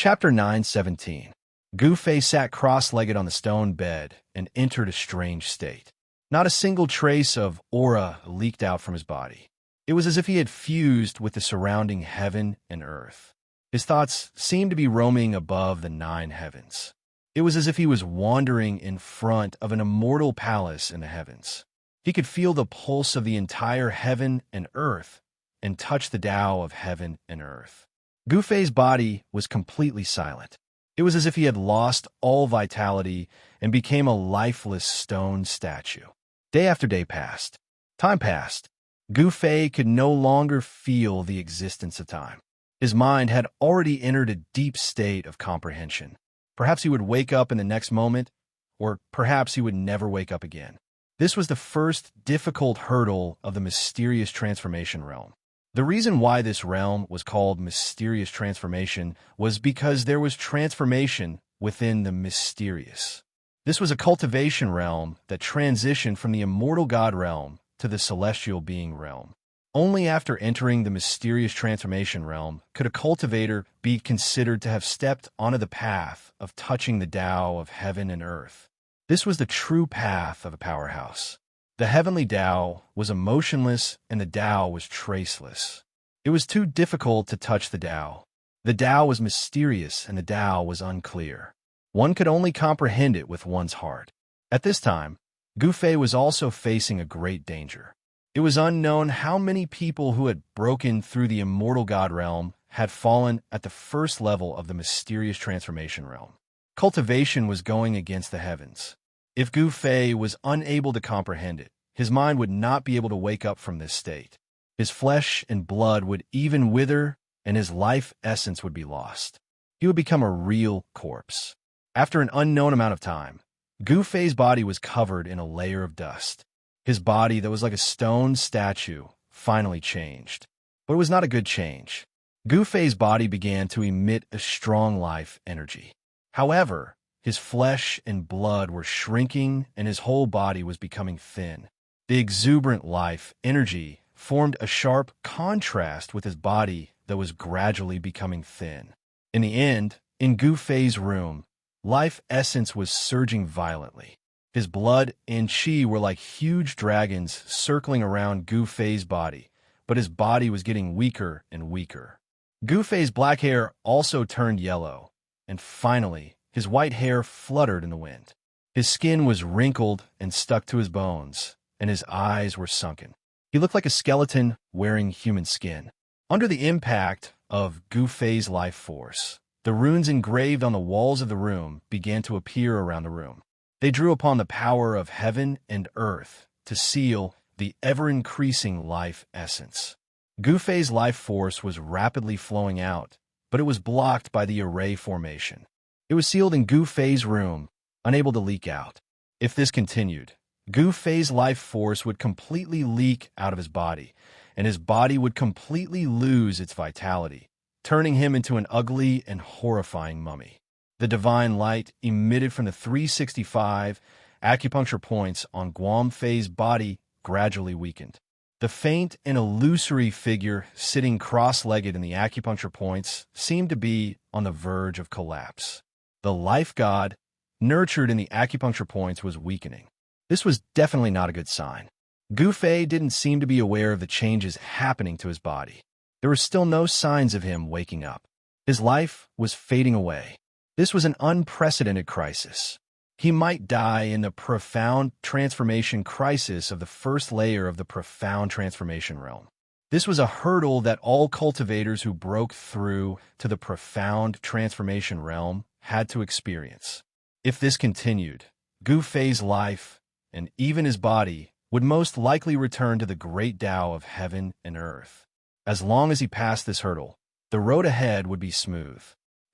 Chapter 9:17. Gu Fei sat cross-legged on the stone bed and entered a strange state. Not a single trace of aura leaked out from his body. It was as if he had fused with the surrounding heaven and earth. His thoughts seemed to be roaming above the 9 heavens. It was as if he was wandering in front of an immortal palace in the heavens. He could feel the pulse of the entire heaven and earth and touch the Tao of heaven and earth. Gu Fei's body was completely silent. It was as if he had lost all vitality and became a lifeless stone statue. Day after day passed. Time passed. Gu Fei could no longer feel the existence of time. His mind had already entered a deep state of comprehension. Perhaps he would wake up in the next moment, or perhaps he would never wake up again. This was the first difficult hurdle of the mysterious transformation realm. The reason why this realm was called mysterious transformation was because there was transformation within the mysterious. This was a cultivation realm that transitioned from the immortal god realm to the celestial being realm. Only after entering the mysterious transformation realm could a cultivator be considered to have stepped onto the path of touching the Tao of heaven and earth. This was the true path of a powerhouse. The heavenly Tao was emotionless and the Tao was traceless. It was too difficult to touch the Tao. The Tao was mysterious and the Tao was unclear. One could only comprehend it with one's heart. At this time, Gu Fei was also facing a great danger. It was unknown how many people who had broken through the immortal god realm had fallen at the first level of the mysterious transformation realm. Cultivation was going against the heavens. If Gu Fei was unable to comprehend it, his mind would not be able to wake up from this state. His flesh and blood would even wither, and his life essence would be lost. He would become a real corpse. After an unknown amount of time, Gu Fei's body was covered in a layer of dust. His body, that was like a stone statue, finally changed. But it was not a good change. Gu Fei's body began to emit a strong life energy. However, his flesh and blood were shrinking and his whole body was becoming thin. The exuberant life energy formed a sharp contrast with his body that was gradually becoming thin. In the end, in Gu Fei's room, life essence was surging violently. His blood and qi were like huge dragons circling around Gu Fei's body, but his body was getting weaker and weaker. Gu Fei's black hair also turned yellow, and finally, his white hair fluttered in the wind. His skin was wrinkled and stuck to his bones, and his eyes were sunken. He looked like a skeleton wearing human skin. Under the impact of Gu Fei's life force, the runes engraved on the walls of the room began to appear around the room. They drew upon the power of heaven and earth to seal the ever-increasing life essence. Gu Fei's life force was rapidly flowing out, but it was blocked by the array formation. It was sealed in Gu Fei's room, unable to leak out. If this continued, Gu Fei's life force would completely leak out of his body, and his body would completely lose its vitality, turning him into an ugly and horrifying mummy. The divine light emitted from the 365 acupuncture points on Gu Fei's body gradually weakened. The faint and illusory figure sitting cross-legged in the acupuncture points seemed to be on the verge of collapse. The life god, nurtured in the acupuncture points, was weakening. This was definitely not a good sign. Gu Fei didn't seem to be aware of the changes happening to his body. There were still no signs of him waking up. His life was fading away. This was an unprecedented crisis. He might die in the profound transformation crisis of the first layer of the profound transformation realm. This was a hurdle that all cultivators who broke through to the profound transformation realm had to experience. If this continued, Gu Fei's life, and even his body, would most likely return to the great Tao of heaven and earth. As long as he passed this hurdle, the road ahead would be smooth.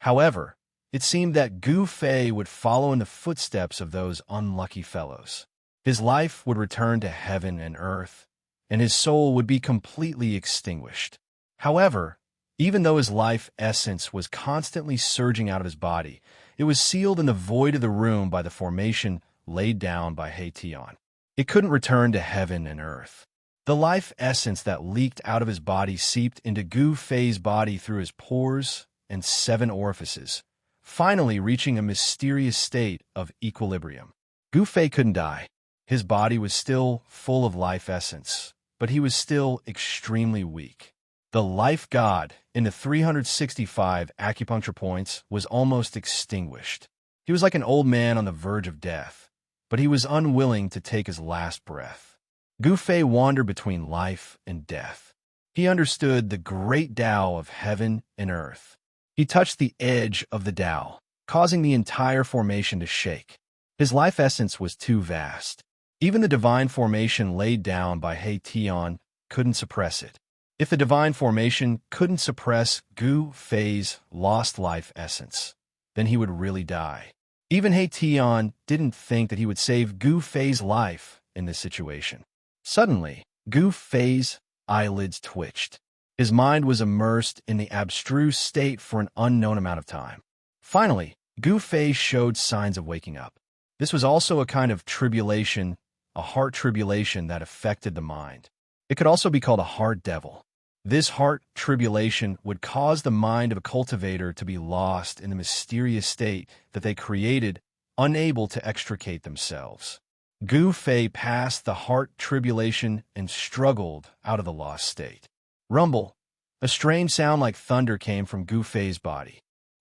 However, it seemed that Gu Fei would follow in the footsteps of those unlucky fellows. His life would return to heaven and earth, and his soul would be completely extinguished. However, even though his life essence was constantly surging out of his body, it was sealed in the void of the room by the formation laid down by He Tian. It couldn't return to heaven and earth. The life essence that leaked out of his body seeped into Gu Fei's body through his pores and 7 orifices, finally reaching a mysterious state of equilibrium. Gu Fei couldn't die. His body was still full of life essence, but he was still extremely weak. The life god in the 365 acupuncture points was almost extinguished. He was like an old man on the verge of death, but he was unwilling to take his last breath. Gu Fei wandered between life and death. He understood the great Tao of heaven and earth. He touched the edge of the Tao, causing the entire formation to shake. His life essence was too vast. Even the divine formation laid down by He Tian couldn't suppress it. If the divine formation couldn't suppress Gu Fei's lost life essence, then he would really die. Even He Tian didn't think that he would save Gu Fei's life in this situation. Suddenly, Gu Fei's eyelids twitched. His mind was immersed in the abstruse state for an unknown amount of time. Finally, Gu Fei showed signs of waking up. This was also a kind of tribulation, a heart tribulation that affected the mind. It could also be called a heart devil. This heart tribulation would cause the mind of a cultivator to be lost in the mysterious state that they created, unable to extricate themselves. Gu Fei passed the heart tribulation and struggled out of the lost state. Rumble, a strange sound like thunder came from Gu Fei's body.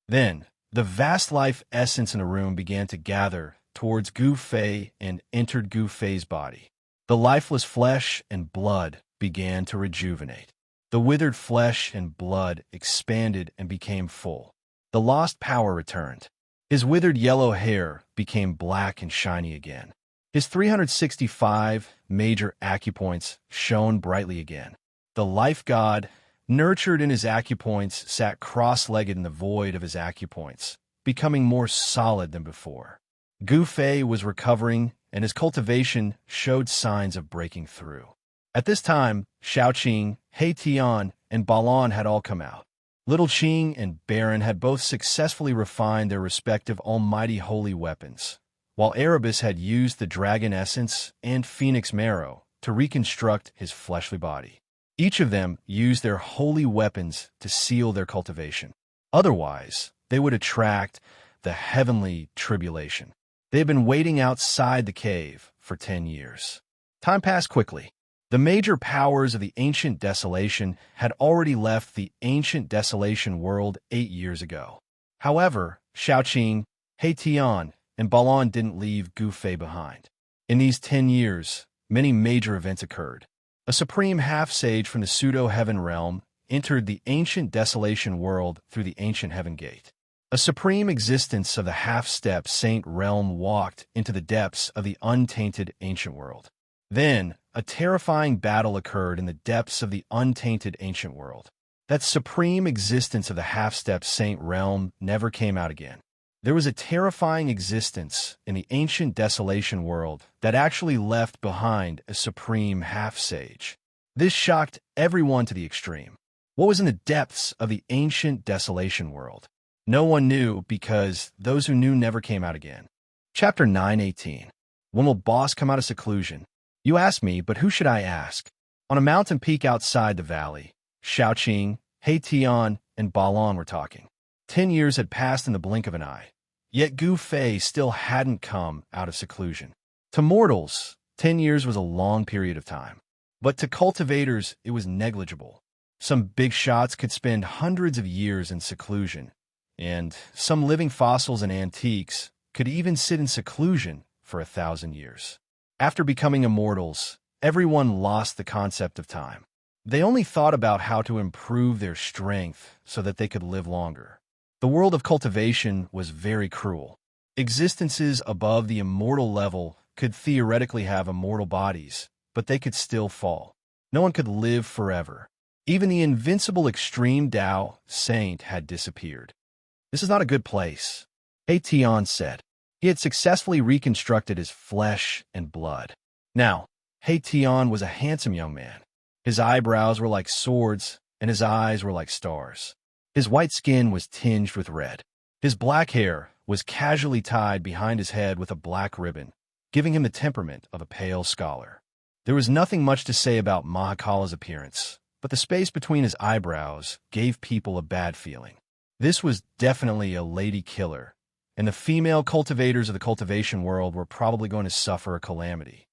Then, the vast life essence in the room began to gather towards Gu Fei and entered Gu Fei's body. The lifeless flesh and blood began to rejuvenate. The withered flesh and blood expanded and became full. The lost power returned. His withered yellow hair became black and shiny again. His 365 major acupoints shone brightly again. The life god, nurtured in his acupoints, sat cross-legged in the void of his acupoints, becoming more solid than before. Gu Fei was recovering, and his cultivation showed signs of breaking through. At this time, Xiaoqing, He Tian, and Balan had all come out. Little Qing and Baron had both successfully refined their respective almighty holy weapons, while Erebus had used the dragon essence and phoenix marrow to reconstruct his fleshly body. Each of them used their holy weapons to seal their cultivation. Otherwise, they would attract the heavenly tribulation. They had been waiting outside the cave for 10 years. Time passed quickly. The major powers of the ancient desolation had already left the ancient desolation world 8 years ago. However, Xiaoqing, He Tian, and Balan didn't leave Gu Fei behind. In these 10 years, many major events occurred. A supreme half-sage from the pseudo-heaven realm entered the ancient desolation world through the ancient heaven gate. A supreme existence of the half-step saint realm walked into the depths of the untainted ancient world. Then, a terrifying battle occurred in the depths of the untainted ancient world. That supreme existence of the half-step saint realm never came out again. There was a terrifying existence in the ancient desolation world that actually left behind a supreme half-sage. This shocked everyone to the extreme. What was in the depths of the ancient desolation world? No one knew because those who knew never came out again. Chapter 9:18. When will boss come out of seclusion? You ask me, but who should I ask? On a mountain peak outside the valley, Xiaoqing, He Tian, and Balan were talking. 10 years had passed in the blink of an eye. Yet Gu Fei still hadn't come out of seclusion. To mortals, 10 years was a long period of time. But to cultivators, it was negligible. Some big shots could spend hundreds of years in seclusion, and some living fossils and antiques could even sit in seclusion for 1,000 years. After becoming immortals, everyone lost the concept of time. They only thought about how to improve their strength so that they could live longer. The world of cultivation was very cruel. Existences above the immortal level could theoretically have immortal bodies, but they could still fall. No one could live forever. Even the invincible extreme Tao saint had disappeared. This is not a good place, He Tian said. He had successfully reconstructed his flesh and blood. Now, He Tian was a handsome young man. His eyebrows were like swords, and his eyes were like stars. His white skin was tinged with red. His black hair was casually tied behind his head with a black ribbon, giving him the temperament of a pale scholar. There was nothing much to say about Mahakala's appearance, but the space between his eyebrows gave people a bad feeling. This was definitely a lady killer, and the female cultivators of the cultivation world were probably going to suffer a calamity.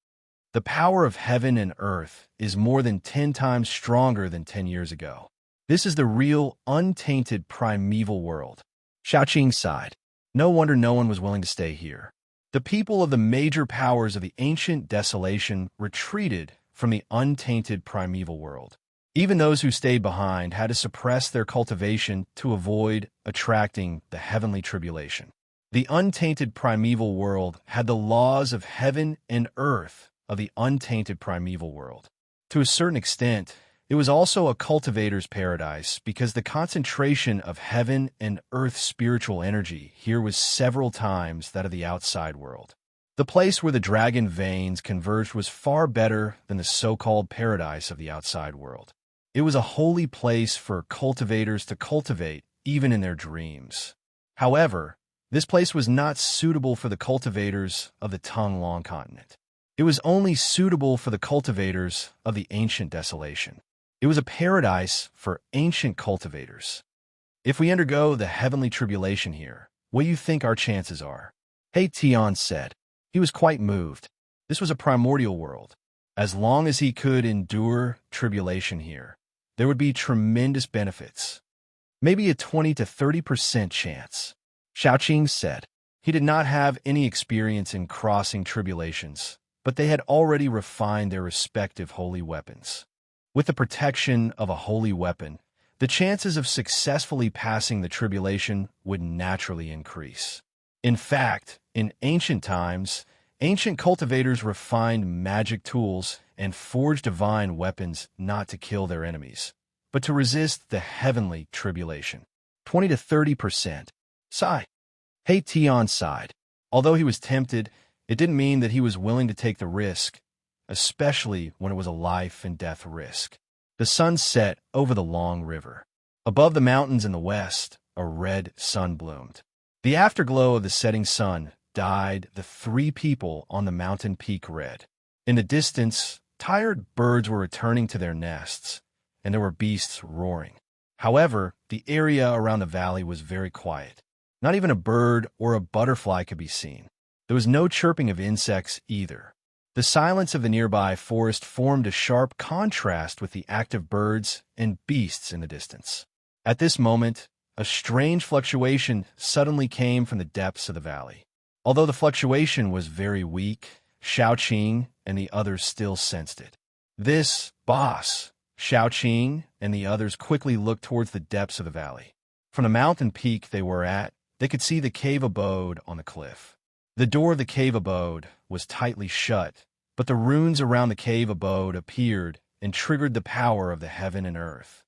The power of heaven and earth is more than 10 times stronger than 10 years ago. This is the real, untainted primeval world. Xiaoqing sighed. No wonder no one was willing to stay here. The people of the major powers of the ancient desolation retreated from the untainted primeval world. Even those who stayed behind had to suppress their cultivation to avoid attracting the heavenly tribulation. The untainted primeval world had the laws of heaven and earth of the untainted primeval world. To a certain extent, it was also a cultivator's paradise because the concentration of heaven and earth spiritual energy here was several times that of the outside world. The place where the dragon veins converged was far better than the so-called paradise of the outside world. It was a holy place for cultivators to cultivate even in their dreams. However, this place was not suitable for the cultivators of the Tonglong continent. It was only suitable for the cultivators of the ancient desolation. It was a paradise for ancient cultivators. If we undergo the heavenly tribulation here, what do you think our chances are? He Tian said. He was quite moved. This was a primordial world. As long as he could endure tribulation here, there would be tremendous benefits. Maybe a 20 to 30% chance. Xiaoqing said. He did not have any experience in crossing tribulations, but they had already refined their respective holy weapons. With the protection of a holy weapon, the chances of successfully passing the tribulation would naturally increase. In fact, in ancient times, ancient cultivators refined magic tools and forged divine weapons not to kill their enemies, but to resist the heavenly tribulation. 20 to 30%. Sigh. He Tian sighed. Although he was tempted, it didn't mean that he was willing to take the risk, especially when it was a life and death risk. The sun set over the long river. Above the mountains in the west, a red sun bloomed. The afterglow of the setting sun dyed the three people on the mountain peak red. In the distance, tired birds were returning to their nests, and there were beasts roaring. However, the area around the valley was very quiet. Not even a bird or a butterfly could be seen. There was no chirping of insects either. The silence of the nearby forest formed a sharp contrast with the active birds and beasts in the distance. At this moment, a strange fluctuation suddenly came from the depths of the valley. Although the fluctuation was very weak, Xiaoqing and the others still sensed it. This boss, Xiaoqing and the others quickly looked towards the depths of the valley. From the mountain peak they were at, they could see the cave abode on the cliff. The door of the cave abode was tightly shut, but the runes around the cave abode appeared and triggered the power of the heaven and earth.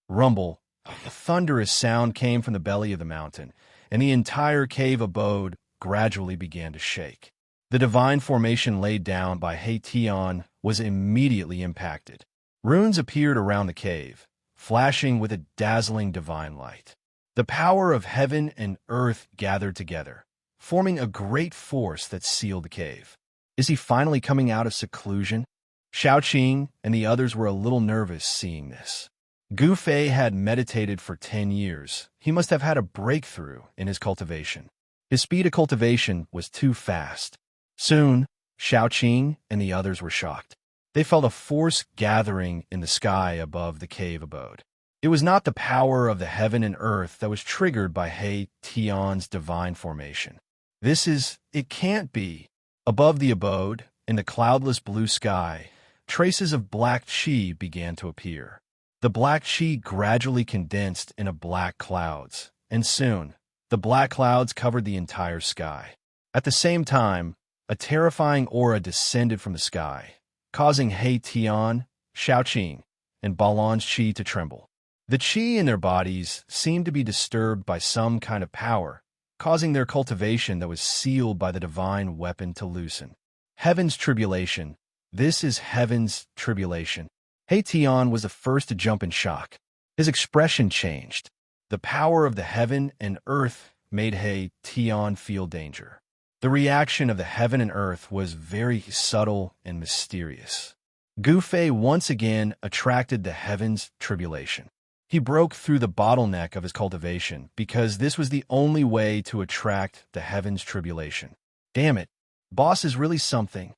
Rumble, a thunderous sound came from the belly of the mountain, and the entire cave abode gradually began to shake. The divine formation laid down by He Tian was immediately impacted. Runes appeared around the cave, flashing with a dazzling divine light. The power of heaven and earth gathered together, forming a great force that sealed the cave. Is he finally coming out of seclusion? Xiaoqing and the others were a little nervous seeing this. Gu Fei had meditated for 10 years. He must have had a breakthrough in his cultivation. His speed of cultivation was too fast. Soon, Xiaoqing and the others were shocked. They felt a force gathering in the sky above the cave abode. It was not the power of the heaven and earth that was triggered by He Tian's divine formation. It can't be. Above the abode, in the cloudless blue sky, traces of black qi began to appear. The black qi gradually condensed into black clouds, and soon, the black clouds covered the entire sky. At the same time, a terrifying aura descended from the sky, causing He Tian, Xiaoqing, and Balan's qi to tremble. The qi in their bodies seemed to be disturbed by some kind of power, causing their cultivation that was sealed by the divine weapon to loosen. Heaven's tribulation. This is heaven's tribulation. He Tian was the first to jump in shock. His expression changed. The power of the heaven and earth made He Tian feel danger. The reaction of the heaven and earth was very subtle and mysterious. Gu Fei once again attracted the heaven's tribulation. He broke through the bottleneck of his cultivation because this was the only way to attract the heavens' tribulation. Damn it, boss is really something.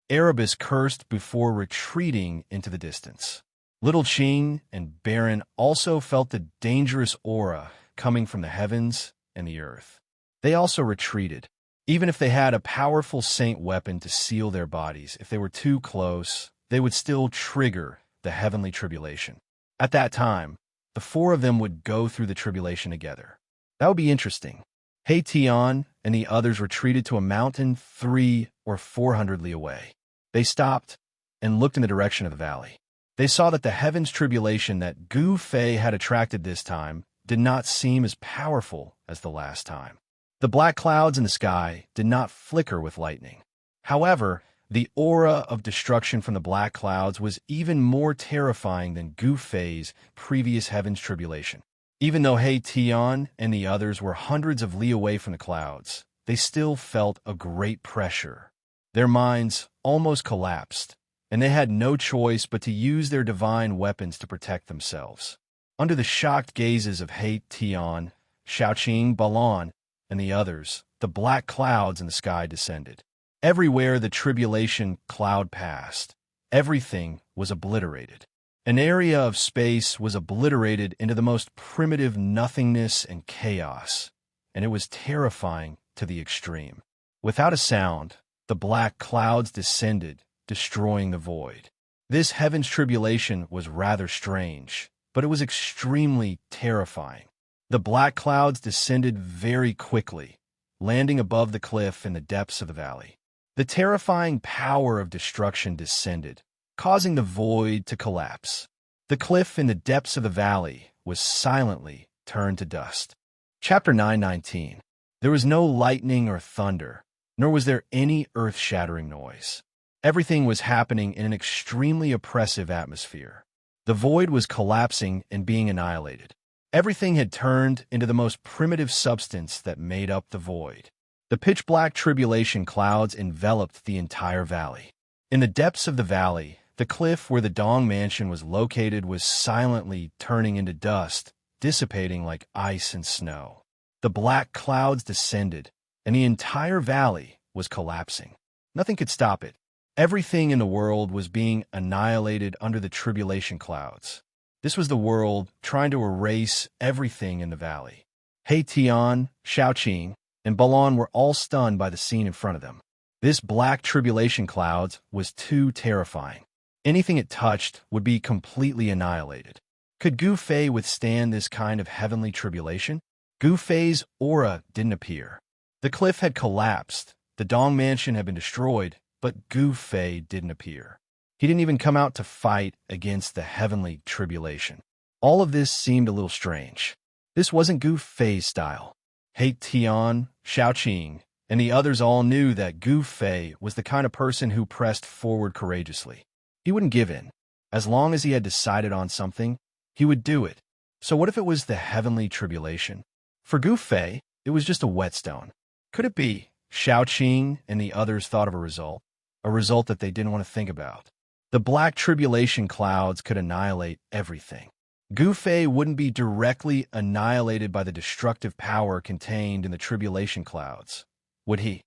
Erebus cursed before retreating into the distance. Little Qing and Baron also felt the dangerous aura coming from the heavens and the earth. They also retreated. Even if they had a powerful saint weapon to seal their bodies, if they were too close, they would still trigger the heavenly tribulation. At that time, the four of them would go through the tribulation together. That would be interesting. He Tian and the others retreated to a mountain 300 or 400 li away. They stopped and looked in the direction of the valley. They saw that the heavens' tribulation that Gu Fei had attracted this time did not seem as powerful as the last time. The black clouds in the sky did not flicker with lightning. However, the aura of destruction from the black clouds was even more terrifying than Gu Fei's previous heavens' tribulation. Even though He Tian and the others were hundreds of li away from the clouds, they still felt a great pressure. Their minds almost collapsed, and they had no choice but to use their divine weapons to protect themselves. Under the shocked gazes of He Tian, Xiaoqing, Balan, and the others, the black clouds in the sky descended. Everywhere the tribulation cloud passed, everything was obliterated. An area of space was obliterated into the most primitive nothingness and chaos, and it was terrifying to the extreme. Without a sound, the black clouds descended, destroying the void. This heaven's tribulation was rather strange, but it was extremely terrifying. The black clouds descended very quickly, landing above the cliff in the depths of the valley. The terrifying power of destruction descended, causing the void to collapse. The cliff in the depths of the valley was silently turned to dust. Chapter 9:19. There was no lightning or thunder, nor was there any earth-shattering noise. Everything was happening in an extremely oppressive atmosphere. The void was collapsing and being annihilated. Everything had turned into the most primitive substance that made up the void. The pitch-black tribulation clouds enveloped the entire valley. In the depths of the valley, the cliff where the Dong Mansion was located was silently turning into dust, dissipating like ice and snow. The black clouds descended, and the entire valley was collapsing. Nothing could stop it. Everything in the world was being annihilated under the tribulation clouds. This was the world trying to erase everything in the valley. He Tian, Xiaoqing, and Balan were all stunned by the scene in front of them. This black tribulation clouds was too terrifying. Anything it touched would be completely annihilated. Could Gu Fei withstand this kind of heavenly tribulation? Gu Fei's aura didn't appear. The cliff had collapsed, the Dong Mansion had been destroyed, but Gu Fei didn't appear. He didn't even come out to fight against the heavenly tribulation. All of this seemed a little strange. This wasn't Gu Fei's style. He Tian, Xiaoqing, and the others all knew that Gu Fei was the kind of person who pressed forward courageously. He wouldn't give in. As long as he had decided on something, he would do it. So what if it was the heavenly tribulation? For Gu Fei, it was just a whetstone. Could it be? Xiaoqing and the others thought of a result that they didn't want to think about. The black tribulation clouds could annihilate everything. Gu Fei wouldn't be directly annihilated by the destructive power contained in the tribulation clouds, would he?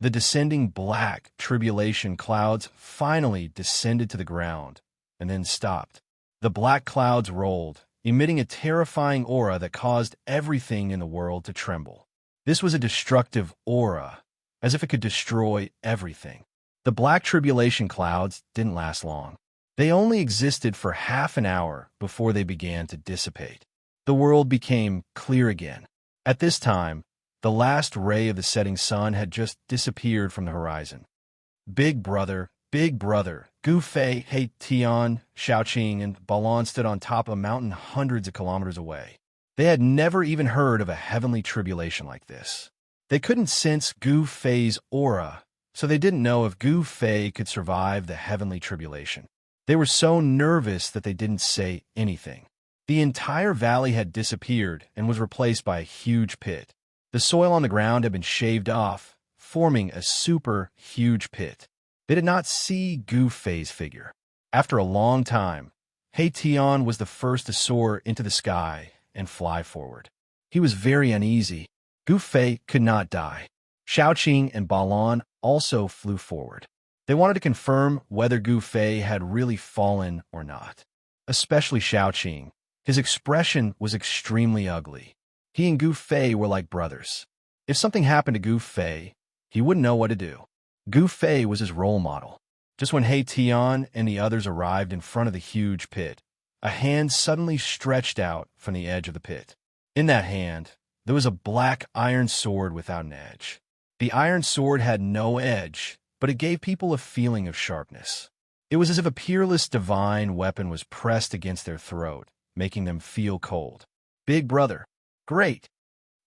The descending black tribulation clouds finally descended to the ground and then stopped. The black clouds rolled, emitting a terrifying aura that caused everything in the world to tremble. This was a destructive aura, as if it could destroy everything. The black tribulation clouds didn't last long. They only existed for half an hour before they began to dissipate. The world became clear again. At this time, the last ray of the setting sun had just disappeared from the horizon. Big brother, Gu Fei, He Tian, Xiaoqing, and Balan stood on top of a mountain hundreds of kilometers away. They had never even heard of a heavenly tribulation like this. They couldn't sense Gu Fei's aura, so they didn't know if Gu Fei could survive the heavenly tribulation. They were so nervous that they didn't say anything. The entire valley had disappeared and was replaced by a huge pit. The soil on the ground had been shaved off, forming a super huge pit. They did not see Gu Fei's figure. After a long time, Tian was the first to soar into the sky and fly forward. He was very uneasy. Gu Fei could not die. Xiaoqing and Balan also flew forward. They wanted to confirm whether Gu Fei had really fallen or not. Especially Xiaoqing. His expression was extremely ugly. He and Gu Fei were like brothers. If something happened to Gu Fei, he wouldn't know what to do. Gu Fei was his role model. Just when Tian and the others arrived in front of the huge pit, a hand suddenly stretched out from the edge of the pit. In that hand, there was a black iron sword without an edge. The iron sword had no edge, but it gave people a feeling of sharpness. It was as if a peerless divine weapon was pressed against their throat, making them feel cold. Big brother. Great.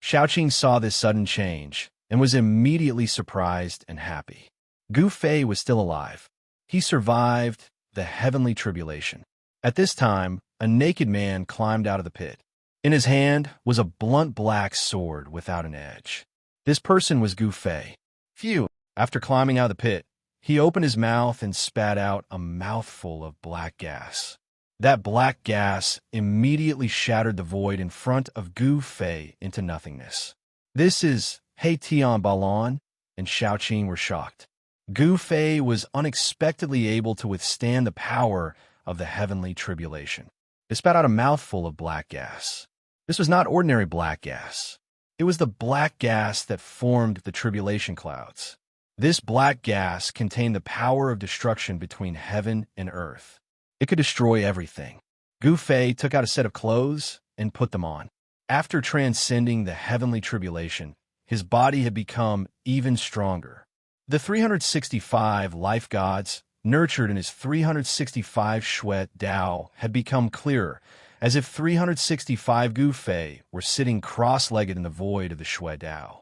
Xiaoqing saw this sudden change and was immediately surprised and happy. Gu Fei was still alive. He survived the heavenly tribulation. At this time, a naked man climbed out of the pit. In his hand was a blunt black sword without an edge. This person was Gu Fei. Phew! After climbing out of the pit, he opened his mouth and spat out a mouthful of black gas. That black gas immediately shattered the void in front of Gu Fei into nothingness. This is Tian Balan and Xiaoqing were shocked. Gu Fei was unexpectedly able to withstand the power of the heavenly tribulation. It spat out a mouthful of black gas. This was not ordinary black gas. It was the black gas that formed the tribulation clouds. This black gas contained the power of destruction between heaven and earth. It could destroy everything. Gu Fei took out a set of clothes and put them on. After transcending the heavenly tribulation, his body had become even stronger. The 365 life gods, nurtured in his 365 Shui Dao, had become clearer, as if 365 Gu Fei were sitting cross-legged in the void of the Shui Dao.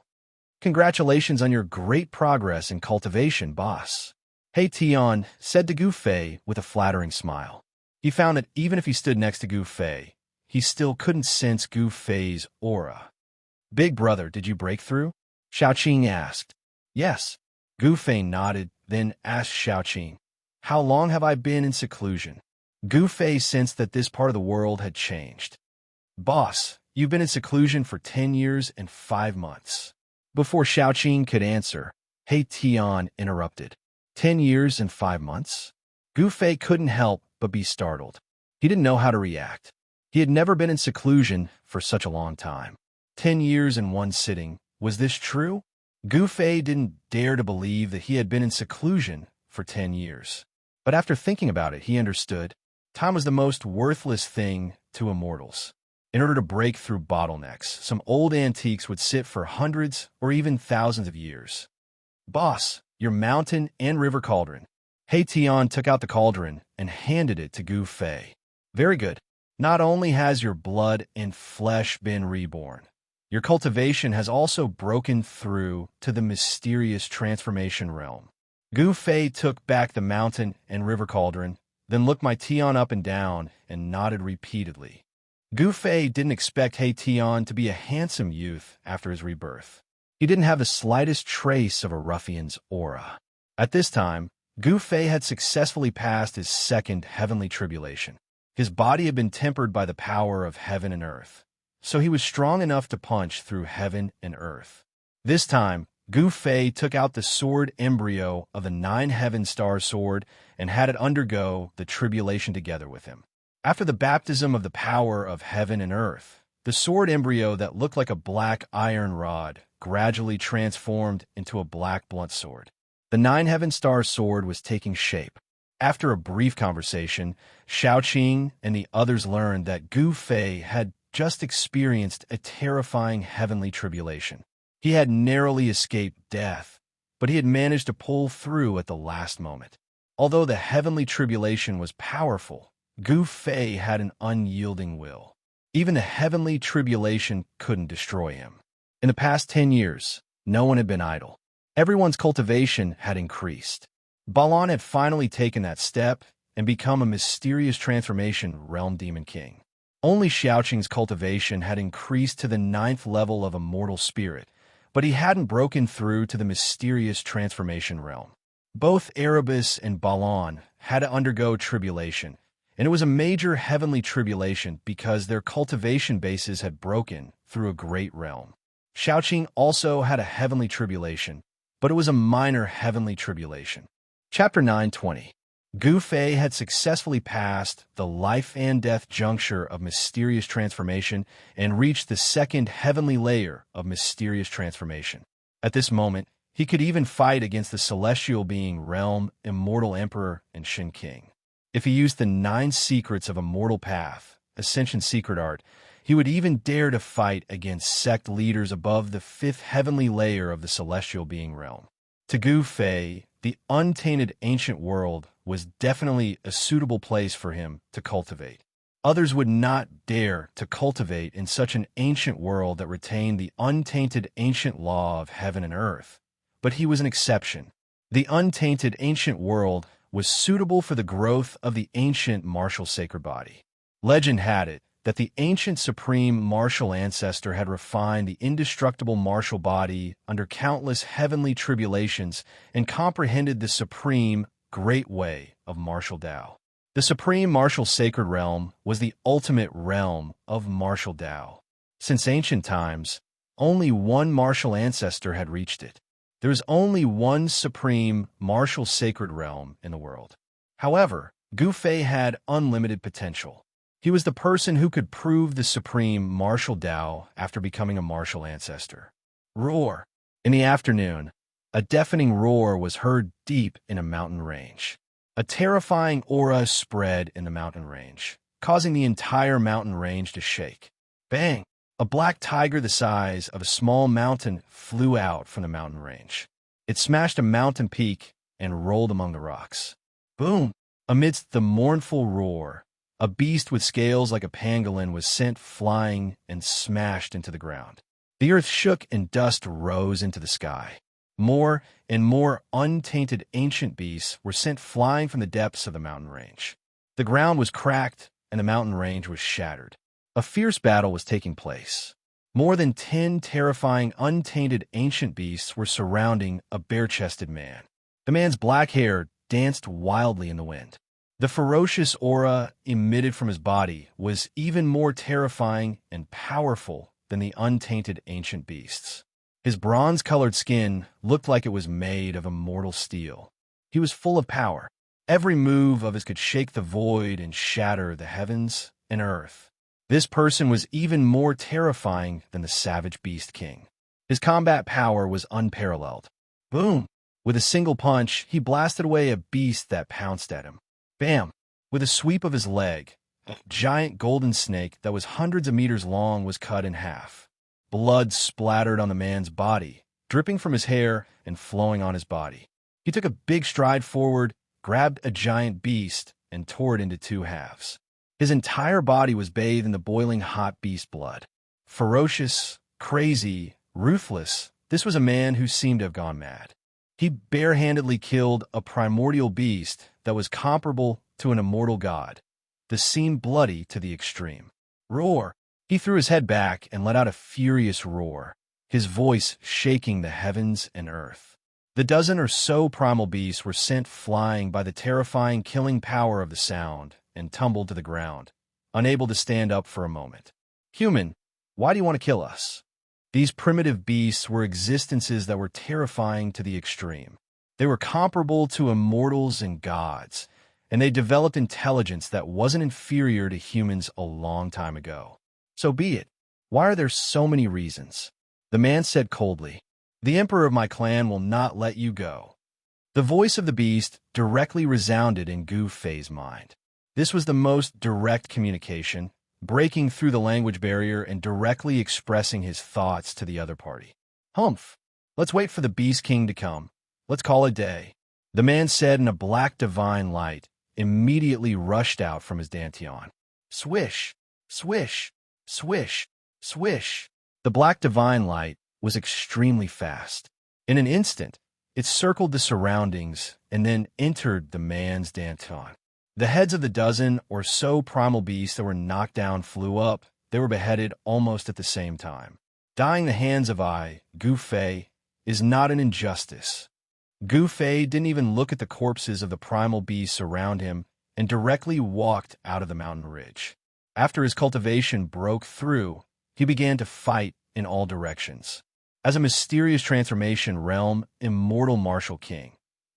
Congratulations on your great progress in cultivation, boss. Tian said to Gu Fei with a flattering smile. He found that even if he stood next to Gu Fei, he still couldn't sense Gu Fei's aura. Big brother, did you break through? Xiaoqing asked. Yes. Gu Fei nodded, then asked Xiaoqing, how long have I been in seclusion? Gu Fei sensed that this part of the world had changed. Boss, you've been in seclusion for 10 years and 5 months. Before Xiaoqing could answer, Tian interrupted. 10 years and 5 months? Gu Fei couldn't help but be startled. He didn't know how to react. He had never been in seclusion for such a long time. 10 years in one sitting. Was this true? Gu Fei didn't dare to believe that he had been in seclusion for 10 years. But after thinking about it, he understood. Time was the most worthless thing to immortals. In order to break through bottlenecks, some old antiques would sit for hundreds or even thousands of years. Boss, your mountain and river cauldron. Tian took out the cauldron and handed it to Gu Fei. Very good. Not only has your blood and flesh been reborn, your cultivation has also broken through to the mysterious transformation realm. Gu Fei took back the mountain and river cauldron, then looked my Tian up and down and nodded repeatedly. Gu Fei didn't expect Tian to be a handsome youth after his rebirth. He didn't have the slightest trace of a ruffian's aura. At this time, Gu Fei had successfully passed his second heavenly tribulation. His body had been tempered by the power of heaven and earth, so he was strong enough to punch through heaven and earth. This time, Gu Fei took out the sword embryo of the 9 heaven star sword and had it undergo the tribulation together with him. After the baptism of the power of heaven and earth, the sword embryo that looked like a black iron rod gradually transformed into a black blunt sword. The 9 heaven star sword was taking shape. After a brief conversation, Xiaoqing and the others learned that Gu Fei had just experienced a terrifying heavenly tribulation. He had narrowly escaped death, but he had managed to pull through at the last moment. Although the heavenly tribulation was powerful, Gu Fei had an unyielding will. Even the heavenly tribulation couldn't destroy him. In the past 10 years, no one had been idle. Everyone's cultivation had increased. Balan had finally taken that step and become a mysterious transformation realm demon king. Only Xiaoqing's cultivation had increased to the 9th level of immortal spirit, but he hadn't broken through to the mysterious transformation realm. Both Erebus and Balan had to undergo tribulation, and it was a major heavenly tribulation because their cultivation bases had broken through a great realm. Xianxia also had a heavenly tribulation, but it was a minor heavenly tribulation. Chapter 9:20. Gu Fei had successfully passed the life and death juncture of mysterious transformation and reached the second heavenly layer of mysterious transformation. At this moment, he could even fight against the celestial being Realm, Immortal Emperor, and Shin King. If he used the 9 secrets of Immortal Path, Ascension Secret Art, he would even dare to fight against sect leaders above the 5th heavenly layer of the celestial being realm. To Gu Fei, the untainted ancient world was definitely a suitable place for him to cultivate. Others would not dare to cultivate in such an ancient world that retained the untainted ancient law of heaven and earth. But he was an exception. The untainted ancient world was suitable for the growth of the ancient martial sacred body. Legend had it that the ancient supreme martial ancestor had refined the indestructible martial body under countless heavenly tribulations and comprehended the supreme, great way of martial Tao. The supreme martial sacred realm was the ultimate realm of martial Tao. Since ancient times, only one martial ancestor had reached it. There is only one supreme martial sacred realm in the world. However, Gu Fei had unlimited potential. He was the person who could prove the supreme martial Tao after becoming a martial ancestor. Roar! In the afternoon, a deafening roar was heard deep in a mountain range. A terrifying aura spread in the mountain range, causing the entire mountain range to shake. Bang! A black tiger the size of a small mountain flew out from the mountain range. It smashed a mountain peak and rolled among the rocks. Boom! Amidst the mournful roar, a beast with scales like a pangolin was sent flying and smashed into the ground. The earth shook and dust rose into the sky. More and more untainted ancient beasts were sent flying from the depths of the mountain range. The ground was cracked and the mountain range was shattered. A fierce battle was taking place. More than 10 terrifying untainted ancient beasts were surrounding a bare-chested man. The man's black hair danced wildly in the wind. The ferocious aura emitted from his body was even more terrifying and powerful than the untainted ancient beasts. His bronze-colored skin looked like it was made of immortal steel. He was full of power. Every move of his could shake the void and shatter the heavens and earth. This person was even more terrifying than the savage beast king. His combat power was unparalleled. Boom! With a single punch, he blasted away a beast that pounced at him. Bam! With a sweep of his leg, a giant golden snake that was hundreds of meters long was cut in half. Blood splattered on the man's body, dripping from his hair and flowing on his body. He took a big stride forward, grabbed a giant beast, and tore it into 2 halves. His entire body was bathed in the boiling hot beast blood. Ferocious, crazy, ruthless, this was a man who seemed to have gone mad. He barehandedly killed a primordial beast that was comparable to an immortal god. The scene bloody to the extreme. Roar! He threw his head back and let out a furious roar, his voice shaking the heavens and earth. The dozen or so primal beasts were sent flying by the terrifying killing power of the sound and tumbled to the ground, unable to stand up for a moment. Human, why do you want to kill us? These primitive beasts were existences that were terrifying to the extreme. They were comparable to immortals and gods, and they developed intelligence that wasn't inferior to humans a long time ago. So be it. Why are there so many reasons? The man said coldly, "The emperor of my clan will not let you go." The voice of the beast directly resounded in Gu Fei's mind. This was the most direct communication, breaking through the language barrier and directly expressing his thoughts to the other party. Humph! Let's wait for the Beast King to come. Let's call it day. The man said, and a black divine light immediately rushed out from his dantian. Swish! Swish! Swish! Swish! The black divine light was extremely fast. In an instant, it circled the surroundings and then entered the man's dantian. The heads of the dozen or so primal beasts that were knocked down flew up. They were beheaded almost at the same time. Dying the hands of Gu Fei, is not an injustice. Gu Fei didn't even look at the corpses of the primal beasts around him and directly walked out of the mountain ridge. After his cultivation broke through, he began to fight in all directions. As a mysterious transformation realm, immortal martial king.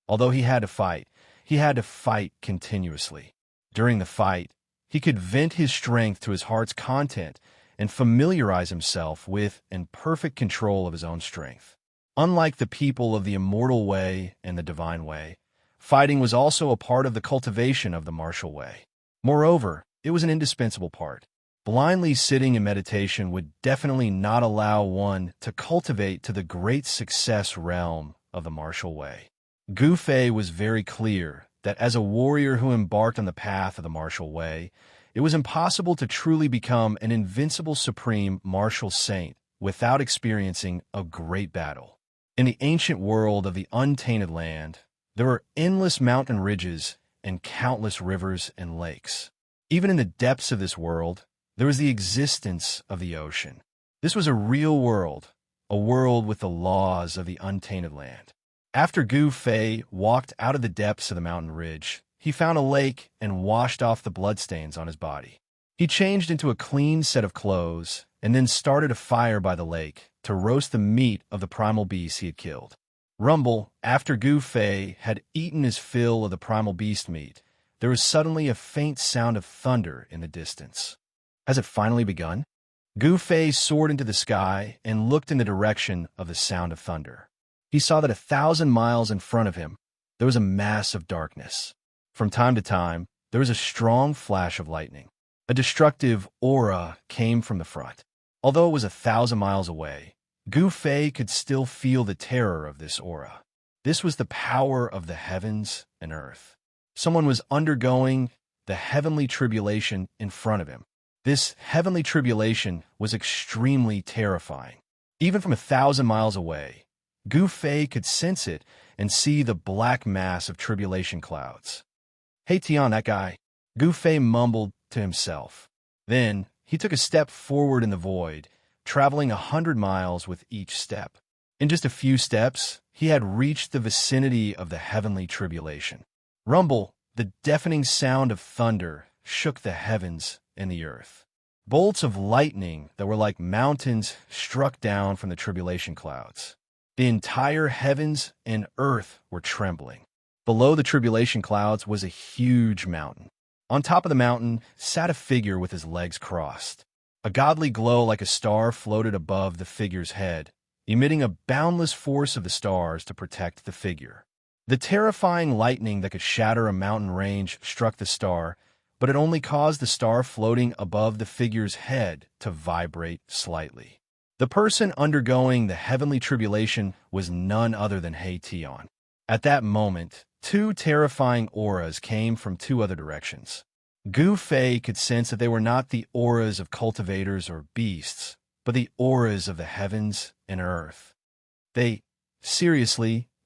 Although he had to fight continuously. During the fight, he could vent his strength to his heart's content and familiarize himself with and perfect control of his own strength. Unlike the people of the immortal way and the divine way, fighting was also a part of the cultivation of the martial way. Moreover, it was an indispensable part. Blindly sitting in meditation would definitely not allow one to cultivate to the great success realm of the martial way. Gu Fei was very clear that as a warrior who embarked on the path of the martial way, it was impossible to truly become an invincible supreme martial saint without experiencing a great battle. In the ancient world of the untainted land, there were endless mountain ridges and countless rivers and lakes. Even in the depths of this world, there was the existence of the ocean. This was a real world, a world with the laws of the untainted land. After Gu Fei walked out of the depths of the mountain ridge, he found a lake and washed off the bloodstains on his body. He changed into a clean set of clothes and then started a fire by the lake to roast the meat of the primal beasts he had killed. Rumble, after Gu Fei had eaten his fill of the primal beast meat, there was suddenly a faint sound of thunder in the distance. Has it finally begun? Gu Fei soared into the sky and looked in the direction of the sound of thunder. He saw that 1,000 miles in front of him, there was a mass of darkness. From time to time, there was a strong flash of lightning. A destructive aura came from the front. Although it was 1,000 miles away, Gu Fei could still feel the terror of this aura. This was the power of the heavens and earth. Someone was undergoing the heavenly tribulation in front of him. This heavenly tribulation was extremely terrifying. Even from 1,000 miles away, Gu Fei could sense it and see the black mass of tribulation clouds. "Hey Tian, that guy," Gu Fei mumbled to himself. Then he took a step forward in the void, traveling 100 miles with each step. In just a few steps, he had reached the vicinity of the heavenly tribulation. Rumble, the deafening sound of thunder, shook the heavens and the earth. Bolts of lightning that were like mountains struck down from the tribulation clouds. The entire heavens and earth were trembling. Below the tribulation clouds was a huge mountain. On top of the mountain sat a figure with his legs crossed. A godly glow like a star floated above the figure's head, emitting a boundless force of the stars to protect the figure. The terrifying lightning that could shatter a mountain range struck the star, but it only caused the star floating above the figure's head to vibrate slightly. The person undergoing the heavenly tribulation was none other than He Tian. At that moment, two terrifying auras came from two other directions. Gu Fei could sense that they were not the auras of cultivators or beasts, but the auras of the heavens and earth.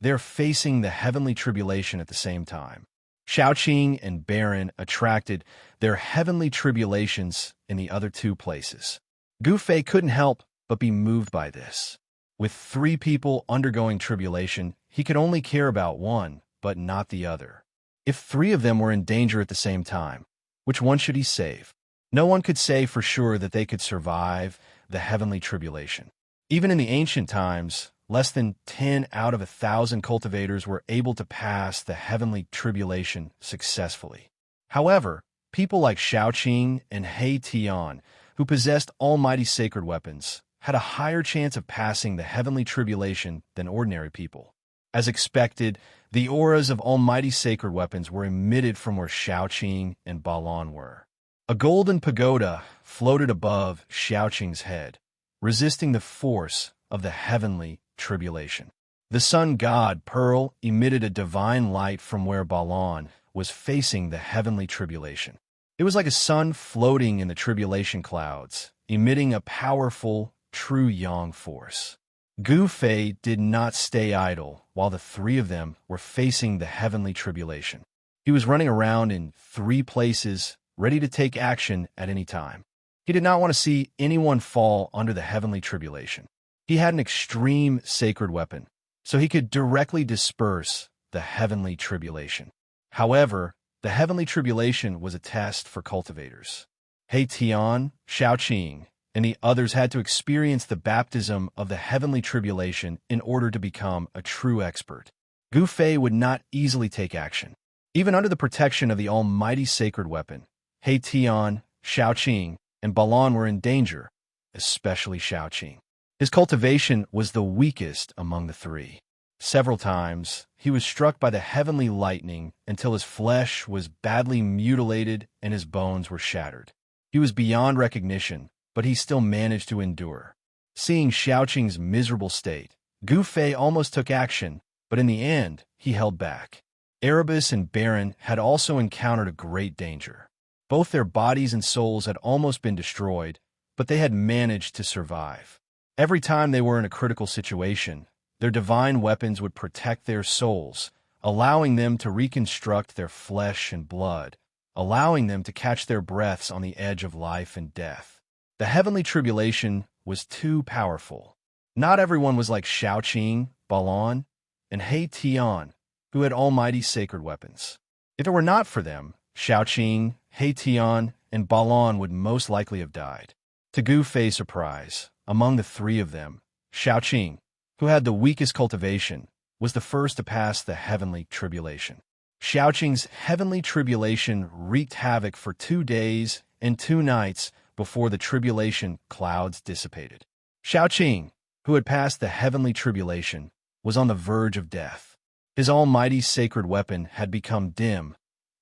They're facing the heavenly tribulation at the same time. Xianxia and Baron attracted their heavenly tribulations in the other two places. Gu Fei couldn't help but be moved by this. With three people undergoing tribulation, he could only care about one, but not the other. If three of them were in danger at the same time, which one should he save? No one could say for sure that they could survive the heavenly tribulation. Even in the ancient times, less than 10 out of 1,000 cultivators were able to pass the heavenly tribulation successfully. However, people like Xiaoqing and He Tian, who possessed almighty sacred weapons, had a higher chance of passing the heavenly tribulation than ordinary people. As expected, the auras of almighty sacred weapons were emitted from where Xiaoqing and Balan were. A golden pagoda floated above Xiaoqing's head, resisting the force of the heavenly tribulation. The sun god Pearl emitted a divine light from where Balan was facing the heavenly tribulation. It was like a sun floating in the tribulation clouds, emitting a powerful, true yang force. Gu Fei did not stay idle while the three of them were facing the heavenly tribulation. He was running around in three places, ready to take action at any time. He did not want to see anyone fall under the heavenly tribulation. He had an extreme sacred weapon, so he could directly disperse the heavenly tribulation. However, The heavenly tribulation was a test for cultivators. He Tian, Xiaoqing, and the others had to experience the baptism of the heavenly tribulation in order to become a true expert. Gu Fei would not easily take action. Even under the protection of the almighty sacred weapon, He Tian, Xiaoqing, and Balan were in danger, especially Xiaoqing. His cultivation was the weakest among the three. Several times, he was struck by the heavenly lightning until his flesh was badly mutilated and his bones were shattered. He was beyond recognition, but he still managed to endure. Seeing Xiaoqing's miserable state, Gu Fei almost took action, but in the end, he held back. Erebus and Baron had also encountered a great danger. Both their bodies and souls had almost been destroyed, but they had managed to survive. Every time they were in a critical situation, their divine weapons would protect their souls, allowing them to reconstruct their flesh and blood, allowing them to catch their breaths on the edge of life and death. The heavenly tribulation was too powerful. Not everyone was like Xiaoqing, Balan, and He Tian, who had almighty sacred weapons. If it were not for them, Xiaoqing, He Tian, and Balan would most likely have died. To Gu Fei's surprise, among the three of them, Xiaoqing, who had the weakest cultivation, was the first to pass the heavenly tribulation. Xiaoqing's heavenly tribulation wreaked havoc for 2 days and 2 nights before the tribulation clouds dissipated. Xiaoqing, who had passed the heavenly tribulation, was on the verge of death. His almighty sacred weapon had become dim,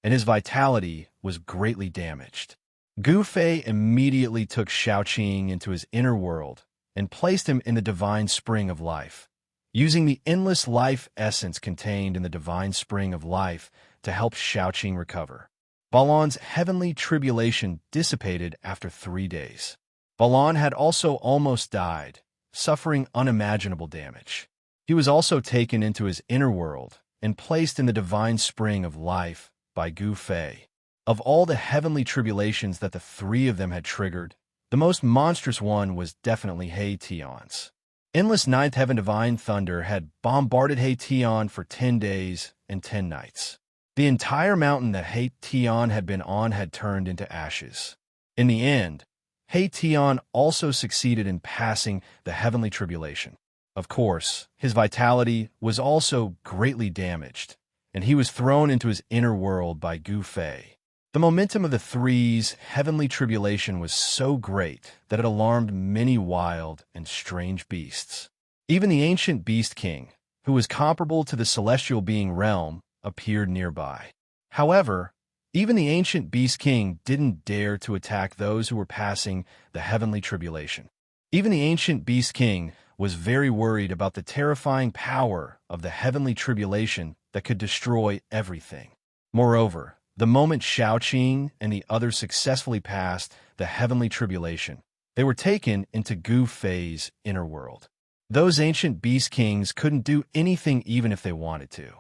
and his vitality was greatly damaged. Gu Fei immediately took Xiaoqing into his inner world and placed him in the divine spring of life, using the endless life essence contained in the divine spring of life to help Xiaoqing recover. Balan's heavenly tribulation dissipated after 3 days. Balan had also almost died, suffering unimaginable damage. He was also taken into his inner world and placed in the divine spring of life by Gu Fei. Of all the heavenly tribulations that the three of them had triggered, the most monstrous one was definitely He Tian's. Endless Ninth Heaven Divine Thunder had bombarded He Tian for 10 days and 10 nights. The entire mountain that He Tian had been on had turned into ashes. In the end, He Tian also succeeded in passing the heavenly tribulation. Of course, his vitality was also greatly damaged, and he was thrown into his inner world by Gu Fei. The momentum of the three's heavenly tribulation was so great that it alarmed many wild and strange beasts. Even the ancient Beast King, who was comparable to the celestial being realm, appeared nearby. However, even the ancient Beast King didn't dare to attack those who were passing the heavenly tribulation. Even the ancient Beast King was very worried about the terrifying power of the heavenly tribulation that could destroy everything. Moreover, the moment Xiaoqing and the others successfully passed the heavenly tribulation, they were taken into Gu Fei's inner world. Those ancient beast kings couldn't do anything even if they wanted to.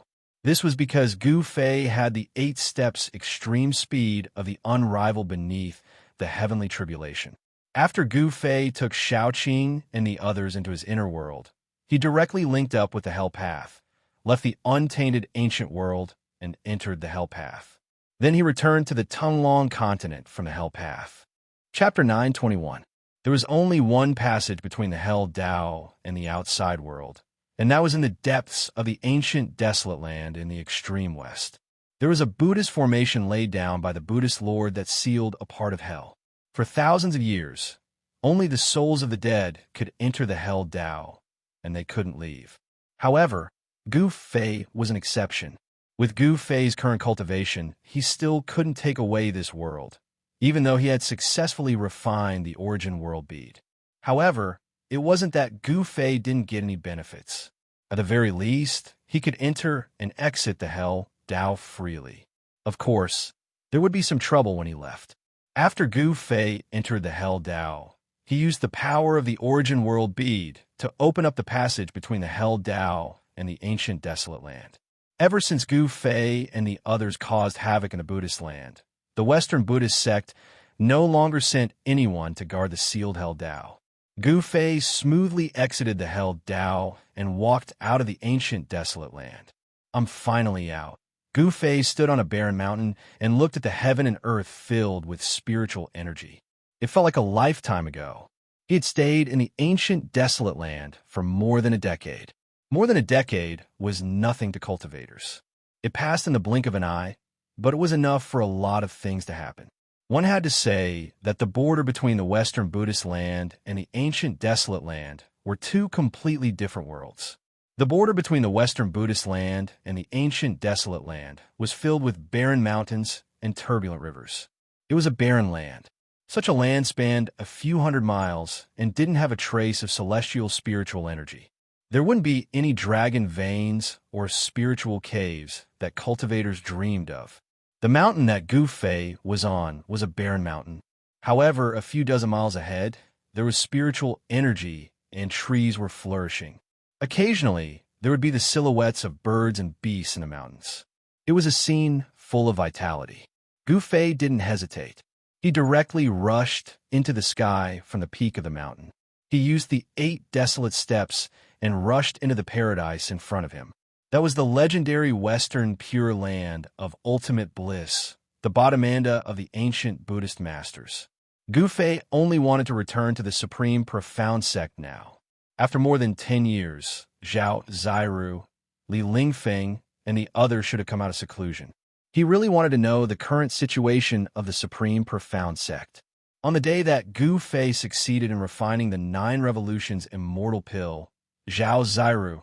This was because Gu Fei had the 8 steps extreme speed of the unrivaled beneath the heavenly tribulation. After Gu Fei took Xiaoqing and the others into his inner world, he directly linked up with the Hell Path, left the untainted ancient world, and entered the Hell Path. Then he returned to the Tonglong continent from the Hell Path. Chapter 9:21. There was only one passage between the Hell Dao and the outside world, and that was in the depths of the ancient desolate land in the extreme west. There was a Buddhist formation laid down by the Buddhist Lord that sealed a part of hell. For thousands of years, only the souls of the dead could enter the Hell Dao, and they couldn't leave. However, Gu Fei was an exception. With Gu Fei's current cultivation, he still couldn't take away this world, even though he had successfully refined the origin world bead. However, it wasn't that Gu Fei didn't get any benefits. At the very least, he could enter and exit the Hell Dao freely. Of course, there would be some trouble when he left. After Gu Fei entered the Hell Dao, he used the power of the origin world bead to open up the passage between the Hell Dao and the ancient desolate land. Ever since Gu Fei and the others caused havoc in the Buddhist land, the Western Buddhist sect no longer sent anyone to guard the sealed Hell Dao. Gu Fei smoothly exited the Hell Dao and walked out of the ancient desolate land. "I'm finally out," Gu Fei stood on a barren mountain and looked at the heaven and earth filled with spiritual energy. It felt like a lifetime ago. He had stayed in the ancient, desolate land for more than a decade. More than a decade was nothing to cultivators. It passed in the blink of an eye, but it was enough for a lot of things to happen. One had to say that the border between the Western Buddhist land and the ancient desolate land were two completely different worlds. The border between the Western Buddhist land and the ancient desolate land was filled with barren mountains and turbulent rivers. It was a barren land. Such a land spanned a few hundred miles and didn't have a trace of celestial spiritual energy. There wouldn't be any dragon veins or spiritual caves that cultivators dreamed of. The mountain that Gu Fei was on was a barren mountain. However, a few dozen miles ahead, there was spiritual energy and trees were flourishing. Occasionally, there would be the silhouettes of birds and beasts in the mountains. It was a scene full of vitality. Gu Fei didn't hesitate. He directly rushed into the sky from the peak of the mountain. He used the 8 desolate steps and rushed into the paradise in front of him. That was the legendary Western Pure Land of ultimate bliss, the Bodhimanda of the ancient Buddhist masters. Gu Fei only wanted to return to the supreme profound sect now. After more than 10 years, Zhao Ziru, Li Lingfeng, and the others should have come out of seclusion. He really wanted to know the current situation of the supreme profound sect. On the day that Gu Fei succeeded in refining the 9 revolutions immortal pill, Zhao Ziru,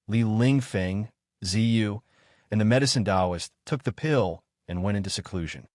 Li Lingfeng, Ziyu, and the medicine Taoist took the pill and went into seclusion.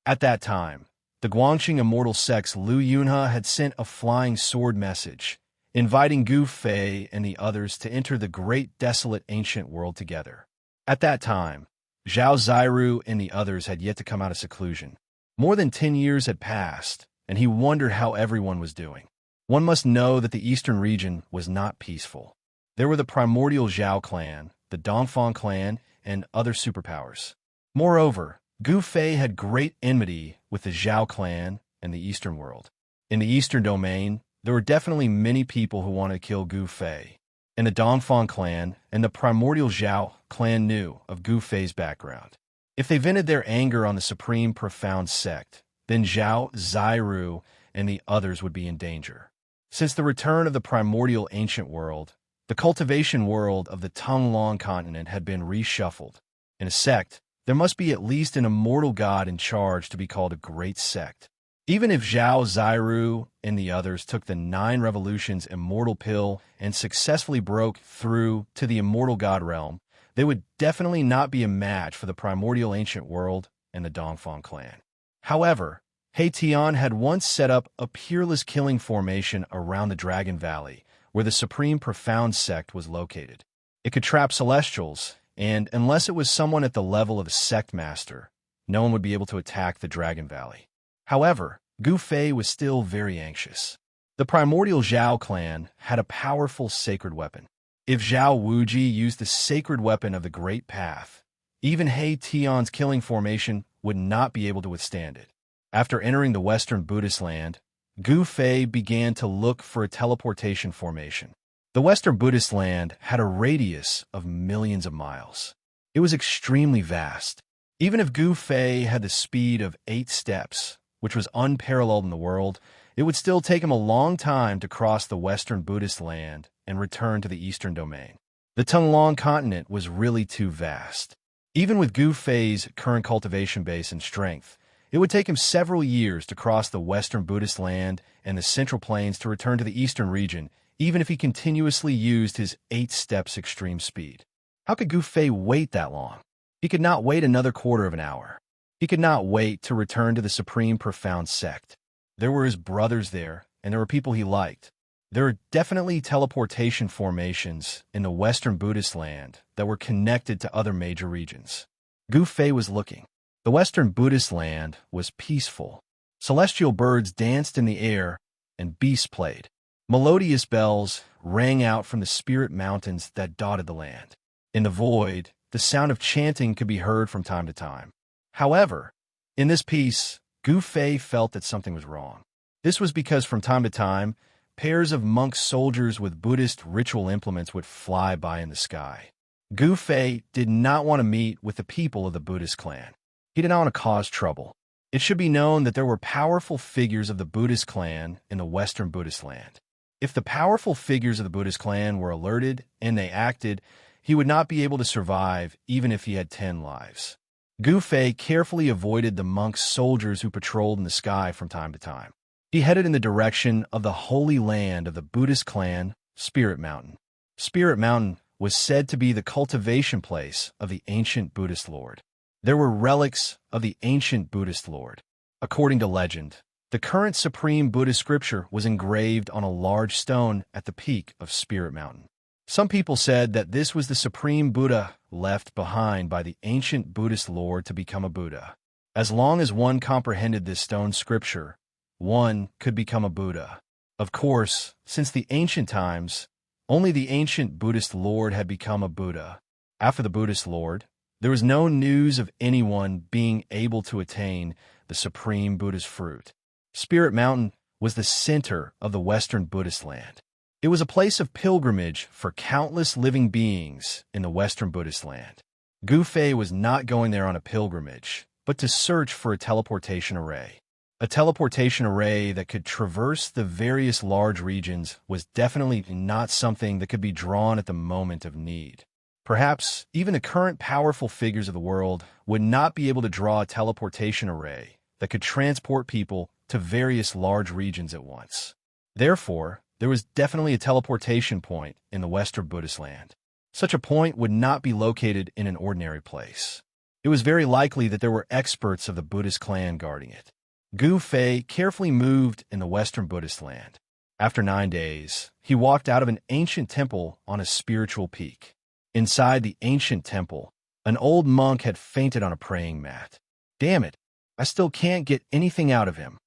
At that time, the Guangxing immortal sect's Lu Yunhe had sent a flying sword message, inviting Gu Fei and the others to enter the great desolate ancient world together. At that time, Zhao Ziru and the others had yet to come out of seclusion. More than 10 years had passed, and he wondered how everyone was doing. One must know that the eastern region was not peaceful. There were the primordial Zhao clan, the Dongfang clan, and other superpowers. Moreover, Gu Fei had great enmity with the Zhao clan and the eastern world. In the eastern domain, there were definitely many people who wanted to kill Gu Fei. And the Dongfang clan and the primordial Zhao clan knew of Gu Fei's background. If they vented their anger on the supreme profound sect, then Zhao Ziru and the others would be in danger. Since the return of the primordial ancient world, the cultivation world of the Tonglong continent had been reshuffled. In a sect, there must be at least an immortal god in charge to be called a great sect. Even if Zhao Ziru and the others took the 9 revolutions immortal pill and successfully broke through to the immortal god realm, they would definitely not be a match for the primordial ancient world and the Dongfang clan. However, He Tian had once set up a peerless killing formation around the Dragon Valley, where the supreme profound sect was located. It could trap celestials, and unless it was someone at the level of a sect master, no one would be able to attack the Dragon Valley. However, Gu Fei was still very anxious. The primordial Zhao clan had a powerful sacred weapon. If Zhao Wuji used the sacred weapon of the Great Path, even He Tian's killing formation would not be able to withstand it. After entering the Western Buddhist land, Gu Fei began to look for a teleportation formation. The Western Buddhist land had a radius of millions of miles. It was extremely vast. Even if Gu Fei had the speed of 8 steps, which was unparalleled in the world, it would still take him a long time to cross the Western Buddhist land and return to the Eastern domain. The Tonglong continent was really too vast. Even with Gu Fei's current cultivation base and strength, it would take him several years to cross the Western Buddhist land and the Central Plains to return to the Eastern region, even if he continuously used his 8 steps extreme speed. How could Gu Fei wait that long? He could not wait another quarter of an hour. He could not wait to return to the supreme profound sect. There were his brothers there, and there were people he liked. There are definitely teleportation formations in the Western Buddhist land that were connected to other major regions. Gu Fei was looking. The Western Buddhist land was peaceful. Celestial birds danced in the air, and beasts played. Melodious bells rang out from the spirit mountains that dotted the land. In the void, the sound of chanting could be heard from time to time. However, in this peace, Gu Fei felt that something was wrong. This was because from time to time, pairs of monk soldiers with Buddhist ritual implements would fly by in the sky. Gu Fei did not want to meet with the people of the Buddhist clan. He did not want to cause trouble. It should be known that there were powerful figures of the Buddhist clan in the Western Buddhist land. If the powerful figures of the Buddhist clan were alerted and they acted, he would not be able to survive even if he had 10 lives. Gu Fei carefully avoided the monks' soldiers who patrolled in the sky from time to time. He headed in the direction of the holy land of the Buddhist clan, Spirit Mountain. Spirit Mountain was said to be the cultivation place of the ancient Buddhist Lord. There were relics of the ancient Buddhist Lord. According to legend, the current supreme Buddhist scripture was engraved on a large stone at the peak of Spirit Mountain. Some people said that this was the supreme Buddha left behind by the ancient Buddhist Lord to become a Buddha. As long as one comprehended this stone scripture, one could become a Buddha. Of course, since the ancient times, only the ancient Buddhist Lord had become a Buddha. After the Buddhist Lord, there was no news of anyone being able to attain the supreme Buddha's fruit. Spirit Mountain was the center of the Western Buddhist land. It was a place of pilgrimage for countless living beings in the Western Buddhist land. Gu Fei was not going there on a pilgrimage, but to search for a teleportation array. A teleportation array that could traverse the various large regions was definitely not something that could be drawn at the moment of need. Perhaps even the current powerful figures of the world would not be able to draw a teleportation array that could transport people to various large regions at once. Therefore, there was definitely a teleportation point in the Western Buddhist land. Such a point would not be located in an ordinary place. It was very likely that there were experts of the Buddhist clan guarding it. Gu Fei carefully moved in the Western Buddhist land. After 9 days, he walked out of an ancient temple on a spiritual peak. Inside the ancient temple, an old monk had fainted on a praying mat. Damn it, I still can't get anything out of him.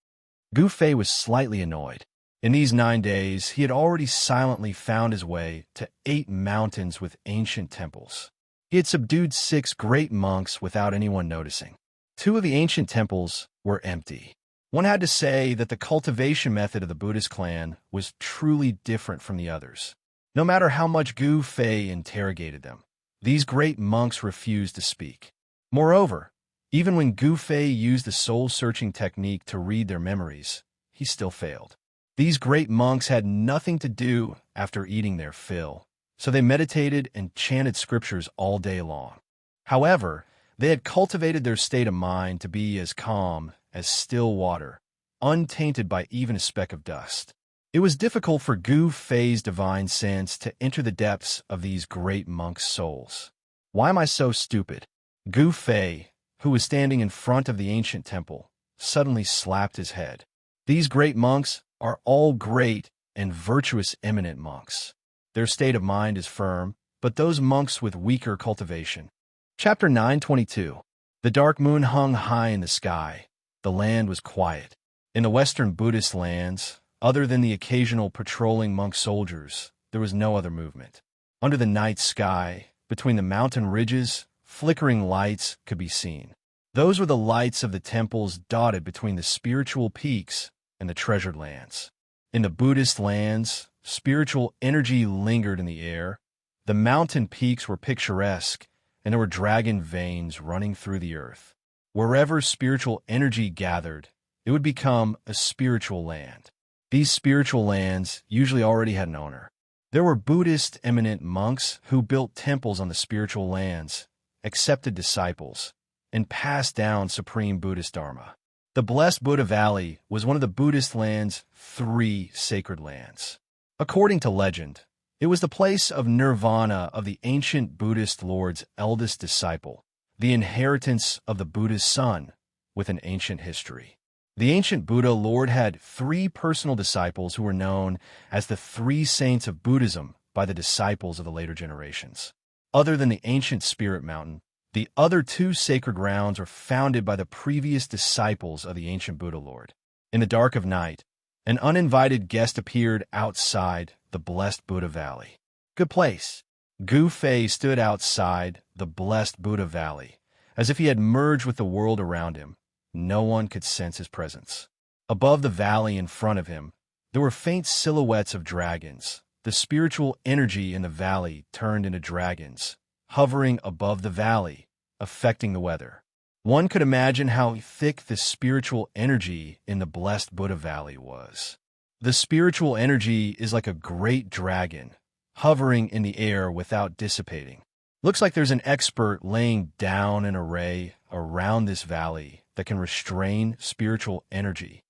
Gu Fei was slightly annoyed. In these 9 days, he had already silently found his way to 8 mountains with ancient temples. He had subdued 6 great monks without anyone noticing. 2 of the ancient temples were empty. One had to say that the cultivation method of the Buddhist clan was truly different from the others. No matter how much Gu Fei interrogated them, these great monks refused to speak. Moreover, even when Gu Fei used the soul-searching technique to read their memories, he still failed. These great monks had nothing to do after eating their fill, so they meditated and chanted scriptures all day long. However, they had cultivated their state of mind to be as calm as still water, untainted by even a speck of dust. It was difficult for Gu Fei's divine sense to enter the depths of these great monks' souls. Why am I so stupid? Gu Fei, who was standing in front of the ancient temple, suddenly slapped his head. These great monks are all great and virtuous eminent monks. Their state of mind is firm, but those monks with weaker cultivation. Chapter 922. The dark moon hung high in the sky. The land was quiet. In the Western Buddhist lands, other than the occasional patrolling monk soldiers, there was no other movement. Under the night sky, between the mountain ridges, flickering lights could be seen. Those were the lights of the temples dotted between the spiritual peaks and the treasured lands. In the Buddhist lands, spiritual energy lingered in the air. The mountain peaks were picturesque, and there were dragon veins running through the earth. Wherever spiritual energy gathered, it would become a spiritual land. These spiritual lands usually already had an owner. There were Buddhist eminent monks who built temples on the spiritual lands, accepted disciples, and passed down supreme Buddhist Dharma. The Blessed Buddha Valley was one of the Buddhist land's 3 sacred lands. According to legend, it was the place of nirvana of the ancient Buddhist Lord's eldest disciple, the inheritance of the Buddha's son, with an ancient history. The ancient Buddha Lord had 3 personal disciples who were known as the 3 saints of Buddhism by the disciples of the later generations. Other than the ancient Spirit Mountain, the other 2 sacred grounds were founded by the previous disciples of the ancient Buddha Lord. In the dark of night, an uninvited guest appeared outside the Blessed Buddha Valley. Good place. Gu Fei stood outside the Blessed Buddha Valley, as if he had merged with the world around him. No one could sense his presence. Above the valley in front of him, there were faint silhouettes of dragons. The spiritual energy in the valley turned into dragons, hovering above the valley, affecting the weather. One could imagine how thick the spiritual energy in the blessed Buddha Valley was. The spiritual energy is like a great dragon, hovering in the air without dissipating. Looks like there's an expert laying down an array around this valley that can restrain spiritual energy.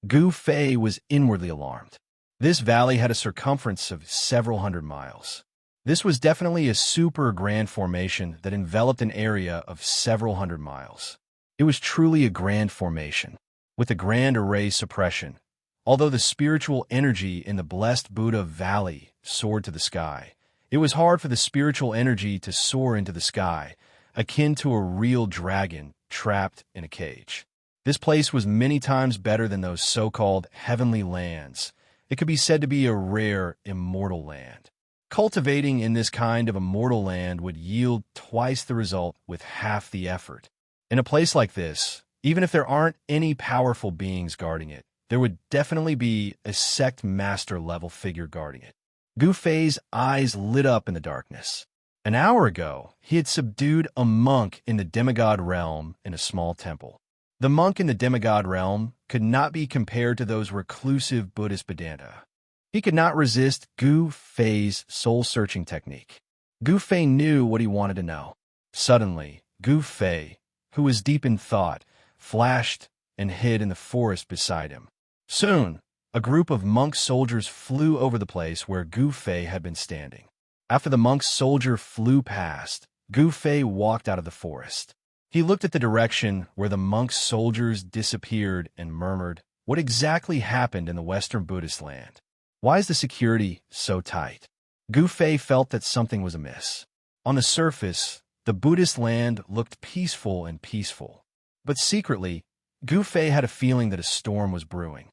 Gu Fei was inwardly alarmed. This valley had a circumference of several hundred miles. This was definitely a super grand formation that enveloped an area of several hundred miles. It was truly a grand formation, with a grand array suppression. Although the spiritual energy in the blessed Buddha Valley soared to the sky, it was hard for the spiritual energy to soar into the sky, akin to a real dragon trapped in a cage. This place was many times better than those so-called heavenly lands. It could be said to be a rare, immortal land. Cultivating in this kind of immortal land would yield twice the result with half the effort. In a place like this, even if there aren't any powerful beings guarding it, there would definitely be a sect master level figure guarding it. Gu Fei's eyes lit up in the darkness. An hour ago, he had subdued a monk in the demigod realm in a small temple. The monk in the demigod realm could not be compared to those reclusive Buddhist Vedanta. He could not resist Gu Fei's soul-searching technique. Gu Fei knew what he wanted to know. Suddenly, Gu Fei, who was deep in thought, flashed and hid in the forest beside him. Soon, a group of monk soldiers flew over the place where Gu Fei had been standing. After the monk soldier flew past, Gu Fei walked out of the forest. He looked at the direction where the monk soldiers disappeared and murmured, "What exactly happened in the Western Buddhist land? Why is the security so tight?" Gu Fei felt that something was amiss. On the surface, the Buddhist land looked peaceful and peaceful. But secretly, Gu Fei had a feeling that a storm was brewing.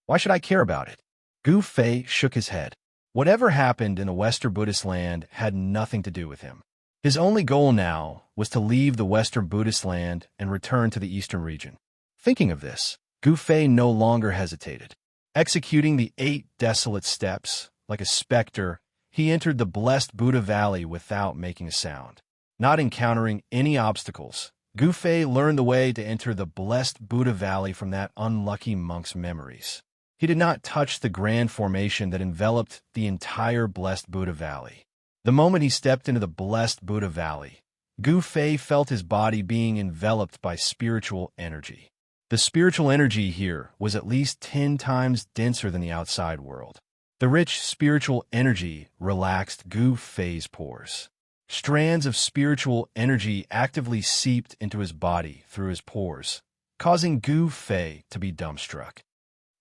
Why should I care about it? Gu Fei shook his head. Whatever happened in the Western Buddhist land had nothing to do with him. His only goal now was to leave the Western Buddhist land and return to the Eastern region. Thinking of this, Gu Fei no longer hesitated. Executing the 8 desolate steps, like a specter, he entered the blessed Buddha Valley without making a sound. Not encountering any obstacles, Gu Fei learned the way to enter the blessed Buddha Valley from that unlucky monk's memories. He did not touch the grand formation that enveloped the entire blessed Buddha Valley. The moment he stepped into the blessed Buddha Valley, Gu Fei felt his body being enveloped by spiritual energy. The spiritual energy here was at least 10 times denser than the outside world. The rich spiritual energy relaxed Gu Fei's pores. Strands of spiritual energy actively seeped into his body through his pores, causing Gu Fei to be dumbstruck.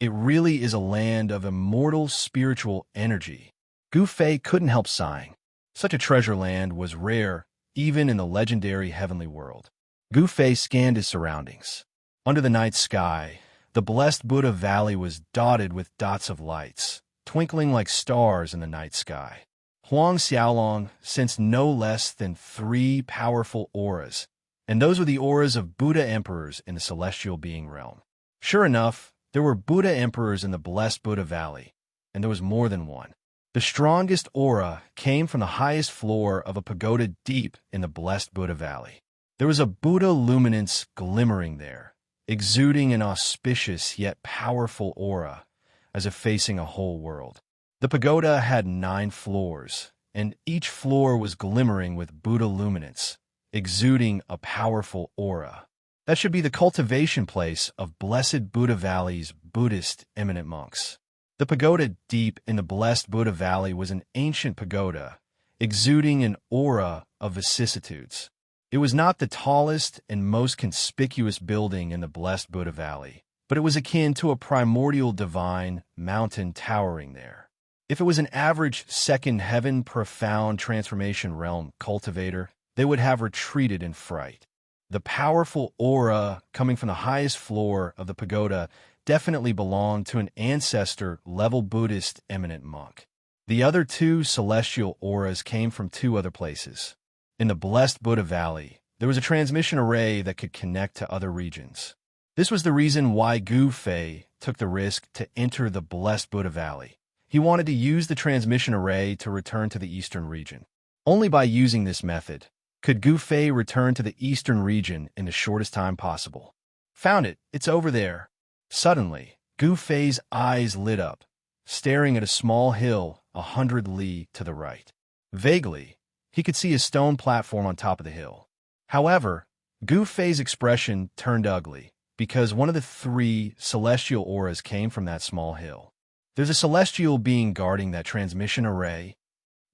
It really is a land of immortal spiritual energy. Gu Fei couldn't help sighing. Such a treasure land was rare, even in the legendary heavenly world. Gu Fei scanned his surroundings. Under the night sky, the blessed Buddha Valley was dotted with dots of lights, twinkling like stars in the night sky. Huang Xiaolong sensed no less than 3 powerful auras, and those were the auras of Buddha emperors in the celestial being realm. Sure enough, there were Buddha emperors in the blessed Buddha Valley, and there was more than one. The strongest aura came from the highest floor of a pagoda deep in the blessed Buddha Valley. There was a Buddha luminance glimmering there, exuding an auspicious yet powerful aura, as if facing a whole world. The pagoda had 9 floors, and each floor was glimmering with Buddha luminance, exuding a powerful aura. That should be the cultivation place of blessed Buddha Valley's Buddhist eminent monks. The pagoda deep in the blessed Buddha Valley was an ancient pagoda, exuding an aura of vicissitudes. It was not the tallest and most conspicuous building in the blessed Buddha Valley, but it was akin to a primordial divine mountain towering there. If it was an average second heaven profound transformation realm cultivator, they would have retreated in fright. The powerful aura coming from the highest floor of the pagoda definitely belonged to an ancestor-level Buddhist eminent monk. The other 2 celestial auras came from 2 other places. In the blessed Buddha Valley, there was a transmission array that could connect to other regions. This was the reason why Gu Fei took the risk to enter the blessed Buddha Valley. He wanted to use the transmission array to return to the eastern region. Only by using this method could Gu Fei return to the eastern region in the shortest time possible. Found it. It's over there. Suddenly, Gu Fei's eyes lit up, staring at a small hill 100 li to the right. Vaguely, he could see a stone platform on top of the hill. However, Gu Fei's expression turned ugly because one of the 3 celestial auras came from that small hill. There's a celestial being guarding that transmission array.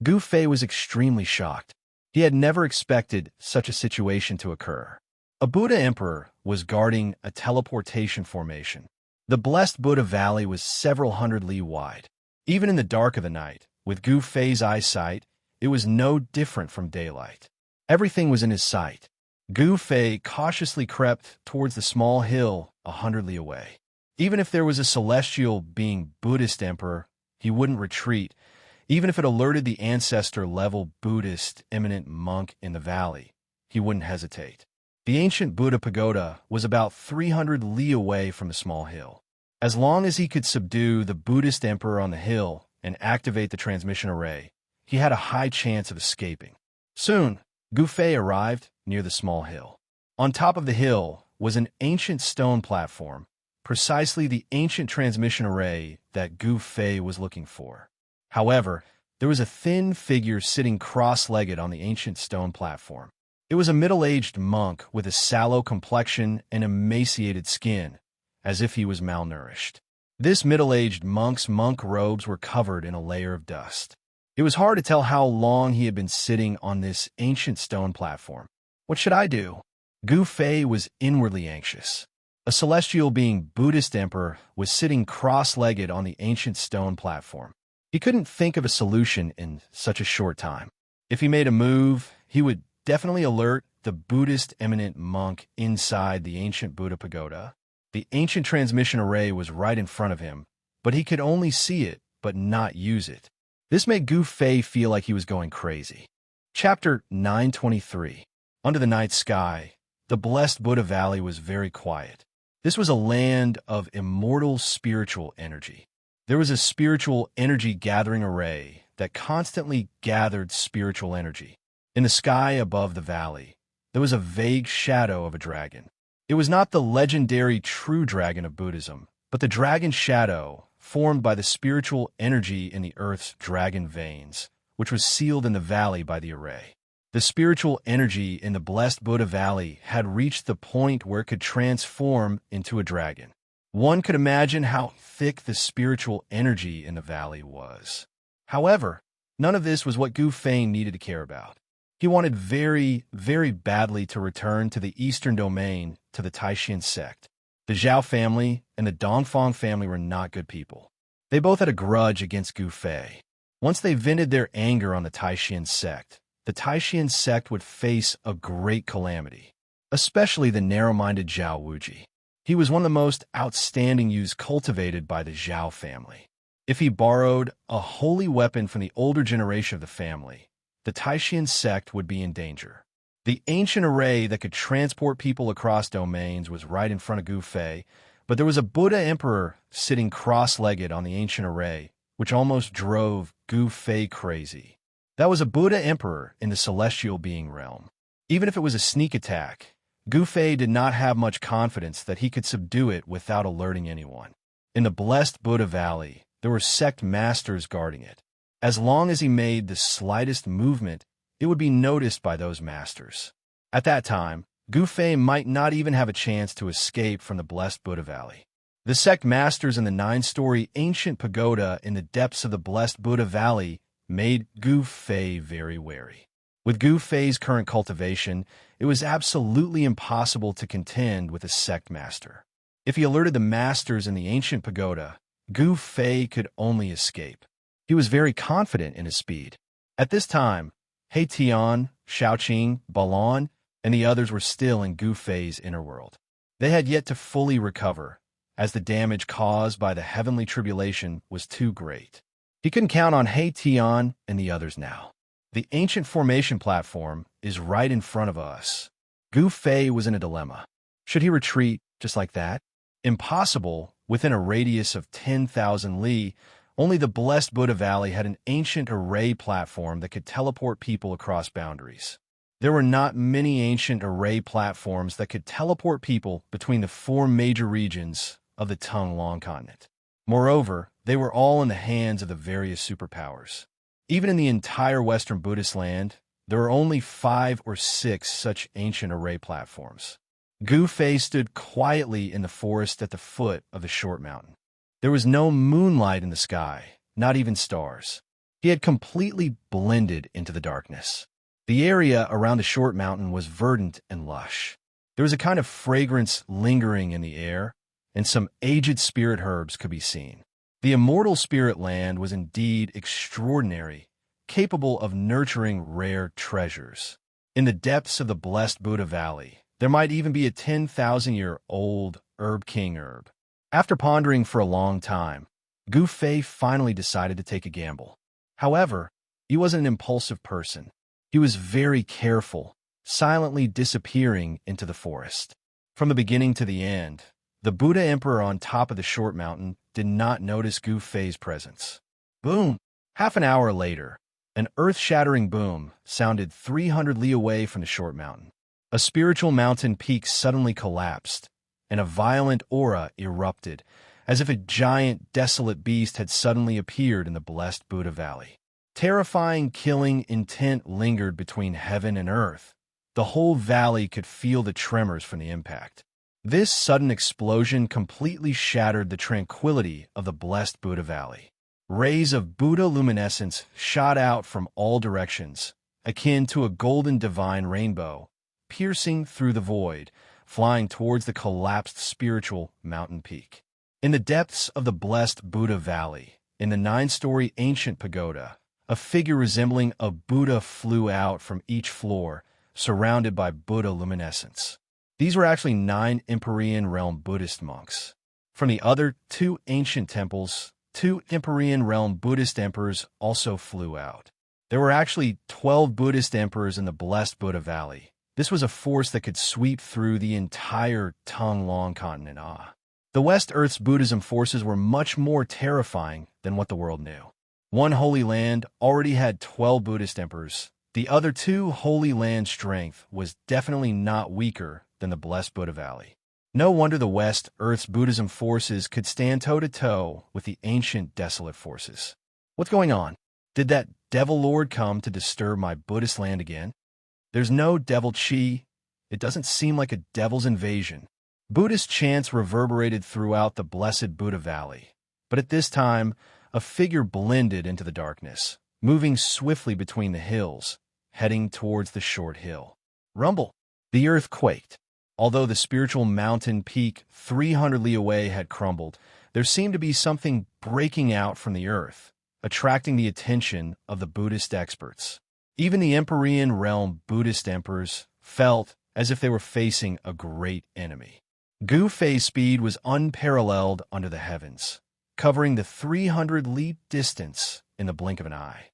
Gu Fei was extremely shocked. He had never expected such a situation to occur. A Buddha Emperor was guarding a teleportation formation. The blessed Buddha Valley was several hundred li wide. Even in the dark of the night, with Gu Fei's eyesight, it was no different from daylight. Everything was in his sight. Gu Fei cautiously crept towards the small hill 100 li away. Even if there was a celestial being Buddhist emperor, he wouldn't retreat, even if it alerted the ancestor-level Buddhist eminent monk in the valley. He wouldn't hesitate. The ancient Buddha pagoda was about 300 li away from the small hill. As long as he could subdue the Buddhist emperor on the hill and activate the transmission array, he had a high chance of escaping. Soon, Gu Fei arrived near the small hill. On top of the hill was an ancient stone platform, precisely the ancient transmission array that Gu Fei was looking for. However, there was a thin figure sitting cross-legged on the ancient stone platform. It was a middle-aged monk with a sallow complexion and emaciated skin, as if he was malnourished. This middle-aged monk's monk robes were covered in a layer of dust. It was hard to tell how long he had been sitting on this ancient stone platform. What should I do? Gu Fei was inwardly anxious. A celestial being Buddhist emperor was sitting cross-legged on the ancient stone platform. He couldn't think of a solution in such a short time. If he made a move, he would definitely alert the Buddhist eminent monk inside the ancient Buddha pagoda. The ancient transmission array was right in front of him, but he could only see it but not use it. This made Gu Fei feel like he was going crazy. Chapter 923. Under the night sky, the blessed Buddha Valley was very quiet. This was a land of immortal spiritual energy. There was a spiritual energy gathering array that constantly gathered spiritual energy. In the sky above the valley, there was a vague shadow of a dragon. It was not the legendary true dragon of Buddhism, but the dragon shadow formed by the spiritual energy in the earth's dragon veins, which was sealed in the valley by the array. The spiritual energy in the blessed Buddha Valley had reached the point where it could transform into a dragon. One could imagine how thick the spiritual energy in the valley was. However, none of this was what Gu Fei needed to care about. He wanted very, very badly to return to the eastern domain to the Taishan sect. The Zhao family and the Dongfang family were not good people. They both had a grudge against Gu Fei. Once they vented their anger on the Taishan sect, the Taishan sect would face a great calamity, especially the narrow-minded Zhao Wuji. He was one of the most outstanding youths cultivated by the Zhao family. If he borrowed a holy weapon from the older generation of the family, the Taishan sect would be in danger. The ancient array that could transport people across domains was right in front of Gu Fei, but there was a Buddha emperor sitting cross-legged on the ancient array, which almost drove Gu Fei crazy. That was a Buddha emperor in the celestial being realm. Even if it was a sneak attack, Gu Fei did not have much confidence that he could subdue it without alerting anyone. In the blessed Buddha Valley, there were sect masters guarding it. As long as he made the slightest movement, it would be noticed by those masters. At that time, Gu Fei might not even have a chance to escape from the blessed Buddha Valley. The sect masters in the 9-story ancient pagoda in the depths of the blessed Buddha Valley made Gu Fei very wary. With Gu Fei's current cultivation, it was absolutely impossible to contend with a sect master. If he alerted the masters in the ancient pagoda, Gu Fei could only escape. He was very confident in his speed. At this time, He Tian, Xiaoqing, Balon, and the others were still in Gu Fei's inner world. They had yet to fully recover, as the damage caused by the heavenly tribulation was too great. He couldn't count on He Tian and the others now. The ancient formation platform is right in front of us. Gu Fei was in a dilemma. Should he retreat just like that? Impossible within a radius of 10,000 li, Only the Blessed Buddha Valley had an ancient array platform that could teleport people across boundaries. There were not many ancient array platforms that could teleport people between the four major regions of the Tonglong continent. Moreover, they were all in the hands of the various superpowers. Even in the entire Western Buddhist land, there were only 5 or 6 such ancient array platforms. Gu Fei stood quietly in the forest at the foot of the short mountain. There was no moonlight in the sky, not even stars. He had completely blended into the darkness. The area around the short mountain was verdant and lush. There was a kind of fragrance lingering in the air, and some aged spirit herbs could be seen. The immortal spirit land was indeed extraordinary, capable of nurturing rare treasures. In the depths of the Blessed Buddha Valley, there might even be a 10,000-year-old herb king herb. After pondering for a long time, Gu Fei finally decided to take a gamble. However, he wasn't an impulsive person. He was very careful, silently disappearing into the forest. From the beginning to the end, the Buddha Emperor on top of the short mountain did not notice Gu Fei's presence. Boom! Half an hour later, an earth-shattering boom sounded 300 li away from the short mountain. A spiritual mountain peak suddenly collapsed, and a violent aura erupted, as if a giant, desolate beast had suddenly appeared in the Blessed Buddha Valley. Terrifying, killing intent lingered between heaven and earth. The whole valley could feel the tremors from the impact. This sudden explosion completely shattered the tranquility of the Blessed Buddha Valley. Rays of Buddha luminescence shot out from all directions, akin to a golden divine rainbow, piercing through the void, flying towards the collapsed spiritual mountain peak. In the depths of the Blessed Buddha Valley, in the 9-story ancient pagoda, a figure resembling a Buddha flew out from each floor, surrounded by Buddha luminescence. These were actually 9 Empyrean realm Buddhist monks. From the other 2 ancient temples, 2 Empyrean realm Buddhist emperors also flew out. There were actually 12 Buddhist emperors in the Blessed Buddha Valley. This was a force that could sweep through the entire Tonglong continent. The West Earth's Buddhism forces were much more terrifying than what the world knew. One Holy Land already had 12 Buddhist emperors. The other 2 Holy Land strength was definitely not weaker than the Blessed Buddha Valley. No wonder the West Earth's Buddhism forces could stand toe-to-toe with the ancient desolate forces. What's going on? Did that devil lord come to disturb my Buddhist land again? There's no devil chi. It doesn't seem like a devil's invasion. Buddhist chants reverberated throughout the Blessed Buddha Valley. But at this time, a figure blended into the darkness, moving swiftly between the hills, heading towards the short hill. Rumble! The earth quaked. Although the spiritual mountain peak 300 li away had crumbled, there seemed to be something breaking out from the earth, attracting the attention of the Buddhist experts. Even the Empyrean realm Buddhist emperors felt as if they were facing a great enemy. Gu Fei's speed was unparalleled under the heavens, covering the 300 li distance in the blink of an eye.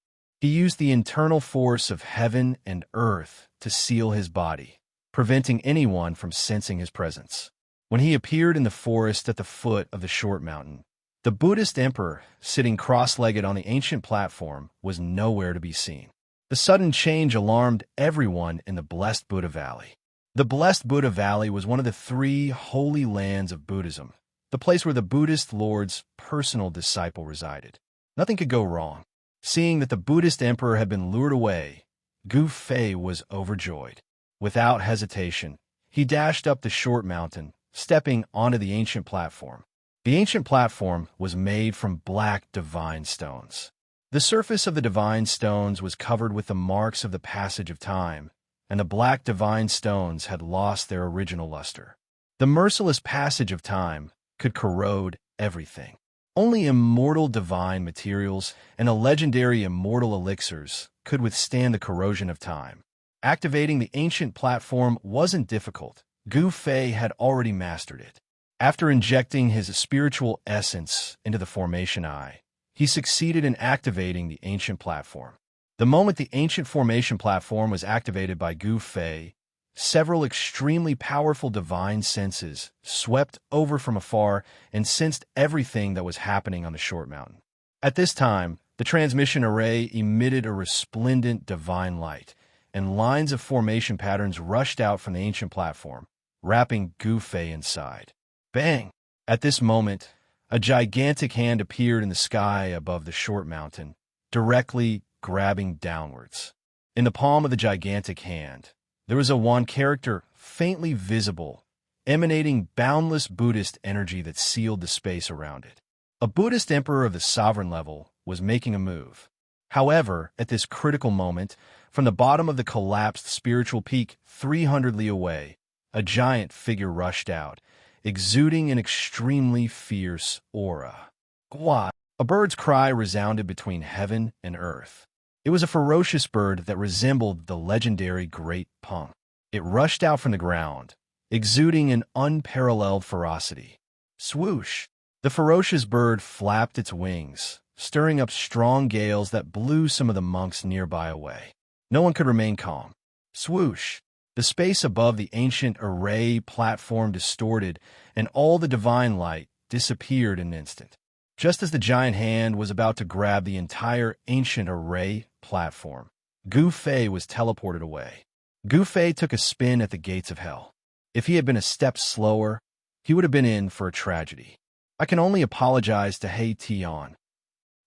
He used the internal force of heaven and earth to seal his body, preventing anyone from sensing his presence. When he appeared in the forest at the foot of the short mountain, the Buddhist emperor, sitting cross-legged on the ancient platform, was nowhere to be seen. The sudden change alarmed everyone in the Blessed Buddha Valley. The Blessed Buddha Valley was one of the 3 holy lands of Buddhism, the place where the Buddhist Lord's personal disciple resided. Nothing could go wrong. Seeing that the Buddhist emperor had been lured away, Gu Fei was overjoyed. Without hesitation, he dashed up the short mountain, stepping onto the ancient platform. The ancient platform was made from black divine stones. The surface of the divine stones was covered with the marks of the passage of time, and the black divine stones had lost their original luster. The merciless passage of time could corrode everything. Only immortal divine materials and the legendary immortal elixirs could withstand the corrosion of time. Activating the ancient platform wasn't difficult. Gu Fei had already mastered it. After injecting his spiritual essence into the formation eye, he succeeded in activating the ancient platform. The moment the ancient formation platform was activated by Gu Fei, several extremely powerful divine senses swept over from afar and sensed everything that was happening on the short mountain. At this time, the transmission array emitted a resplendent divine light, and lines of formation patterns rushed out from the ancient platform, wrapping Gu Fei inside. Bang! At this moment, a gigantic hand appeared in the sky above the short mountain, directly grabbing downwards. In the palm of the gigantic hand, there was a one character faintly visible, emanating boundless Buddhist energy that sealed the space around it. A Buddhist emperor of the sovereign level was making a move. However, at this critical moment, from the bottom of the collapsed spiritual peak 300 li away, a giant figure rushed out, exuding an extremely fierce aura. Gwa! A bird's cry resounded between heaven and earth. It was a ferocious bird that resembled the legendary Great Punk. It rushed out from the ground, exuding an unparalleled ferocity. Swoosh! The ferocious bird flapped its wings, stirring up strong gales that blew some of the monks nearby away. No one could remain calm. Swoosh! The space above the ancient array platform distorted, and all the divine light disappeared in an instant. Just as the giant hand was about to grab the entire ancient array platform, Gu Fei was teleported away. Gu Fei took a spin at the gates of hell. If he had been a step slower, he would have been in for a tragedy. I can only apologize to He Tian.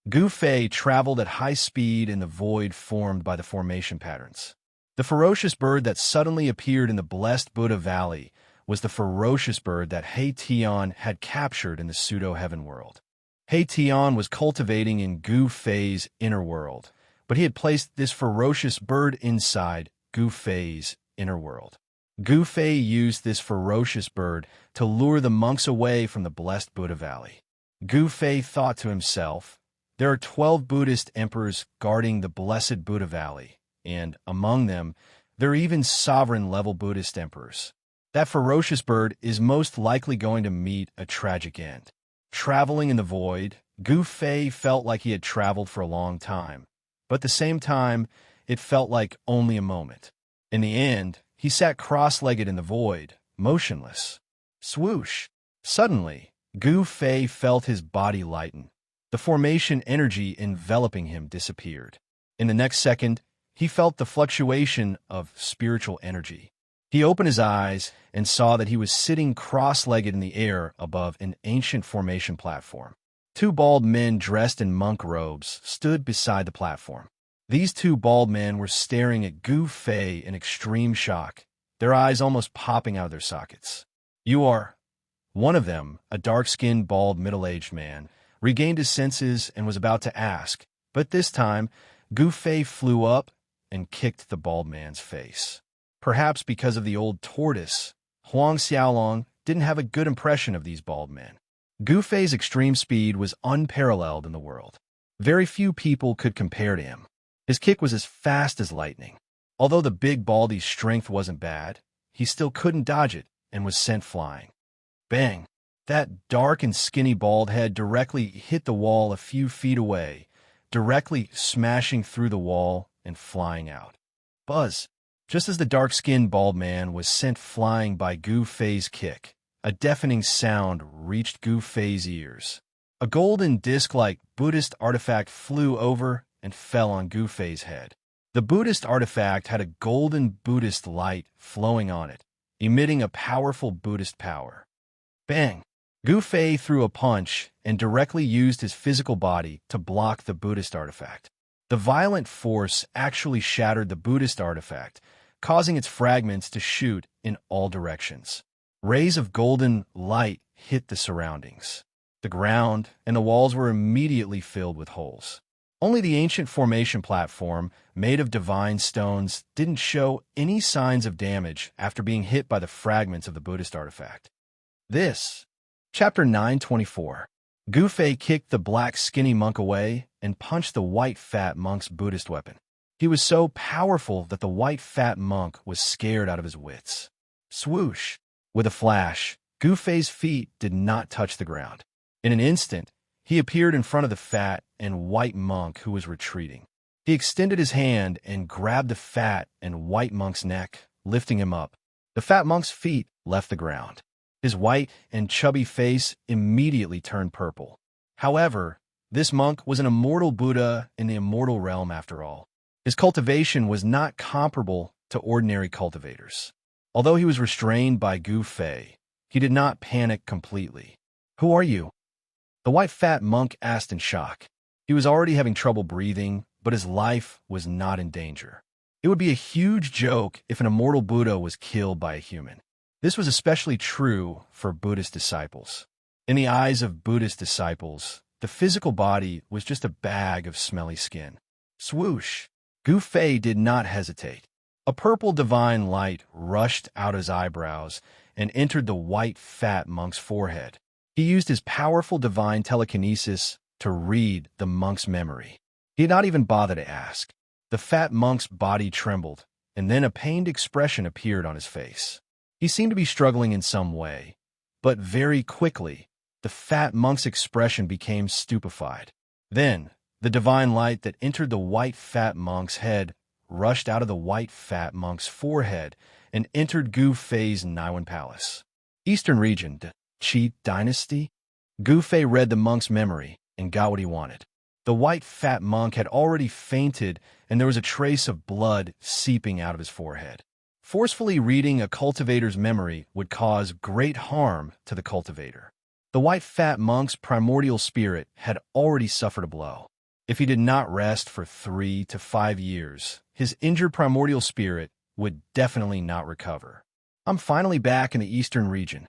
Gu Fei traveled at high speed in the void formed by the formation patterns. The ferocious bird that suddenly appeared in the blessed Buddha Valley was the ferocious bird that He Tian had captured in the pseudo-heaven world. He Tian was cultivating in Gu Fei's inner world, but he had placed this ferocious bird inside Gu Fei's inner world. Gu Fei used this ferocious bird to lure the monks away from the blessed Buddha Valley. Gu Fei thought to himself, there are 12 Buddhist emperors guarding the blessed Buddha Valley, and among them, there are even sovereign-level Buddhist emperors. That ferocious bird is most likely going to meet a tragic end. Traveling in the void, Gu Fei felt like he had traveled for a long time, but at the same time, it felt like only a moment. In the end, he sat cross-legged in the void, motionless. Swoosh! Suddenly, Gu Fei felt his body lighten. The formation energy enveloping him disappeared. In the next second, he felt the fluctuation of spiritual energy. He opened his eyes and saw that he was sitting cross-legged in the air above an ancient formation platform. Two bald men dressed in monk robes stood beside the platform. These two bald men were staring at Gu Fei in extreme shock, their eyes almost popping out of their sockets. You are... One of them, a dark-skinned, bald, middle-aged man, regained his senses and was about to ask, but this time, Gu Fei flew up and kicked the bald man's face. Perhaps because of the old tortoise, Huang Xiaolong didn't have a good impression of these bald men. Gu Fei's extreme speed was unparalleled in the world. Very few people could compare to him. His kick was as fast as lightning. Although the big baldy's strength wasn't bad, he still couldn't dodge it and was sent flying. Bang! That dark and skinny bald head directly hit the wall a few feet away, directly smashing through the wall and flying out. Buzz! Just as the dark-skinned bald man was sent flying by Gu Fei's kick, a deafening sound reached Gu Fei's ears. A golden disc-like Buddhist artifact flew over and fell on Gu Fei's head. The Buddhist artifact had a golden Buddhist light flowing on it, emitting a powerful Buddhist power. Bang! Gu Fei threw a punch and directly used his physical body to block the Buddhist artifact. The violent force actually shattered the Buddhist artifact, causing its fragments to shoot in all directions. Rays of golden light hit the surroundings. The ground and the walls were immediately filled with holes. Only the ancient formation platform, made of divine stones, didn't show any signs of damage after being hit by the fragments of the Buddhist artifact. Chapter 924. Gu Fei kicked the black skinny monk away and punched the white fat monk's Buddhist weapon. He was so powerful that the white fat monk was scared out of his wits. Swoosh! With a flash, Gu Fei's feet did not touch the ground. In an instant, he appeared in front of the fat and white monk who was retreating. He extended his hand and grabbed the fat and white monk's neck, lifting him up. The fat monk's feet left the ground. His white and chubby face immediately turned purple. However, This monk was an immortal Buddha in the immortal realm after all. His cultivation was not comparable to ordinary cultivators. Although he was restrained by Gu Fei, he did not panic completely. "Who are you?" the white fat monk asked in shock. He was already having trouble breathing, but his life was not in danger. It would be a huge joke if an immortal Buddha was killed by a human. This was especially true for Buddhist disciples. In the eyes of Buddhist disciples, the physical body was just a bag of smelly skin. Swoosh! Gu Fei did not hesitate. A purple divine light rushed out his eyebrows and entered the white fat monk's forehead. He used his powerful divine telekinesis to read the monk's memory. He did not even bother to ask. The fat monk's body trembled, and then a pained expression appeared on his face. He seemed to be struggling in some way, but very quickly, the fat monk's expression became stupefied. Then, the divine light that entered the white fat monk's head rushed out of the white fat monk's forehead and entered Gu Fei's Niwen Palace. Eastern region, the Qi dynasty. Gu Fei read the monk's memory and got what he wanted. The white fat monk had already fainted, and there was a trace of blood seeping out of his forehead. Forcefully reading a cultivator's memory would cause great harm to the cultivator. The white fat monk's primordial spirit had already suffered a blow. If he did not rest for 3 to 5 years, his injured primordial spirit would definitely not recover. "I'm finally back in the eastern region."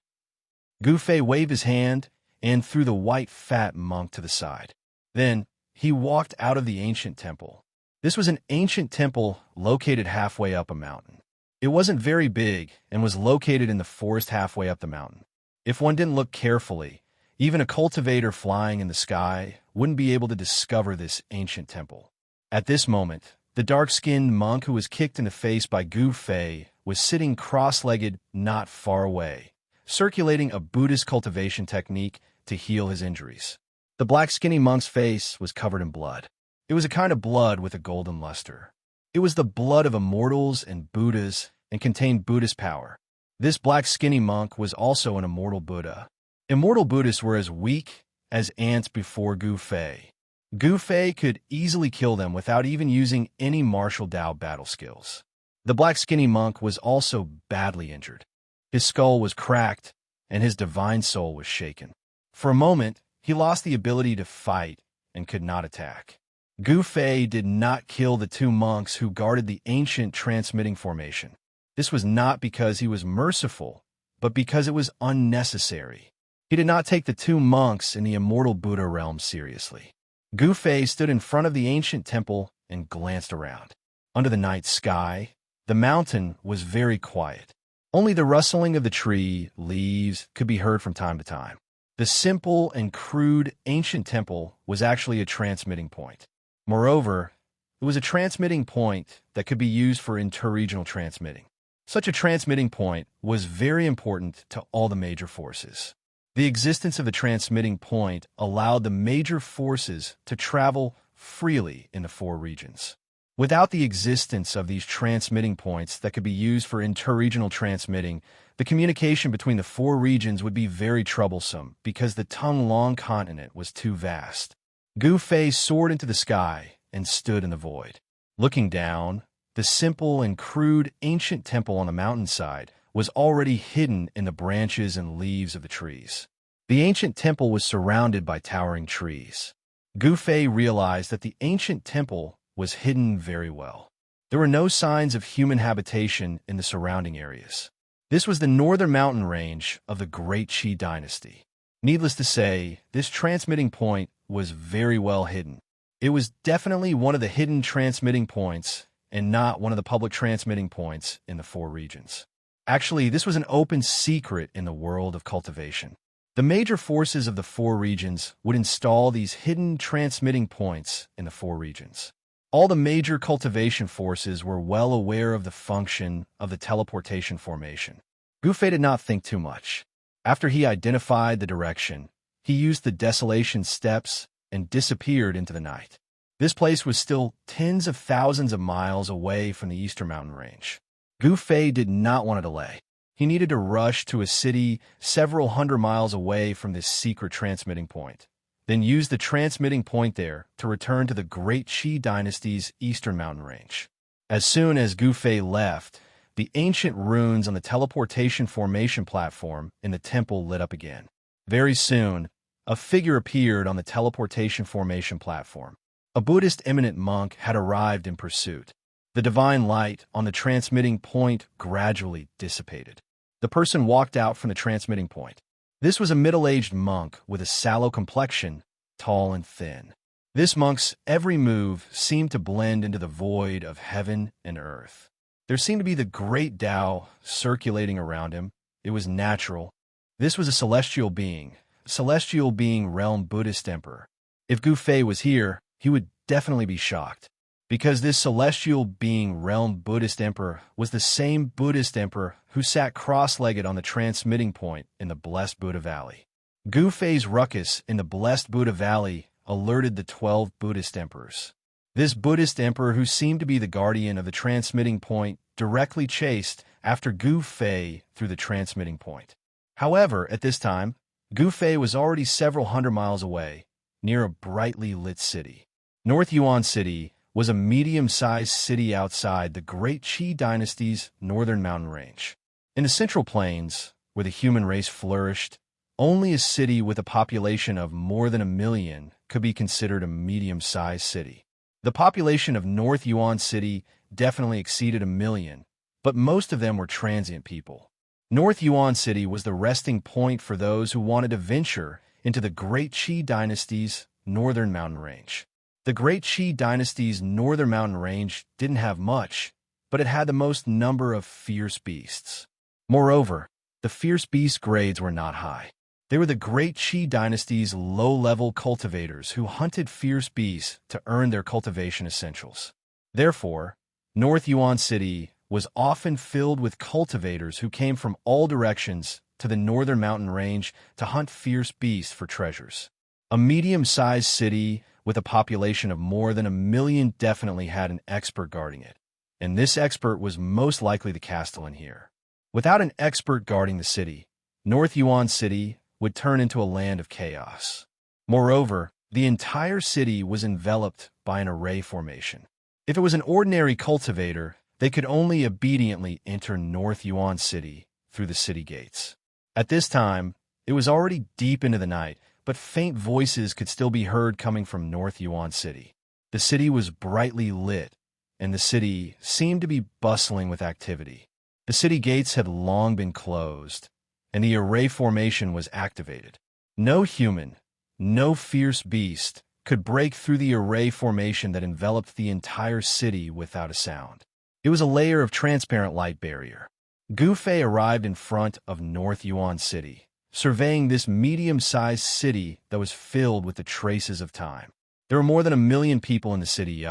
Gu Fei waved his hand and threw the white fat monk to the side. Then, he walked out of the ancient temple. This was an ancient temple located halfway up a mountain. It wasn't very big and was located in the forest halfway up the mountain. If one didn't look carefully, even a cultivator flying in the sky wouldn't be able to discover this ancient temple. At this moment, the dark-skinned monk who was kicked in the face by Gu Fei was sitting cross-legged not far away, circulating a Buddhist cultivation technique to heal his injuries. The black skinny monk's face was covered in blood. It was a kind of blood with a golden luster. It was the blood of immortals and Buddhas and contained Buddhist power. This black skinny monk was also an immortal Buddha. Immortal Buddhists were as weak as ants before Gu Fei. Gu Fei could easily kill them without even using any martial Dao battle skills. The black skinny monk was also badly injured. His skull was cracked, and his divine soul was shaken. For a moment, he lost the ability to fight and could not attack. Gu Fei did not kill the 2 monks who guarded the ancient transmitting formation. This was not because he was merciful, but because it was unnecessary. He did not take the 2 monks in the immortal Buddha realm seriously. Gu Fei stood in front of the ancient temple and glanced around. Under the night sky, the mountain was very quiet. Only the rustling of the tree leaves could be heard from time to time. The simple and crude ancient temple was actually a transmitting point. Moreover, it was a transmitting point that could be used for interregional transmitting. Such a transmitting point was very important to all the major forces. The existence of the transmitting point allowed the major forces to travel freely in the 4 regions. Without the existence of these transmitting points that could be used for interregional transmitting, the communication between the 4 regions would be very troublesome because the Tonglong continent was too vast. Gu Fei soared into the sky and stood in the void. Looking down, the simple and crude ancient temple on the mountainside was already hidden in the branches and leaves of the trees. The ancient temple was surrounded by towering trees. Gu Fei realized that the ancient temple was hidden very well. There were no signs of human habitation in the surrounding areas. This was the northern mountain range of the Great Qi dynasty. Needless to say, this transmitting point was very well hidden. It was definitely one of the hidden transmitting points and not one of the public transmitting points in the 4 regions. Actually, this was an open secret in the world of cultivation. The major forces of the 4 regions would install these hidden transmitting points in the 4 regions. All the major cultivation forces were well aware of the function of the teleportation formation. Gu Fei did not think too much. After he identified the direction, he used the desolation steps and disappeared into the night. This place was still tens of thousands of miles away from the eastern mountain range. Gu Fei did not want to delay. He needed to rush to a city several hundred miles away from this secret transmitting point. then used the transmitting point there to return to the Great Qi Dynasty's eastern mountain range. As soon as Gu Fei left, the ancient runes on the teleportation formation platform in the temple lit up again. Very soon, a figure appeared on the teleportation formation platform. A Buddhist eminent monk had arrived in pursuit. The divine light on the transmitting point gradually dissipated. The person walked out from the transmitting point. This was a middle-aged monk with a sallow complexion, tall and thin. This monk's every move seemed to blend into the void of heaven and earth. There seemed to be the great Tao circulating around him. It was natural. This was a celestial being realm Buddhist emperor. If Gu Fei was here, he would definitely be shocked, because this celestial being realm Buddhist emperor was the same Buddhist emperor who sat cross-legged on the transmitting point in the Blessed Buddha Valley. Gu Fei's ruckus in the Blessed Buddha Valley alerted the 12 Buddhist emperors. This Buddhist emperor, who seemed to be the guardian of the transmitting point, directly chased after Gu Fei through the transmitting point. However, at this time, Gu Fei was already several hundred miles away, near a brightly lit city. North Yuan City was a medium-sized city outside the Great Qi Dynasty's northern mountain range. In the Central Plains, where the human race flourished, only a city with a population of more than 1 million could be considered a medium-sized city. The population of North Yuan City definitely exceeded 1 million, but most of them were transient people. North Yuan City was the resting point for those who wanted to venture into the Great Qi Dynasty's northern mountain range. The Great Qi Dynasty's northern mountain range didn't have much, but it had the most number of fierce beasts. Moreover, the fierce beast grades were not high. They were the Great Qi Dynasty's low-level cultivators who hunted fierce beasts to earn their cultivation essentials. Therefore, North Yuan City was often filled with cultivators who came from all directions to the northern mountain range to hunt fierce beasts for treasures. A medium-sized city with a population of more than 1 million definitely had an expert guarding it, and this expert was most likely the Castellan here. Without an expert guarding the city, North Yuan City would turn into a land of chaos. Moreover, the entire city was enveloped by an array formation. If it was an ordinary cultivator, they could only obediently enter North Yuan City through the city gates. At this time, it was already deep into the night, but faint voices could still be heard coming from North Yuan City. The city was brightly lit, and the city seemed to be bustling with activity. The city gates had long been closed, and the array formation was activated. No human, no fierce beast could break through the array formation that enveloped the entire city without a sound. It was a layer of transparent light barrier. Gu Fei arrived in front of North Yuan City, surveying this medium-sized city that was filled with the traces of time. There were more than 1 million people in the city,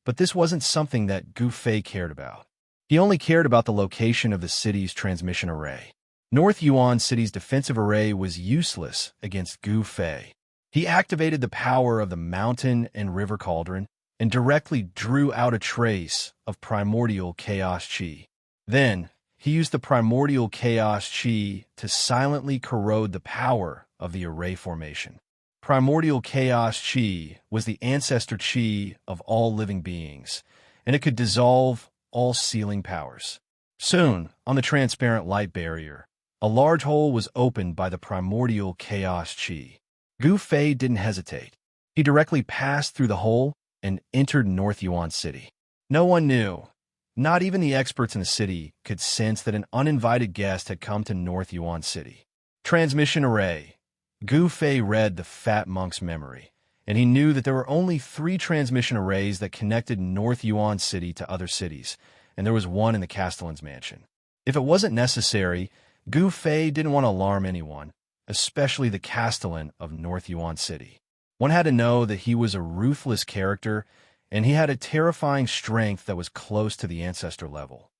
but this wasn't something that Gu Fei cared about. He only cared about the location of the city's transmission array. North Yuan City's defensive array was useless against Gu Fei. He activated the power of the mountain and river cauldron and directly drew out a trace of primordial chaos chi. Then, he used the primordial chaos chi to silently corrode the power of the array formation. Primordial chaos chi was the ancestor chi of all living beings, and it could dissolve all sealing powers. Soon, on the transparent light barrier, a large hole was opened by the primordial chaos chi. Gu Fei didn't hesitate. He directly passed through the hole and entered North Yuan City. No one knew. Not even the experts in the city could sense that an uninvited guest had come to North Yuan City. Transmission array. Gu Fei read the fat monk's memory, and he knew that there were only 3 transmission arrays that connected North Yuan City to other cities, and there was one in the Castellan's mansion. If it wasn't necessary, Gu Fei didn't want to alarm anyone, especially the Castellan of North Yuan City. One had to know that he was a ruthless character, and he had a terrifying strength that was close to the ancestor level.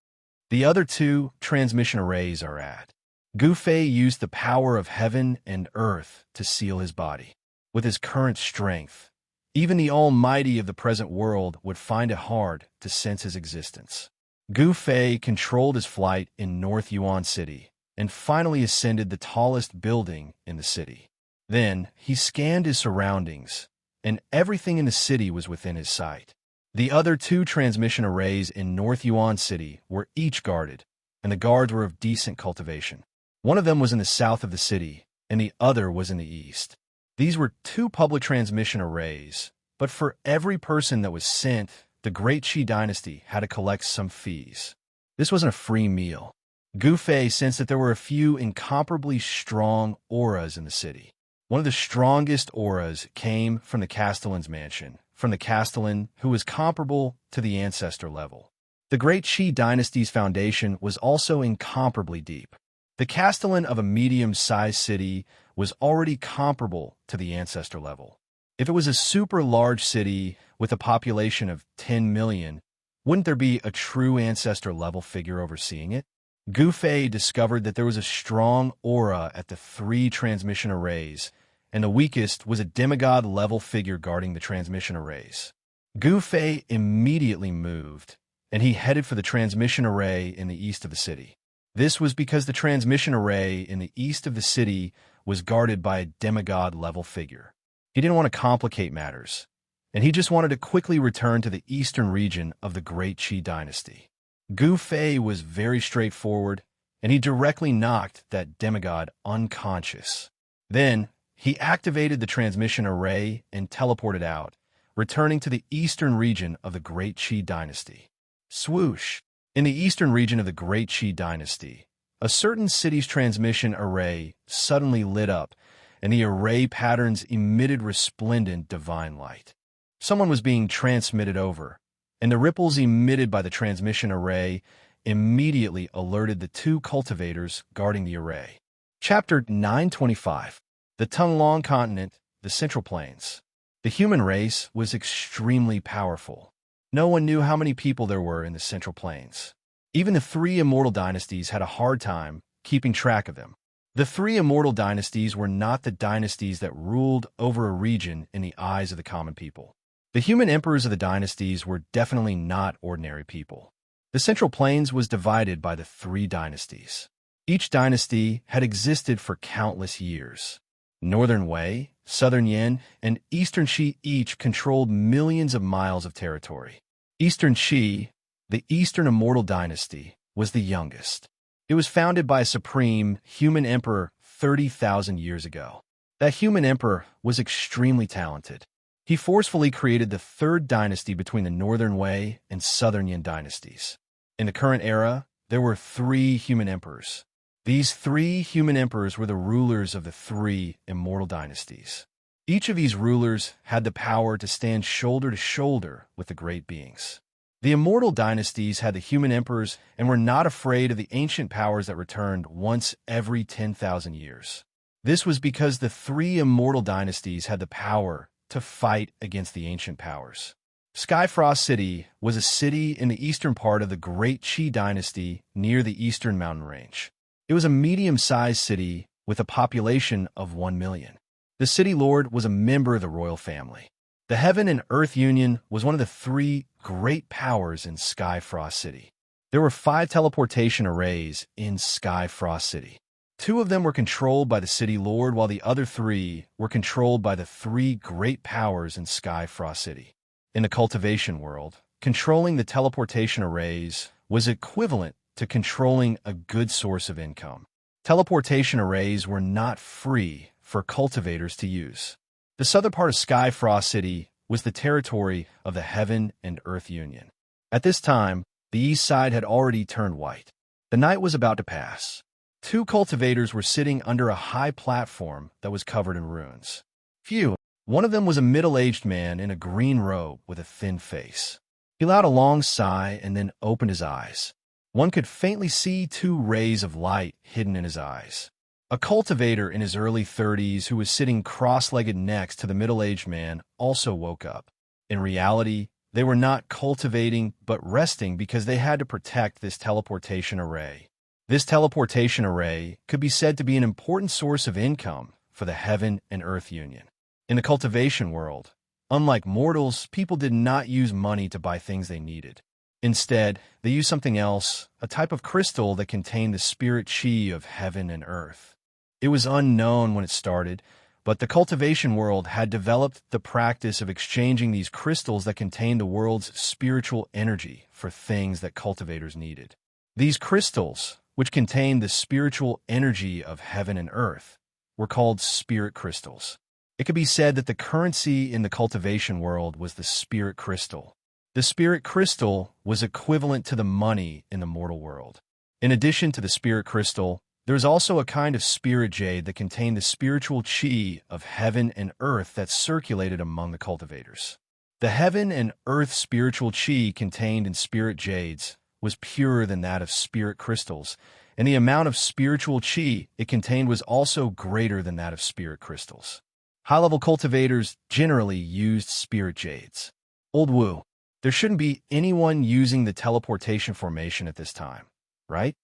The other 2 transmission arrays are at. Gu Fei used the power of heaven and earth to seal his body. With his current strength, even the Almighty of the present world would find it hard to sense his existence. Gu Fei controlled his flight in North Yuan City and finally ascended the tallest building in the city. Then he scanned his surroundings, and everything in the city was within his sight. The other two transmission arrays in North Yuan City were each guarded, and the guards were of decent cultivation. One of them was in the south of the city, and the other was in the east. These were two public transmission arrays, but for every person that was sent, the Great Qi dynasty had to collect some fees. This wasn't a free meal. Gu Fei sensed that there were a few incomparably strong auras in the city. One of the strongest auras came from the Castellan's mansion, from the Castellan who was comparable to the ancestor level. The Great Qi dynasty's foundation was also incomparably deep. The Castellan of a medium-sized city was already comparable to the ancestor level. If it was a super large city with a population of 10 million, wouldn't there be a true ancestor level figure overseeing it? Gu Fei discovered that there was a strong aura at the three transmission arrays, and the weakest was a demigod level figure guarding the transmission arrays. Gu Fei immediately moved, and he headed for the transmission array in the east of the city. This was because the transmission array in the east of the city was guarded by a demigod level figure. He didn't want to complicate matters, and he just wanted to quickly return to the eastern region of the Great Qi dynasty. Gu Fei was very straightforward, and he directly knocked that demigod unconscious. Then, he activated the transmission array and teleported out, returning to the eastern region of the Great Qi dynasty. Swoosh! In the eastern region of the Great Qi dynasty, a certain city's transmission array suddenly lit up, and the array patterns emitted resplendent divine light. Someone was being transmitted over, and the ripples emitted by the transmission array immediately alerted the two cultivators guarding the array. Chapter 925. The Tunglong Continent, the Central Plains. The human race was extremely powerful. No one knew how many people there were in the Central Plains. Even the three immortal dynasties had a hard time keeping track of them. The three immortal dynasties were not the dynasties that ruled over a region in the eyes of the common people. The human emperors of the dynasties were definitely not ordinary people. The Central Plains was divided by the three dynasties. Each dynasty had existed for countless years. Northern Wei, Southern Yan, and Eastern Qi each controlled millions of miles of territory. Eastern Qi, the Eastern Immortal Dynasty, was the youngest. It was founded by a supreme human emperor 30,000 years ago. That human emperor was extremely talented. He forcefully created the third dynasty between the Northern Wei and Southern Yan dynasties. In the current era, there were three human emperors. These three human emperors were the rulers of the three immortal dynasties. Each of these rulers had the power to stand shoulder to shoulder with the great beings. The immortal dynasties had the human emperors and were not afraid of the ancient powers that returned once every 10,000 years. This was because the three immortal dynasties had the power to fight against the ancient powers. Skyfrost City was a city in the eastern part of the Great Qi dynasty near the eastern mountain range. It was a medium-sized city with a population of 1 million. The city lord was a member of the royal family. The Heaven and Earth Union was one of the three great powers in Skyfrost City. There were 5 teleportation arrays in Skyfrost City. 2 of them were controlled by the city lord, while the other 3 were controlled by the 3 great powers in Skyfrost City. In the cultivation world, controlling the teleportation arrays was equivalent to controlling a good source of income. Teleportation arrays were not free for cultivators to use. The southern part of Skyfrost City was the territory of the Heaven and Earth Union. At this time, the east side had already turned white. The night was about to pass. 2 cultivators were sitting under a high platform that was covered in ruins. Phew! One of them was a middle-aged man in a green robe with a thin face. He allowed a long sigh and then opened his eyes. One could faintly see 2 rays of light hidden in his eyes. A cultivator in his early 30s who was sitting cross-legged next to the middle-aged man also woke up. In reality, they were not cultivating but resting because they had to protect this teleportation array. This teleportation array could be said to be an important source of income for the Heaven and Earth Union. In the cultivation world, unlike mortals, people did not use money to buy things they needed. Instead, they used something else, a type of crystal that contained the spirit qi of heaven and earth. It was unknown when it started, But the cultivation world had developed the practice of exchanging these crystals that contained the world's spiritual energy for things that cultivators needed. These crystals, which contained the spiritual energy of heaven and earth, were called spirit crystals. It could be said that the currency in the cultivation world was the spirit crystal. The spirit crystal was equivalent to the money in the mortal world. In addition to the spirit crystal, there was also a kind of spirit jade that contained the spiritual chi of heaven and earth that circulated among the cultivators. The heaven and earth spiritual chi contained in spirit jades was purer than that of spirit crystals, and the amount of spiritual chi it contained was also greater than that of spirit crystals. High-level cultivators generally used spirit jades. Old Wu, there shouldn't be anyone using the teleportation formation at this time, right?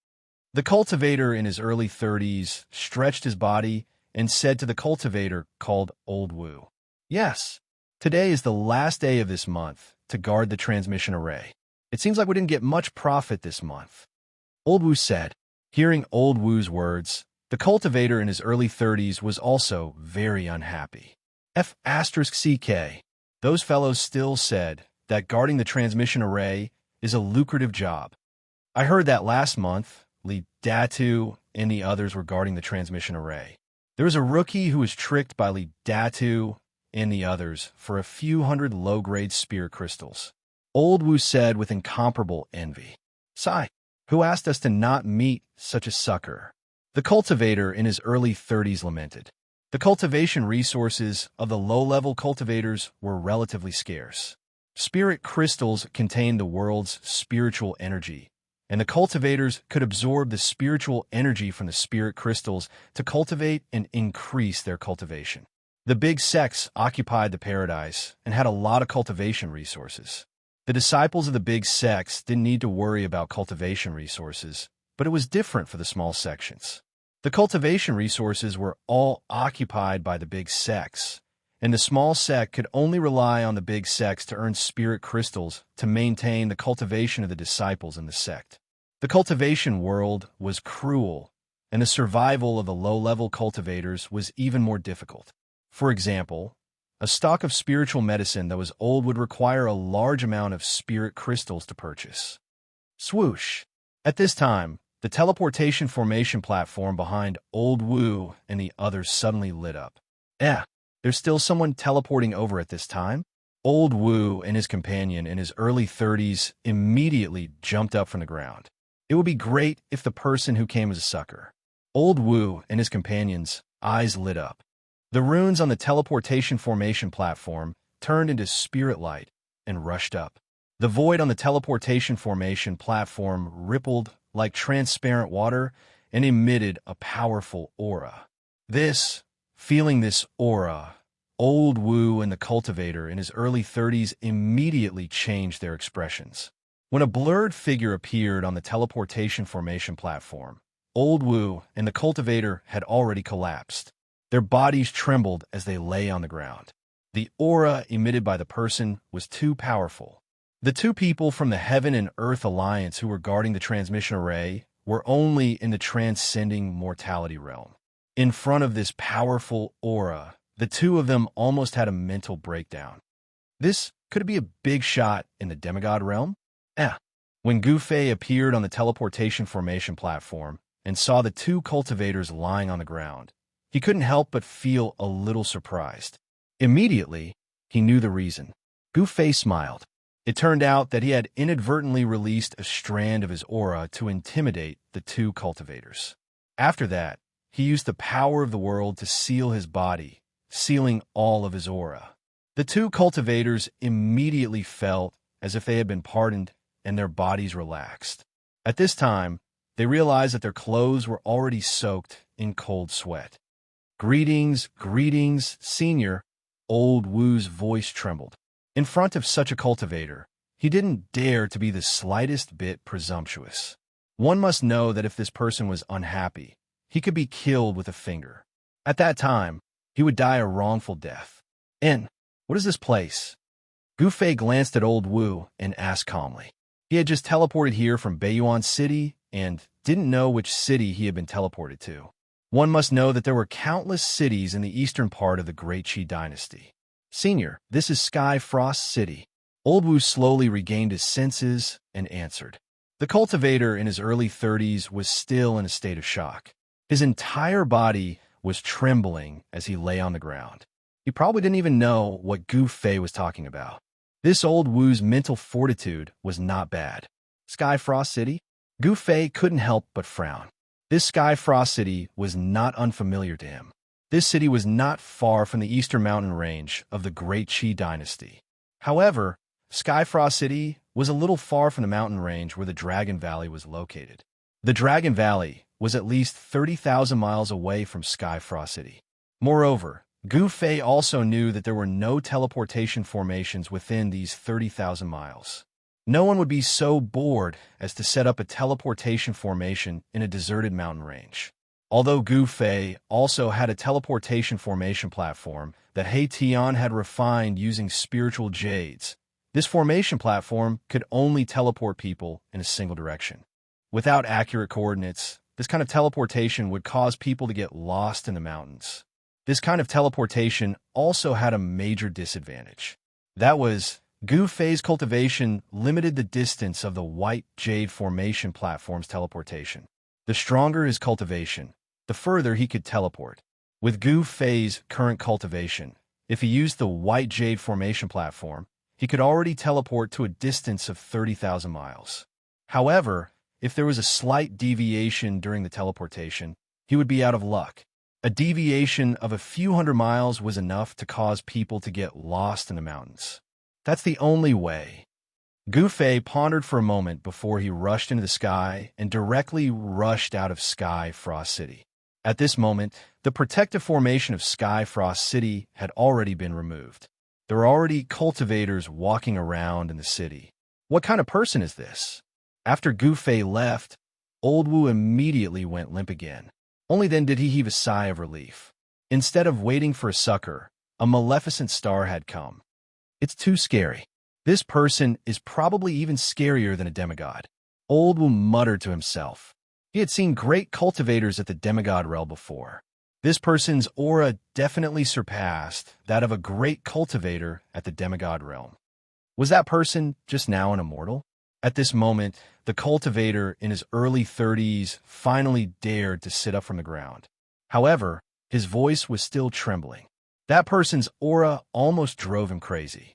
The cultivator in his early 30s stretched his body and said to the cultivator called Old Wu, "Yes, today is the last day of this month to guard the transmission array. It seems like we didn't get much profit this month." Old Wu said. Hearing Old Wu's words, the cultivator in his early 30s was also very unhappy. F***CK. Those fellows still said that guarding the transmission array is a lucrative job. I heard that last month, Li Datu and the others were guarding the transmission array. There was a rookie who was tricked by Li Datu and the others for a few hundred low-grade spirit crystals. Old Wu said with incomparable envy. "Sigh, who asked us to not meet such a sucker?" The cultivator in his early 30s lamented. The cultivation resources of the low-level cultivators were relatively scarce. Spirit crystals contained the world's spiritual energy, and the cultivators could absorb the spiritual energy from the spirit crystals to cultivate and increase their cultivation. The big sects occupied the paradise and had a lot of cultivation resources. The disciples of the big sects didn't need to worry about cultivation resources, but it was different for the small sections. The cultivation resources were all occupied by the big sects, and the small sect could only rely on the big sects to earn spirit crystals to maintain the cultivation of the disciples in the sect. The cultivation world was cruel, and the survival of the low-level cultivators was even more difficult. For example, a stock of spiritual medicine that was old would require a large amount of spirit crystals to purchase. Swoosh! At this time, the teleportation formation platform behind Old Wu and the others suddenly lit up. There's still someone teleporting over at this time? Old Wu and his companion in his early 30s immediately jumped up from the ground. It would be great if the person who came as a sucker. Old Wu and his companions' eyes lit up. The runes on the teleportation formation platform turned into spirit light and rushed up. The void on the teleportation formation platform rippled like transparent water and emitted a powerful aura. Feeling this aura, Old Wu and the cultivator in his early 30s immediately changed their expressions. When a blurred figure appeared on the teleportation formation platform, Old Wu and the cultivator had already collapsed. Their bodies trembled as they lay on the ground. The aura emitted by the person was too powerful. The two people from the Heaven and Earth Alliance who were guarding the transmission array were only in the transcending mortality realm. In front of this powerful aura, the two of them almost had a mental breakdown. Could it be a big shot in the demigod realm? When Gu Fei appeared on the teleportation formation platform and saw the two cultivators lying on the ground, he couldn't help but feel a little surprised. Immediately, he knew the reason. Gu Fei smiled. It turned out that he had inadvertently released a strand of his aura to intimidate the two cultivators. After that, he used the power of the world to seal his body, sealing all of his aura. The two cultivators immediately felt as if they had been pardoned and their bodies relaxed. At this time, they realized that their clothes were already soaked in cold sweat. "Greetings, Senior." Old Wu's voice trembled. In front of such a cultivator, he didn't dare to be the slightest bit presumptuous. One must know that if this person was unhappy, he could be killed with a finger. At that time, he would die a wrongful death. What is this place?" Gu Fei glanced at Old Wu and asked calmly. He had just teleported here from Beiyuan City and didn't know which city he had been teleported to. One must know that there were countless cities in the eastern part of the Great Qi dynasty. Senior, this is Sky Frost City. Old Wu slowly regained his senses and answered. The cultivator in his early 30s was still in a state of shock. His entire body was trembling as he lay on the ground. He probably didn't even know what Gu Fei was talking about. This old Wu's mental fortitude was not bad. Sky Frost City? Gu Fei couldn't help but frown. This Sky Frost City was not unfamiliar to him. This city was not far from the eastern mountain range of the Great Qi dynasty. However, Sky Frost City was a little far from the mountain range where the Dragon Valley was located. The Dragon Valley was at least 30,000 miles away from Sky Frost City. Moreover, Gu Fei also knew that there were no teleportation formations within these 30,000 miles. No one would be so bored as to set up a teleportation formation in a deserted mountain range. Although Gu Fei also had a teleportation formation platform that He Tian had refined using spiritual jades, this formation platform could only teleport people in a single direction. Without accurate coordinates, this kind of teleportation would cause people to get lost in the mountains. This kind of teleportation also had a major disadvantage. That was, Gu Fei's cultivation limited the distance of the white jade formation platform's teleportation. The stronger his cultivation, the further he could teleport. With Gu Fei's current cultivation, if he used the white jade formation platform, he could already teleport to a distance of 30,000 miles. However, if there was a slight deviation during the teleportation, he would be out of luck. A deviation of a few hundred miles was enough to cause people to get lost in the mountains. That's the only way. Gu Fei pondered for a moment before he rushed into the sky and directly rushed out of Sky Frost City. At this moment, the protective formation of Sky Frost City had already been removed. There were already cultivators walking around in the city. What kind of person is this? After Gu Fei left, Old Wu immediately went limp again. Only then did he heave a sigh of relief. Instead of waiting for a succor, a maleficent star had come. It's too scary. This person is probably even scarier than a demigod. Old Wu muttered to himself. He had seen great cultivators at the demigod realm before. This person's aura definitely surpassed that of a great cultivator at the demigod realm. Was that person just now an immortal? At this moment, the cultivator in his early 30s finally dared to sit up from the ground. However, his voice was still trembling. That person's aura almost drove him crazy.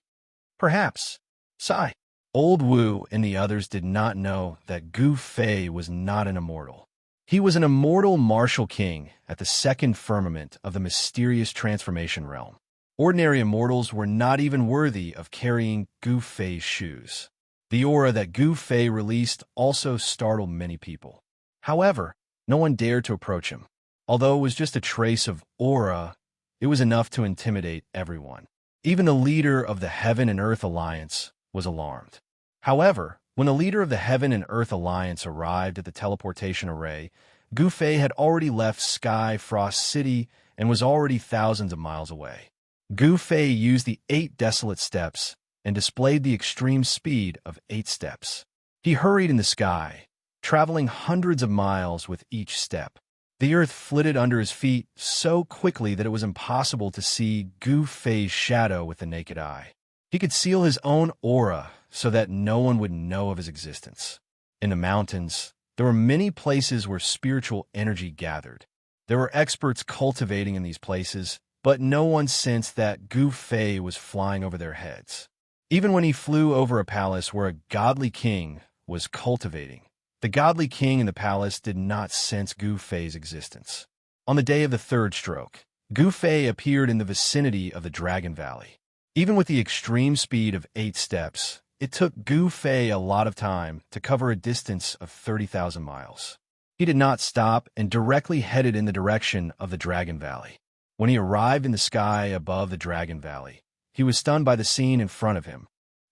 Perhaps. Sigh. Old Wu and the others did not know that Gu Fei was not an immortal. He was an immortal martial king at the second firmament of the mysterious transformation realm. Ordinary immortals were not even worthy of carrying Gu Fei's shoes. The aura that Gu Fei released also startled many people. However, no one dared to approach him. Although it was just a trace of aura, it was enough to intimidate everyone. Even the leader of the Heaven and Earth Alliance was alarmed. However, when the leader of the Heaven and Earth Alliance arrived at the teleportation array, Gu Fei had already left Sky Frost City and was already thousands of miles away. Gu Fei used the 8 desolate steps and displayed the extreme speed of 8 steps. He hurried in the sky, traveling hundreds of miles with each step. The earth flitted under his feet so quickly that it was impossible to see Gu Fei's shadow with the naked eye. He could seal his own aura so that no one would know of his existence. In the mountains, there were many places where spiritual energy gathered. There were experts cultivating in these places, but no one sensed that Gu Fei was flying over their heads. Even when he flew over a palace where a godly king was cultivating, the godly king in the palace did not sense Gu Fei's existence. On the day of the third stroke, Gu Fei appeared in the vicinity of the Dragon Valley. Even with the extreme speed of 8 steps, it took Gu Fei a lot of time to cover a distance of 30,000 miles. He did not stop and directly headed in the direction of the Dragon Valley. When he arrived in the sky above the Dragon Valley, he was stunned by the scene in front of him.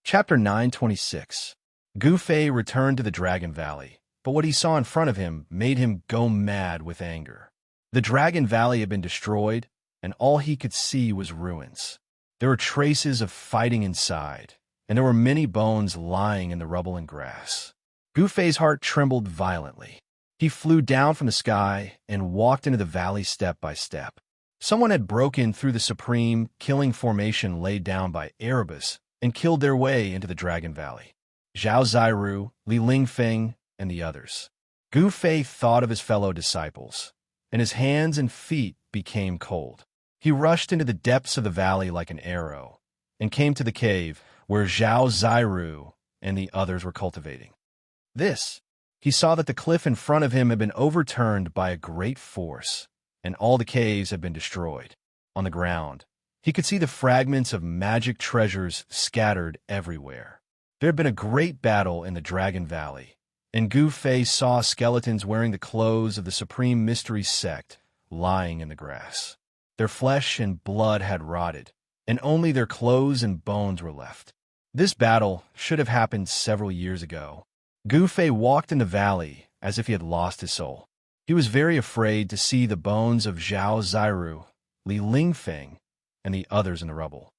Chapter 926. Gu Fei returned to the Dragon Valley, but what he saw in front of him made him go mad with anger. The Dragon Valley had been destroyed, and all he could see was ruins. There were traces of fighting inside, and there were many bones lying in the rubble and grass. Gu Fei's heart trembled violently. He flew down from the sky and walked into the valley step by step. Someone had broken through the supreme killing formation laid down by Erebus and killed their way into the Dragon Valley. Zhao Ziru, Li Lingfeng, and the others. Gu Fei thought of his fellow disciples, and his hands and feet became cold. He rushed into the depths of the valley like an arrow, and came to the cave where Zhao Ziru and the others were cultivating. He saw that the cliff in front of him had been overturned by a great force, and all the caves had been destroyed. On the ground, he could see the fragments of magic treasures scattered everywhere. There had been a great battle in the Dragon Valley, and Gu Fei saw skeletons wearing the clothes of the Supreme Mystery Sect lying in the grass. Their flesh and blood had rotted, and only their clothes and bones were left. This battle should have happened several years ago. Gu Fei walked in the valley as if he had lost his soul. He was very afraid to see the bones of Zhao Ziru, Li Lingfeng, and the others in the rubble.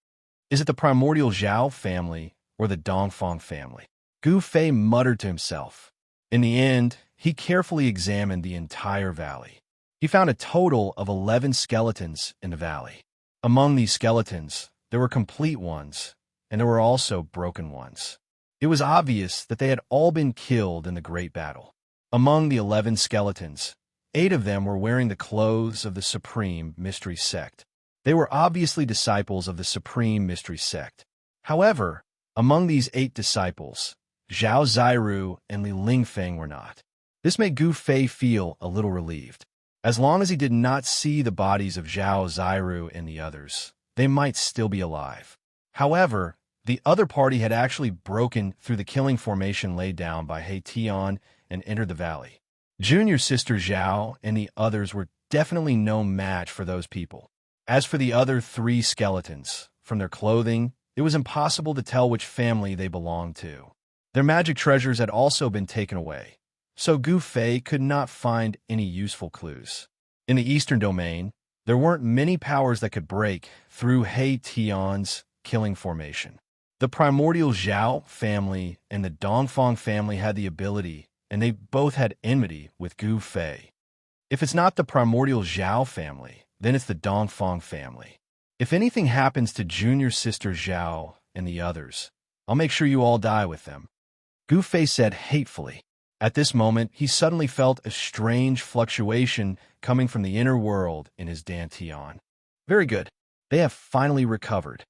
Is it the primordial Zhao family or the Dongfang family? Gu Fei muttered to himself. In the end, he carefully examined the entire valley. He found a total of 11 skeletons in the valley. Among these skeletons, there were complete ones, and there were also broken ones. It was obvious that they had all been killed in the great battle. Among the 11 skeletons, 8 of them were wearing the clothes of the Supreme Mystery Sect. They were obviously disciples of the Supreme Mystery Sect. However, among these 8 disciples, Zhao Ziru and Li Lingfeng were not. This made Gu Fei feel a little relieved. As long as he did not see the bodies of Zhao Ziru and the others, they might still be alive. However, the other party had actually broken through the killing formation laid down by He Tian and entered the valley. Junior sister Zhao and the others were definitely no match for those people. As for the other 3 skeletons, from their clothing, it was impossible to tell which family they belonged to. Their magic treasures had also been taken away, so Gu Fei could not find any useful clues. In the Eastern Domain, there weren't many powers that could break through He Tian's killing formation. The primordial Zhao family and the Dongfang family had the ability, and they both had enmity with Gu Fei. If it's not the primordial Zhao family, then it's the Dongfang family. If anything happens to junior sister Zhao and the others, I'll make sure you all die with them. Gu Fei said hatefully. At this moment, he suddenly felt a strange fluctuation coming from the inner world in his dantian. Very good. They have finally recovered.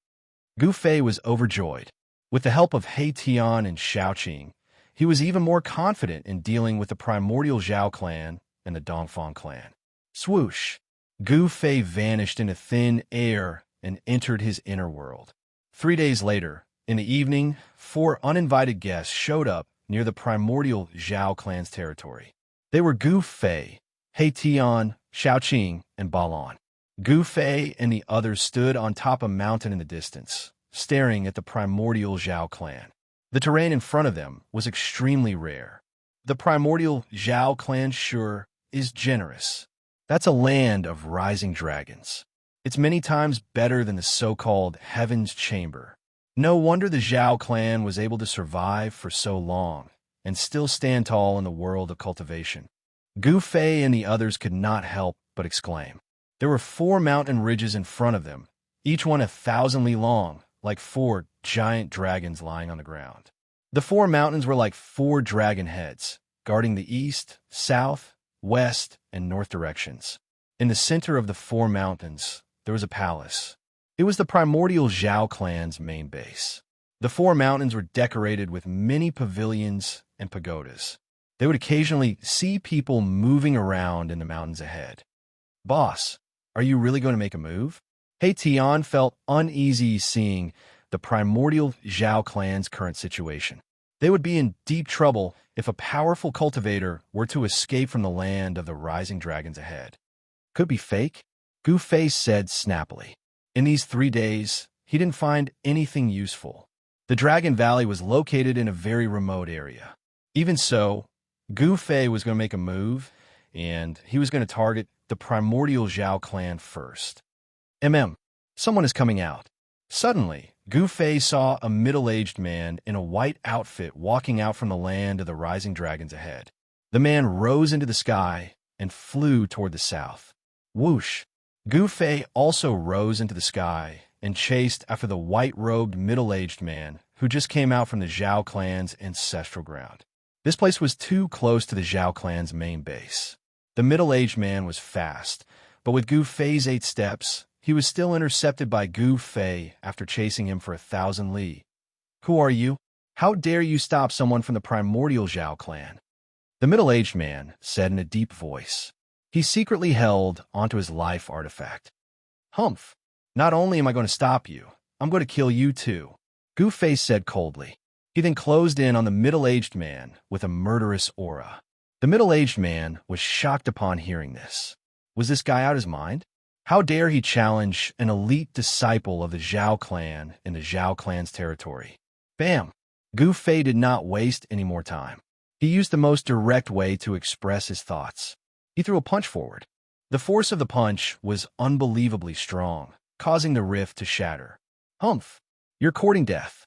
Gu Fei was overjoyed. With the help of He Tian and Xiaoqing, he was even more confident in dealing with the primordial Zhao clan and the Dongfang clan. Swoosh! Gu Fei vanished into thin air and entered his inner world. 3 days later, in the evening, 4 uninvited guests showed up near the primordial Zhao clan's territory. They were Gu Fei, He Tian, Xiaoqing, and Balan. Gu Fei and the others stood on top of a mountain in the distance, staring at the primordial Zhao clan. The terrain in front of them was extremely rare. The primordial Zhao clan sure is generous. That's a land of rising dragons. It's many times better than the so-called Heaven's Chamber. No wonder the Zhao clan was able to survive for so long and still stand tall in the world of cultivation. Gu Fei and the others could not help but exclaim. There were 4 mountain ridges in front of them, each one 1,000 li long, like 4 giant dragons lying on the ground. The 4 mountains were like 4 dragon heads, guarding the east, south, west, and north directions. In the center of the 4 mountains, there was a palace. It was the primordial Zhao clan's main base. The 4 mountains were decorated with many pavilions and pagodas. They would occasionally see people moving around in the mountains ahead. Boss, are you really going to make a move? He Tian felt uneasy seeing the primordial Zhao clan's current situation. They would be in deep trouble if a powerful cultivator were to escape from the land of the rising dragons ahead. Could be fake, Gu Fei said snappily. In these 3 days, he didn't find anything useful. The Dragon Valley was located in a very remote area. Even so, Gu Fei was going to make a move, and he was going to target the primordial Zhao clan first. Someone is coming out. Suddenly, Gu Fei saw a middle-aged man in a white outfit walking out from the land of the rising dragons ahead. The man rose into the sky and flew toward the south. Whoosh! Gu Fei also rose into the sky and chased after the white-robed middle-aged man who just came out from the Zhao clan's ancestral ground. This place was too close to the Zhao clan's main base. The middle-aged man was fast, but with Gu Fei's 8 steps, he was still intercepted by Gu Fei after chasing him for 1,000 li. Who are you? How dare you stop someone from the primordial Zhao clan? The middle-aged man said in a deep voice. He secretly held onto his life artifact. Humph! Not only am I going to stop you, I'm going to kill you too, Gu Fei said coldly. He then closed in on the middle-aged man with a murderous aura. The middle-aged man was shocked upon hearing this. Was this guy out his mind? How dare he challenge an elite disciple of the Zhao clan in the Zhao clan's territory? Bam! Gu Fei did not waste any more time. He used the most direct way to express his thoughts. He threw a punch forward. The force of the punch was unbelievably strong, causing the rift to shatter. Humph! You're courting death.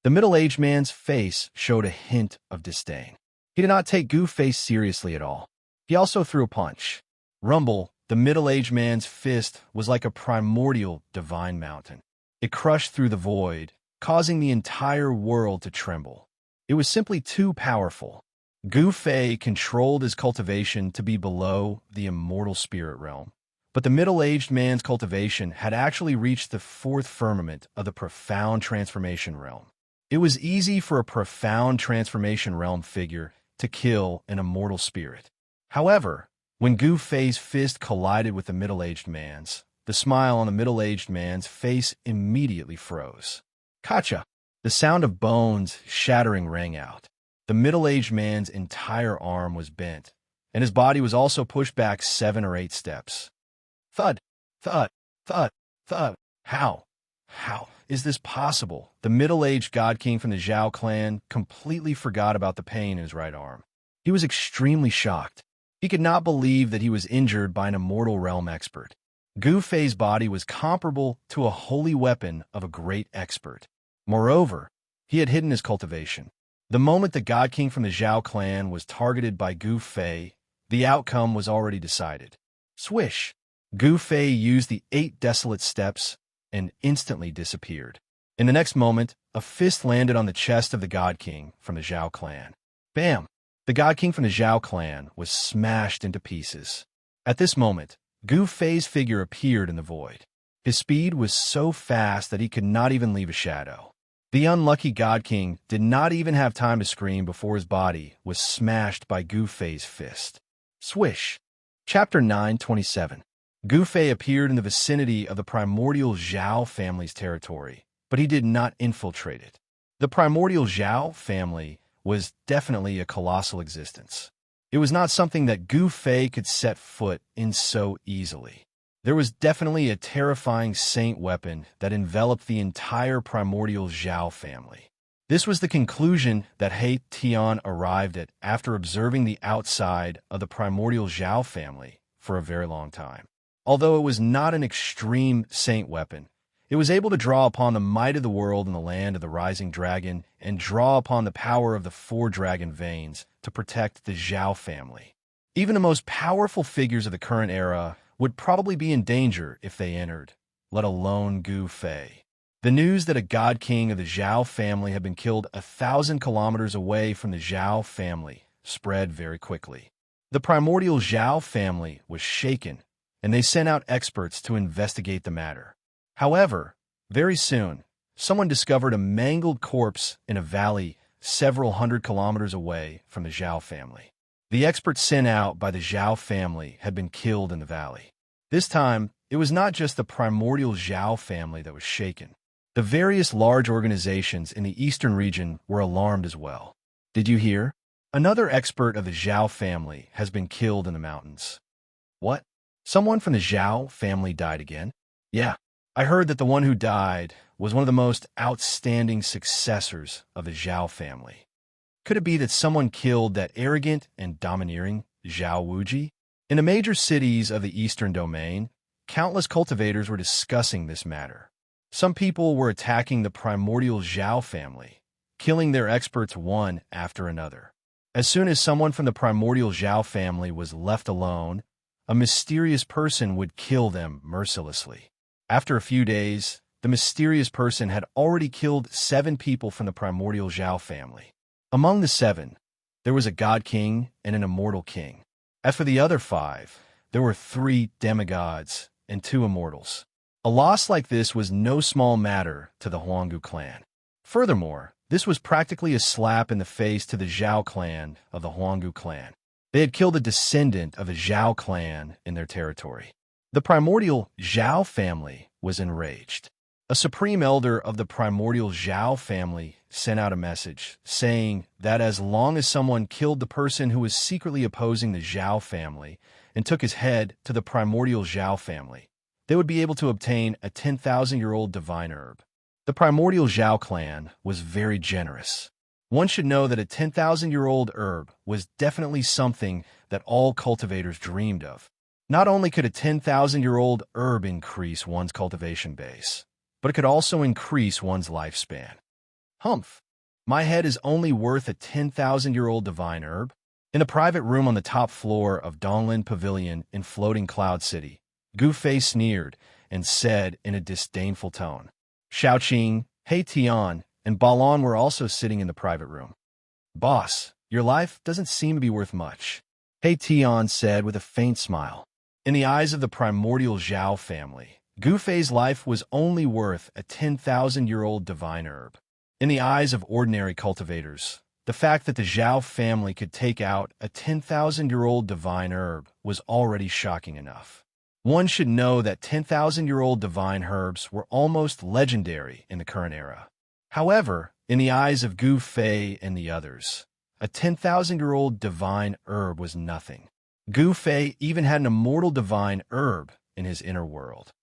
The middle-aged man's face showed a hint of disdain. He did not take Gu Fei seriously at all. He also threw a punch. Rumble, the middle-aged man's fist was like a primordial divine mountain. It crushed through the void, causing the entire world to tremble. It was simply too powerful. Gu Fei controlled his cultivation to be below the immortal spirit realm. But the middle-aged man's cultivation had actually reached the 4th firmament of the profound transformation realm. It was easy for a profound transformation realm figure to kill an immortal spirit. However, when Gu Fei's fist collided with the middle-aged man's, the smile on the middle-aged man's face immediately froze. Kacha! The sound of bones shattering rang out. The middle-aged man's entire arm was bent, and his body was also pushed back 7 or 8 steps. Thud! Thud! Thud! Thud! How is this possible? The middle-aged god king from the Zhao clan completely forgot about the pain in his right arm. He was extremely shocked. He could not believe that he was injured by an immortal realm expert. Gu Fei's body was comparable to a holy weapon of a great expert. Moreover, he had hidden his cultivation. The moment the god king from the Zhao clan was targeted by Gu Fei, the outcome was already decided. Swish! Gu Fei used the 8 desolate steps and instantly disappeared. In the next moment, a fist landed on the chest of the god king from the Zhao clan. Bam! The god king from the Zhao clan was smashed into pieces. At this moment, Gu Fei's figure appeared in the void. His speed was so fast that he could not even leave a shadow. The unlucky god king did not even have time to scream before his body was smashed by Gu Fei's fist. Swish! Chapter 9:27. Gu Fei appeared in the vicinity of the primordial Zhao family's territory, but he did not infiltrate it. The primordial Zhao family was definitely a colossal existence. It was not something that Gu Fei could set foot in so easily. There was definitely a terrifying saint weapon that enveloped the entire primordial Zhao family. This was the conclusion that He Tian arrived at after observing the outside of the primordial Zhao family for a very long time. Although it was not an extreme saint weapon, it was able to draw upon the might of the world in the land of the rising dragon and draw upon the power of the 4 dragon veins to protect the Zhao family. Even the most powerful figures of the current era would probably be in danger if they entered, let alone Gu Fei. The news that a god king of the Zhao family had been killed 1,000 kilometers away from the Zhao family spread very quickly. The primordial Zhao family was shaken, and they sent out experts to investigate the matter. However, very soon, someone discovered a mangled corpse in a valley several 100 kilometers away from the Zhao family. The experts sent out by the Zhao family had been killed in the valley. This time, it was not just the primordial Zhao family that was shaken. The various large organizations in the eastern region were alarmed as well. Did you hear? Another expert of the Zhao family has been killed in the mountains. What? Someone from the Zhao family died again? Yeah, I heard that the one who died was one of the most outstanding successors of the Zhao family. Could it be that someone killed that arrogant and domineering Zhao Wuji? In the major cities of the eastern domain, countless cultivators were discussing this matter. Some people were attacking the primordial Zhao family, killing their experts one after another. As soon as someone from the primordial Zhao family was left alone, a mysterious person would kill them mercilessly. After a few days, the mysterious person had already killed 7 people from the primordial Zhao family. Among the 7, there was a god king and an immortal king. As for the other 5, there were 3 demigods and 2 immortals. A loss like this was no small matter to the Huanggu clan. Furthermore, this was practically a slap in the face to the Zhao clan of the Huanggu clan. They had killed a descendant of a Zhao clan in their territory. The primordial Zhao family was enraged. A supreme elder of the primordial Zhao family sent out a message saying that as long as someone killed the person who was secretly opposing the Zhao family and took his head to the primordial Zhao family, they would be able to obtain a 10,000-year-old divine herb. The primordial Zhao clan was very generous. One should know that a 10,000-year-old herb was definitely something that all cultivators dreamed of. Not only could a 10,000-year-old herb increase one's cultivation base, but it could also increase one's lifespan. Humph! My head is only worth a 10,000-year-old divine herb. In a private room on the top floor of Donglin Pavilion in Floating Cloud City, Gu Fei sneered and said in a disdainful tone. Xiaoqing, He Tian, and Balon were also sitting in the private room. Boss, your life doesn't seem to be worth much, He Tian said with a faint smile. In the eyes of the primordial Zhao family, Gu Fei's life was only worth a 10,000-year-old divine herb. In the eyes of ordinary cultivators, the fact that the Zhao family could take out a 10,000-year-old divine herb was already shocking enough. One should know that 10,000-year-old divine herbs were almost legendary in the current era. However, in the eyes of Gu Fei and the others, a 10,000-year-old divine herb was nothing. Gu Fei even had an immortal divine herb in his inner world.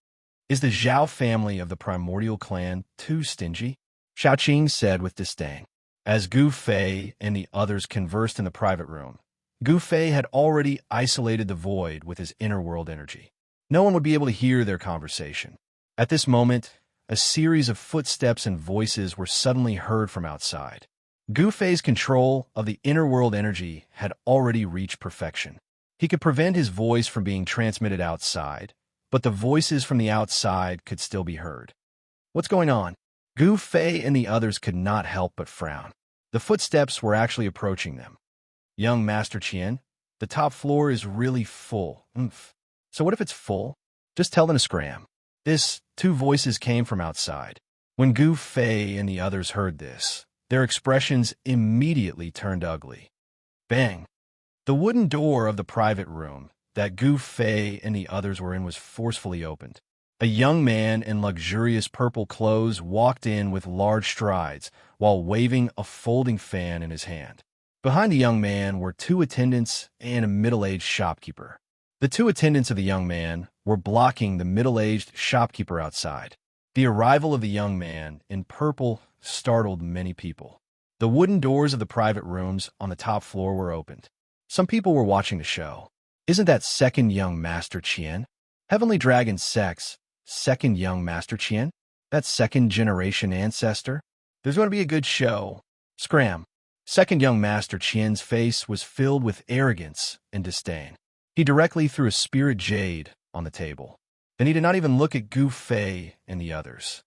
Is the Zhao family of the primordial clan too stingy? Xiaoqing said with disdain. As Gu Fei and the others conversed in the private room, Gu Fei had already isolated the void with his inner world energy. No one would be able to hear their conversation. At this moment, a series of footsteps and voices were suddenly heard from outside. Gu Fei's control of the inner world energy had already reached perfection. He could prevent his voice from being transmitted outside, but the voices from the outside could still be heard. What's going on? Gu Fei and the others could not help but frown. The footsteps were actually approaching them. Young Master Qian, the top floor is really full. So what if it's full? Just tell them to scram. This, 2 voices came from outside. When Gu Fei and the others heard this, their expressions immediately turned ugly. Bang! The wooden door of the private room that Gu Fei and the others were in was forcefully opened. A young man in luxurious purple clothes walked in with large strides while waving a folding fan in his hand. Behind the young man were 2 attendants and a middle-aged shopkeeper. The 2 attendants of the young man were blocking the middle-aged shopkeeper outside. The arrival of the young man in purple startled many people. The wooden doors of the private rooms on the top floor were opened. Some people were watching the show. Isn't that second young Master Qian? Heavenly Dragon Sex, second young Master Qian? That second-generation ancestor? There's going to be a good show. Scram. Second young Master Qian's face was filled with arrogance and disdain. He directly threw a spirit jade on the table. Then he did not even look at Gu Fei and the others.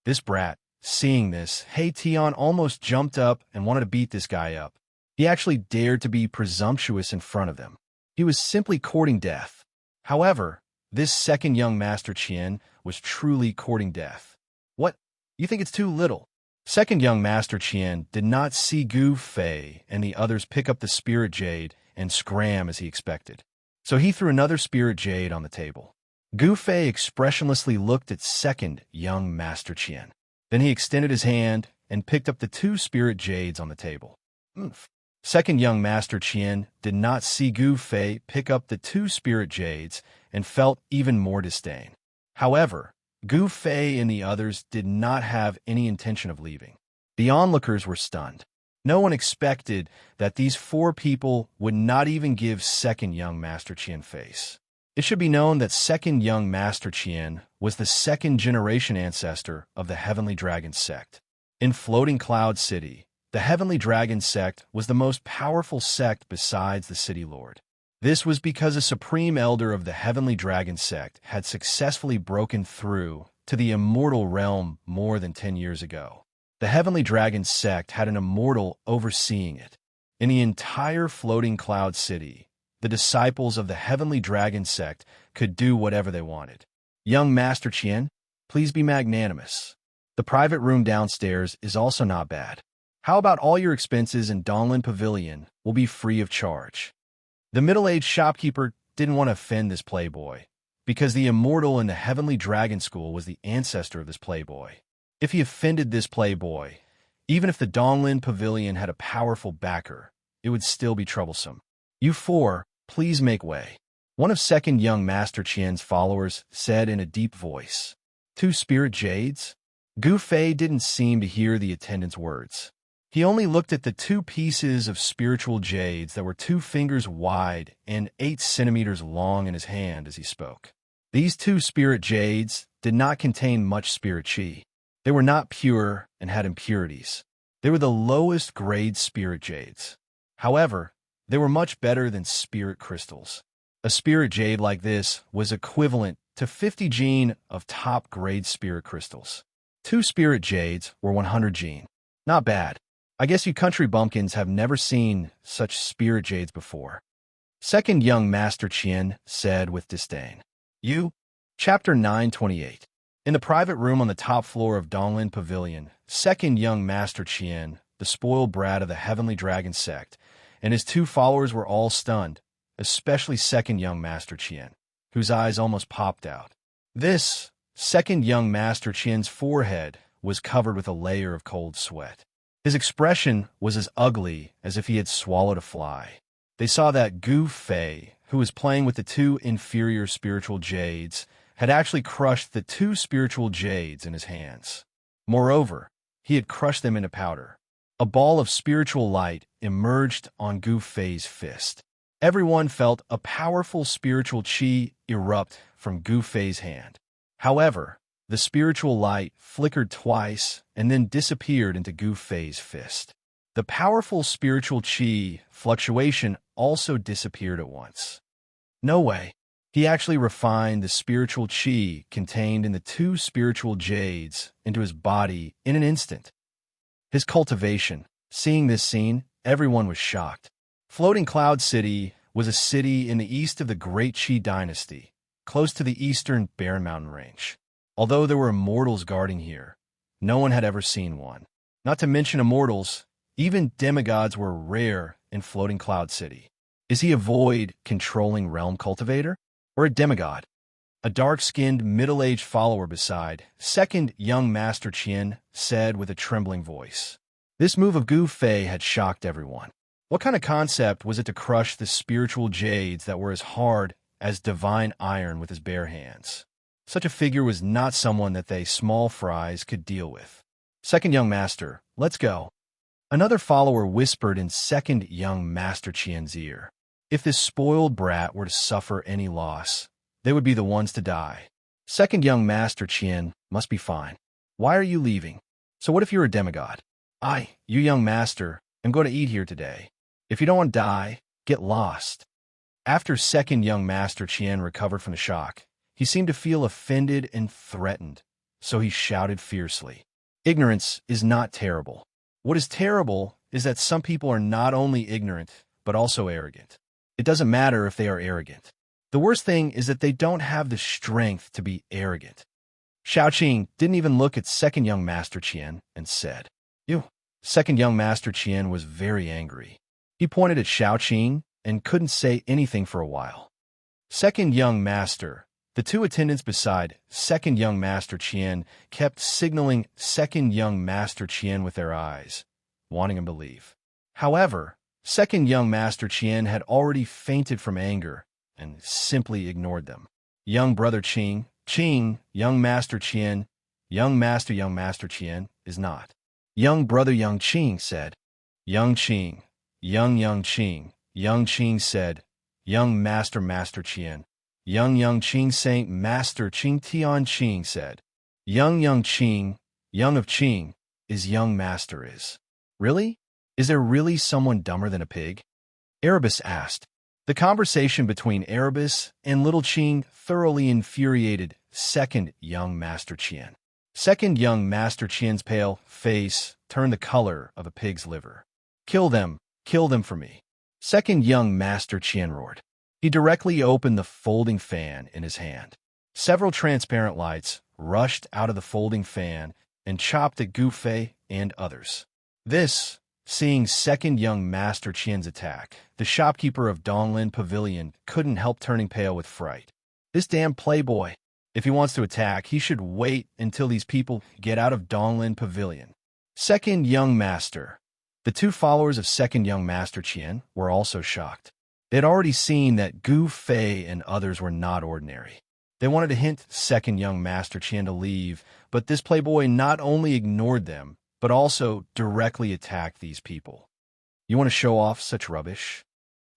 This brat, seeing this, He Tian almost jumped up and wanted to beat this guy up. He actually dared to be presumptuous in front of them. He was simply courting death. However, this second young Master Qian was truly courting death. What? You think it's too little? Second young Master Qian did not see Gu Fei and the others pick up the spirit jade and scram as he expected. So he threw another spirit jade on the table. Gu Fei expressionlessly looked at second young Master Qian. Then he extended his hand and picked up the 2 spirit jades on the table. Second young Master Qian did not see Gu Fei pick up the 2 spirit jades and felt even more disdain. However, Gu Fei and the others did not have any intention of leaving. The onlookers were stunned. No one expected that these 4 people would not even give second young Master Qian face. It should be known that second young Master Qian was the second-generation ancestor of the Heavenly Dragon sect. In Floating Cloud City, The Heavenly Dragon sect was the most powerful sect besides the City Lord. This was because a supreme elder of the Heavenly Dragon sect had successfully broken through to the immortal realm more than 10 years ago. The Heavenly Dragon sect had an immortal overseeing it. In the entire floating cloud city, the disciples of the Heavenly Dragon sect could do whatever they wanted. Young Master Qian, please be magnanimous. The private room downstairs is also not bad. How about all your expenses in Donglin Pavilion will be free of charge? The middle-aged shopkeeper didn't want to offend this playboy, because the immortal in the Heavenly Dragon School was the ancestor of this playboy. If he offended this playboy, even if the Donglin Pavilion had a powerful backer, it would still be troublesome. You four, please make way. One of second young Master Qian's followers said in a deep voice. 2 spirit jades? Gu Fei didn't seem to hear the attendant's words. He only looked at the 2 pieces of spiritual jades that were 2 fingers wide and 8 centimeters long in his hand as he spoke. These 2 spirit jades did not contain much spirit qi. They were not pure and had impurities. They were the lowest grade spirit jades. However, they were much better than spirit crystals. A spirit jade like this was equivalent to 50 gene of top grade spirit crystals. 2 spirit jades were 100 gene. Not bad. I guess you country bumpkins have never seen such spirit jades before. Second young Master Qian said with disdain. You? Chapter 928. In the private room on the top floor of Donglin Pavilion, second young Master Qian, the spoiled brat of the Heavenly Dragon sect, and his 2 followers were all stunned, especially second young Master Qian, whose eyes almost popped out. This second young Master Qian's forehead was covered with a layer of cold sweat. His expression was as ugly as if he had swallowed a fly. They saw that Gu Fei, who was playing with the 2 inferior spiritual jades, had actually crushed the 2 spiritual jades in his hands. Moreover, he had crushed them into powder. A ball of spiritual light emerged on Gu Fei's fist. Everyone felt a powerful spiritual qi erupt from Gu Fei's hand. However, the spiritual light flickered twice and then disappeared into Gu Fei's fist. The powerful spiritual qi fluctuation also disappeared at once. No way. He actually refined the spiritual qi contained in the 2 spiritual jades into his body in an instant. His cultivation. Seeing this scene, everyone was shocked. Floating Cloud City was a city in the east of the Great Qi Dynasty, close to the eastern Barren Mountain Range. Although there were immortals guarding here, no one had ever seen one. Not to mention immortals, even demigods were rare in Floating Cloud City. Is he a void controlling realm cultivator? Or a demigod? A dark-skinned, middle-aged follower beside second young Master Qian said with a trembling voice. This move of Gu Fei had shocked everyone. What kind of concept was it to crush the spiritual jades that were as hard as divine iron with his bare hands? Such a figure was not someone that they small fries could deal with. Second young master, let's go. Another follower whispered in second young Master Qian's ear. If this spoiled brat were to suffer any loss, they would be the ones to die. Second young Master Qian must be fine. Why are you leaving? So what if you're a demigod? You young master, am going to eat here today. If you don't want to die, get lost. After second young Master Qian recovered from the shock, he seemed to feel offended and threatened, so he shouted fiercely. Ignorance is not terrible. What is terrible is that some people are not only ignorant, but also arrogant. It doesn't matter if they are arrogant. The worst thing is that they don't have the strength to be arrogant. Xiaoqing didn't even look at second young Master Qian and said, You. Second young Master Qian was very angry. He pointed at Xiaoqing and couldn't say anything for a while. Second young master. The 2 attendants beside second young Master Qian kept signaling second young Master Qian with their eyes, wanting him to leave. However, second young Master Qian had already fainted from anger and simply ignored them. Young brother Qing, young Master Qian, young Master Qian is not. Young brother young Qing said. Young Qing, young Qing, young Qing said. Young Master Qian. Young Qing Saint Master Qing Tian Qing said. Young Qing, young of Qing, is young master is. Really? Is there really someone dumber than a pig? Erebus asked. The conversation between Erebus and Little Qing thoroughly infuriated second young Master Qian. Second young Master Qian's pale face turned the color of a pig's liver. Kill them for me. Second young Master Qian roared. He directly opened the folding fan in his hand. Several transparent lights rushed out of the folding fan and chopped at Gufei and others. This, seeing second young Master Qian's attack, the shopkeeper of Donglin Pavilion couldn't help turning pale with fright. This damn playboy. If he wants to attack, he should wait until these people get out of Donglin Pavilion. Second young Master. The two followers of second young Master Qian were also shocked. They had already seen that Gu Fei and others were not ordinary. They wanted to hint second young Master Qian to leave, but this playboy not only ignored them, but also directly attacked these people. You want to show off such rubbish?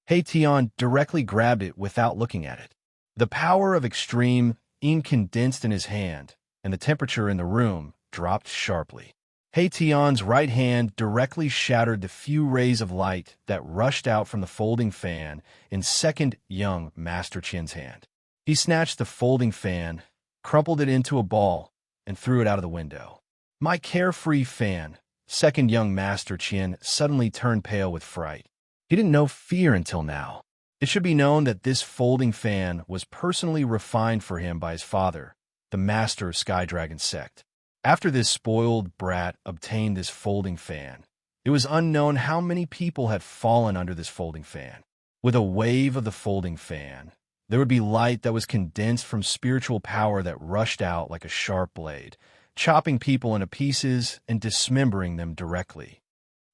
He Tian directly grabbed it without looking at it. The power of extreme ink condensed in his hand, and the temperature in the room dropped sharply. He Tian's right hand directly shattered the few rays of light that rushed out from the folding fan in second young Master Qian's hand. He snatched the folding fan, crumpled it into a ball, and threw it out of the window. My carefree fan. Second young Master Qian suddenly turned pale with fright. He didn't know fear until now. It should be known that this folding fan was personally refined for him by his father, the master of Sky Dragon sect. After this spoiled brat obtained this folding fan, it was unknown how many people had fallen under this folding fan. With a wave of the folding fan, there would be light that was condensed from spiritual power that rushed out like a sharp blade, chopping people into pieces and dismembering them directly.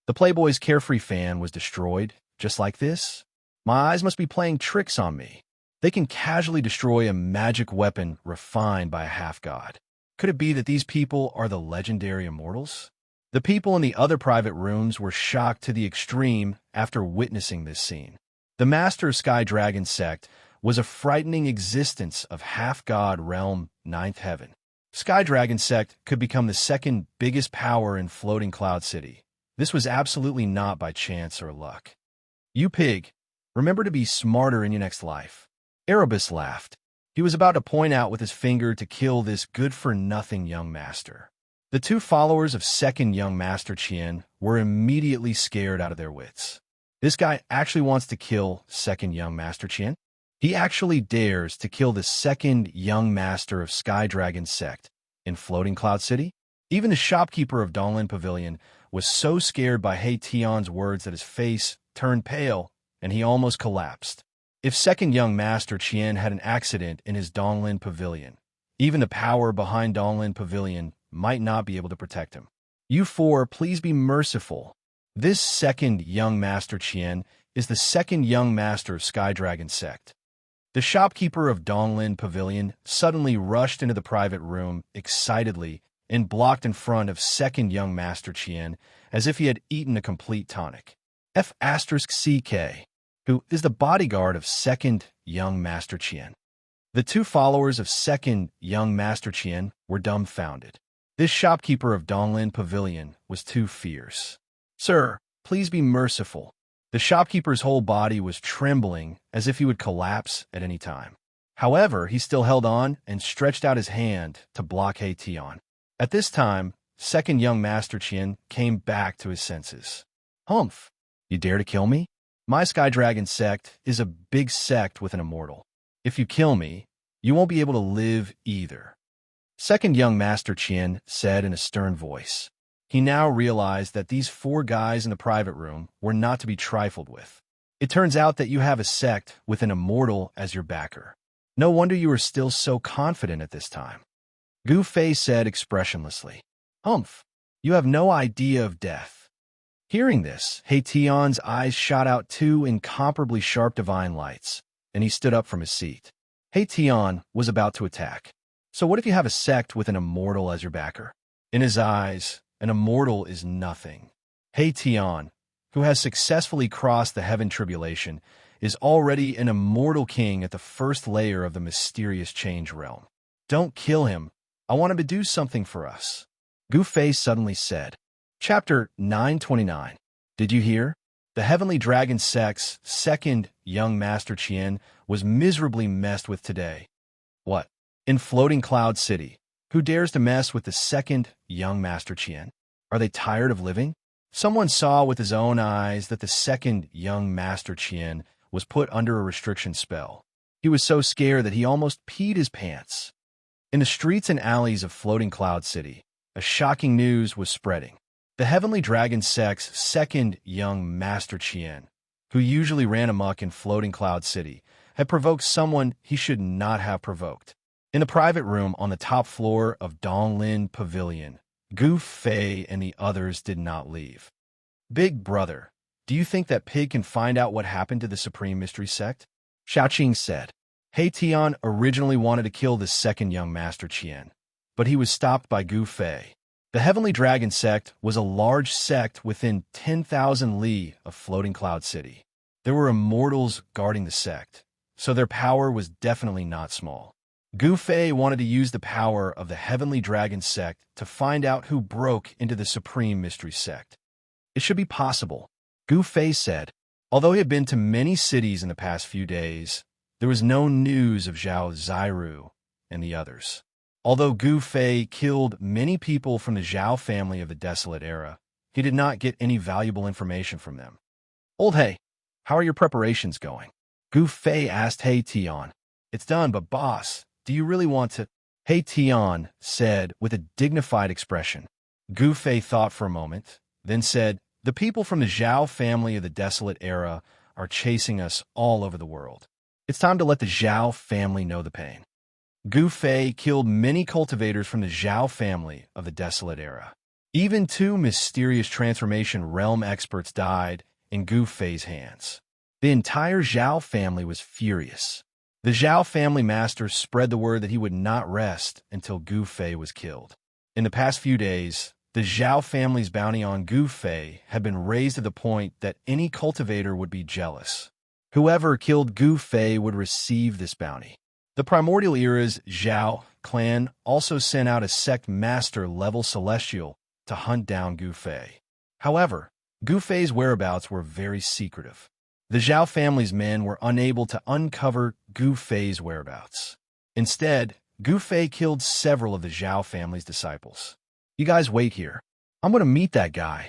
The Playboy's carefree fan was destroyed, just like this. My eyes must be playing tricks on me. They can casually destroy a magic weapon refined by a half-god. Could it be that these people are the legendary immortals? The people in the other private rooms were shocked to the extreme after witnessing this scene. The Master of Sky Dragon sect was a frightening existence of half-god realm, ninth heaven. Sky Dragon sect could become the second biggest power in Floating Cloud City. This was absolutely not by chance or luck. You pig, remember to be smarter in your next life. Erebus laughed. He was about to point out with his finger to kill this good-for-nothing young master. The two followers of second young Master Qian were immediately scared out of their wits. This guy actually wants to kill second young Master Qian? He actually dares to kill the second young master of Sky Dragon sect in Floating Cloud City? Even the shopkeeper of Donglin Pavilion was so scared by He Tian's words that his face turned pale and he almost collapsed. If second young Master Qian had an accident in his Donglin Pavilion, even the power behind Donglin Pavilion might not be able to protect him. You four, please be merciful. This second young Master Qian is the second young master of Sky Dragon sect. The shopkeeper of Donglin Pavilion suddenly rushed into the private room excitedly and blocked in front of second young Master Qian as if he had eaten a complete tonic. F***CK, who is the bodyguard of second young Master Qian. The two followers of second young Master Qian were dumbfounded. This shopkeeper of Donglin Pavilion was too fierce. Sir, please be merciful. The shopkeeper's whole body was trembling as if he would collapse at any time. However, he still held on and stretched out his hand to block He Tian. At this time, second young Master Qian came back to his senses. Humph, you dare to kill me? My Sky Dragon sect is a big sect with an immortal. If you kill me, you won't be able to live either. Second young Master Qian said in a stern voice. He now realized that these four guys in the private room were not to be trifled with. It turns out that you have a sect with an immortal as your backer. No wonder you are still so confident at this time. Gu Fei said expressionlessly. Humph, you have no idea of death. Hearing this, He Tian's eyes shot out two incomparably sharp divine lights, and he stood up from his seat. He Tian was about to attack. So what if you have a sect with an immortal as your backer? In his eyes, an immortal is nothing. He Tian, who has successfully crossed the heaven tribulation, is already an immortal king at the first layer of the mysterious change realm. Don't kill him. I want him to do something for us. Gu Fei suddenly said. Chapter 929. Did you hear? The Heavenly Dragon sect's second young Master Qian was miserably messed with today. What? In Floating Cloud City. Who dares to mess with the second young Master Qian? Are they tired of living? Someone saw with his own eyes that the second young Master Qian was put under a restriction spell. He was so scared that he almost peed his pants. In the streets and alleys of Floating Cloud City, a shocking news was spreading. The Heavenly Dragon sect's second young Master Qian, who usually ran amok in Floating Cloud City, had provoked someone he should not have provoked. In the private room on the top floor of Donglin Pavilion, Gu Fei and the others did not leave. Big brother, do you think that pig can find out what happened to the Supreme Mystery Sect? Xiaoqing said. He Tian originally wanted to kill the second young Master Qian, but he was stopped by Gu Fei. The Heavenly Dragon sect was a large sect within 10,000 li of Floating Cloud City. There were immortals guarding the sect, so their power was definitely not small. Gu Fei wanted to use the power of the Heavenly Dragon sect to find out who broke into the Supreme Mystery Sect. It should be possible, Gu Fei said. Although he had been to many cities in the past few days, there was no news of Zhao Ziru and the others. Although Gu Fei killed many people from the Zhao family of the Desolate Era, he did not get any valuable information from them. Old He, how are your preparations going? Gu Fei asked He Tian. It's done, but boss, do you really want to? He Tian said with a dignified expression. Gu Fei thought for a moment, then said, the people from the Zhao family of the Desolate Era are chasing us all over the world. It's time to let the Zhao family know the pain. Gu Fei killed many cultivators from the Zhao family of the Desolate Era. Even 2 mysterious transformation realm experts died in Gu Fei's hands. The entire Zhao family was furious. The Zhao family master spread the word that he would not rest until Gu Fei was killed. In the past few days, the Zhao family's bounty on Gu Fei had been raised to the point that any cultivator would be jealous. Whoever killed Gu Fei would receive this bounty. The Primordial Era's Zhao clan also sent out a sect master level celestial to hunt down Gu Fei. However, Gu Fei's whereabouts were very secretive. The Zhao family's men were unable to uncover Gu Fei's whereabouts. Instead, Gu Fei killed several of the Zhao family's disciples. You guys wait here. I'm going to meet that guy,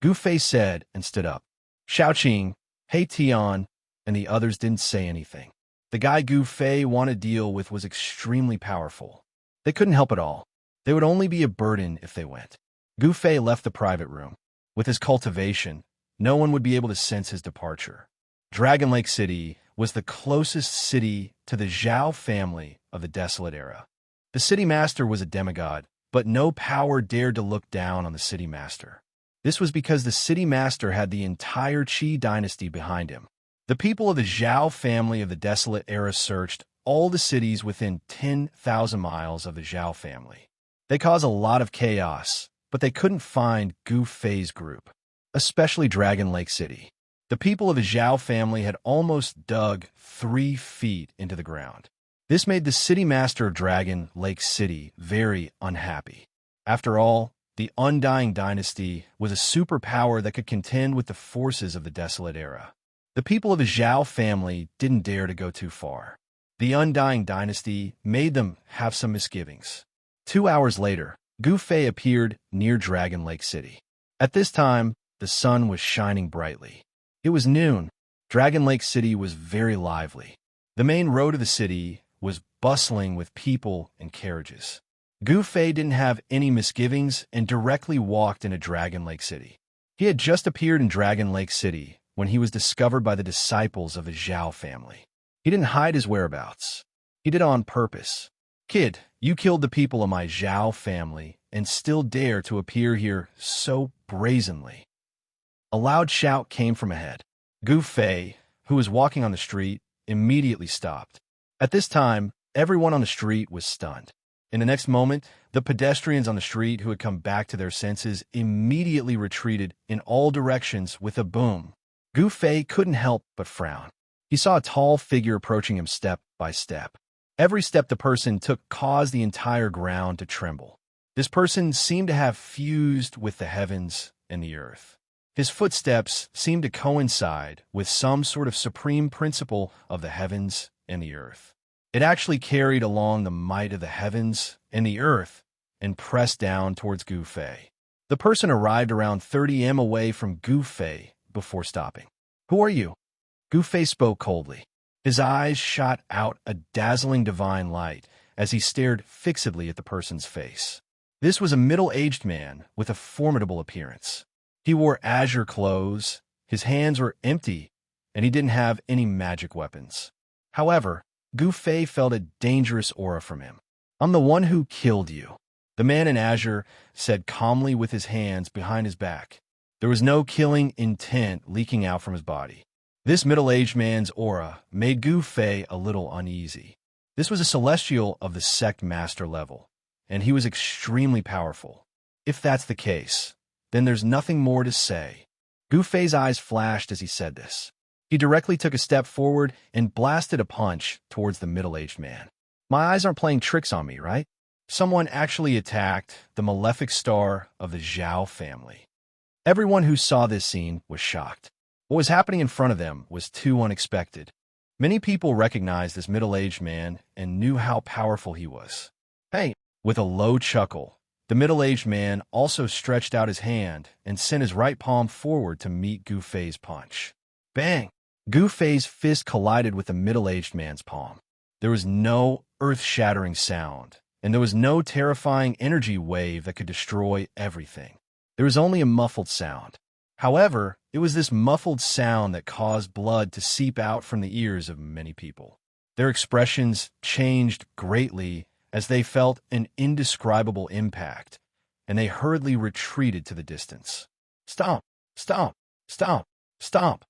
Gu Fei said and stood up. Xiaoqing, He Tian, and the others didn't say anything. The guy Gu Fei wanted to deal with was extremely powerful. They couldn't help it all. They would only be a burden if they went. Gu Fei left the private room. With his cultivation, no one would be able to sense his departure. Dragon Lake City was the closest city to the Zhao family of the Desolate Era. The city master was a demigod, but no power dared to look down on the city master. This was because the city master had the entire Qi dynasty behind him. The people of the Zhao family of the Desolate Era searched all the cities within 10,000 miles of the Zhao family. They caused a lot of chaos, but they couldn't find Gu Fei's group, especially Dragon Lake City. The people of the Zhao family had almost dug 3 feet into the ground. This made the city master of Dragon Lake City very unhappy. After all, the Undying Dynasty was a superpower that could contend with the forces of the Desolate Era. The people of the Zhao family didn't dare to go too far. The Undying Dynasty made them have some misgivings. 2 hours later, Gu Fei appeared near Dragon Lake City. At this time, the sun was shining brightly. It was noon. Dragon Lake City was very lively. The main road of the city was bustling with people and carriages. Gu Fei didn't have any misgivings and directly walked into Dragon Lake City. He had just appeared in Dragon Lake City when he was discovered by the disciples of the Zhao family. He didn't hide his whereabouts. He did it on purpose. Kid, you killed the people of my Zhao family and still dare to appear here so brazenly. A loud shout came from ahead. Gu Fei, who was walking on the street, immediately stopped. At this time, everyone on the street was stunned. In the next moment, the pedestrians on the street who had come back to their senses immediately retreated in all directions with a boom. Gu Fei couldn't help but frown. He saw a tall figure approaching him step by step. Every step the person took caused the entire ground to tremble. This person seemed to have fused with the heavens and the earth. His footsteps seemed to coincide with some sort of supreme principle of the heavens and the earth. It actually carried along the might of the heavens and the earth and pressed down towards Gu Fei. The person arrived around 30 m away from Gu Fei before stopping. "Who are you?" Gu Fei spoke coldly. His eyes shot out a dazzling divine light as he stared fixedly at the person's face. This was a middle-aged man with a formidable appearance. He wore azure clothes, his hands were empty, and he didn't have any magic weapons. However, Gu Fei felt a dangerous aura from him. "I'm the one who killed you," the man in azure said calmly with his hands behind his back. There was no killing intent leaking out from his body. This middle-aged man's aura made Gu Fei a little uneasy. This was a celestial of the sect master level, and he was extremely powerful. If that's the case, then there's nothing more to say. Gu Fei's eyes flashed as he said this. He directly took a step forward and blasted a punch towards the middle-aged man. My eyes aren't playing tricks on me, right? Someone actually attacked the malefic star of the Zhao family. Everyone who saw this scene was shocked. What was happening in front of them was too unexpected. Many people recognized this middle-aged man and knew how powerful he was. "Hey!" With a low chuckle, the middle-aged man also stretched out his hand and sent his right palm forward to meet Gu Fei's punch. Bang! Gu Fei's fist collided with the middle-aged man's palm. There was no earth-shattering sound, and there was no terrifying energy wave that could destroy everything. There was only a muffled sound. However, it was this muffled sound that caused blood to seep out from the ears of many people. Their expressions changed greatly as they felt an indescribable impact, and they hurriedly retreated to the distance. Stomp! Stomp! Stomp! Stomp!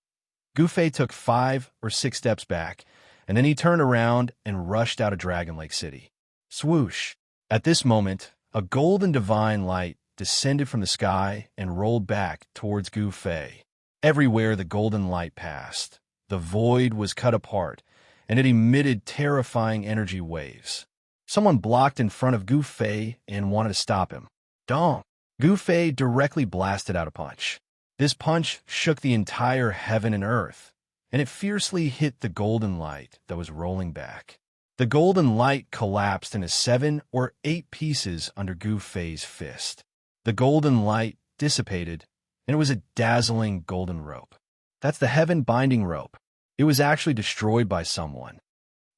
Gu Fei took 5 or 6 steps back, and then he turned around and rushed out of Dragon Lake City. Swoosh! At this moment, a golden divine light descended from the sky and rolled back towards Gu Fei. Everywhere the golden light passed, the void was cut apart, and it emitted terrifying energy waves. Someone blocked in front of Gu Fei and wanted to stop him. Dong! Gu Fei directly blasted out a punch. This punch shook the entire heaven and earth, and it fiercely hit the golden light that was rolling back. The golden light collapsed into 7 or 8 pieces under Gu Fei's fist. The golden light dissipated, and it was a dazzling golden rope. That's the heaven-binding rope. It was actually destroyed by someone.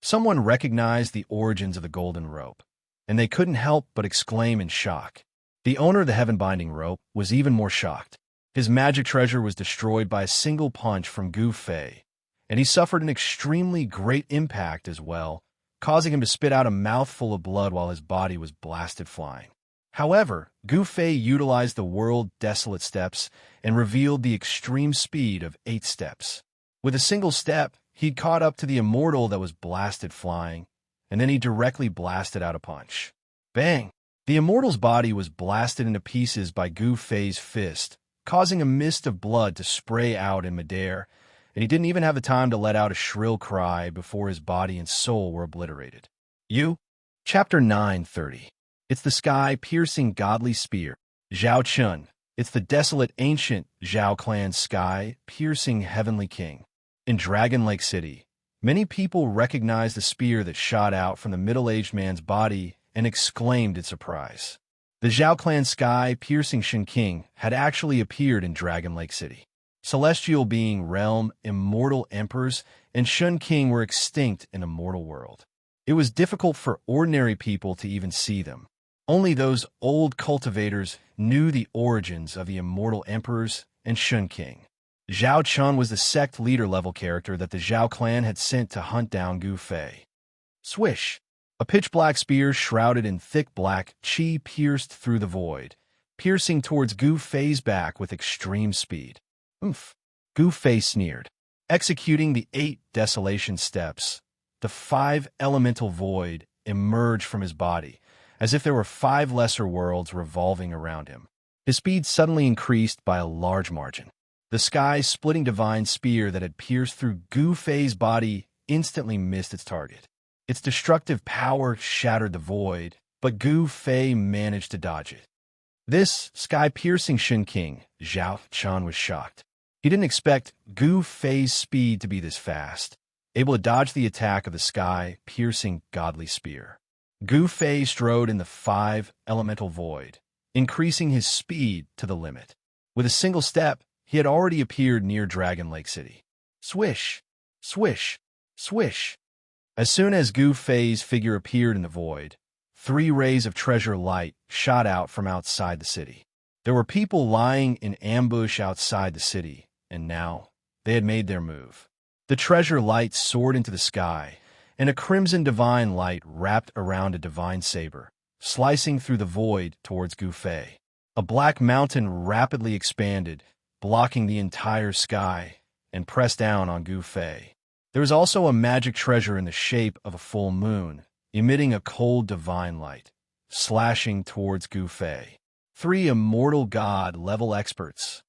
Someone recognized the origins of the golden rope, and they couldn't help but exclaim in shock. The owner of the heaven-binding rope was even more shocked. His magic treasure was destroyed by a single punch from Gu Fei, and he suffered an extremely great impact as well, causing him to spit out a mouthful of blood while his body was blasted flying. However, Gu Fei utilized the World Desolate Steps and revealed the extreme speed of 8 steps. With a single step, he'd caught up to the immortal that was blasted flying, and then he directly blasted out a punch. Bang! The immortal's body was blasted into pieces by Gu Fei's fist, causing a mist of blood to spray out in midair, and he didn't even have the time to let out a shrill cry before his body and soul were obliterated. Chapter 930. It's the sky-piercing godly spear, Zhao Chun. It's the desolate ancient Zhao clan sky-piercing heavenly king. In Dragon Lake City, many people recognized the spear that shot out from the middle-aged man's body and exclaimed in surprise. The Zhao clan sky-piercing Shen King had actually appeared in Dragon Lake City. Celestial being realm immortal emperors and Shen King were extinct in a mortal world. It was difficult for ordinary people to even see them. Only those old cultivators knew the origins of the immortal emperors and Shen King. Zhao Chun was the sect leader-level character that the Zhao clan had sent to hunt down Gu Fei. Swish! A pitch-black spear shrouded in thick black chi pierced through the void, piercing towards Gu Fei's back with extreme speed. Oomph! Gu Fei sneered. Executing the 8 desolation steps, the 5 elemental void emerged from his body, as if there were 5 lesser worlds revolving around him. His speed suddenly increased by a large margin. The sky-splitting divine spear that had pierced through Gu Fei's body instantly missed its target. Its destructive power shattered the void, but Gu Fei managed to dodge it. This sky-piercing Shin King, Zhao Chun, was shocked. He didn't expect Gu Fei's speed to be this fast, able to dodge the attack of the sky-piercing godly spear. Gu Fei strode in the 5-elemental void, increasing his speed to the limit. With a single step, he had already appeared near Dragon Lake City. Swish! Swish! Swish! As soon as Gu Fei's figure appeared in the void, 3 rays of treasure light shot out from outside the city. There were people lying in ambush outside the city, and now they had made their move. The treasure light soared into the sky, and a crimson divine light wrapped around a divine saber, slicing through the void towards Gu Fei. A black mountain rapidly expanded, blocking the entire sky, and pressed down on Gu Fei. There was also a magic treasure in the shape of a full moon, emitting a cold divine light, slashing towards Gu Fei. 3 immortal god-level experts.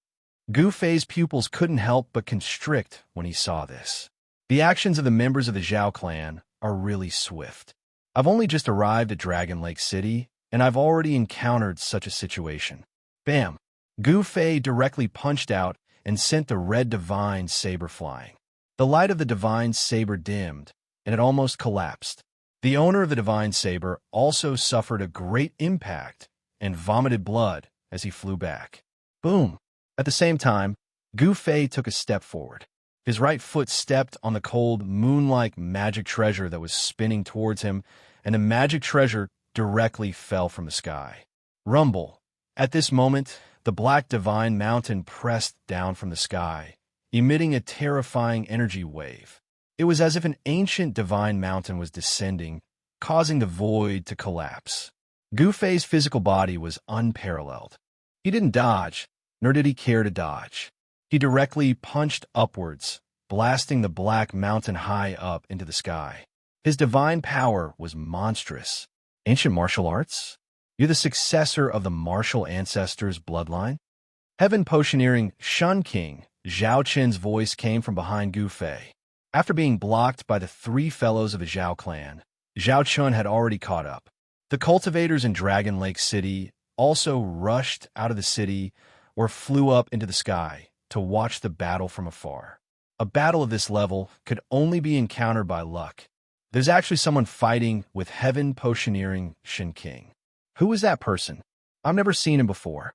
Gu Fei's pupils couldn't help but constrict when he saw this. The actions of the members of the Zhao clan are really swift. I've only just arrived at Dragon Lake City, and I've already encountered such a situation. Bam! Gu Fei directly punched out and sent the red divine saber flying. The light of the divine saber dimmed, and it almost collapsed. The owner of the divine saber also suffered a great impact and vomited blood as he flew back. Boom! At the same time, Gu Fei took a step forward. His right foot stepped on the cold, moon-like magic treasure that was spinning towards him, and the magic treasure directly fell from the sky. Rumble! At this moment, the black divine mountain pressed down from the sky, emitting a terrifying energy wave. It was as if an ancient divine mountain was descending, causing the void to collapse. Gu Fei's physical body was unparalleled. He didn't dodge, nor did he care to dodge. He directly punched upwards, blasting the black mountain high up into the sky. His divine power was monstrous. Ancient martial arts? You're the successor of the martial ancestors' bloodline? Heaven potioneering Shun King, Zhao Qin's voice came from behind Gu Fei. After being blocked by the 3 fellows of the Zhao clan, Zhao Chun had already caught up. The cultivators in Dragon Lake City also rushed out of the city or flew up into the sky to watch the battle from afar. A battle of this level could only be encountered by luck. There's actually someone fighting with Heaven potioneering Shin King. Who is that person? I've never seen him before.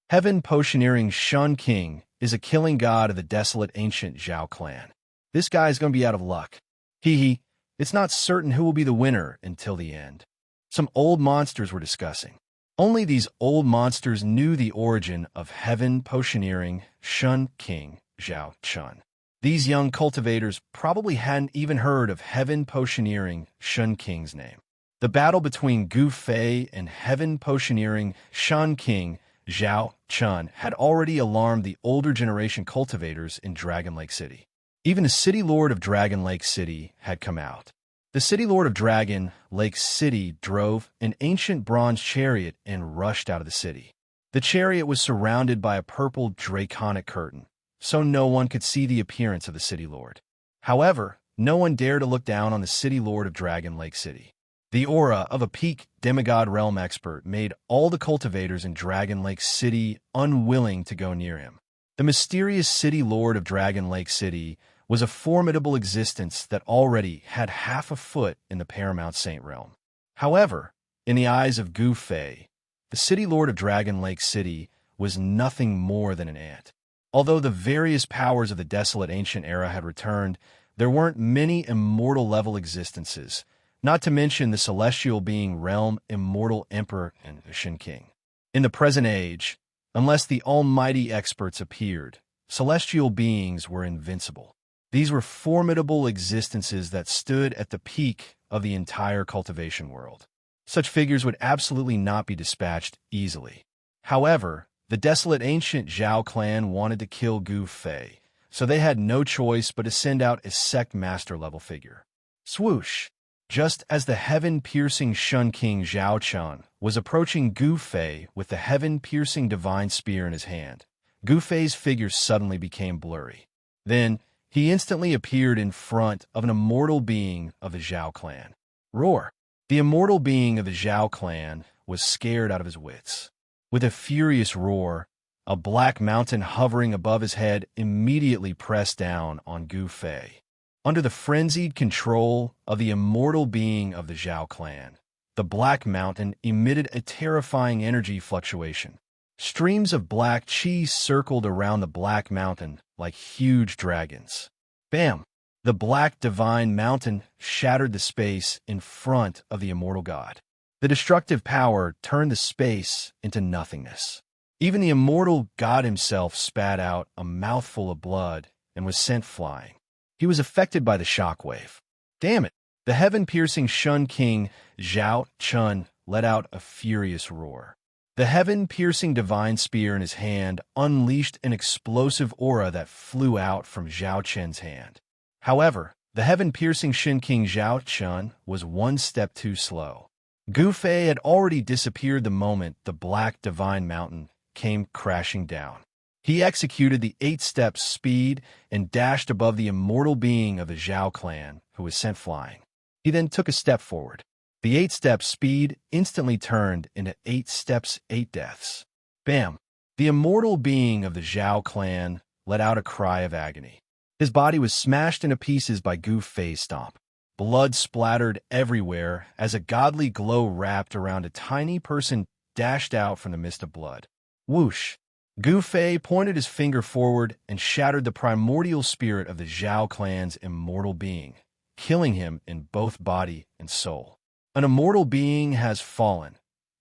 Heaven potioneering Shun King is a killing god of the desolate ancient Zhao clan. This guy is going to be out of luck. It's not certain who will be the winner until the end. Some old monsters were discussing. Only these old monsters knew the origin of Heaven potioneering Shun King Zhao Chun. These young cultivators probably hadn't even heard of Heaven potioneering Shun King's name. The battle between Gu Fei and Heaven potioneering Shun King Zhao Chun had already alarmed the older generation cultivators in Dragon Lake City. Even the City Lord of Dragon Lake City had come out. The City Lord of Dragon Lake City drove an ancient bronze chariot and rushed out of the city. The chariot was surrounded by a purple draconic curtain, so no one could see the appearance of the City Lord. However, no one dared to look down on the City Lord of Dragon Lake City. The aura of a peak demigod realm expert made all the cultivators in Dragon Lake City unwilling to go near him. The mysterious City Lord of Dragon Lake City was a formidable existence that already had half a foot in the Paramount Saint realm. However, in the eyes of Gu Fei, the City Lord of Dragon Lake City was nothing more than an ant. Although the various powers of the desolate ancient era had returned, there weren't many immortal-level existences, not to mention the celestial being realm immortal emperor and Shin King. In the present age, unless the almighty experts appeared, celestial beings were invincible. These were formidable existences that stood at the peak of the entire cultivation world. Such figures would absolutely not be dispatched easily. However, the desolate ancient Zhao clan wanted to kill Gu Fei, so they had no choice but to send out a sect master level figure. Swoosh! Just as the heaven-piercing Shun King Zhao Chun was approaching Gu Fei with the heaven-piercing divine spear in his hand, Gu Fei's figure suddenly became blurry. Then, he instantly appeared in front of an immortal being of the Zhao clan. Roar! The immortal being of the Zhao clan was scared out of his wits. With a furious roar, a black mountain hovering above his head immediately pressed down on Gu Fei. Under the frenzied control of the immortal being of the Zhao clan, the Black Mountain emitted a terrifying energy fluctuation. Streams of black chi circled around the Black Mountain like huge dragons. Bam! The Black Divine Mountain shattered the space in front of the immortal god. The destructive power turned the space into nothingness. Even the immortal god himself spat out a mouthful of blood and was sent flying. He was affected by the shockwave. Damn it! The heaven-piercing Shun King, Zhao Chun, let out a furious roar. The heaven-piercing divine spear in his hand unleashed an explosive aura that flew out from Zhao Chen's hand. However, the heaven-piercing Shin King Zhao Chun was one step too slow. Gu Fei had already disappeared the moment the Black Divine Mountain came crashing down. He executed the 8-step speed and dashed above the immortal being of the Zhao clan, who was sent flying. He then took a step forward. The 8-step speed instantly turned into 8 steps, 8 deaths. Bam! The immortal being of the Zhao clan let out a cry of agony. His body was smashed into pieces by Gu Fei's stomp. Blood splattered everywhere as a godly glow wrapped around a tiny person dashed out from the mist of blood. Whoosh! Gu Fei pointed his finger forward and shattered the primordial spirit of the Zhao clan's immortal being, killing him in both body and soul. An immortal being has fallen.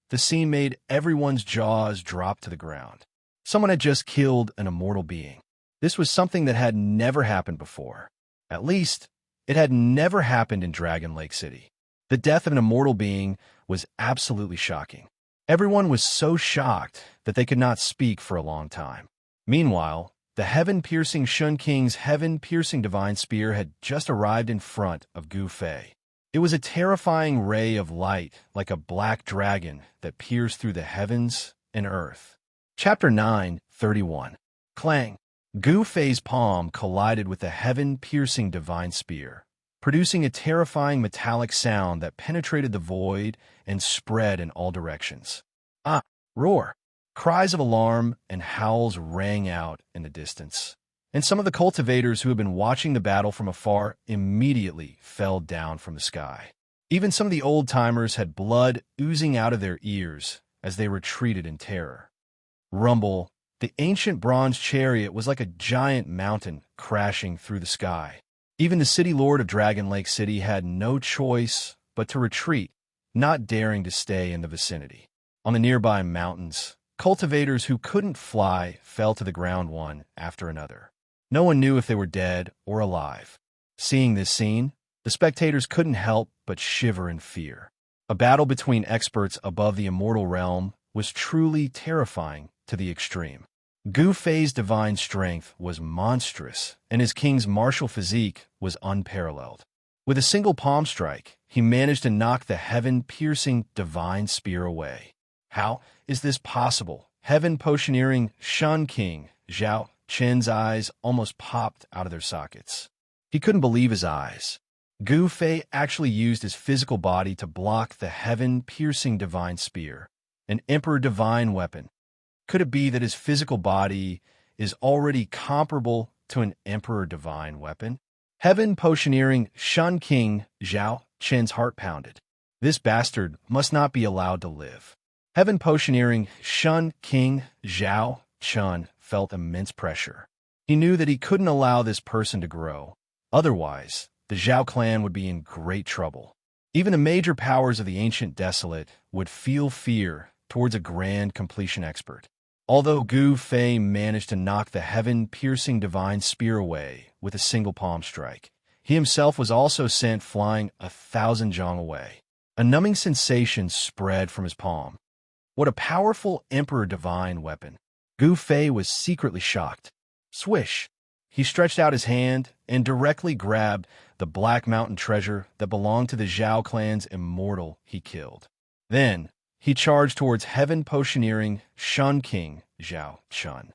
The scene made everyone's jaws drop to the ground. Someone had just killed an immortal being. This was something that had never happened before. At least, it had never happened in Dragon Lake City. The death of an immortal being was absolutely shocking. Everyone was so shocked that they could not speak for a long time. Meanwhile, the heaven-piercing Shun King's heaven-piercing divine spear had just arrived in front of Gu Fei. It was a terrifying ray of light like a black dragon that pierced through the heavens and earth. Chapter 9:31. Clang! Gu Fei's palm collided with the heaven-piercing divine spear, producing a terrifying metallic sound that penetrated the void and spread in all directions. Ah! Roar! Cries of alarm and howls rang out in the distance, and some of the cultivators who had been watching the battle from afar immediately fell down from the sky. Even some of the old-timers had blood oozing out of their ears as they retreated in terror. Rumble! The ancient bronze chariot was like a giant mountain crashing through the sky. Even the city lord of Dragon Lake City had no choice but to retreat, not daring to stay in the vicinity. On the nearby mountains, cultivators who couldn't fly fell to the ground one after another. No one knew if they were dead or alive. Seeing this scene, the spectators couldn't help but shiver in fear. A battle between experts above the immortal realm was truly terrifying to the extreme. Gu Fei's divine strength was monstrous, and his king's martial physique was unparalleled. With a single palm strike, he managed to knock the heaven-piercing divine spear away. How is this possible? Heaven-potioneering Shun King Zhao Chen's eyes almost popped out of their sockets. He couldn't believe his eyes. Gu Fei actually used his physical body to block the heaven-piercing divine spear, an Emperor divine weapon. Could it be that his physical body is already comparable to an Emperor divine weapon? Heaven-potioneering Shun King Zhao Chen's heart pounded. This bastard must not be allowed to live. Heaven-potioneering Shun King Zhao Chun felt immense pressure. He knew that he couldn't allow this person to grow. Otherwise, the Zhao clan would be in great trouble. Even the major powers of the ancient desolate would feel fear towards a grand completion expert. Although Gu Fei managed to knock the heaven-piercing divine spear away with a single palm strike, he himself was also sent flying 1,000 zhang away. A numbing sensation spread from his palm. What a powerful Emperor divine weapon! Gu Fei was secretly shocked. Swish! He stretched out his hand and directly grabbed the Black Mountain treasure that belonged to the Zhao clan's immortal he killed. Then, he charged towards heaven-potioneering Shun King Zhao Chun.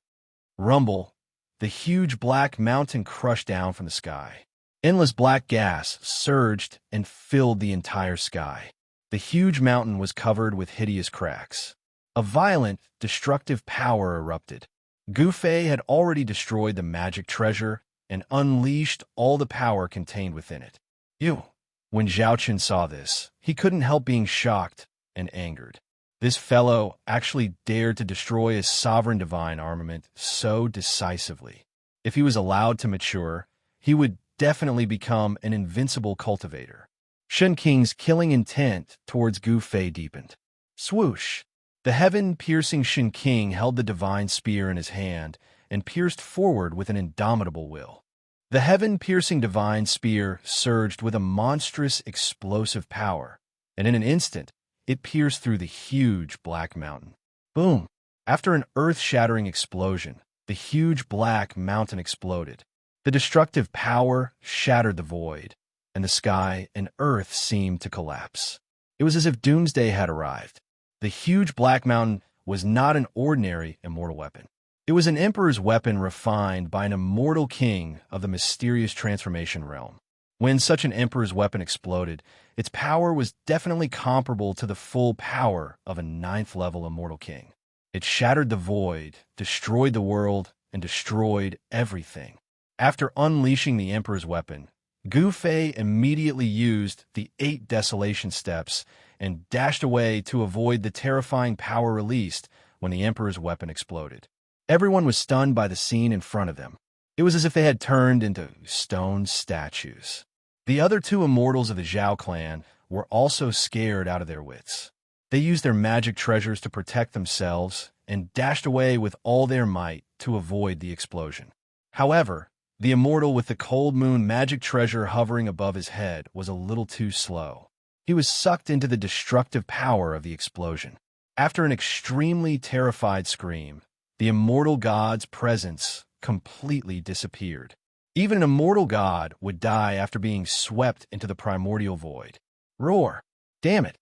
Rumble! The huge black mountain crushed down from the sky. Endless black gas surged and filled the entire sky. The huge mountain was covered with hideous cracks. A violent, destructive power erupted. Gu Fei had already destroyed the magic treasure and unleashed all the power contained within it. Ew! When Zhao Qin saw this, he couldn't help being shocked and angered. This fellow actually dared to destroy his sovereign divine armament so decisively. If he was allowed to mature, he would definitely become an invincible cultivator. Shen Qing's killing intent towards Gu Fei deepened. Swoosh! The heaven-piercing Shen Qing held the divine spear in his hand and pierced forward with an indomitable will. The heaven-piercing divine spear surged with a monstrous explosive power, and in an instant, it pierced through the huge black mountain. Boom! After an earth-shattering explosion, the huge black mountain exploded. The destructive power shattered the void, and the sky and earth seemed to collapse. It was as if doomsday had arrived. The huge black mountain was not an ordinary immortal weapon. It was an emperor's weapon refined by an immortal king of the mysterious transformation realm. When such an emperor's weapon exploded, its power was definitely comparable to the full power of a 9th-level immortal king. It shattered the void, destroyed the world, and destroyed everything. After unleashing the emperor's weapon, Gu Fei immediately used the 8 desolation steps and dashed away to avoid the terrifying power released when the emperor's weapon exploded. Everyone was stunned by the scene in front of them. It was as if they had turned into stone statues. The other 2 immortals of the Zhao clan were also scared out of their wits. They used their magic treasures to protect themselves and dashed away with all their might to avoid the explosion. However, the immortal with the cold moon magic treasure hovering above his head was a little too slow. He was sucked into the destructive power of the explosion. After an extremely terrified scream, the immortal god's presence completely disappeared. Even an immortal god would die after being swept into the primordial void. Roar! Damn it!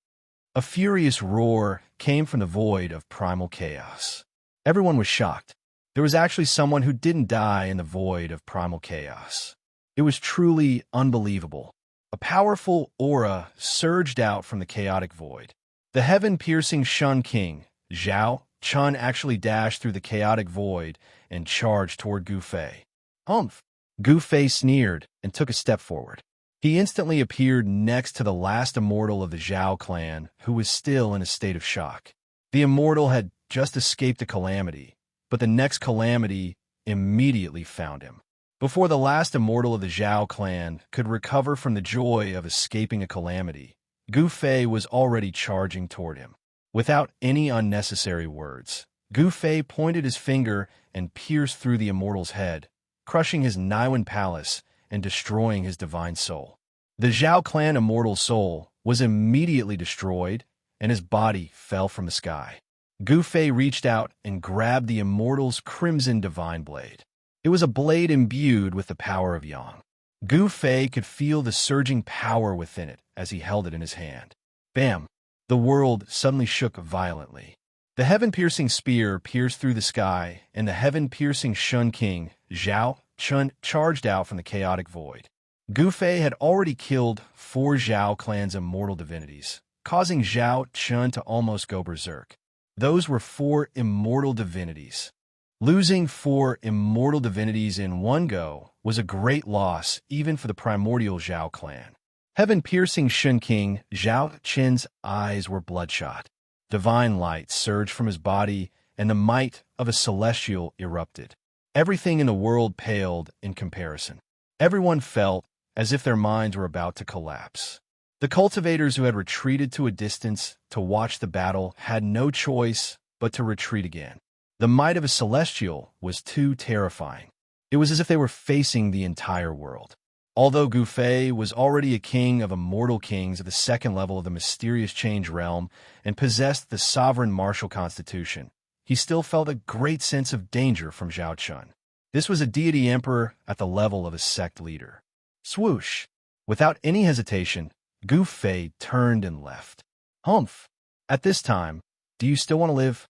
A furious roar came from the void of primal chaos. Everyone was shocked. There was actually someone who didn't die in the void of primal chaos. It was truly unbelievable. A powerful aura surged out from the chaotic void. The heaven-piercing Shen King, Zhao Chun, actually dashed through the chaotic void and charged toward Gu Fei. Humph! Gu Fei sneered and took a step forward. He instantly appeared next to the last immortal of the Zhao clan, who was still in a state of shock. The immortal had just escaped a calamity, but the next calamity immediately found him. Before the last immortal of the Zhao clan could recover from the joy of escaping a calamity, Gu Fei was already charging toward him. Without any unnecessary words, Gu Fei pointed his finger and pierced through the immortal's head, crushing his Niwen palace and destroying his divine soul. The Zhao clan immortal soul was immediately destroyed, and his body fell from the sky. Gu Fei reached out and grabbed the immortal's crimson divine blade. It was a blade imbued with the power of Yang. Gu Fei could feel the surging power within it as he held it in his hand. Bam! The world suddenly shook violently. The heaven-piercing spear pierced through the sky, and the heaven-piercing Shen King, Zhao Chun, charged out from the chaotic void. Gu Fei had already killed 4 Zhao clan's immortal divinities, causing Zhao Chun to almost go berserk. Those were 4 immortal divinities. Losing 4 immortal divinities in one go was a great loss even for the primordial Zhao clan. Heaven-piercing Shen King, Zhao Qin's eyes were bloodshot. Divine light surged from his body, and the might of a celestial erupted. Everything in the world paled in comparison. Everyone felt as if their minds were about to collapse. The cultivators who had retreated to a distance to watch the battle had no choice but to retreat again. The might of a celestial was too terrifying. It was as if they were facing the entire world. Although Gu Fei was already a king of immortal kings at the 2nd level of the mysterious change realm and possessed the sovereign martial constitution, he still felt a great sense of danger from Zhao Chun. This was a deity emperor at the level of a sect leader. Swoosh! Without any hesitation, Gu Fei turned and left. Humph! At this time, do you still want to live?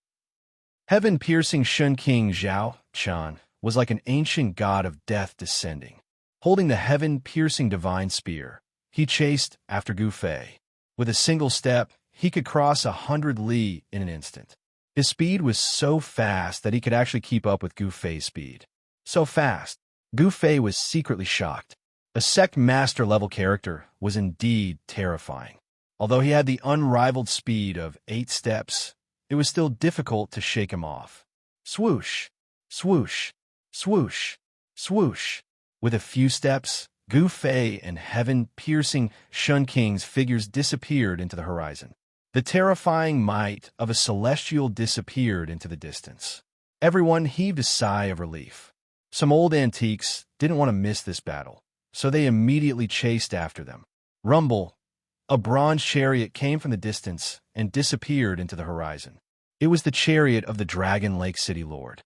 Heaven-piercing Shen King Zhao Chun was like an ancient god of death descending. Holding the heaven-piercing divine spear, he chased after Gu Fei. With a single step, he could cross 100 li in an instant. His speed was so fast that he could actually keep up with Gu Fei's speed. So fast, Gu Fei was secretly shocked. A sect master level character was indeed terrifying. Although he had the unrivaled speed of 8 steps, it was still difficult to shake him off. Swoosh, swoosh, swoosh, swoosh. With a few steps, Gu Fei and heaven-piercing Xianxia's figures disappeared into the horizon. The terrifying might of a celestial disappeared into the distance. Everyone heaved a sigh of relief. Some old antiques didn't want to miss this battle, so they immediately chased after them. Rumble, a bronze chariot came from the distance and disappeared into the horizon. It was the chariot of the Dragon Lake City Lord.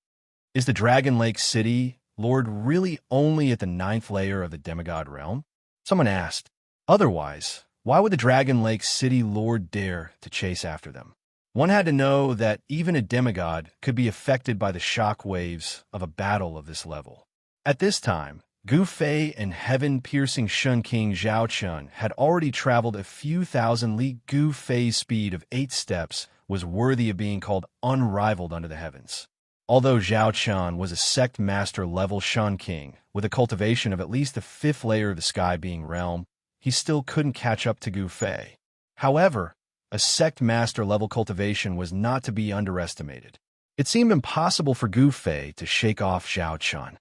Is the Dragon Lake City Lord really only at the 9th layer of the demigod realm? Someone asked. Otherwise, why would the Dragon Lake City Lord dare to chase after them? One had to know that even a demigod could be affected by the shock waves of a battle of this level. At this time, Gu Fei and heaven-piercing Xianxia Zhaochun had already traveled a few thousand li. Gu Fei's speed of 8 steps was worthy of being called unrivaled under the heavens. Although Zhaochun was a sect master level Xianxia, with a cultivation of at least the 5th layer of the sky being realm, he still couldn't catch up to Gu Fei. However, a sect master level cultivation was not to be underestimated. It seemed impossible for Gu Fei to shake off Zhaochun.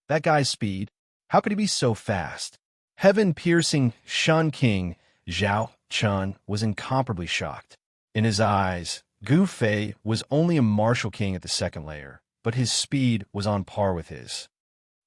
That guy's speed, how could he be so fast? Heaven-piercing Xianxia Zhaochun was incomparably shocked. In his eyes, Gu Fei was only a martial king at the 2nd layer, but his speed was on par with his.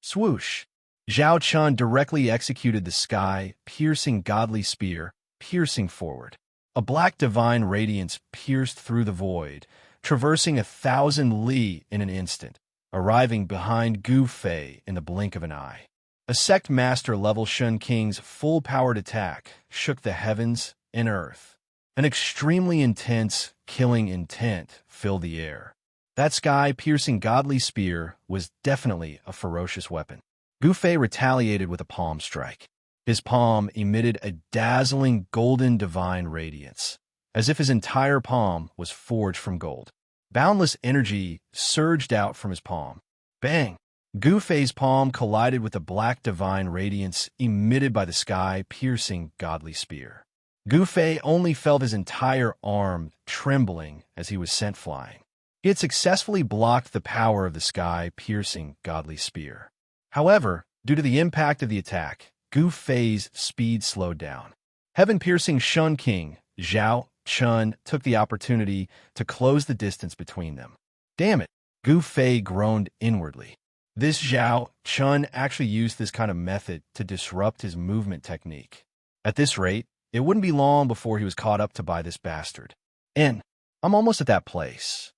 Swoosh! Zhaochun directly executed the sky-piercing godly spear, piercing forward. A black divine radiance pierced through the void, traversing 1,000 li in an instant, arriving behind Gu Fei in the blink of an eye. A sect master level Xianxia's full-powered attack shook the heavens and earth. An extremely intense, killing intent filled the air. That sky-piercing godly spear was definitely a ferocious weapon. Gu Fei retaliated with a palm strike. His palm emitted a dazzling golden divine radiance, as if his entire palm was forged from gold. Boundless energy surged out from his palm. Bang! Gu Fei's palm collided with the black divine radiance emitted by the sky-piercing godly spear. Gu Fei only felt his entire arm trembling as he was sent flying. He had successfully blocked the power of the sky-piercing godly spear. However, due to the impact of the attack, Gu Fei's speed slowed down. Heaven-piercing Xianxia Zhaochun took the opportunity to close the distance between them. Damn it, Gu Fei groaned inwardly. This Zhaochun actually used this kind of method to disrupt his movement technique. At this rate, it wouldn't be long before he was caught up to by this bastard. And I'm almost at that place.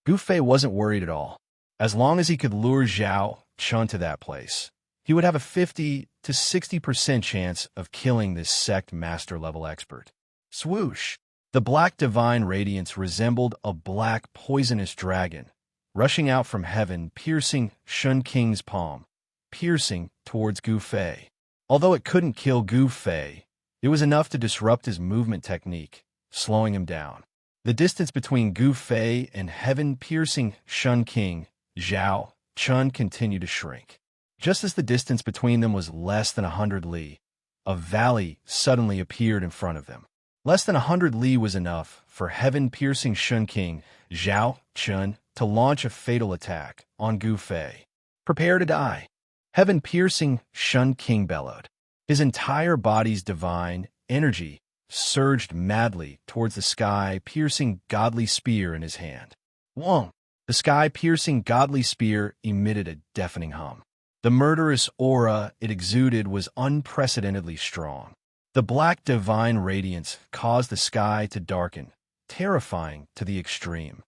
Gu Fei wasn't worried at all. As long as he could lure Zhaochun to that place, he would have a 50 to 60% chance of killing this sect master level expert. Swoosh! The black divine radiance resembled a black poisonous dragon, rushing out from heaven, piercing Xianxia's palm, piercing towards Gu Fei. Although it couldn't kill Gu Fei, it was enough to disrupt his movement technique, slowing him down. The distance between Gu Fei and heaven-piercing Xianxia Zhaochun continued to shrink. Just as the distance between them was less than 100 li, a valley suddenly appeared in front of them. Less than 100 li was enough for heaven-piercing Xianxia Zhaochun to launch a fatal attack on Gu Fei. Prepare to die. Heaven-piercing Xianxia bellowed. His entire body's divine energy surged madly towards the sky-piercing godly spear in his hand. Whoa! The sky-piercing godly spear emitted a deafening hum. The murderous aura it exuded was unprecedentedly strong. The black divine radiance caused the sky to darken, terrifying to the extreme.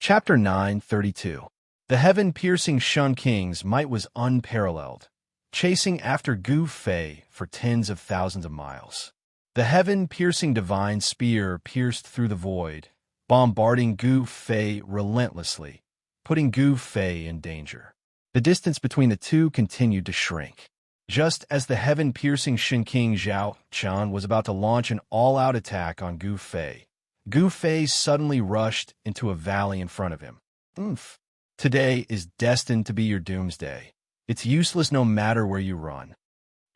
Chapter 932. The heaven-piercing Xianxia's might was unparalleled, chasing after Gu Fei for tens of thousands of miles. The heaven-piercing divine spear pierced through the void, bombarding Gu Fei relentlessly, putting Gu Fei in danger. The distance between the two continued to shrink. Just as the heaven-piercing Xianxia Zhaochun was about to launch an all-out attack on Gu Fei, Gu Fei suddenly rushed into a valley in front of him. Oomph. Today is destined to be your doomsday. It's useless no matter where you run.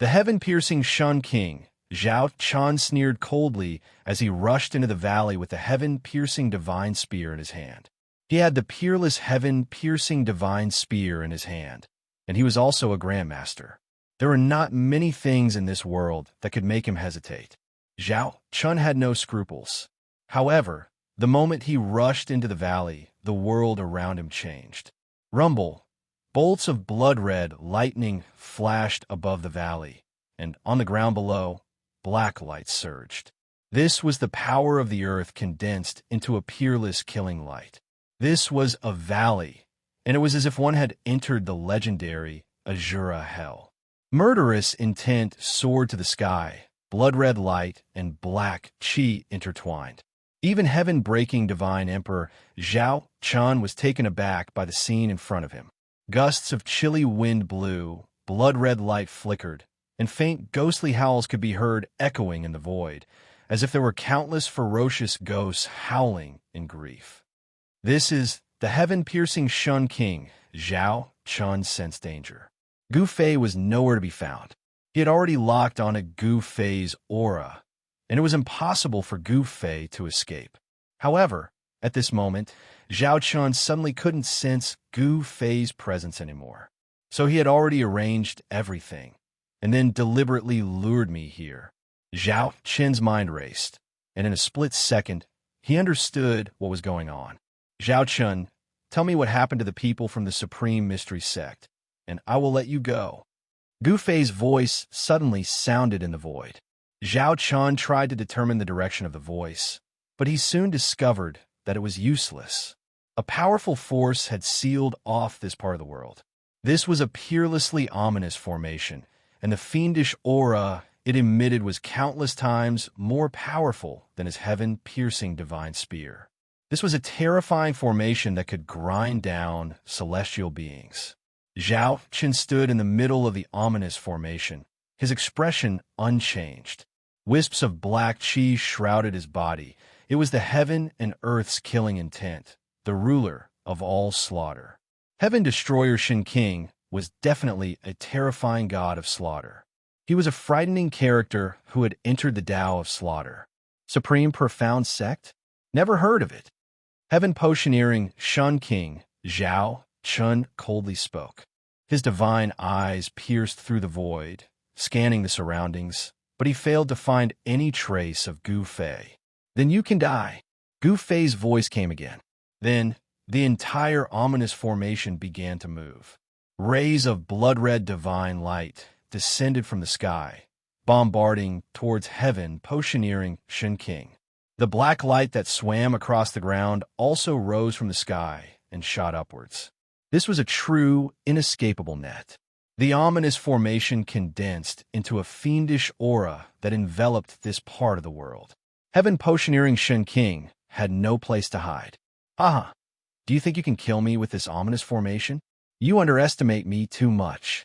The heaven-piercing Shun King, Zhao Chan, sneered coldly as he rushed into the valley with the heaven-piercing divine spear in his hand. He had the peerless heaven-piercing divine spear in his hand, and he was also a grandmaster. There were not many things in this world that could make him hesitate. Zhao Chun had no scruples. However, the moment he rushed into the valley, the world around him changed. Rumble! Bolts of blood-red lightning flashed above the valley, and on the ground below, black light surged. This was the power of the earth condensed into a peerless killing light. This was a valley, and it was as if one had entered the legendary Azura Hell. Murderous intent soared to the sky, blood-red light and black qi intertwined. Even heaven-breaking divine emperor Zhao Chun was taken aback by the scene in front of him. Gusts of chilly wind blew, blood-red light flickered, and faint ghostly howls could be heard echoing in the void, as if there were countless ferocious ghosts howling in grief. This is the heaven-piercing Shun King. Zhao Chun sensed danger. Gu Fei was nowhere to be found. He had already locked onto Gu Fei's aura, and it was impossible for Gu Fei to escape. However, at this moment, Zhao Chun suddenly couldn't sense Gu Fei's presence anymore. So he had already arranged everything, and then deliberately lured me here. Zhao Chun's mind raced, and in a split second, he understood what was going on. Zhao Chun, tell me what happened to the people from the Supreme Mystery Sect, and I will let you go. Gu Fei's voice suddenly sounded in the void. Zhao Chun tried to determine the direction of the voice, but he soon discovered that it was useless. A powerful force had sealed off this part of the world. This was a peerlessly ominous formation, and the fiendish aura it emitted was countless times more powerful than his heaven-piercing divine spear. This was a terrifying formation that could grind down celestial beings. Zhao Chun stood in the middle of the ominous formation, his expression unchanged. Wisps of black qi shrouded his body. It was the heaven and earth's killing intent, the ruler of all slaughter. Heaven Destroyer Shin King was definitely a terrifying god of slaughter. He was a frightening character who had entered the Tao of slaughter. Supreme Profound Sect? Never heard of it. Heaven Potioneering Shun King, Zhao Chun coldly spoke. His divine eyes pierced through the void, scanning the surroundings, but he failed to find any trace of Gu Fei. Then you can die. Gu Fei's voice came again. Then the entire ominous formation began to move. Rays of blood-red divine light descended from the sky, bombarding towards heaven, potioneering Shin King. The black light that swam across the ground also rose from the sky and shot upwards. This was a true, inescapable net. The ominous formation condensed into a fiendish aura that enveloped this part of the world. Heaven Potioneering Shin King had no place to hide. Haha, do you think you can kill me with this ominous formation? You underestimate me too much.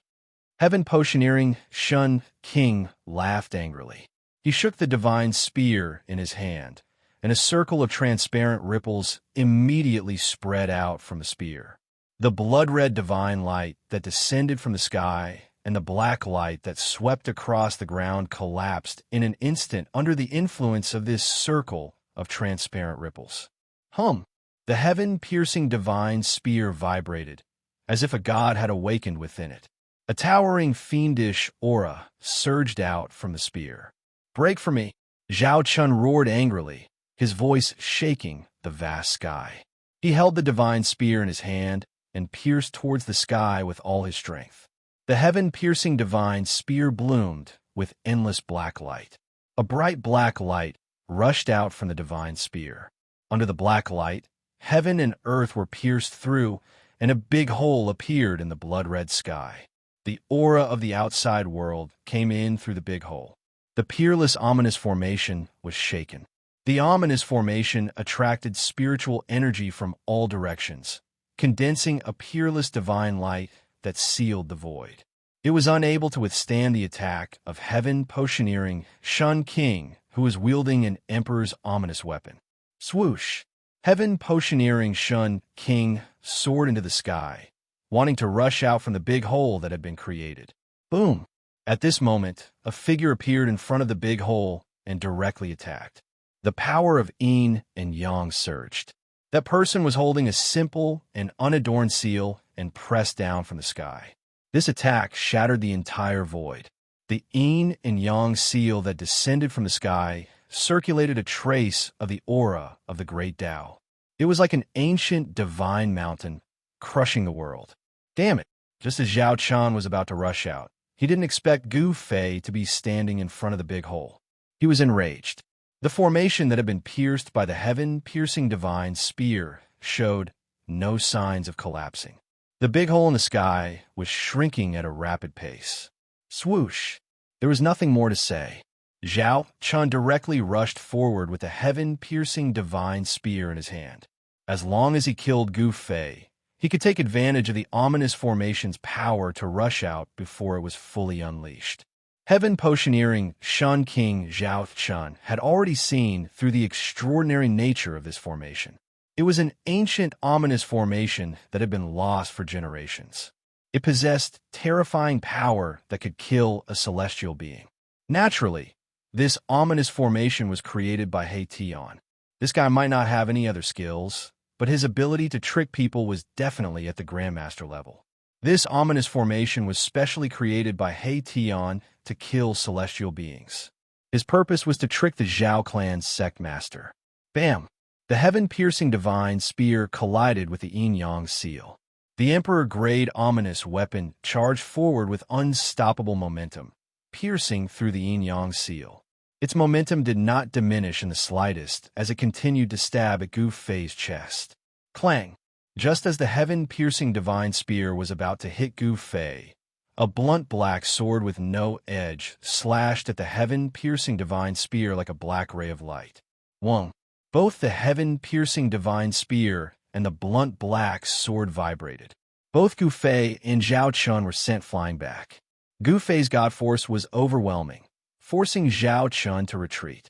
Heaven Potioneering Shun King laughed angrily. He shook the divine spear in his hand, and a circle of transparent ripples immediately spread out from the spear. The blood-red divine light that descended from the sky and the black light that swept across the ground collapsed in an instant under the influence of this circle of transparent ripples. The heaven-piercing divine spear vibrated, as if a god had awakened within it. A towering fiendish aura surged out from the spear. Break for me! Zhao Chun roared angrily, his voice shaking the vast sky. He held the divine spear in his hand and pierced towards the sky with all his strength. The heaven-piercing divine spear bloomed with endless black light. A bright black light rushed out from the divine spear. Under the black light, heaven and earth were pierced through, and a big hole appeared in the blood-red sky. The aura of the outside world came in through the big hole. The peerless ominous formation was shaken. The ominous formation attracted spiritual energy from all directions, condensing a peerless divine light that sealed the void. It was unable to withstand the attack of heaven potioneering Shun King, who was wielding an emperor's ominous weapon. Swoosh! Heaven potioneering Shun King soared into the sky, wanting to rush out from the big hole that had been created. Boom! At this moment, a figure appeared in front of the big hole and directly attacked. The power of yin and yang surged. That person was holding a simple and unadorned seal and pressed down from the sky. This attack shattered the entire void. The yin and yang seal that descended from the sky circulated a trace of the aura of the great Tao. It was like an ancient divine mountain crushing the world. Damn it! Just as Zhao Qian was about to rush out, he didn't expect Gu Fei to be standing in front of the big hole. He was enraged. The formation that had been pierced by the heaven-piercing divine spear showed no signs of collapsing. The big hole in the sky was shrinking at a rapid pace. Swoosh! There was nothing more to say. Zhao Qian directly rushed forward with the heaven-piercing divine spear in his hand. As long as he killed Gu Fei, he could take advantage of the ominous formation's power to rush out before it was fully unleashed. Heaven potioneering Shun King Zhao Qian had already seen through the extraordinary nature of this formation. It was an ancient, ominous formation that had been lost for generations. It possessed terrifying power that could kill a celestial being. Naturally, this ominous formation was created by He Tian. This guy might not have any other skills, but his ability to trick people was definitely at the Grandmaster level. This ominous formation was specially created by He Tian to kill celestial beings. His purpose was to trick the Zhao clan's sect master. Bam! The heaven-piercing divine spear collided with the yin-yang seal. The emperor-grade ominous weapon charged forward with unstoppable momentum, piercing through the yin-yang seal. Its momentum did not diminish in the slightest as it continued to stab at Gu Fei's chest. Clang! Just as the heaven-piercing divine spear was about to hit Gu Fei, a blunt black sword with no edge slashed at the heaven-piercing divine spear like a black ray of light. Whoa! Both the heaven-piercing divine spear and the blunt black sword vibrated. Both Gu Fei and Zhao Qian were sent flying back. Gu Fei's god force was overwhelming, forcing Zhao Qian to retreat.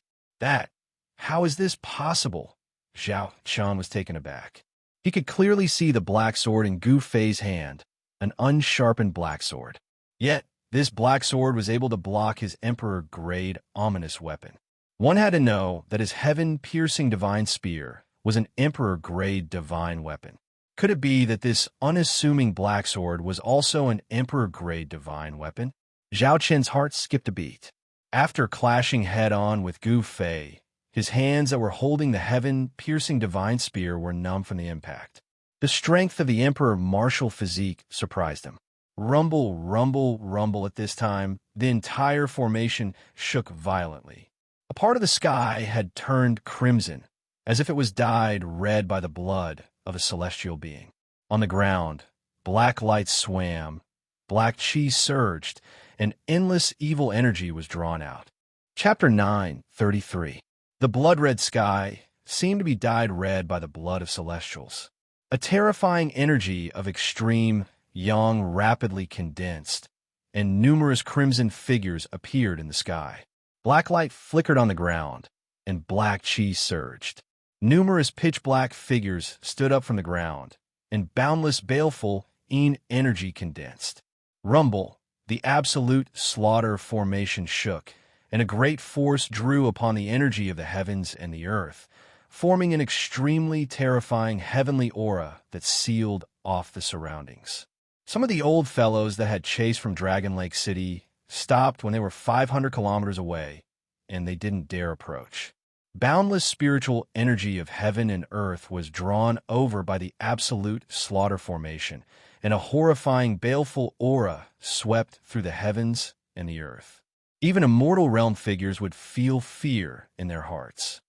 How is this possible? Zhao Qian was taken aback. He could clearly see the black sword in Gu Fei's hand, an unsharpened black sword. Yet, this black sword was able to block his emperor-grade ominous weapon. One had to know that his heaven-piercing divine spear was an emperor-grade divine weapon. Could it be that this unassuming black sword was also an emperor-grade divine weapon? Zhao Qian's heart skipped a beat. After clashing head-on with Gu Fei, his hands that were holding the heaven-piercing divine spear were numb from the impact. The strength of the emperor's martial physique surprised him. Rumble, rumble, rumble at this time, the entire formation shook violently. A part of the sky had turned crimson, as if it was dyed red by the blood of a celestial being. On the ground, black light swam, black chi surged, and endless evil energy was drawn out. Chapter 9:33. The blood-red sky seemed to be dyed red by the blood of celestials. A terrifying energy of extreme yang rapidly condensed, and numerous crimson figures appeared in the sky. Black light flickered on the ground, and black chi surged. Numerous pitch-black figures stood up from the ground, and boundless, baleful yin energy condensed. Rumble, the absolute slaughter formation shook, and a great force drew upon the energy of the heavens and the earth, forming an extremely terrifying heavenly aura that sealed off the surroundings. Some of the old fellows that had chased from Dragon Lake City stopped when they were 500 kilometers away, and they didn't dare approach. Boundless spiritual energy of heaven and earth was drawn over by the absolute slaughter formation, and a horrifying, baleful aura swept through the heavens and the earth. Even immortal realm figures would feel fear in their hearts.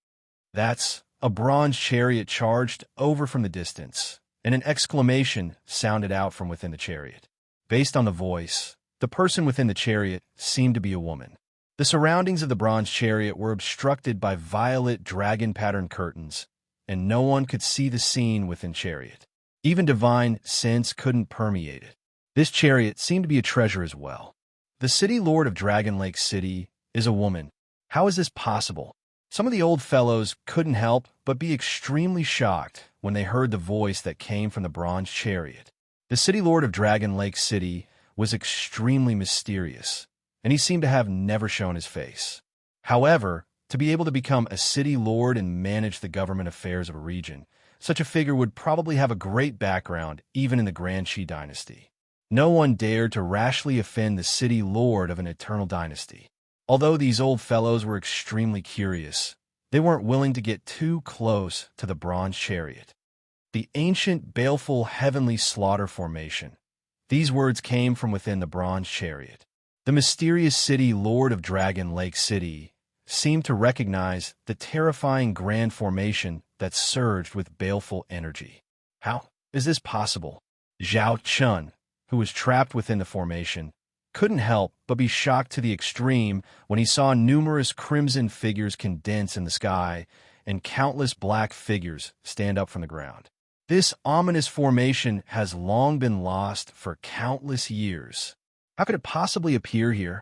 That's a bronze chariot charged over from the distance, and an exclamation sounded out from within the chariot. Based on the voice, the person within the chariot seemed to be a woman. The surroundings of the bronze chariot were obstructed by violet dragon-patterned curtains, and no one could see the scene within chariot. Even divine sense couldn't permeate it. This chariot seemed to be a treasure as well. The city lord of Dragon Lake City is a woman. How is this possible? Some of the old fellows couldn't help but be extremely shocked when they heard the voice that came from the bronze chariot. The city lord of Dragon Lake City was extremely mysterious, and he seemed to have never shown his face. However, to be able to become a city lord and manage the government affairs of a region, such a figure would probably have a great background even in the Grand Qi dynasty. No one dared to rashly offend the city lord of an eternal dynasty. Although these old fellows were extremely curious, they weren't willing to get too close to the bronze chariot. The ancient, baleful, heavenly slaughter formation. These words came from within the bronze chariot. The mysterious city lord of Dragon Lake City seemed to recognize the terrifying grand formation that surged with baleful energy. How is this possible? Zhao Chun, who was trapped within the formation, couldn't help but be shocked to the extreme when he saw numerous crimson figures condense in the sky and countless black figures stand up from the ground. This ominous formation has long been lost for countless years. How could it possibly appear here?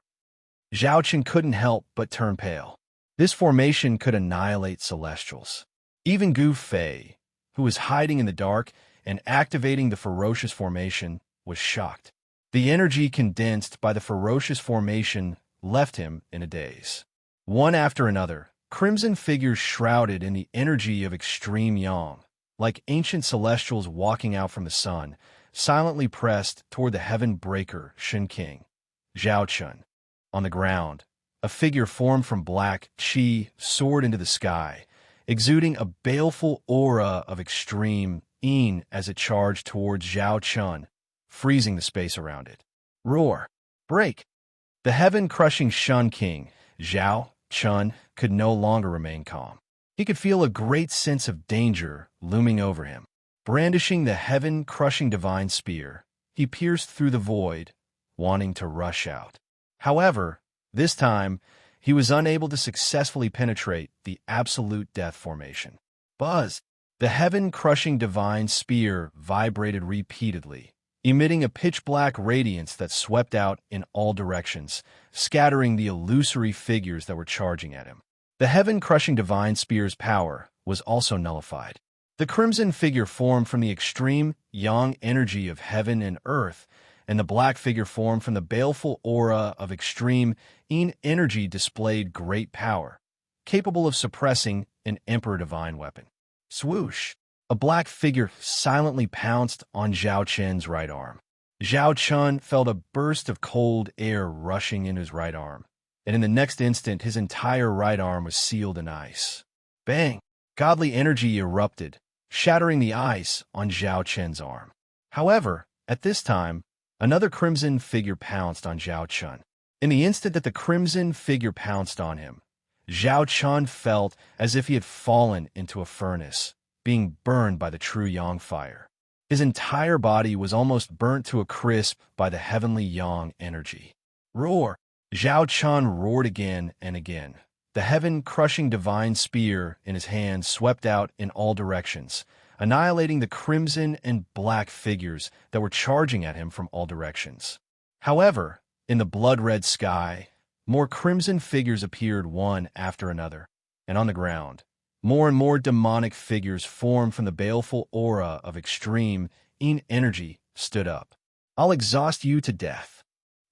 Zhao Chen couldn't help but turn pale. This formation could annihilate celestials. Even Gu Fei, who was hiding in the dark and activating the ferocious formation, was shocked. The energy condensed by the ferocious formation left him in a daze. One after another, crimson figures shrouded in the energy of extreme yang, like ancient celestials walking out from the sun, silently pressed toward the heaven breaker Shen King, Zhao Chun. On the ground, a figure formed from black qi soared into the sky, exuding a baleful aura of extreme yin as it charged towards Zhao Chun, freezing the space around it. Roar! Break! The heaven-crushing Shen King, Zhao Chun, could no longer remain calm. He could feel a great sense of danger looming over him. Brandishing the heaven-crushing divine spear, he pierced through the void, wanting to rush out. However, this time, he was unable to successfully penetrate the absolute death formation. Buzz! The heaven-crushing divine spear vibrated repeatedly, emitting a pitch-black radiance that swept out in all directions, scattering the illusory figures that were charging at him. The heaven-crushing divine spear's power was also nullified. The crimson figure formed from the extreme yang energy of heaven and earth, and the black figure formed from the baleful aura of extreme yin energy displayed great power, capable of suppressing an Emperor Divine weapon. Swoosh! A black figure silently pounced on Zhao Chen's right arm. Zhao Chun felt a burst of cold air rushing in his right arm, and in the next instant his entire right arm was sealed in ice. Bang! Godly energy erupted, shattering the ice on Zhao Chen's arm. However, at this time, another crimson figure pounced on Zhao Chun. In the instant that the crimson figure pounced on him, Zhao Chun felt as if he had fallen into a furnace, being burned by the true yang fire. His entire body was almost burnt to a crisp by the heavenly yang energy. Roar! Zhao Chun roared again and again. The heaven-crushing divine spear in his hand swept out in all directions, annihilating the crimson and black figures that were charging at him from all directions. However, in the blood-red sky, more crimson figures appeared one after another, and on the ground, more and more demonic figures formed from the baleful aura of extreme yin energy stood up. I'll exhaust you to death.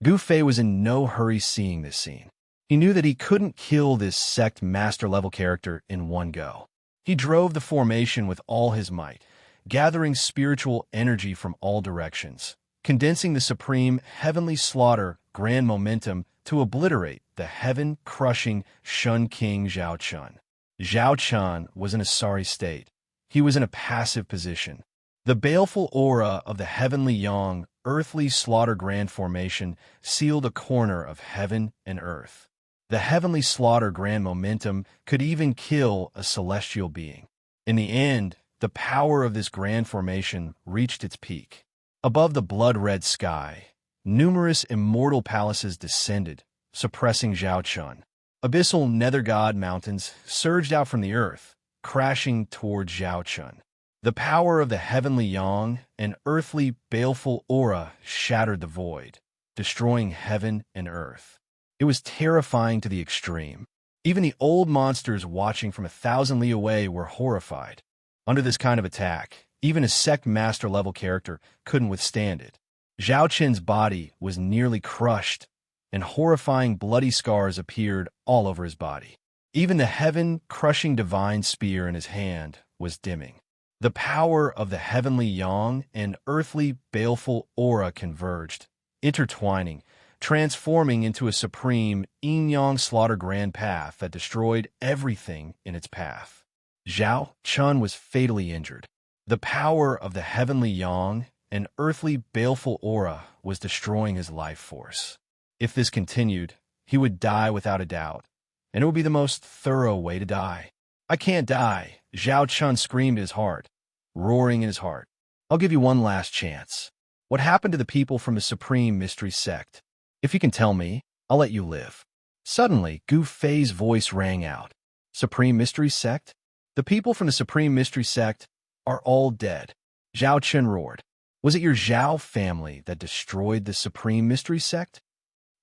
Gu Fei was in no hurry seeing this scene. He knew that he couldn't kill this sect master-level character in one go. He drove the formation with all his might, gathering spiritual energy from all directions, condensing the supreme heavenly slaughter grand momentum to obliterate the heaven-crushing Shen King Zhao Chun. Zhao Chun was in a sorry state. He was in a passive position. The baleful aura of the heavenly yang, earthly slaughter grand formation sealed a corner of heaven and earth. The heavenly slaughter grand momentum could even kill a celestial being. In the end, the power of this grand formation reached its peak. Above the blood-red sky, numerous immortal palaces descended, suppressing Zhao Chun. Abyssal nether god mountains surged out from the earth, crashing toward Zhao Chun. The power of the heavenly yang and earthly baleful aura shattered the void, destroying heaven and earth. It was terrifying to the extreme. Even the old monsters watching from 1,000 li away were horrified. Under this kind of attack, even a sect master-level character couldn't withstand it. Zhao Qin's body was nearly crushed, and horrifying bloody scars appeared all over his body. Even the heaven-crushing divine spear in his hand was dimming. The power of the heavenly yang and earthly baleful aura converged, intertwining, transforming into a supreme yin-yang slaughter grand path that destroyed everything in its path. Zhao Chun was fatally injured. The power of the heavenly yang and earthly baleful aura was destroying his life force. If this continued, he would die without a doubt, and it would be the most thorough way to die. "I can't die," Zhao Chun screamed in his heart, roaring in his heart. "I'll give you one last chance. What happened to the people from the Supreme Mystery Sect? If you can tell me, I'll let you live." Suddenly, Gu Fei's voice rang out. "Supreme Mystery Sect? The people from the Supreme Mystery Sect are all dead," Zhao Chun roared. "Was it your Zhao family that destroyed the Supreme Mystery Sect?"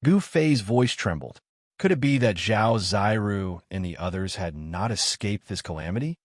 Gu Fei's voice trembled. Could it be that Zhao Zairu and the others had not escaped this calamity?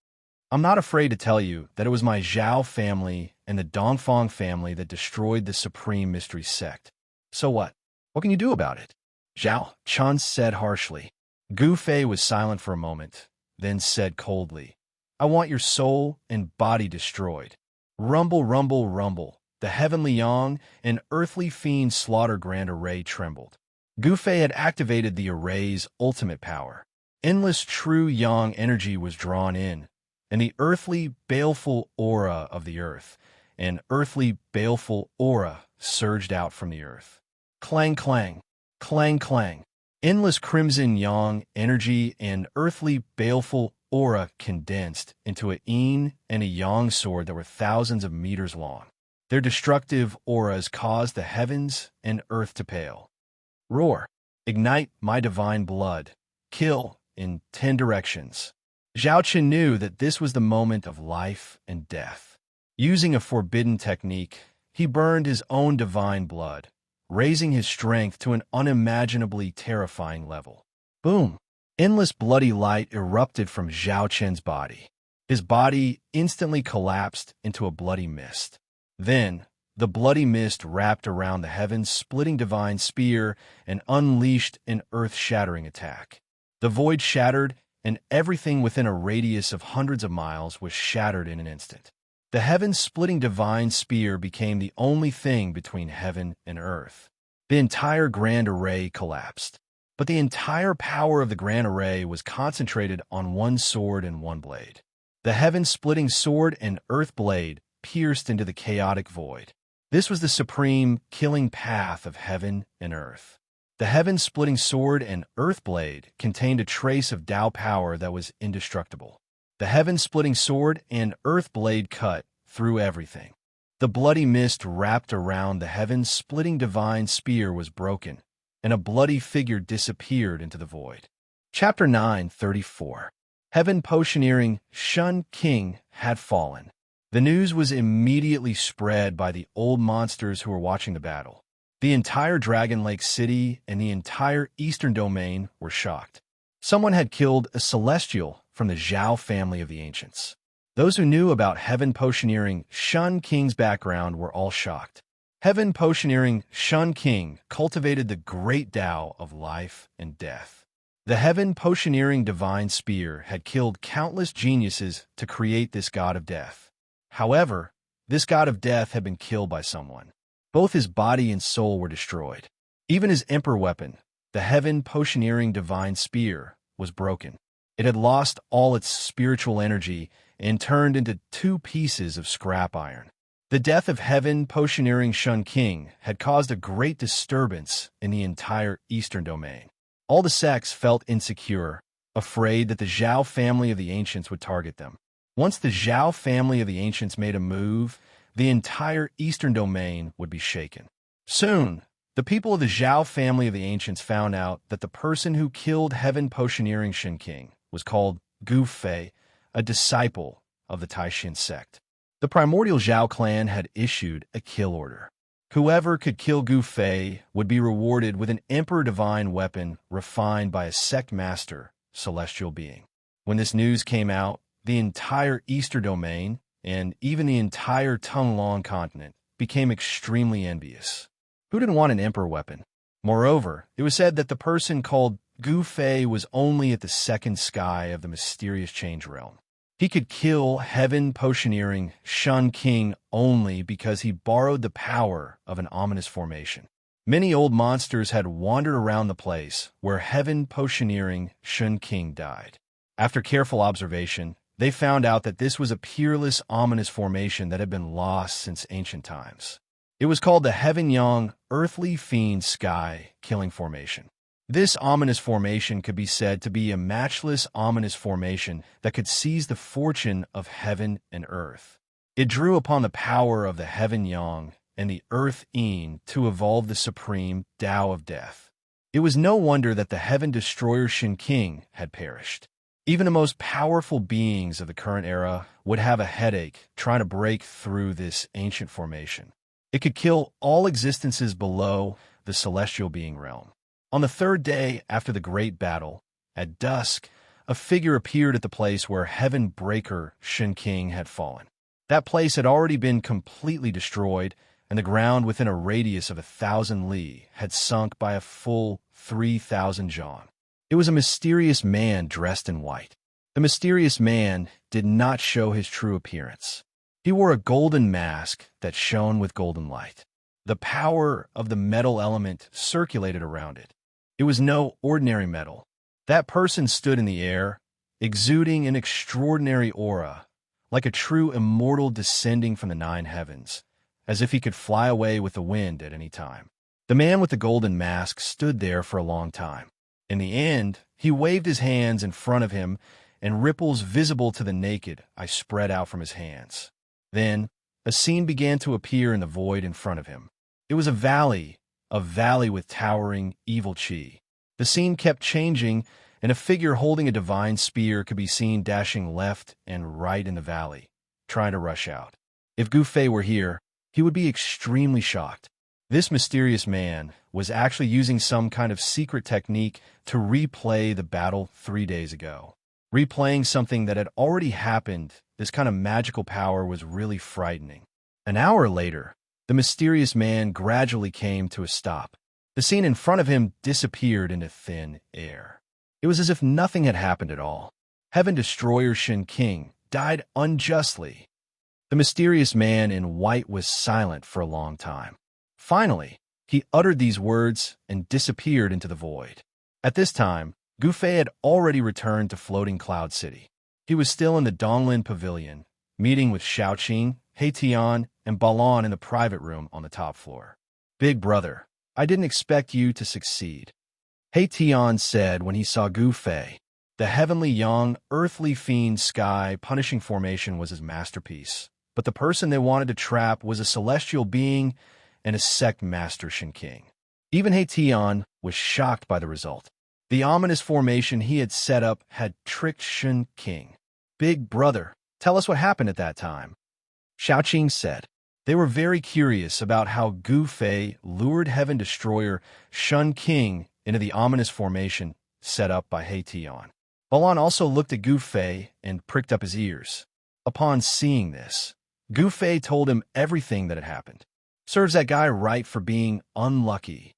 "I'm not afraid to tell you that it was my Zhao family and the Dongfang family that destroyed the Supreme Mystery Sect. So what? What can you do about it?" Zhao Chun said harshly. Gu Fei was silent for a moment, then said coldly, "I want your soul and body destroyed." Rumble, rumble, rumble. The heavenly yang and earthly fiend slaughter grand array trembled. Gu Fei had activated the array's ultimate power. Endless true yang energy was drawn in, and the earthly baleful aura of the earth and earthly baleful aura surged out from the earth. Clang, clang, clang, clang. Endless crimson yang energy and earthly baleful aura condensed into a yin and a yang sword that were thousands of meters long. Their destructive auras caused the heavens and earth to pale. Roar, ignite my divine blood, kill in 10 directions. Zhao Qin knew that this was the moment of life and death. Using a forbidden technique, he burned his own divine blood, raising his strength to an unimaginably terrifying level. Boom! Endless bloody light erupted from Zhao Qin's body. His body instantly collapsed into a bloody mist. Then, the bloody mist wrapped around the heavens-splitting divine spear and unleashed an earth-shattering attack. The void shattered, and everything within a radius of hundreds of miles was shattered in an instant. The heaven-splitting divine spear became the only thing between heaven and earth. The entire grand array collapsed. But the entire power of the grand array was concentrated on one sword and one blade. The heaven-splitting sword and earth blade pierced into the chaotic void. This was the supreme killing path of heaven and earth. The heaven-splitting sword and earth blade contained a trace of Tao power that was indestructible. The heaven-splitting sword and earth blade cut through everything. The bloody mist wrapped around the heaven-splitting divine spear was broken, and a bloody figure disappeared into the void. Chapter 9:34. Heaven Potioneering Shun King had fallen. The news was immediately spread by the old monsters who were watching the battle. The entire Dragon Lake City and the entire Eastern Domain were shocked. Someone had killed a celestial from the Zhao family of the ancients. Those who knew about Heaven Potioneering Shun King's background were all shocked. Heaven Potioneering Shun King cultivated the great Tao of life and death. The Heaven Potioneering Divine Spear had killed countless geniuses to create this god of death. However, this god of death had been killed by someone. Both his body and soul were destroyed. Even his emperor weapon, the Heaven Potioneering Divine Spear, was broken. It had lost all its spiritual energy and turned into 2 pieces of scrap iron. The death of Heaven Potioneering Shun King had caused a great disturbance in the entire Eastern Domain. All the sects felt insecure, afraid that the Zhao family of the ancients would target them. Once the Zhao family of the ancients made a move, the entire Eastern Domain would be shaken. Soon, the people of the Zhao family of the ancients found out that the person who killed Heaven Potioneering Shin King was called Gu Fei, a disciple of the Taishin sect. The primordial Zhao clan had issued a kill order. Whoever could kill Gu Fei would be rewarded with an Emperor Divine weapon refined by a sect master celestial being. When this news came out, the entire Easter domain, and even the entire Tonglong continent, became extremely envious. Who didn't want an emperor weapon? Moreover, it was said that the person called Gu Fei was only at the second sky of the mysterious change realm. He could kill heaven potioneering Shun King only because he borrowed the power of an ominous formation. Many old monsters had wandered around the place where heaven potioneering Shun King died. After careful observation, they found out that this was a peerless, ominous formation that had been lost since ancient times. It was called the Heaven Yang Earthly Fiend Sky Killing Formation. This ominous formation could be said to be a matchless ominous formation that could seize the fortune of heaven and earth. It drew upon the power of the Heaven Yang and the Earth Yin to evolve the supreme Tao of Death. It was no wonder that the Heaven Destroyer Shin King had perished. Even the most powerful beings of the current era would have a headache trying to break through this ancient formation. It could kill all existences below the celestial being realm. On the third day after the great battle, at dusk, a figure appeared at the place where Heaven Breaker Shin King had fallen. That place had already been completely destroyed, and the ground within a radius of 1,000 li had sunk by a full 3,000 zhang. It was a mysterious man dressed in white. The mysterious man did not show his true appearance. He wore a golden mask that shone with golden light. The power of the metal element circulated around it. It was no ordinary metal. That person stood in the air, exuding an extraordinary aura, like a true immortal descending from the 9 heavens, as if he could fly away with the wind at any time. The man with the golden mask stood there for a long time. In the end, he waved his hands in front of him, and ripples visible to the naked eye spread out from his hands. Then, a scene began to appear in the void in front of him. It was a valley with towering evil chi. The scene kept changing, and a figure holding a divine spear could be seen dashing left and right in the valley, trying to rush out. If Gu Fei were here, he would be extremely shocked. This mysterious man was actually using some kind of secret technique to replay the battle 3 days ago. Replaying something that had already happened, this kind of magical power was really frightening. An hour later, the mysterious man gradually came to a stop. The scene in front of him disappeared into thin air. It was as if nothing had happened at all. Heaven Destroyer Shin King died unjustly. The mysterious man in white was silent for a long time. Finally, he uttered these words and disappeared into the void. At this time, Gu Fei had already returned to Floating Cloud City. He was still in the Donglin Pavilion, meeting with Xiaoqing, Heitian, and Balan in the private room on the top floor. "Big brother, I didn't expect you to succeed," Heitian said when he saw Gu Fei. The heavenly young, earthly fiend sky punishing formation was his masterpiece, but the person they wanted to trap was a celestial being and a sect master Shin King. Even Heitian was shocked by the result. The ominous formation he had set up had tricked Shin King. "Big brother, tell us what happened at that time," Xiaoqing said. They were very curious about how Gu Fei lured Heaven Destroyer Shun King into the ominous formation set up by Heitian. Balan also looked at Gu Fei and pricked up his ears. Upon seeing this, Gu Fei told him everything that had happened. Serves that guy right for being unlucky.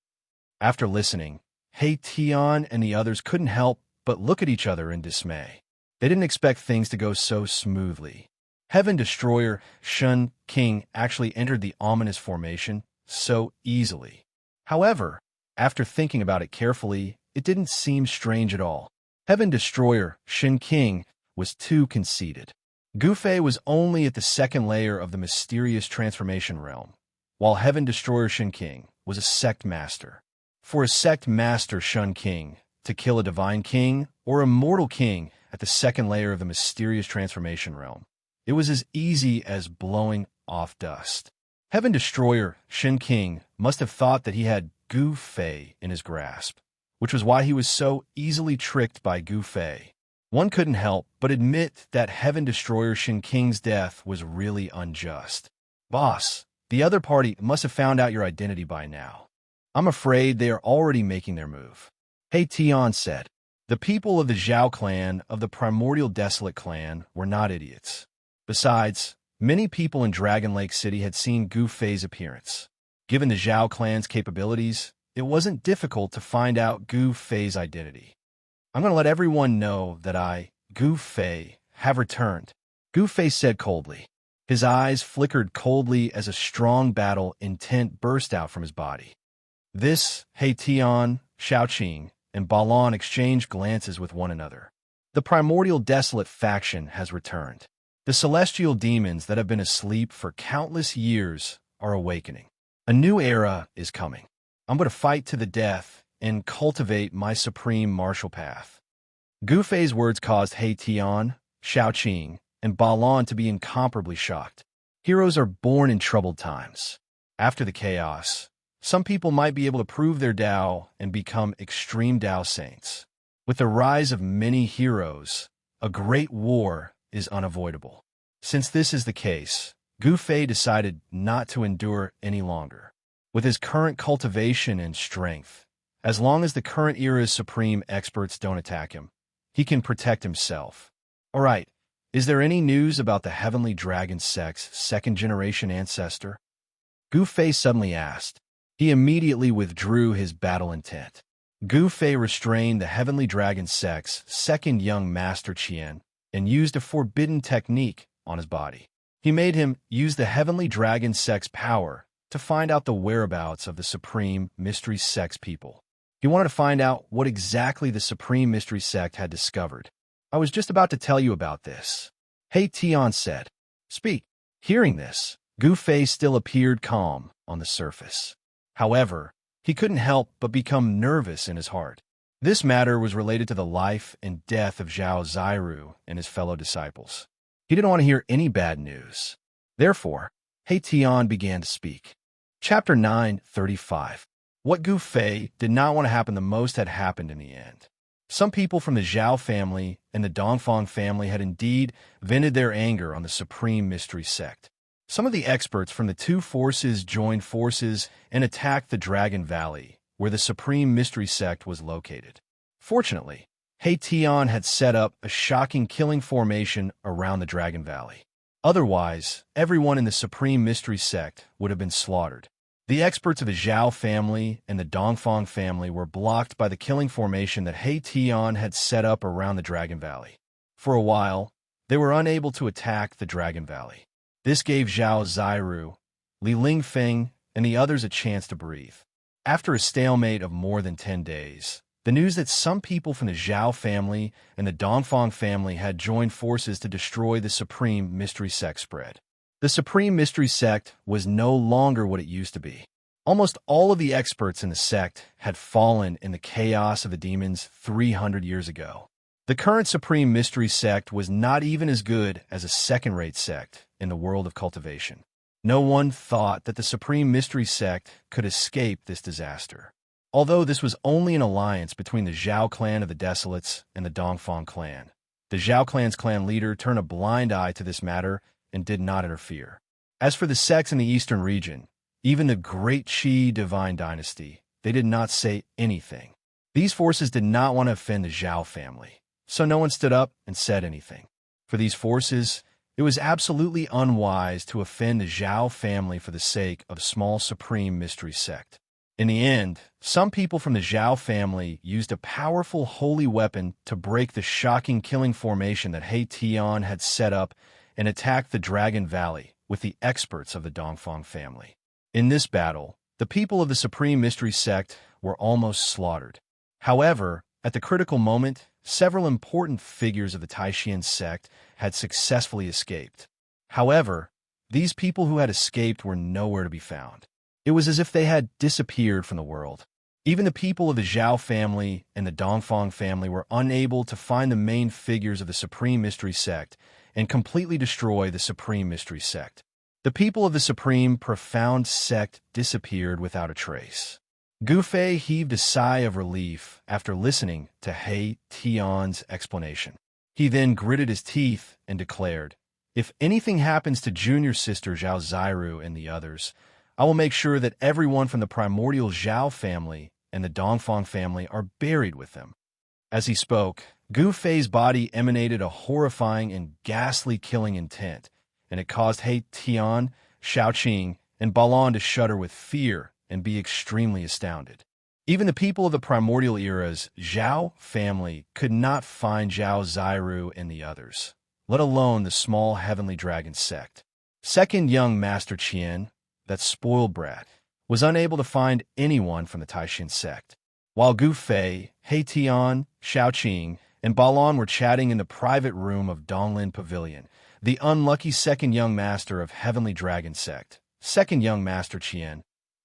After listening, Heitian and the others couldn't help but look at each other in dismay. They didn't expect things to go so smoothly. Heaven Destroyer Shun King actually entered the ominous formation so easily. However, after thinking about it carefully, it didn't seem strange at all. Heaven Destroyer Shin King was too conceited. Gu Fei was only at the second layer of the mysterious transformation realm, while Heaven Destroyer Shin King was a sect master. For a sect master Shun King to kill a divine king or a mortal king at the second layer of the mysterious transformation realm, it was as easy as blowing off dust. Heaven Destroyer Shin King must have thought that he had Gu Fei in his grasp, which was why he was so easily tricked by Gu Fei. One couldn't help but admit that Heaven Destroyer Shin King's death was really unjust. "Boss, the other party must have found out your identity by now. I'm afraid they are already making their move," Heitian said. The people of the Zhao clan of the primordial Desolate clan were not idiots. Besides, many people in Dragon Lake City had seen Gu Fei's appearance. Given the Zhao clan's capabilities, it wasn't difficult to find out Gu Fei's identity. I'm going to let everyone know that I, Gu Fei, have returned, Gu Fei said coldly. His eyes flickered coldly as a strong battle intent burst out from his body. This, He Tian, Xiaoqing, and Balan exchanged glances with one another. The primordial Desolate faction has returned. The celestial demons that have been asleep for countless years are awakening. A new era is coming. I'm going to fight to the death and cultivate my supreme martial path. Gu Fei's words caused He Tian, Xiaoqing, and Balan to be incomparably shocked. Heroes are born in troubled times. After the chaos, some people might be able to prove their Dao and become extreme Dao saints. With the rise of many heroes, a great war is unavoidable. Since this is the case, Gu Fei decided not to endure any longer. With his current cultivation and strength, as long as the current era's supreme experts don't attack him, he can protect himself. All right, is there any news about the Heavenly Dragon Sect's second-generation ancestor? Gu Fei suddenly asked. He immediately withdrew his battle intent. Gu Fei restrained the Heavenly Dragon Sect's second young master Qian and used a forbidden technique on his body. He made him use the Heavenly Dragon Sect's power to find out the whereabouts of the Supreme Mystery Sect's people. He wanted to find out what exactly the Supreme Mystery Sect had discovered. I was just about to tell you about this, He Tian said. Speak. Hearing this, Gu Fei still appeared calm on the surface. However, he couldn't help but become nervous in his heart. This matter was related to the life and death of Zhao Ziru and his fellow disciples. He didn't want to hear any bad news. Therefore, He Tian began to speak. Chapter 9:35. What Gu Fei did not want to happen the most had happened in the end. Some people from the Zhao family and the Dongfang family had indeed vented their anger on the Supreme Mystery Sect. Some of the experts from the two forces joined forces and attacked the Dragon Valley, where the Supreme Mystery Sect was located. Fortunately, He Tian had set up a shocking killing formation around the Dragon Valley. Otherwise, everyone in the Supreme Mystery Sect would have been slaughtered. The experts of the Zhao family and the Dongfang family were blocked by the killing formation that He Tian had set up around the Dragon Valley. For a while, they were unable to attack the Dragon Valley. This gave Zhao Ziru, Li Lingfeng, and the others a chance to breathe. After a stalemate of more than 10 days, the news that some people from the Zhao family and the Dongfang family had joined forces to destroy the Supreme Mystery Sect spread. The Supreme Mystery Sect was no longer what it used to be. Almost all of the experts in the sect had fallen in the chaos of the demons 300 years ago. The current Supreme Mystery Sect was not even as good as a second-rate sect in the world of cultivation. No one thought that the Supreme Mystery Sect could escape this disaster. Although this was only an alliance between the Zhao clan of the Desolates and the Dongfang clan, the Zhao clan's clan leader turned a blind eye to this matter and did not interfere. As for the sects in the eastern region, even the Great Qi Divine Dynasty, they did not say anything. These forces did not want to offend the Zhao family, so no one stood up and said anything. For these forces, it was absolutely unwise to offend the Zhao family for the sake of a small Supreme Mystery Sect. In the end, some people from the Zhao family used a powerful holy weapon to break the shocking killing formation that He Tian had set up and attacked the Dragon Valley with the experts of the Dongfang family. In this battle, the people of the Supreme Mystery Sect were almost slaughtered. However, at the critical moment, several important figures of the Taishan sect had successfully escaped. However, these people who had escaped were nowhere to be found. It was as if they had disappeared from the world. Even the people of the Zhao family and the Dongfang family were unable to find the main figures of the Supreme Mystery Sect and completely destroy the Supreme Mystery Sect. The people of the Supreme Profound Sect disappeared without a trace. Gu Fei heaved a sigh of relief after listening to He Tian's explanation. He then gritted his teeth and declared, "If anything happens to junior sister Zhao Ziru and the others, I will make sure that everyone from the primordial Zhao family and the Dongfang family are buried with them." As he spoke, Gu Fei's body emanated a horrifying and ghastly killing intent, and it caused He Tian, Xiaoqing, and Balan to shudder with fear and be extremely astounded. Even the people of the primordial era's Zhao family could not find Zhao Zairu and the others, let alone the small heavenly dragon sect. Second young Master Qian, that spoiled brat, was unable to find anyone from the Taishan sect. While Gu Fei, He Tian, Xiaoqing, and Balan were chatting in the private room of Donglin Pavilion, the unlucky second young master of Heavenly Dragon sect, second young Master Qian,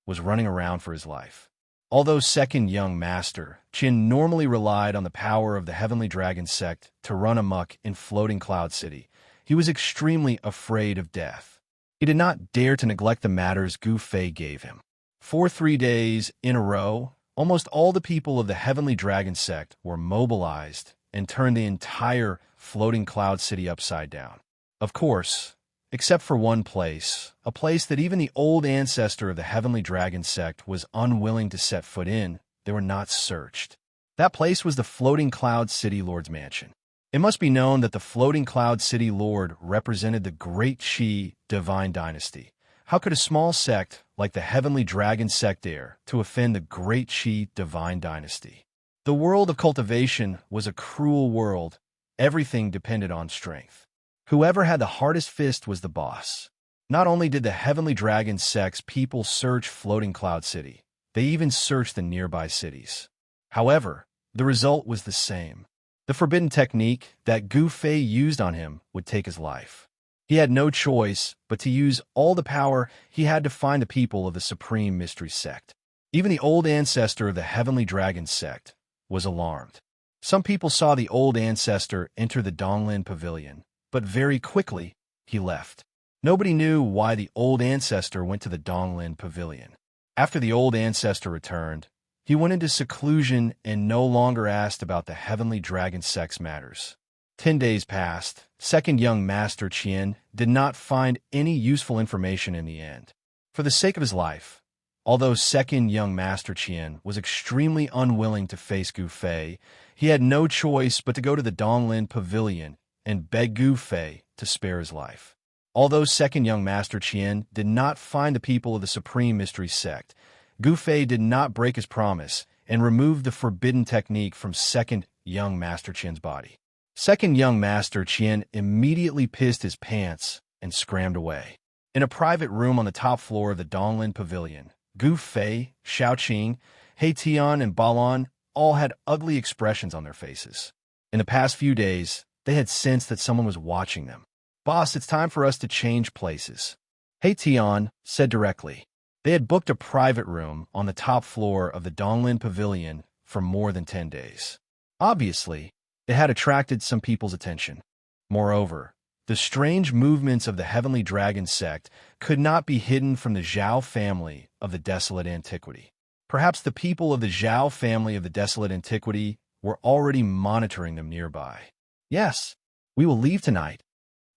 was running around for his life. Although second young master, Qian normally relied on the power of the Heavenly Dragon sect to run amok in Floating Cloud City, he was extremely afraid of death. He did not dare to neglect the matters Gu Fei gave him. For 3 days in a row, almost all the people of the Heavenly Dragon sect were mobilized and turned the entire Floating Cloud City upside down. Of course, except for one place, a place that even the old ancestor of the Heavenly Dragon sect was unwilling to set foot in, they were not searched. That place was the Floating Cloud City Lord's mansion. It must be known that the Floating Cloud City Lord represented the Great Qi divine dynasty. How could a small sect like the Heavenly Dragon sect dare to offend the Great Qi divine dynasty? The world of cultivation was a cruel world. Everything depended on strength. Whoever had the hardest fist was the boss. Not only did the Heavenly Dragon sect's people search Floating Cloud City, they even searched the nearby cities. However, the result was the same. The forbidden technique that Gu Fei used on him would take his life. He had no choice but to use all the power he had to find the people of the Supreme Mystery Sect. Even the old ancestor of the Heavenly Dragon sect was alarmed. Some people saw the old ancestor enter the Donglin Pavilion, but very quickly he left. Nobody knew why the old ancestor went to the Donglin Pavilion. After the old ancestor returned, he went into seclusion and no longer asked about the Heavenly Dragon sect's matters. 10 days passed. Second young Master Qian did not find any useful information in the end. For the sake of his life, although second young Master Qian was extremely unwilling to face Gu Fei, he had no choice but to go to the Donglin Pavilion and beg Gu Fei to spare his life. Although second young Master Qian did not find the people of the Supreme Mystery Sect, Gu Fei did not break his promise and removed the forbidden technique from second young Master Qian's body. Second young Master Qian immediately pissed his pants and scrammed away. In a private room on the top floor of the Donglin Pavilion, Gu Fei, Xiaoqing, He Tian, and Balan all had ugly expressions on their faces. In the past few days, they had sensed that someone was watching them. "Boss, it's time for us to change places," He Tian said directly. They had booked a private room on the top floor of the Donglin Pavilion for more than 10 days. Obviously, it had attracted some people's attention. Moreover, the strange movements of the Heavenly Dragon sect could not be hidden from the Zhao family of the Desolate Antiquity. Perhaps the people of the Zhao family of the Desolate Antiquity were already monitoring them nearby. "Yes, we will leave tonight."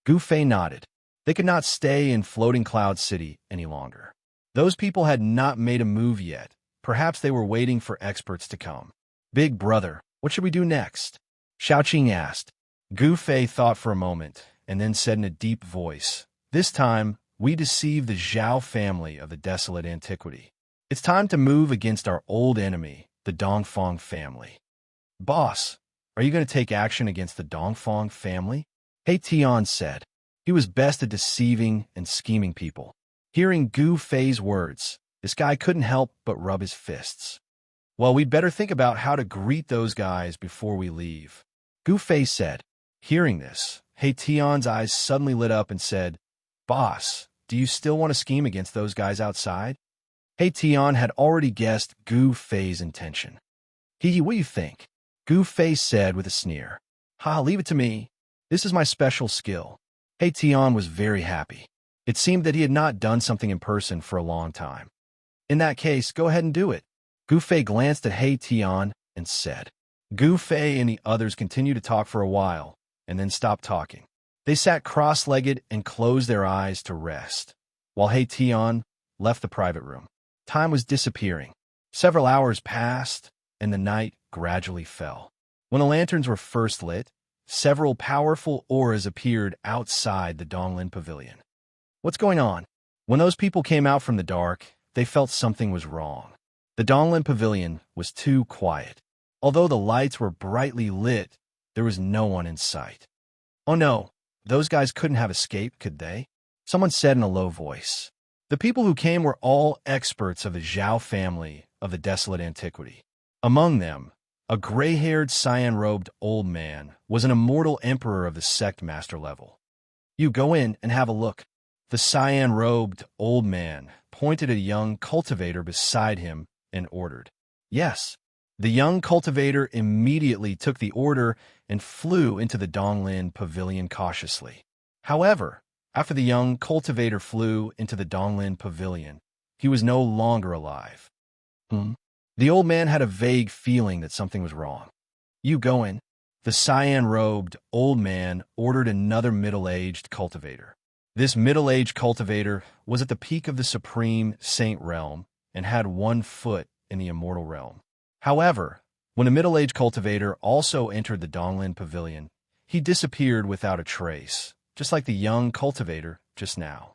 Gu Fei nodded. They could not stay in Floating Cloud City any longer. Those people had not made a move yet. Perhaps they were waiting for experts to come. "Big brother, what should we do next?" Xiaoqing asked. Gu Fei thought for a moment, and then said in a deep voice, "This time, we deceive the Zhao family of the Desolate Antiquity. It's time to move against our old enemy, the Dongfang family." "Boss, are you going to take action against the Dongfang family?" He Tian said. He was best at deceiving and scheming people. Hearing Gu Fei's words, this guy couldn't help but rub his fists. "Well, we'd better think about how to greet those guys before we leave," Gu Fei said. Hearing this, He Tian's eyes suddenly lit up and said, "Boss, do you still want to scheme against those guys outside?" He Tian had already guessed Gu Fei's intention. What do you think?" Gu Fei said with a sneer. "Ha, leave it to me. This is my special skill." He Tian was very happy. It seemed that he had not done something in person for a long time. "In that case, go ahead and do it." Gu Fei glanced at He Tian and said. Gu Fei and the others continued to talk for a while, and then stopped talking. They sat cross-legged and closed their eyes to rest, while He Tian left the private room. Time was disappearing. Several hours passed, and the night gradually fell. When the lanterns were first lit, several powerful auras appeared outside the Donglin Pavilion. What's going on? When those people came out from the dark, they felt something was wrong. The Donglin Pavilion was too quiet. Although the lights were brightly lit, there was no one in sight. Oh no, those guys couldn't have escaped, could they? Someone said in a low voice. The people who came were all experts of the Zhao family of the desolate antiquity. Among them, a gray-haired, cyan-robed old man was an immortal emperor of the sect master level. You go in and have a look. The cyan-robed old man pointed at a young cultivator beside him and ordered. Yes. The young cultivator immediately took the order and flew into the Donglin Pavilion cautiously. However, after the young cultivator flew into the Donglin Pavilion, he was no longer alive. The old man had a vague feeling that something was wrong. You go in. The cyan-robed old man ordered another middle-aged cultivator. This middle-aged cultivator was at the peak of the Supreme Saint Realm and had 1 foot in the Immortal Realm. However, when a middle-aged cultivator also entered the Donglin Pavilion, he disappeared without a trace, just like the young cultivator just now.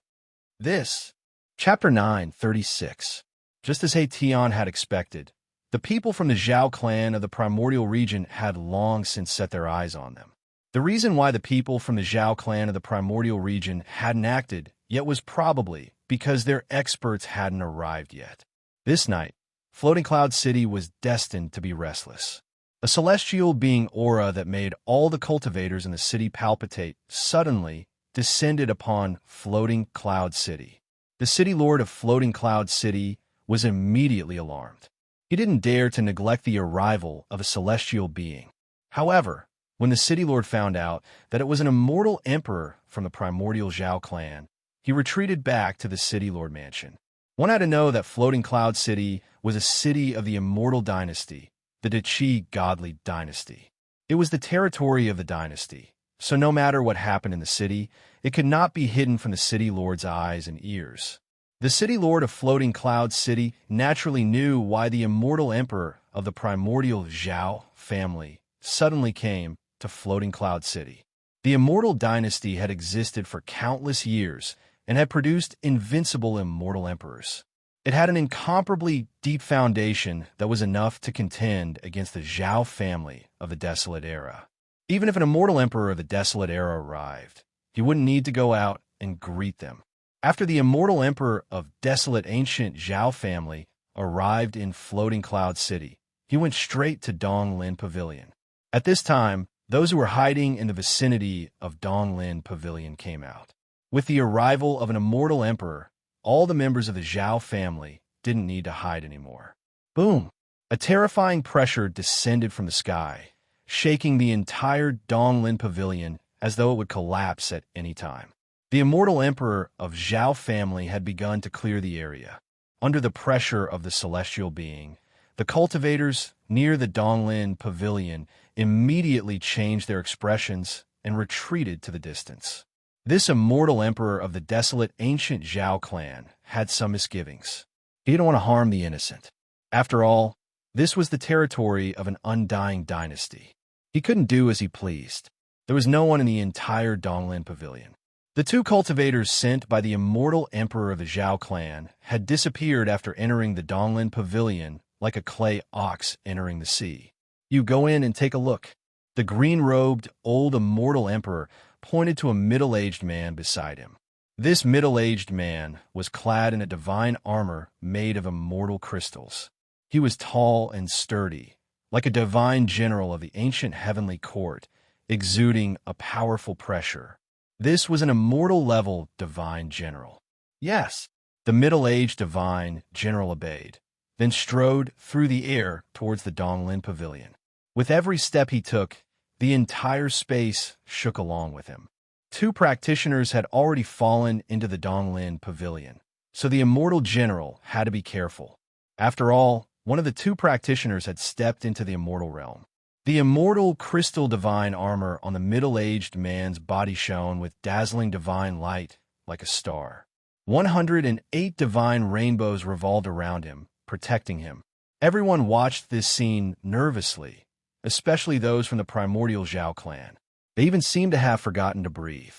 Chapter 9:36. Just as Tian had expected, the people from the Zhao clan of the primordial region had long since set their eyes on them. The reason why the people from the Zhao clan of the primordial region hadn't acted yet was probably because their experts hadn't arrived yet. This night, Floating Cloud City was destined to be restless. A celestial being aura that made all the cultivators in the city palpitate suddenly descended upon Floating Cloud City. The city lord of Floating Cloud City was immediately alarmed. He didn't dare to neglect the arrival of a celestial being. However, when the city lord found out that it was an immortal emperor from the primordial Zhao clan, he retreated back to the city lord mansion. One had to know that Floating Cloud City was a city of the immortal dynasty, the Dachi godly dynasty. It was the territory of the dynasty, so no matter what happened in the city, it could not be hidden from the city lord's eyes and ears. The city lord of Floating Cloud City naturally knew why the immortal emperor of the primordial Zhao family suddenly came to Floating Cloud City. The immortal dynasty had existed for countless years and had produced invincible immortal emperors. It had an incomparably deep foundation that was enough to contend against the Zhao family of the Desolate Era. Even if an immortal emperor of the Desolate Era arrived, he wouldn't need to go out and greet them. After the immortal emperor of Desolate Ancient Zhao family arrived in Floating Cloud City, he went straight to Donglin Pavilion. At this time, those who were hiding in the vicinity of Donglin Pavilion came out. With the arrival of an immortal emperor, all the members of the Zhao family didn't need to hide anymore. Boom! A terrifying pressure descended from the sky, shaking the entire Donglin Pavilion as though it would collapse at any time. The immortal emperor of Zhao family had begun to clear the area. Under the pressure of the celestial being, the cultivators near the Donglin Pavilion immediately changed their expressions and retreated to the distance. This immortal emperor of the desolate ancient Zhao clan had some misgivings. He didn't want to harm the innocent. After all, this was the territory of an undying dynasty. He couldn't do as he pleased. There was no one in the entire Donglin Pavilion. The 2 cultivators sent by the immortal emperor of the Zhao clan had disappeared after entering the Donglin Pavilion like a clay ox entering the sea. You go in and take a look. The green-robed old immortal emperor pointed to a middle-aged man beside him. This middle-aged man was clad in a divine armor made of immortal crystals. He was tall and sturdy, like a divine general of the ancient heavenly court, exuding a powerful pressure. This was an immortal-level divine general. Yes, the middle-aged divine general obeyed, then strode through the air towards the Donglin Pavilion. With every step he took, the entire space shook along with him. 2 practitioners had already fallen into the Donglin Pavilion, so the immortal general had to be careful. After all, one of the 2 practitioners had stepped into the immortal realm. The immortal crystal divine armor on the middle-aged man's body shone with dazzling divine light like a star. 108 divine rainbows revolved around him, protecting him. Everyone watched this scene nervously, especially those from the primordial Zhao clan. They even seemed to have forgotten to breathe.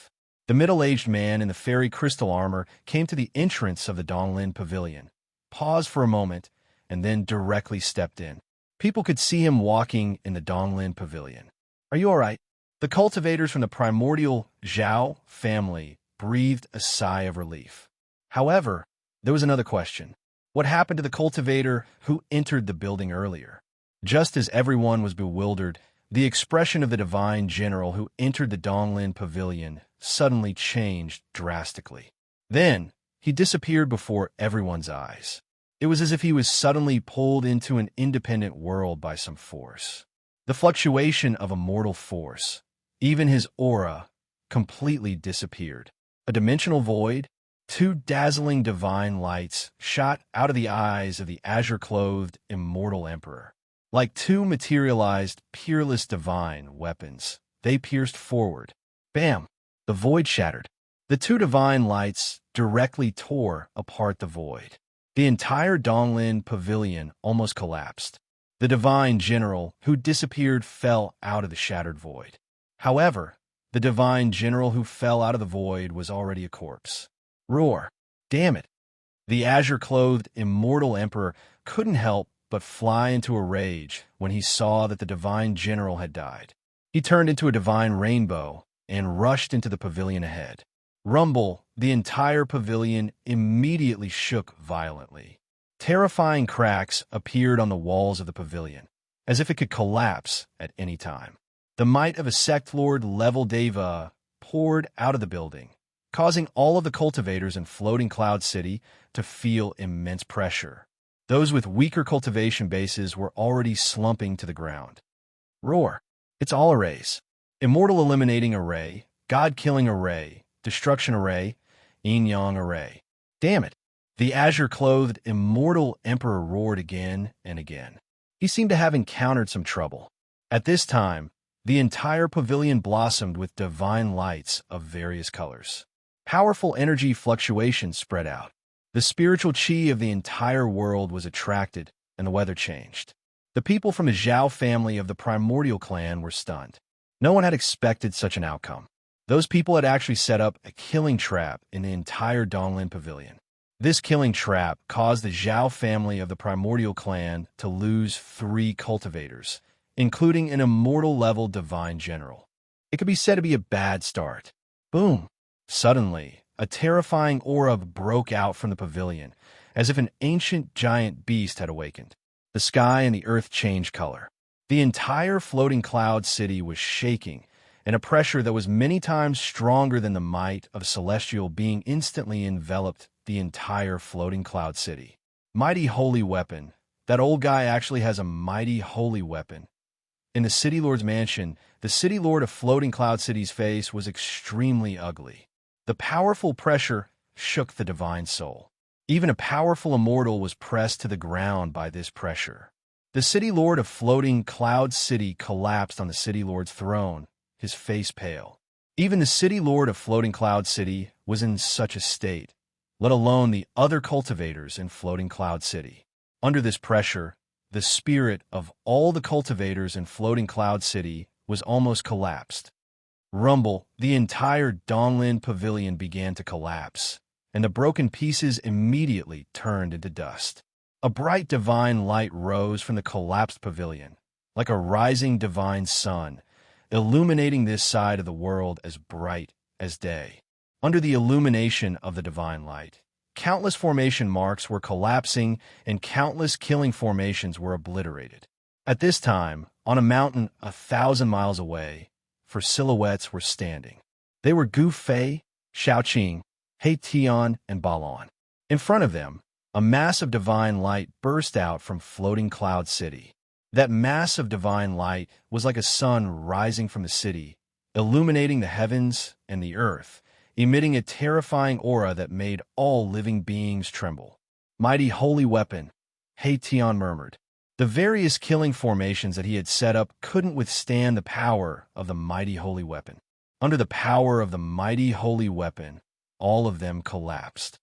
The middle-aged man in the fairy crystal armor came to the entrance of the Donglin Pavilion, paused for a moment, and then directly stepped in. People could see him walking in the Donglin Pavilion. "Are you all right?" The cultivators from the primordial Zhao family breathed a sigh of relief. However, there was another question. What happened to the cultivator who entered the building earlier? Just as everyone was bewildered, the expression of the divine general who entered the Donglin Pavilion suddenly changed drastically. Then, he disappeared before everyone's eyes. It was as if he was suddenly pulled into an independent world by some force. The fluctuation of a mortal force, even his aura, completely disappeared. A dimensional void, two dazzling divine lights shot out of the eyes of the azure-clothed immortal emperor. Like two materialized, peerless divine weapons, they pierced forward. Bam! The void shattered. The two divine lights directly tore apart the void. The entire Donglin Pavilion almost collapsed. The divine general who disappeared fell out of the shattered void. However, the divine general who fell out of the void was already a corpse. Roar! Damn it! The azure-clothed immortal emperor couldn't help but fly into a rage when he saw that the divine general had died. He turned into a divine rainbow and rushed into the pavilion ahead. Rumble, the entire pavilion immediately shook violently. Terrifying cracks appeared on the walls of the pavilion, as if it could collapse at any time. The might of a sect lord level Deva poured out of the building, causing all of the cultivators in Floating Cloud City to feel immense pressure. Those with weaker cultivation bases were already slumping to the ground. Roar! It's all arrays. Immortal Eliminating Array, God-Killing Array, Destruction Array, Yin-Yang Array. Damn it! The azure-clothed immortal emperor roared again and again. He seemed to have encountered some trouble. At this time, the entire pavilion blossomed with divine lights of various colors. Powerful energy fluctuations spread out. The spiritual chi of the entire world was attracted, and the weather changed. The people from the Zhao family of the primordial clan were stunned. No one had expected such an outcome. Those people had actually set up a killing trap in the entire Donglin Pavilion. This killing trap caused the Zhao family of the primordial clan to lose 3 cultivators, including an immortal-level divine general. It could be said to be a bad start. Boom! Suddenly, a terrifying aura broke out from the pavilion, as if an ancient giant beast had awakened. The sky and the earth changed color. The entire Floating Cloud City was shaking, and a pressure that was many times stronger than the might of a celestial being instantly enveloped the entire Floating Cloud City. Mighty holy weapon. That old guy actually has a mighty holy weapon. In the City Lord's mansion, the City Lord of Floating Cloud City's face was extremely ugly. The powerful pressure shook the divine soul. Even a powerful immortal was pressed to the ground by this pressure. The City Lord of Floating Cloud City collapsed on the City Lord's throne, his face pale. Even the City Lord of Floating Cloud City was in such a state, let alone the other cultivators in Floating Cloud City. Under this pressure, the spirit of all the cultivators in Floating Cloud City was almost collapsed. Rumble, the entire Donglin Pavilion began to collapse, and the broken pieces immediately turned into dust. A bright divine light rose from the collapsed pavilion, like a rising divine sun, illuminating this side of the world as bright as day. Under the illumination of the divine light, countless formation marks were collapsing and countless killing formations were obliterated. At this time, on a mountain 1,000 miles away, 4 silhouettes were standing. They were Gu Fei, Xiaoqing, He Tian, and Balon. In front of them, a mass of divine light burst out from Floating Cloud City. That mass of divine light was like a sun rising from the city, illuminating the heavens and the earth, emitting a terrifying aura that made all living beings tremble. Mighty holy weapon, He Tian murmured. The various killing formations that he had set up couldn't withstand the power of the mighty holy weapon. Under the power of the mighty holy weapon, all of them collapsed.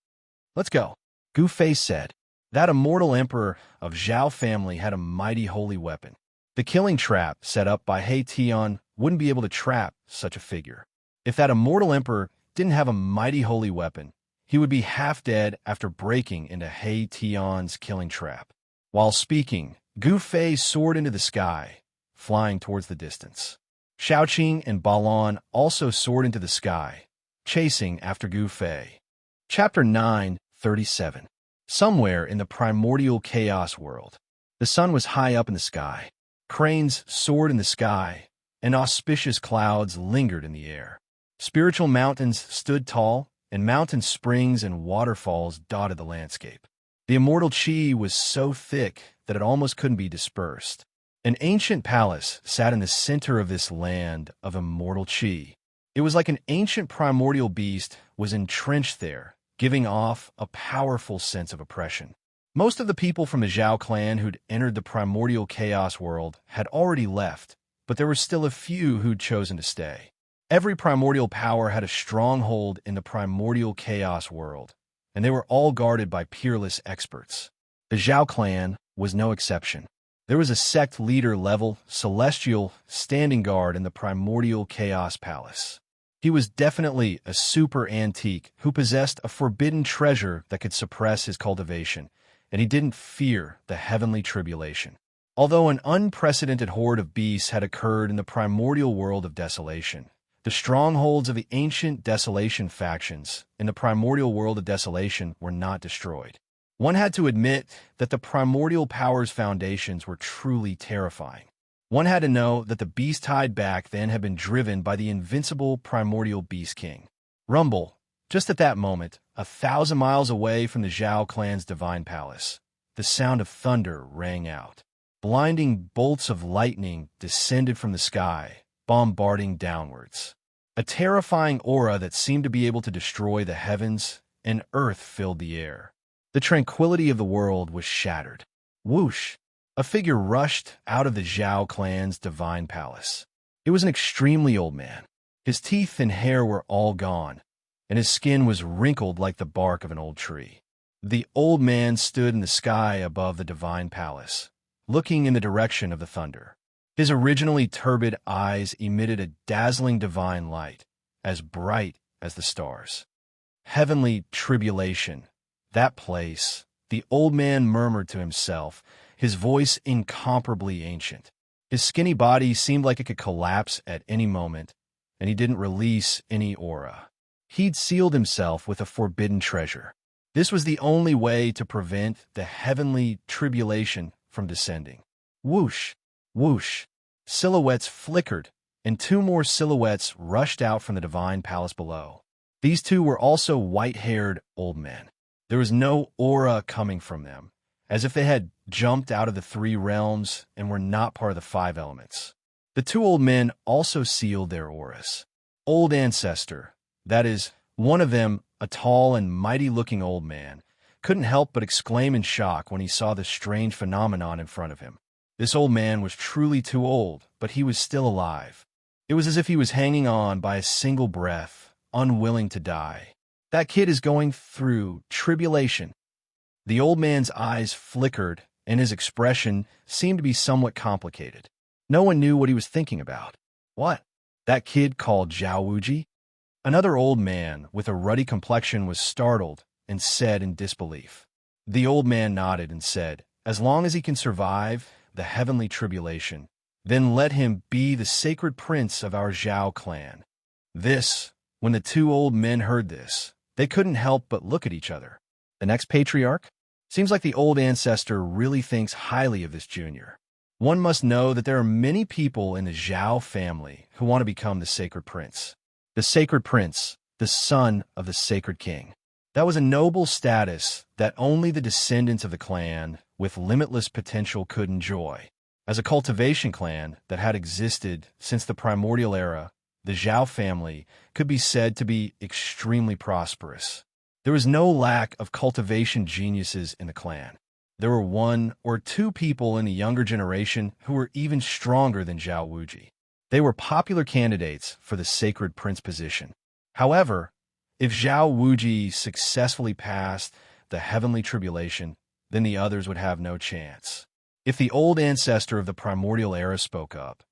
Let's go, Gu Fei said. That immortal emperor of Zhao family had a mighty holy weapon. The killing trap set up by He Tian wouldn't be able to trap such a figure. If that immortal emperor didn't have a mighty holy weapon, he would be half dead after breaking into He Tian's killing trap. While speaking, Gu Fei soared into the sky, flying towards the distance. Xiaoqing and Balan also soared into the sky, chasing after Gu Fei. Chapter 9:37. Somewhere in the primordial chaos world, the sun was high up in the sky. Cranes soared in the sky, and auspicious clouds lingered in the air. Spiritual mountains stood tall, and mountain springs and waterfalls dotted the landscape. The immortal qi was so thick that it almost couldn't be dispersed. An ancient palace sat in the center of this land of immortal qi. It was like an ancient primordial beast was entrenched there, giving off a powerful sense of oppression. Most of the people from the Zhao clan who'd entered the primordial chaos world had already left, but there were still a few who'd chosen to stay. Every primordial power had a stronghold in the primordial chaos world, and they were all guarded by peerless experts. The Zhao clan was no exception. There was a sect leader-level, celestial, standing guard in the primordial chaos palace. He was definitely a super antique who possessed a forbidden treasure that could suppress his cultivation, and he didn't fear the heavenly tribulation. Although an unprecedented horde of beasts had occurred in the primordial world of desolation, the strongholds of the ancient desolation factions in the primordial world of desolation were not destroyed. One had to admit that the primordial power's foundations were truly terrifying. One had to know that the beast-tide back then had been driven by the invincible primordial beast king. Rumble, just at that moment, 1,000 miles away from the Zhao clan's divine palace, the sound of thunder rang out. Blinding bolts of lightning descended from the sky, bombarding downwards. A terrifying aura that seemed to be able to destroy the heavens and earth filled the air. The tranquility of the world was shattered. Whoosh! A figure rushed out of the Zhao clan's divine palace. It was an extremely old man. His teeth and hair were all gone, and his skin was wrinkled like the bark of an old tree. The old man stood in the sky above the divine palace, looking in the direction of the thunder. His originally turbid eyes emitted a dazzling divine light, as bright as the stars. Heavenly tribulation, that place, the old man murmured to himself, his voice incomparably ancient. His skinny body seemed like it could collapse at any moment, and he didn't release any aura. He'd sealed himself with a forbidden treasure. This was the only way to prevent the heavenly tribulation from descending. Whoosh! Whoosh! Silhouettes flickered, and two more silhouettes rushed out from the divine palace below. These two were also white-haired old men. There was no aura coming from them, as if they had jumped out of the three realms and were not part of the five elements. The two old men also sealed their auras. Old Ancestor, that is, one of them, a tall and mighty-looking old man, couldn't help but exclaim in shock when he saw this strange phenomenon in front of him. This old man was truly too old, but he was still alive. It was as if he was hanging on by a single breath, unwilling to die. That kid is going through tribulation. The old man's eyes flickered, and his expression seemed to be somewhat complicated. No one knew what he was thinking about. What? That kid called Zhao Wuji? Another old man with a ruddy complexion was startled and said in disbelief. The old man nodded and said, "As long as he can survive the heavenly tribulation, then let him be the sacred prince of our Zhao clan." When the two old men heard this, they couldn't help but look at each other. The next patriarch? Seems like the old ancestor really thinks highly of this junior. One must know that there are many people in the Zhao family who want to become the sacred prince. The sacred prince, the son of the sacred king. That was a noble status that only the descendants of the clan with limitless potential could enjoy. As a cultivation clan that had existed since the primordial era, the Zhao family could be said to be extremely prosperous. There was no lack of cultivation geniuses in the clan. There were one or two people in the younger generation who were even stronger than Zhao Wuji. They were popular candidates for the sacred prince position. However, if Zhao Wuji successfully passed the heavenly tribulation, then the others would have no chance. If the old ancestor of the primordial era spoke up,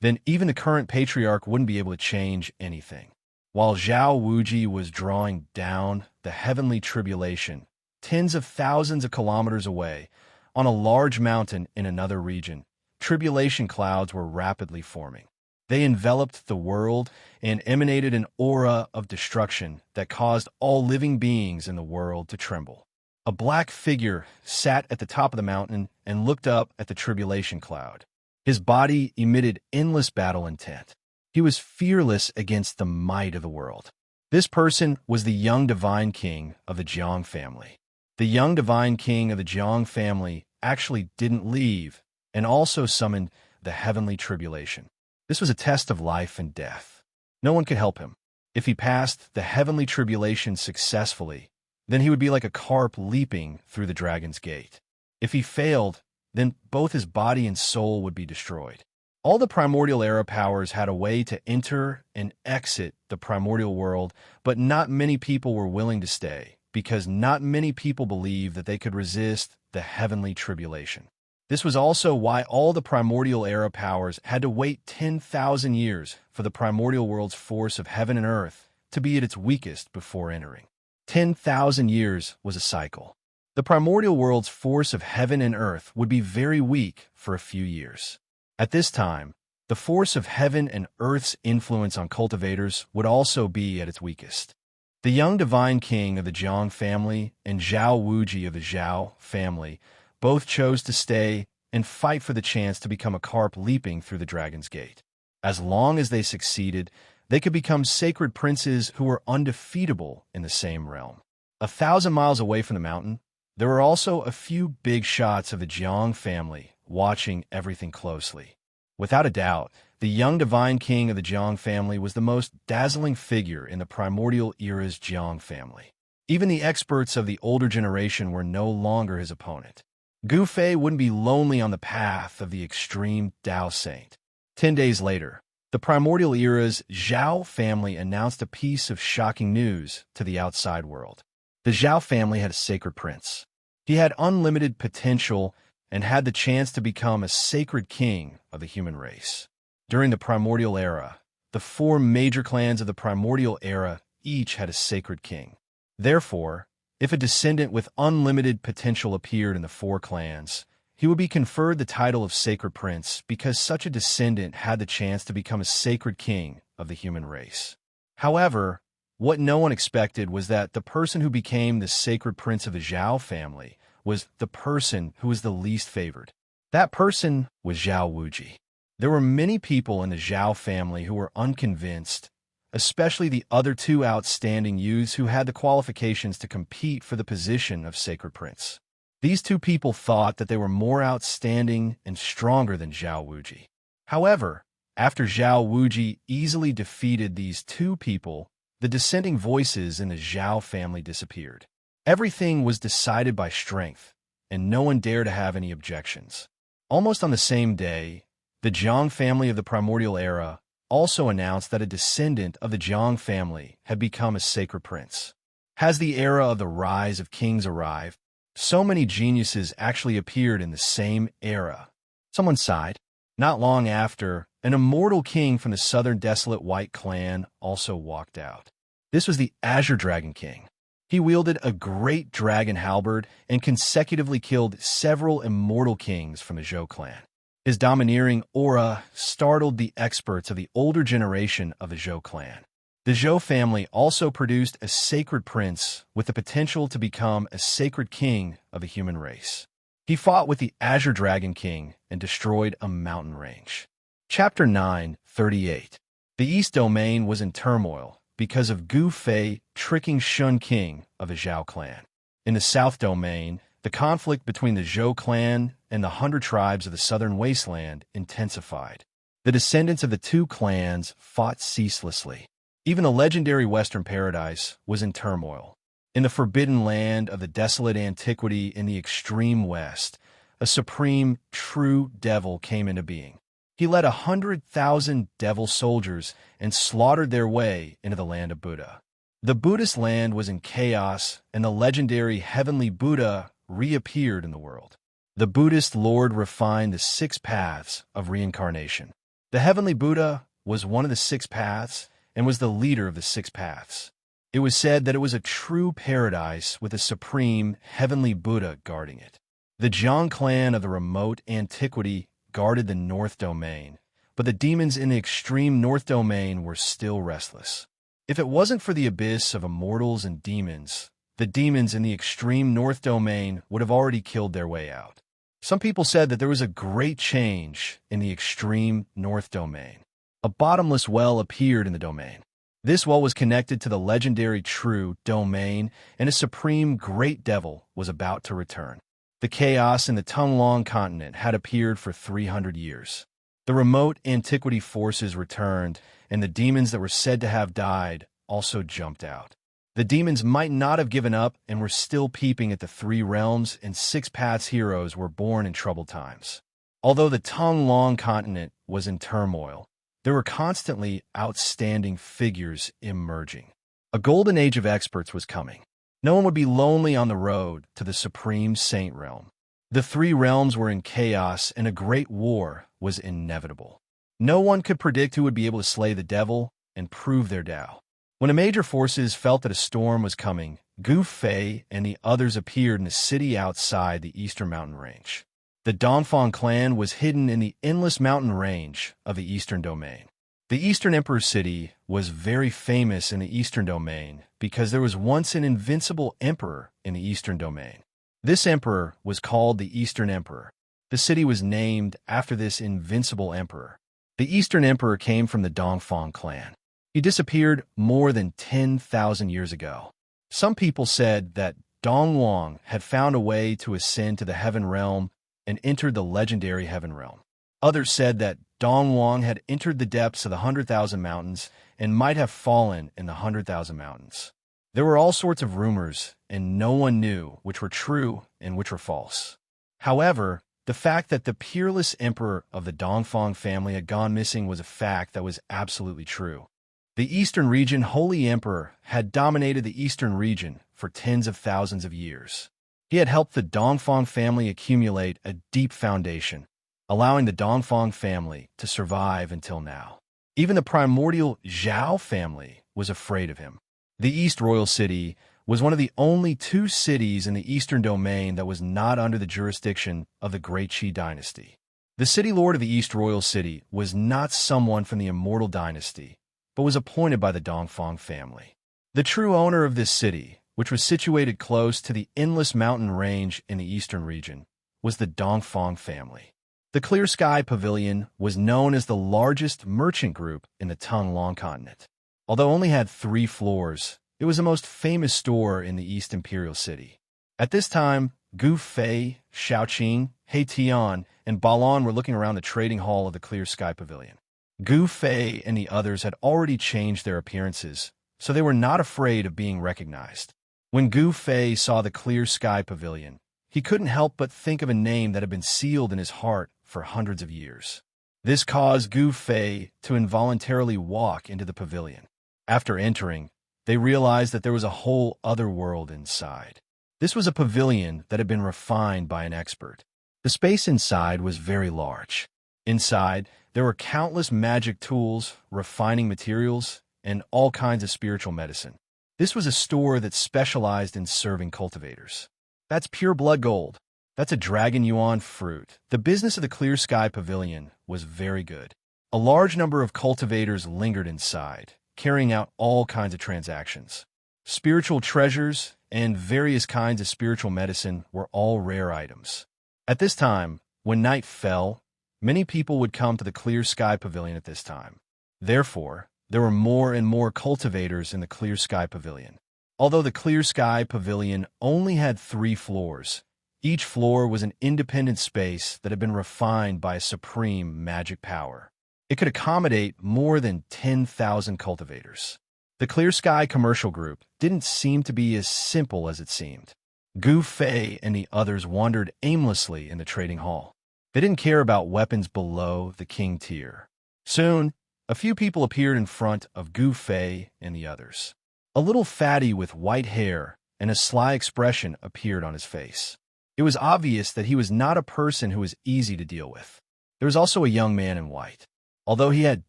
then even the current patriarch wouldn't be able to change anything. While Zhao Wuji was drawing down the heavenly tribulation, tens of thousands of kilometers away, on a large mountain in another region, tribulation clouds were rapidly forming. They enveloped the world and emanated an aura of destruction that caused all living beings in the world to tremble. A black figure sat at the top of the mountain and looked up at the tribulation cloud. His body emitted endless battle intent. He was fearless against the might of the world. This person was the young divine king of the Jiang family. The young divine king of the Jiang family actually didn't leave and also summoned the heavenly tribulation. This was a test of life and death. No one could help him. If he passed the heavenly tribulation successfully, then he would be like a carp leaping through the dragon's gate. If he failed, then both his body and soul would be destroyed. All the primordial era powers had a way to enter and exit the primordial world, but not many people were willing to stay, because not many people believed that they could resist the heavenly tribulation. This was also why all the primordial era powers had to wait 10,000 years for the primordial world's force of heaven and earth to be at its weakest before entering. 10,000 years was a cycle. The primordial world's force of heaven and earth would be very weak for a few years. At this time, the force of heaven and earth's influence on cultivators would also be at its weakest. The young divine king of the Jiang family and Zhao Wuji of the Zhao family both chose to stay and fight for the chance to become a carp leaping through the dragon's gate. As long as they succeeded, they could become sacred princes who were undefeatable in the same realm. 1,000 miles away from the mountain, there were also a few big shots of the Jiang family watching everything closely. Without a doubt, the young divine king of the Jiang family was the most dazzling figure in the primordial era's Jiang family. Even the experts of the older generation were no longer his opponent. Gu Fei wouldn't be lonely on the path of the extreme Dao Saint. 10 days later, the primordial era's Zhao family announced a piece of shocking news to the outside world. The Zhao family had a sacred prince. He had unlimited potential and had the chance to become a sacred king of the human race. During the primordial era, the 4 major clans of the primordial era each had a sacred king. Therefore, if a descendant with unlimited potential appeared in the 4 clans, he would be conferred the title of sacred prince because such a descendant had the chance to become a sacred king of the human race. However, what no one expected was that the person who became the sacred prince of the Zhao family was the person who was the least favored. That person was Zhao Wuji. There were many people in the Zhao family who were unconvinced, especially the other 2 outstanding youths who had the qualifications to compete for the position of sacred prince. These 2 people thought that they were more outstanding and stronger than Zhao Wuji. However, after Zhao Wuji easily defeated these 2 people, the dissenting voices in the Zhao family disappeared. Everything was decided by strength, and no one dared to have any objections. Almost on the same day, the Jiang family of the primordial era also announced that a descendant of the Jiang family had become a sacred prince. Has the era of the rise of kings arrived? So many geniuses actually appeared in the same era. Someone sighed. Not long after, an immortal king from the southern desolate white clan also walked out. This was the Azure Dragon King. He wielded a great dragon halberd and consecutively killed several immortal kings from the Zhou clan. His domineering aura startled the experts of the older generation of the Zhou clan. The Zhou family also produced a sacred prince with the potential to become a sacred king of the human race. He fought with the Azure Dragon King and destroyed a mountain range. Chapter 9:38. The East Domain was in turmoil because of Gu Fei tricking Shun King of the Zhao clan. In the South Domain, the conflict between the Zhou clan and the 100 tribes of the Southern Wasteland intensified. The descendants of the 2 clans fought ceaselessly. Even the legendary Western Paradise was in turmoil. In the forbidden land of the desolate antiquity in the extreme west, a supreme, true devil came into being. He led 100,000 devil soldiers and slaughtered their way into the land of Buddha. The Buddhist land was in chaos, and the legendary heavenly Buddha reappeared in the world. The Buddhist Lord refined the 6 paths of reincarnation. The heavenly Buddha was one of the 6 paths and was the leader of the 6 paths. It was said that it was a true paradise with a supreme heavenly Buddha guarding it. The Jiang clan of the remote antiquity guarded the North Domain, but the demons in the extreme North Domain were still restless. If it wasn't for the abyss of immortals and demons, the demons in the extreme North Domain would have already killed their way out. Some people said that there was a great change in the extreme North Domain. A bottomless well appeared in the domain. This well was connected to the legendary True Domain, and a supreme great devil was about to return. The chaos in the Tunglong continent had appeared for 300 years. The remote antiquity forces returned, and the demons that were said to have died also jumped out. The demons might not have given up and were still peeping at the 3 realms, and 6 paths heroes were born in troubled times. Although the Tunglong continent was in turmoil, there were constantly outstanding figures emerging. A golden age of experts was coming. No one would be lonely on the road to the Supreme Saint Realm. The 3 realms were in chaos, and a great war was inevitable. No one could predict who would be able to slay the devil and prove their Tao. When the major forces felt that a storm was coming, Gu Fei and the others appeared in a city outside the Eastern Mountain Range. The Dongfang clan was hidden in the endless mountain range of the Eastern Domain. The Eastern Emperor's city was very famous in the Eastern Domain because there was once an invincible emperor in the Eastern Domain. This emperor was called the Eastern Emperor. The city was named after this invincible emperor. The Eastern Emperor came from the Dongfang clan. He disappeared more than 10,000 years ago. Some people said that Dongwang had found a way to ascend to the Heaven Realm and entered the legendary Heaven Realm. Others said that Dongwang had entered the depths of the 100,000 mountains and might have fallen in the 100,000 mountains. There were all sorts of rumors, and no one knew which were true and which were false. However, the fact that the peerless emperor of the Dongfang family had gone missing was a fact that was absolutely true. The Eastern region Holy Emperor had dominated the Eastern region for tens of thousands of years. He had helped the Dongfang family accumulate a deep foundation, allowing the Dongfang family to survive until now. Even the primordial Zhao family was afraid of him. The East Royal City was one of the only 2 cities in the Eastern Domain that was not under the jurisdiction of the Great Qi dynasty. The city lord of the East Royal City was not someone from the Immortal dynasty, but was appointed by the Dongfang family. The true owner of this city, which was situated close to the endless mountain range in the eastern region, was the Dongfang family. The Clear Sky Pavilion was known as the largest merchant group in the Tunglong continent. Although it only had 3 floors, it was the most famous store in the East Imperial City. At this time, Gu Fei, Xiaoqing, He Tian, and Balan were looking around the trading hall of the Clear Sky Pavilion. Gu Fei and the others had already changed their appearances, so they were not afraid of being recognized. When Gu Fei saw the Clear Sky Pavilion, he couldn't help but think of a name that had been sealed in his heart for hundreds of years. This caused Gu Fei to involuntarily walk into the pavilion. After entering, they realized that there was a whole other world inside. This was a pavilion that had been refined by an expert. The space inside was very large. Inside, there were countless magic tools, refining materials, and all kinds of spiritual medicine. This was a store that specialized in serving cultivators. That's pure blood gold. That's a dragon yuan fruit. The business of the Clear Sky Pavilion was very good. A large number of cultivators lingered inside, carrying out all kinds of transactions. Spiritual treasures and various kinds of spiritual medicine were all rare items. At this time, when night fell, many people would come to the Clear Sky Pavilion at this time. Therefore, there were more and more cultivators in the Clear Sky Pavilion. Although the Clear Sky Pavilion only had 3 floors, each floor was an independent space that had been refined by a supreme magic power. It could accommodate more than 10,000 cultivators. The Clear Sky Commercial Group didn't seem to be as simple as it seemed. Gu Fei and the others wandered aimlessly in the trading hall. They didn't care about weapons below the king tier. Soon, a few people appeared in front of Gu Fei and the others. A little fatty with white hair and a sly expression appeared on his face. It was obvious that he was not a person who was easy to deal with. There was also a young man in white. Although he had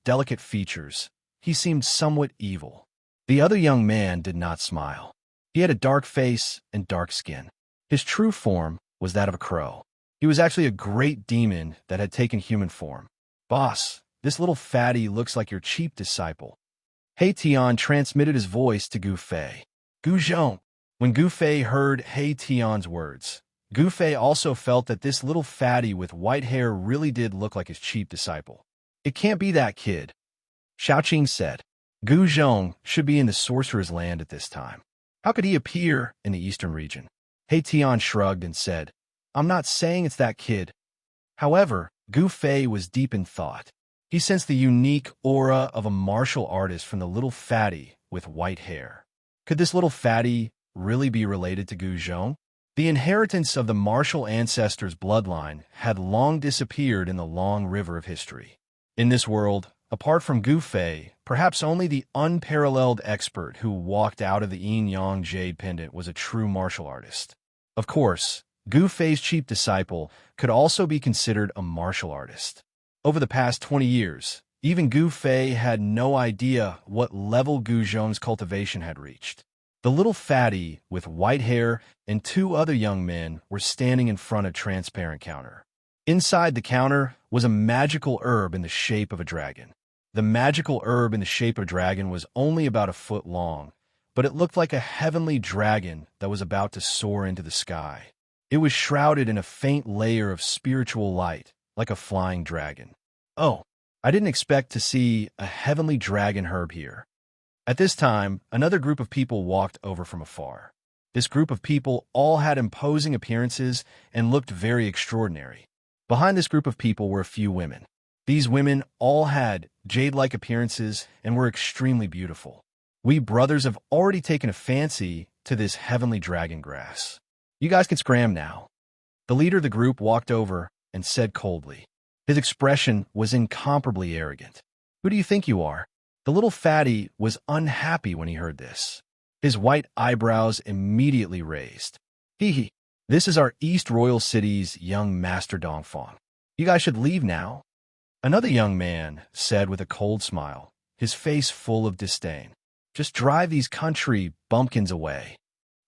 delicate features, he seemed somewhat evil. The other young man did not smile. He had a dark face and dark skin. His true form was that of a crow. He was actually a great demon that had taken human form. "Boss, this little fatty looks like your cheap disciple." He Tian transmitted his voice to Gu Fei. "Gu Zhong." When Gu Fei heard He Tian's words, Gu Fei also felt that this little fatty with white hair really did look like his cheap disciple. "It can't be that kid," Xiaoqing said. "Gu Zhong should be in the sorcerer's land at this time. How could he appear in the eastern region?" He Tian shrugged and said, "I'm not saying it's that kid." However, Gu Fei was deep in thought. He sensed the unique aura of a martial artist from the little fatty with white hair. Could this little fatty really be related to Gu Zhong? The inheritance of the martial ancestors' bloodline had long disappeared in the long river of history. In this world, apart from Gu Fei, perhaps only the unparalleled expert who walked out of the yin-yang jade pendant was a true martial artist. Of course, Gu Fei's cheap disciple could also be considered a martial artist. Over the past 20 years, even Gu Fei had no idea what level Gu Zhong's cultivation had reached. The little fatty with white hair and two other young men were standing in front of a transparent counter. Inside the counter was a magical herb in the shape of a dragon. The magical herb in the shape of a dragon was only about a foot long, but it looked like a heavenly dragon that was about to soar into the sky. It was shrouded in a faint layer of spiritual light, like a flying dragon. "Oh, I didn't expect to see a heavenly dragon herb here." At this time, another group of people walked over from afar. This group of people all had imposing appearances and looked very extraordinary. Behind this group of people were a few women. These women all had jade-like appearances and were extremely beautiful. "We brothers have already taken a fancy to this heavenly dragon grass. You guys can scram now." The leader of the group walked over and said coldly. His expression was incomparably arrogant. "Who do you think you are?" The little fatty was unhappy when he heard this. His white eyebrows immediately raised. "Hee, this is our East Royal City's young master Dongfang. You guys should leave now." Another young man said with a cold smile, his face full of disdain. "Just drive these country bumpkins away."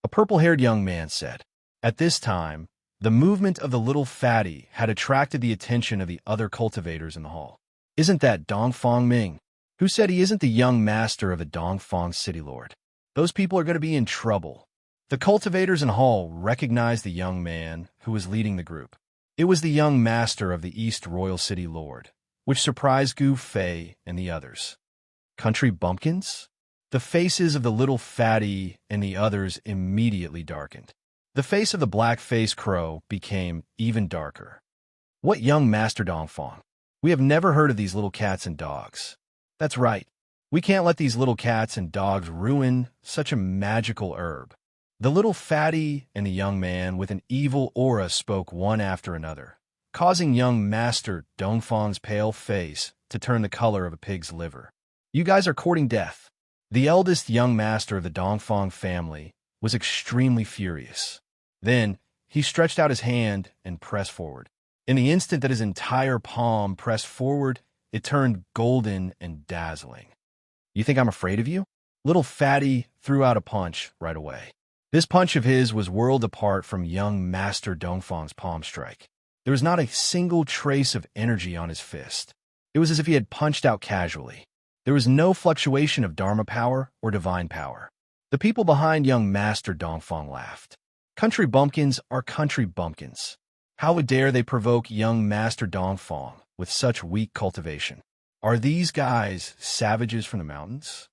A purple-haired young man said. At this time, the movement of the little fatty had attracted the attention of the other cultivators in the hall. "Isn't that Dongfang Ming? Who said he isn't the young master of the Dongfang City Lord? Those people are going to be in trouble." The cultivators in the hall recognized the young man who was leading the group. It was the young master of the East Royal City Lord, which surprised Gu Fei and the others. "Country bumpkins?" The faces of the little fatty and the others immediately darkened. The face of the black-faced crow became even darker. "What young master Dongfang? We have never heard of these little cats and dogs." "That's right. We can't let these little cats and dogs ruin such a magical herb." The little fatty and the young man with an evil aura spoke one after another, causing young master Dongfang's pale face to turn the color of a pig's liver. "You guys are courting death." The eldest young master of the Dongfang family was extremely furious. Then he stretched out his hand and pressed forward. In the instant that his entire palm pressed forward, it turned golden and dazzling. "You think I'm afraid of you?" Little fatty threw out a punch right away. This punch of his was worlds apart from young master Dongfang's palm strike. There was not a single trace of energy on his fist. It was as if he had punched out casually. There was no fluctuation of Dharma power or divine power. The people behind young master Dongfang laughed. Country bumpkins are country bumpkins. How dare they provoke young master Dongfang with such weak cultivation? Are these guys savages from the mountains?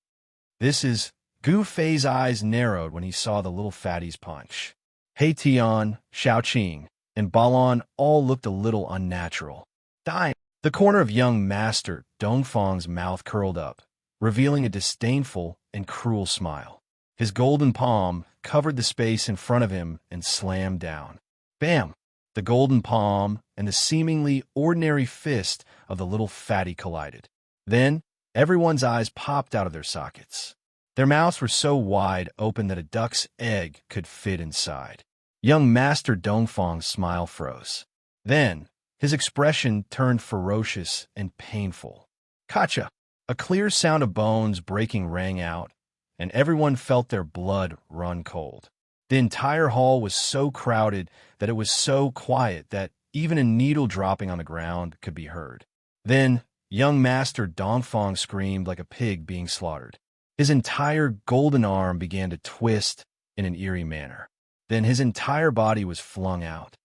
Gu Fei's eyes narrowed when he saw the little fatty's punch. He Tian, Xiaoqing, and Balan all looked a little unnatural. "Dime!" The corner of young master Dongfang's mouth curled up, revealing a disdainful and cruel smile. His golden palm covered the space in front of him and slammed down. Bam! The golden palm and the seemingly ordinary fist of the little fatty collided. Then, everyone's eyes popped out of their sockets. Their mouths were so wide open that a duck's egg could fit inside. Young Master Dongfang's smile froze. Then, his expression turned ferocious and painful. Kacha! A clear sound of bones breaking rang out, and everyone felt their blood run cold. The entire hall was so crowded that it was so quiet that even a needle dropping on the ground could be heard. Then, young Master Dongfang screamed like a pig being slaughtered. His entire golden arm began to twist in an eerie manner. Then his entire body was flung out.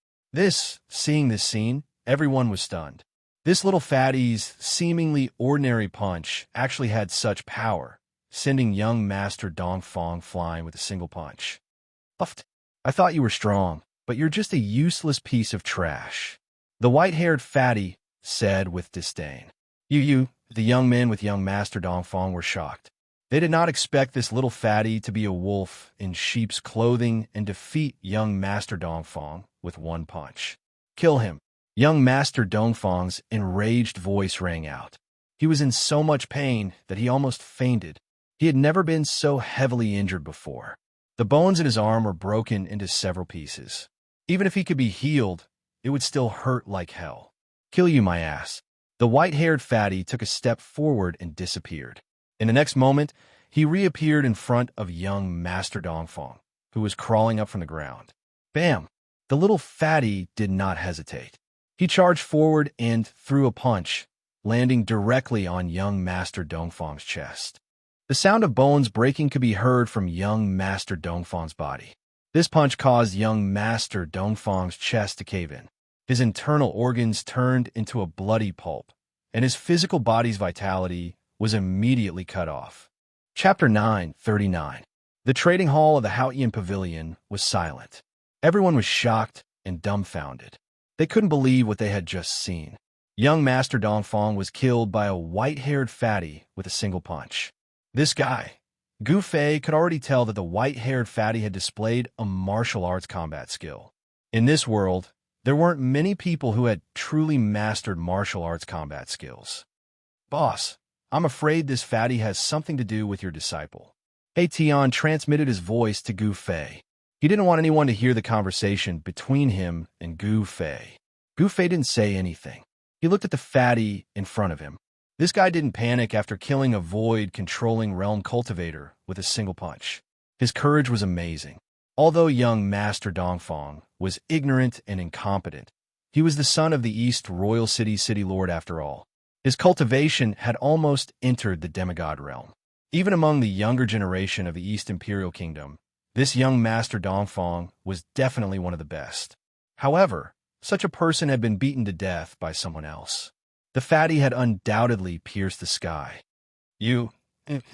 Seeing this scene, everyone was stunned. This little fatty's seemingly ordinary punch actually had such power, sending young Master Dongfang flying with a single punch. Puffed. I thought you were strong, but you're just a useless piece of trash. The white-haired fatty said with disdain. The young men with young Master Dongfang were shocked. They did not expect this little fatty to be a wolf in sheep's clothing and defeat young Master Dongfang with one punch. Kill him. Young Master Dongfang's enraged voice rang out. He was in so much pain that he almost fainted. He had never been so heavily injured before. The bones in his arm were broken into several pieces. Even if he could be healed, it would still hurt like hell. Kill you, my ass. The white-haired fatty took a step forward and disappeared. In the next moment, he reappeared in front of young Master Dongfang, who was crawling up from the ground. Bam! The little fatty did not hesitate. He charged forward and threw a punch, landing directly on young Master Dongfang's chest. The sound of bones breaking could be heard from young Master Dongfang's body. This punch caused young Master Dongfang's chest to cave in. His internal organs turned into a bloody pulp, and his physical body's vitality was immediately cut off. Chapter 9:39. The trading hall of the Haotian Pavilion was silent. Everyone was shocked and dumbfounded. They couldn't believe what they had just seen. Young Master Dongfang was killed by a white-haired fatty with a single punch. This guy, Gu Fei, could already tell that the white-haired fatty had displayed a martial arts combat skill. In this world, there weren't many people who had truly mastered martial arts combat skills. Boss, I'm afraid this fatty has something to do with your disciple. He Tian transmitted his voice to Gu Fei. He didn't want anyone to hear the conversation between him and Gu Fei. Gu Fei didn't say anything. He looked at the fatty in front of him. This guy didn't panic after killing a void-controlling realm cultivator with a single punch. His courage was amazing. Although young Master Dongfang was ignorant and incompetent, he was the son of the East Royal City City Lord after all. His cultivation had almost entered the demigod realm. Even among the younger generation of the East Imperial Kingdom, this young Master Dongfang was definitely one of the best. However, such a person had been beaten to death by someone else. The fatty had undoubtedly pierced the sky. The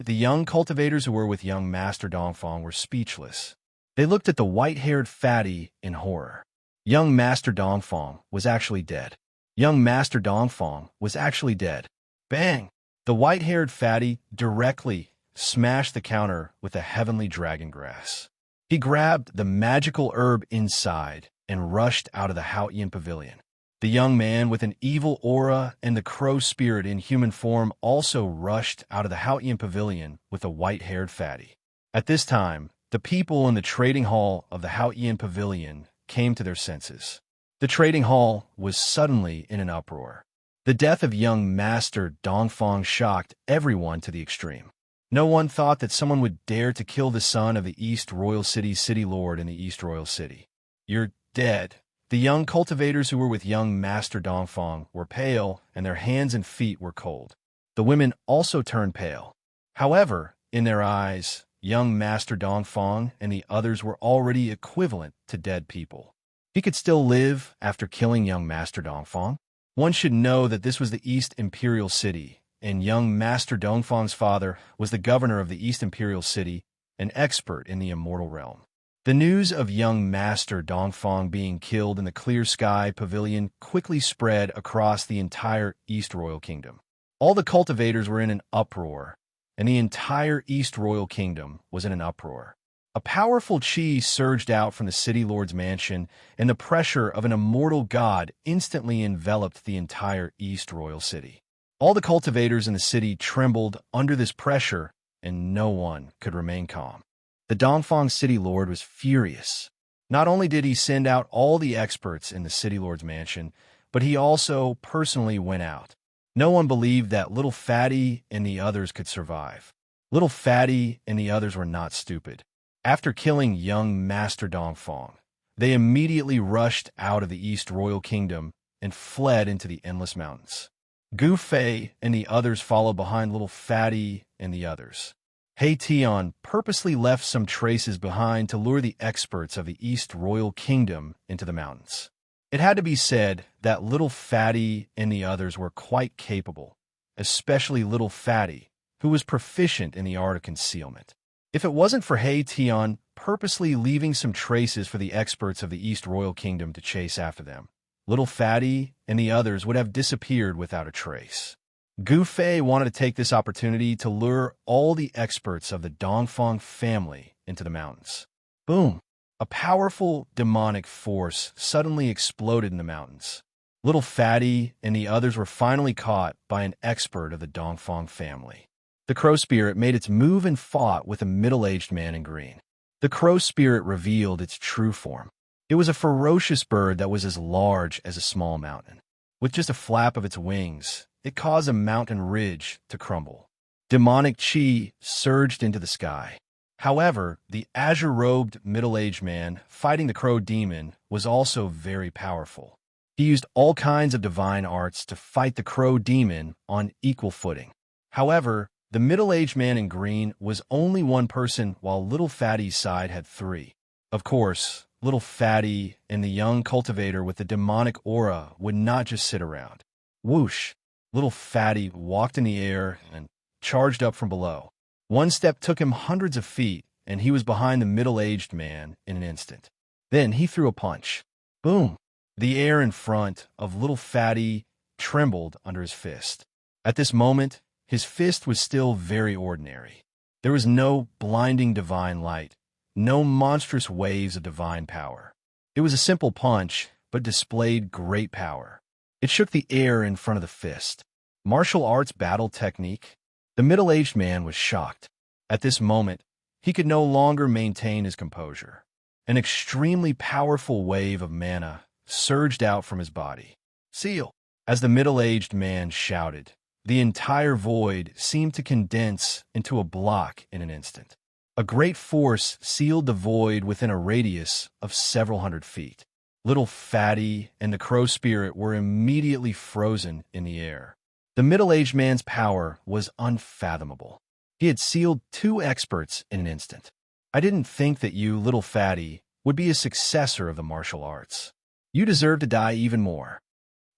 young cultivators who were with young Master Dongfang were speechless. They looked at the white-haired fatty in horror. Young Master Dongfang was actually dead. Young Master Dongfang was actually dead. Bang! The white-haired fatty directly smashed the counter with a heavenly dragon grass. He grabbed the magical herb inside and rushed out of the Haotian Pavilion. The young man with an evil aura and the crow spirit in human form also rushed out of the Haotian Pavilion with the white-haired fatty. At this time, the people in the trading hall of the Haotian Pavilion came to their senses. The trading hall was suddenly in an uproar. The death of young Master Dongfang shocked everyone to the extreme. No one thought that someone would dare to kill the son of the East Royal City City Lord in the East Royal City. You're dead. The young cultivators who were with young Master Dongfang were pale, and their hands and feet were cold. The women also turned pale. However, in their eyes, young Master Dongfang and the others were already equivalent to dead people. He could still live after killing young Master Dongfang. One should know that this was the East Imperial City, and young Master Dongfang's father was the governor of the East Imperial City, an expert in the immortal realm. The news of young Master Dongfang being killed in the Clear Sky Pavilion quickly spread across the entire East Royal Kingdom. All the cultivators were in an uproar, and the entire East Royal Kingdom was in an uproar. A powerful chi surged out from the City Lord's mansion, and the pressure of an immortal god instantly enveloped the entire East Royal City. All the cultivators in the city trembled under this pressure, and no one could remain calm. The Dongfang City Lord was furious. Not only did he send out all the experts in the City Lord's mansion, but he also personally went out. No one believed that Little Fatty and the others could survive. Little Fatty and the others were not stupid. After killing young Master Dongfang, they immediately rushed out of the East Royal Kingdom and fled into the Endless Mountains. Gu Fei and the others followed behind Little Fatty and the others. He Tian purposely left some traces behind to lure the experts of the East Royal Kingdom into the mountains. It had to be said that Little Fatty and the others were quite capable, especially Little Fatty, who was proficient in the art of concealment. If it wasn't for He Tian purposely leaving some traces for the experts of the East Royal Kingdom to chase after them, Little Fatty and the others would have disappeared without a trace. Gu Fei wanted to take this opportunity to lure all the experts of the Dongfang family into the mountains. Boom! A powerful demonic force suddenly exploded in the mountains. Little Fatty and the others were finally caught by an expert of the Dongfang family. The crow spirit made its move and fought with a middle-aged man in green. The crow spirit revealed its true form. It was a ferocious bird that was as large as a small mountain. With just a flap of its wings, it caused a mountain ridge to crumble. Demonic chi surged into the sky. However, the azure-robed middle-aged man fighting the crow demon was also very powerful. He used all kinds of divine arts to fight the crow demon on equal footing. However, the middle-aged man in green was only one person while Little Fatty's side had three. Of course, Little Fatty and the young cultivator with the demonic aura would not just sit around. Whoosh! Little Fatty walked in the air and charged up from below. One step took him hundreds of feet, and he was behind the middle-aged man in an instant. Then he threw a punch. Boom! The air in front of Little Fatty trembled under his fist. At this moment, his fist was still very ordinary. There was no blinding divine light, no monstrous waves of divine power. It was a simple punch, but displayed great power. It shook the air in front of the fist. Martial arts battle technique? The middle-aged man was shocked. At this moment, he could no longer maintain his composure. An extremely powerful wave of mana surged out from his body. Seal! As the middle-aged man shouted, the entire void seemed to condense into a block in an instant. A great force sealed the void within a radius of several hundred feet. Little Fatty and the crow spirit were immediately frozen in the air. The middle-aged man's power was unfathomable. He had sealed two experts in an instant. I didn't think that you, Little Fatty, would be a successor of the martial arts. You deserve to die even more.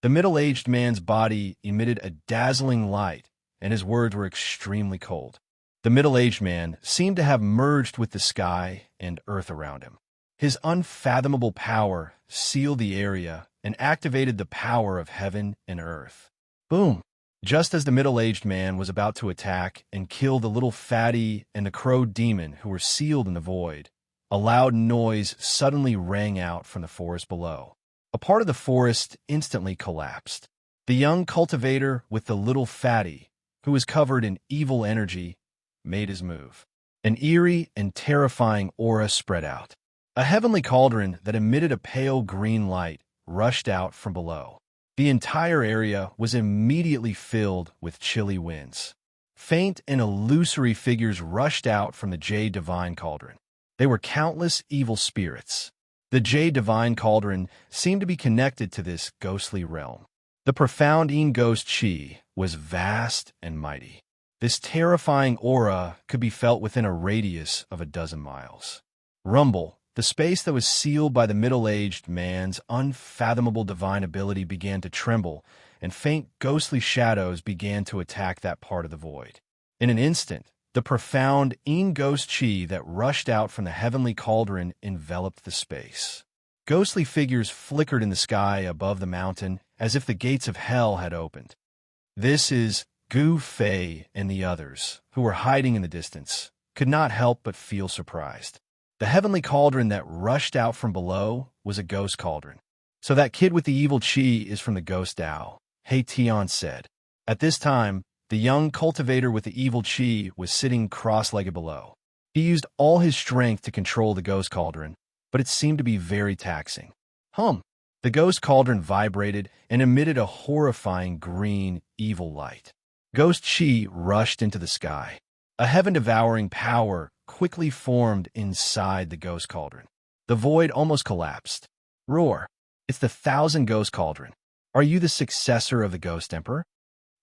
The middle-aged man's body emitted a dazzling light, and his words were extremely cold. The middle-aged man seemed to have merged with the sky and earth around him. His unfathomable power sealed the area and activated the power of heaven and earth. Boom! Just as the middle-aged man was about to attack and kill the Little Fatty and the crow demon who were sealed in the void, a loud noise suddenly rang out from the forest below. A part of the forest instantly collapsed. The young cultivator with the Little Fatty, who was covered in evil energy, made his move. An eerie and terrifying aura spread out. A heavenly cauldron that emitted a pale green light rushed out from below. The entire area was immediately filled with chilly winds. Faint and illusory figures rushed out from the Jade Divine Cauldron. They were countless evil spirits. The Jade Divine Cauldron seemed to be connected to this ghostly realm. The profound Yin Ghost Chi was vast and mighty. This terrifying aura could be felt within a radius of 12 miles. Rumble, the space that was sealed by the middle-aged man's unfathomable divine ability, began to tremble, and faint ghostly shadows began to attack that part of the void. In an instant, the profound Yin Ghost Chi that rushed out from the heavenly cauldron enveloped the space. Ghostly figures flickered in the sky above the mountain as if the gates of hell had opened. This is Gu Fei and the others, who were hiding in the distance, could not help but feel surprised. The heavenly cauldron that rushed out from below was a ghost cauldron. So that kid with the evil chi is from the ghost Tao, He Tian said. At this time, the young cultivator with the evil chi was sitting cross-legged below. He used all his strength to control the ghost cauldron. but it seemed to be very taxing. Hum! The ghost cauldron vibrated and emitted a horrifying green, evil light. Ghost chi rushed into the sky. A heaven-devouring power quickly formed inside the ghost cauldron. The void almost collapsed. Roar! It's the Thousand Ghost Cauldron. Are you the successor of the Ghost Emperor?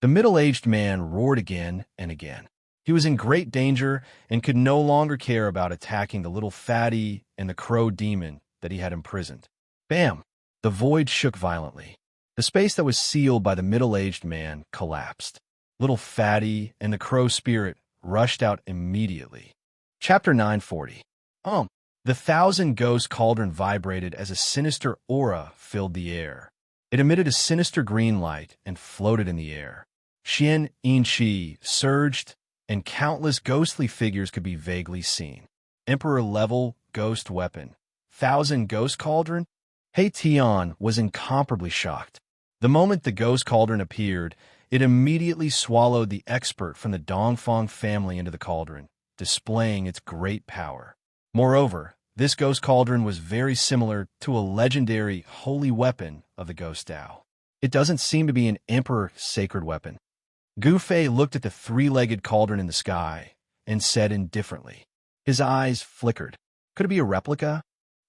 The middle-aged man roared again and again. He was in great danger and could no longer care about attacking the little fatty and the crow demon that he had imprisoned. Bam! The void shook violently. The space that was sealed by the middle-aged man collapsed. Little fatty and the crow spirit rushed out immediately. Chapter 940. The Thousand Ghost Cauldron vibrated as a sinister aura filled the air. It emitted a sinister green light and floated in the air. Xianxia surged, and countless ghostly figures could be vaguely seen. Emperor-level ghost weapon. Thousand Ghost Cauldron? Tian was incomparably shocked. The moment the Ghost Cauldron appeared, it immediately swallowed the expert from the Dongfang family into the cauldron, displaying its great power. Moreover, this Ghost Cauldron was very similar to a legendary holy weapon of the Ghost Dao. It doesn't seem to be an Emperor sacred weapon. Gu Fei looked at the three-legged cauldron in the sky and said indifferently. His eyes flickered. Could it be a replica?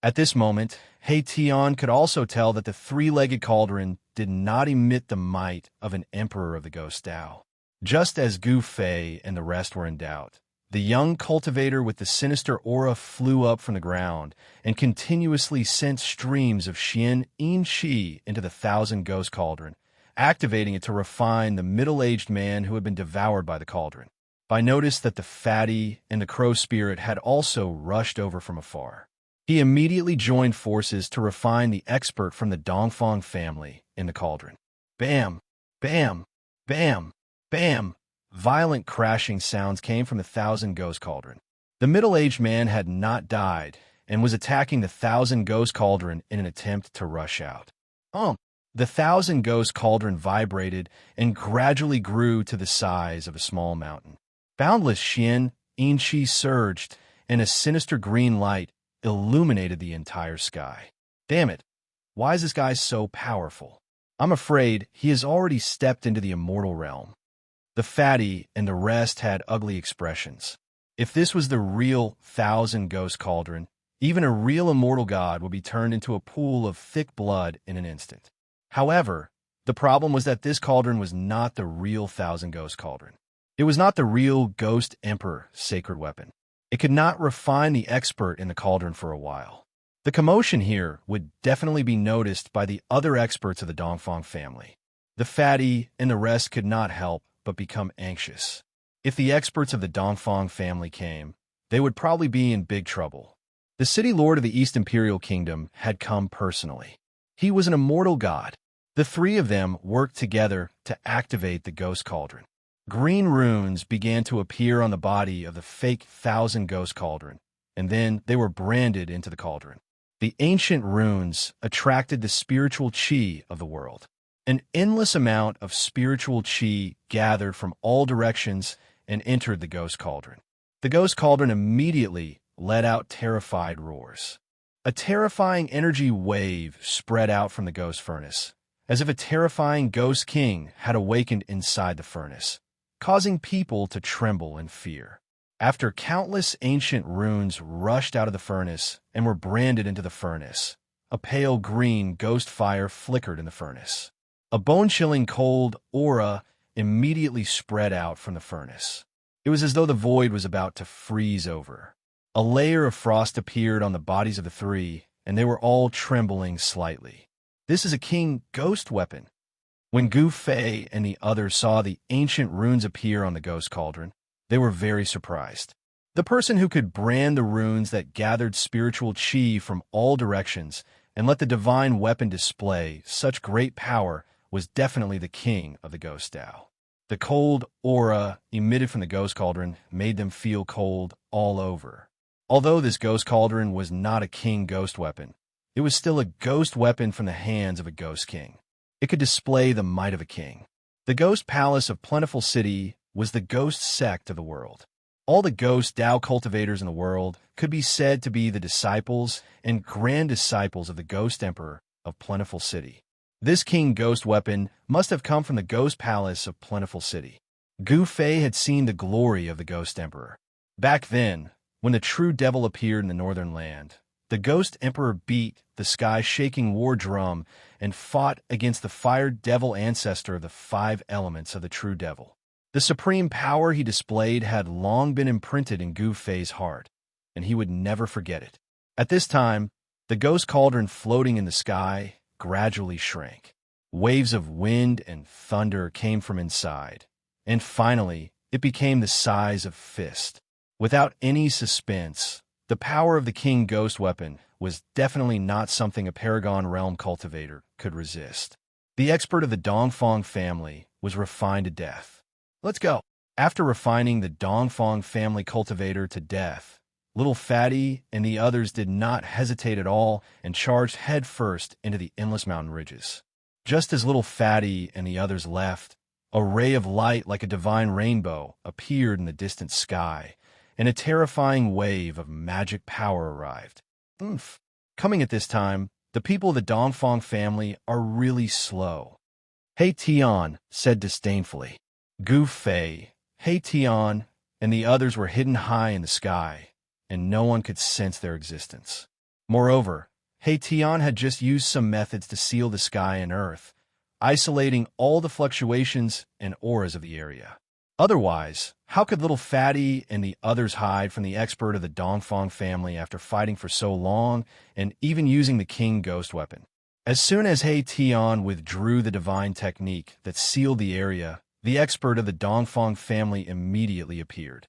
At this moment, Tian could also tell that the three-legged cauldron did not emit the might of an Emperor of the Ghost Dao. Just as Gu Fei and the rest were in doubt, the young cultivator with the sinister aura flew up from the ground and continuously sent streams of Xianxia into the Thousand Ghost Cauldron, activating it to refine the middle-aged man who had been devoured by the cauldron. I noticed that the fatty and the crow spirit had also rushed over from afar. He immediately joined forces to refine the expert from the Dongfang family in the cauldron. Bam! Bam! Bam! Bam! Violent crashing sounds came from the Thousand Ghost Cauldron. The middle-aged man had not died and was attacking the Thousand Ghost Cauldron in an attempt to rush out. The Thousand Ghost Cauldron vibrated and gradually grew to the size of a small mountain. Boundless Xianxia surged, and a sinister green light illuminated the entire sky. Damn it! Why is this guy so powerful? I'm afraid he has already stepped into the immortal realm. The fatty and the rest had ugly expressions. If this was the real Thousand Ghost Cauldron, even a real immortal god would be turned into a pool of thick blood in an instant. However, the problem was that this cauldron was not the real Thousand Ghost Cauldron. It was not the real Ghost Emperor sacred weapon. It could not refine the expert in the cauldron for a while. The commotion here would definitely be noticed by the other experts of the Dongfang family. The fatty and the rest could not help but become anxious. If the experts of the Dongfang family came, they would probably be in big trouble. The city lord of the East Imperial Kingdom had come personally. He was an immortal god. The three of them worked together to activate the Ghost Cauldron. Green runes began to appear on the body of the fake Thousand Ghost Cauldron, and then they were branded into the cauldron. The ancient runes attracted the spiritual chi of the world. An endless amount of spiritual chi gathered from all directions and entered the Ghost Cauldron. The Ghost Cauldron immediately let out terrified roars. A terrifying energy wave spread out from the ghost furnace, as if a terrifying ghost king had awakened inside the furnace, causing people to tremble in fear. After countless ancient runes rushed out of the furnace and were branded into the furnace, a pale green ghost fire flickered in the furnace. A bone-chilling cold aura immediately spread out from the furnace. It was as though the void was about to freeze over. A layer of frost appeared on the bodies of the three, and they were all trembling slightly. This is a king ghost weapon. When Gu Fei and the others saw the ancient runes appear on the Ghost Cauldron, they were very surprised. The person who could brand the runes that gathered spiritual chi from all directions and let the divine weapon display such great power was definitely the king of the Ghost Dao. The cold aura emitted from the Ghost Cauldron made them feel cold all over. Although this Ghost Cauldron was not a king ghost weapon, it was still a ghost weapon from the hands of a ghost king. It could display the might of a king. The Ghost Palace of Plentiful City was the ghost sect of the world. All the ghost Tao cultivators in the world could be said to be the disciples and grand disciples of the Ghost Emperor of Plentiful City. This king ghost weapon must have come from the Ghost Palace of Plentiful City. Gu Fei had seen the glory of the Ghost Emperor. Back then, when the true devil appeared in the northern land, the Ghost Emperor beat the sky-shaking war drum and fought against the fire devil ancestor of the 5 elements of the true devil. The supreme power he displayed had long been imprinted in Gu Fei's heart, and he would never forget it. At this time, the ghost cauldron floating in the sky gradually shrank. Waves of wind and thunder came from inside, and finally, it became the size of fist. Without any suspense, the power of the king ghost weapon was definitely not something a Paragon Realm cultivator could resist. The expert of the Dongfang family was refined to death. Let's go. After refining the Dongfang family cultivator to death, Little Fatty and the others did not hesitate at all and charged headfirst into the endless mountain ridges. Just as Little Fatty and the others left, a ray of light like a divine rainbow appeared in the distant sky, and a terrifying wave of magic power arrived. Oomph. Coming at this time, the people of the Dongfang family are really slow. Hey Tian said disdainfully. Gu Fei, Hey Tian, and the others were hidden high in the sky, and no one could sense their existence. Moreover, Hey Tian had just used some methods to seal the sky and earth, isolating all the fluctuations and auras of the area. Otherwise, how could Little Fatty and the others hide from the expert of the Dongfang family after fighting for so long and even using the king ghost weapon? As soon as He Tian withdrew the divine technique that sealed the area, the expert of the Dongfang family immediately appeared.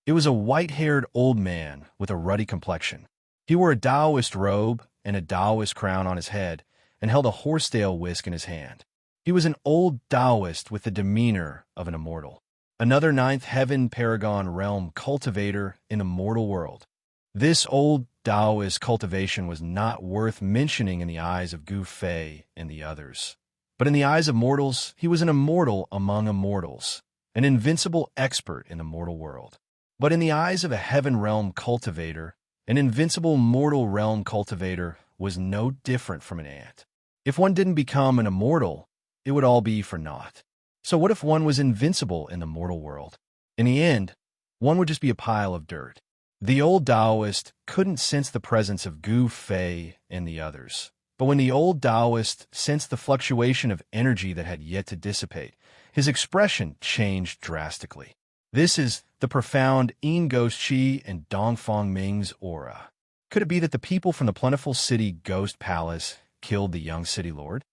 It was a white-haired old man with a ruddy complexion. He wore a Taoist robe and a Taoist crown on his head and held a horsetail whisk in his hand. He was an old Taoist with the demeanor of an immortal. Another 9th Heaven Paragon Realm cultivator in the mortal world. This old Taoist cultivation was not worth mentioning in the eyes of Gu Fei and the others. But in the eyes of mortals, he was an immortal among immortals, an invincible expert in the mortal world. But in the eyes of a heaven realm cultivator, an invincible mortal realm cultivator was no different from an ant. If one didn't become an immortal, it would all be for naught. So what if one was invincible in the mortal world? In the end, one would just be a pile of dirt. The old Taoist couldn't sense the presence of Gu Fei and the others. But when the old Taoist sensed the fluctuation of energy that had yet to dissipate, his expression changed drastically. This is the profound Yin Ghost Qi and Dongfang Ming's aura. Could it be that the people from the Plentiful City Ghost Palace killed the young city lord?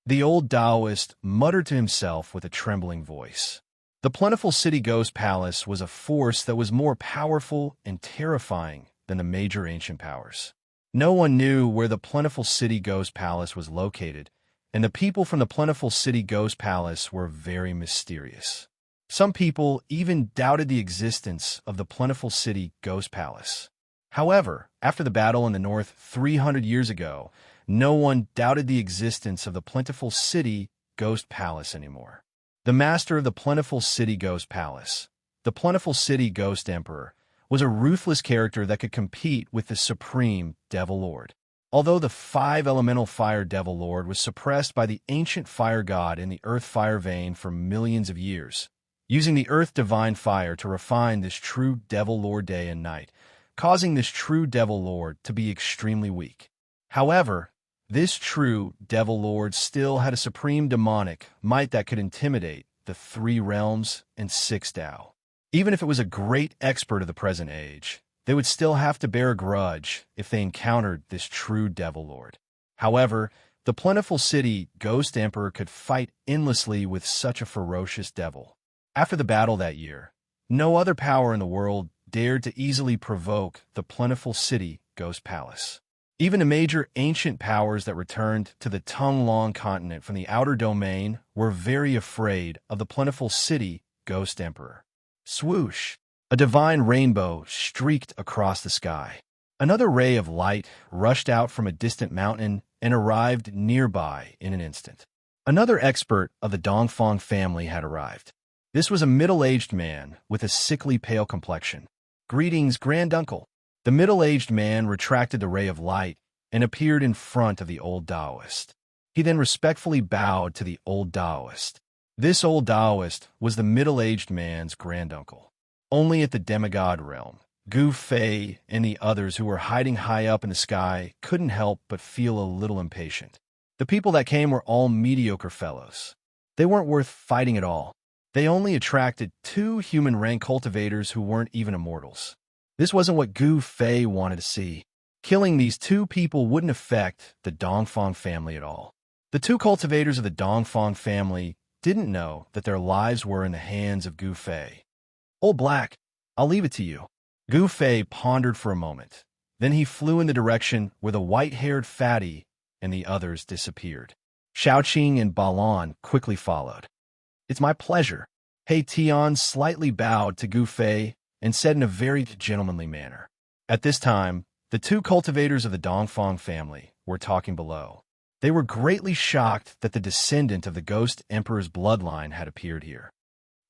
The old Taoist muttered to himself with a trembling voice. The Plentiful City Ghost Palace was a force that was more powerful and terrifying than the major ancient powers. No one knew where the Plentiful City Ghost Palace was located, and the people from the Plentiful City Ghost Palace were very mysterious. Some people even doubted the existence of the Plentiful City Ghost Palace. However, after the battle in the north 300 years ago, no one doubted the existence of the Plentiful City Ghost Palace anymore. The master of the Plentiful City Ghost Palace, the Plentiful City Ghost Emperor, was a ruthless character that could compete with the supreme Devil Lord. Although the 5-elemental fire Devil Lord was suppressed by the ancient fire god in the earth fire vein for millions of years, using the earth divine fire to refine this true Devil Lord day and night, causing this true Devil Lord to be extremely weak. However, this true Devil Lord still had a supreme demonic might that could intimidate the 3 realms and 6 Tao. Even if it was a great expert of the present age, they would still have to bear a grudge if they encountered this true Devil Lord. However, the Plentiful City Ghost Emperor could fight endlessly with such a ferocious devil. After the battle that year, no other power in the world dared to easily provoke the Plentiful City Ghost Palace. Even the major ancient powers that returned to the Tonglong continent from the outer domain were very afraid of the Plentiful City Ghost Emperor. Swoosh! A divine rainbow streaked across the sky. Another ray of light rushed out from a distant mountain and arrived nearby in an instant. Another expert of the Dongfang family had arrived. This was a middle-aged man with a sickly pale complexion. "Greetings, Granduncle." The middle-aged man retracted the ray of light and appeared in front of the old Taoist. He then respectfully bowed to the old Taoist. This old Taoist was the middle-aged man's granduncle. Only at the demigod realm, Gu Fei and the others who were hiding high up in the sky couldn't help but feel a little impatient. The people that came were all mediocre fellows. They weren't worth fighting at all. They only attracted 2 human-rank cultivators who weren't even immortals. This wasn't what Gu Fei wanted to see. Killing these 2 people wouldn't affect the Dongfang family at all. The 2 cultivators of the Dongfang family didn't know that their lives were in the hands of Gu Fei. "Old Black, I'll leave it to you." Gu Fei pondered for a moment. Then he flew in the direction where the white-haired fatty and the others disappeared. Xiaoqing and Balan quickly followed. "It's my pleasure." He Tian slightly bowed to Gu Fei and said in a very gentlemanly manner. At this time, the 2 cultivators of the Dongfang family were talking below. They were greatly shocked that the descendant of the Ghost Emperor's bloodline had appeared here.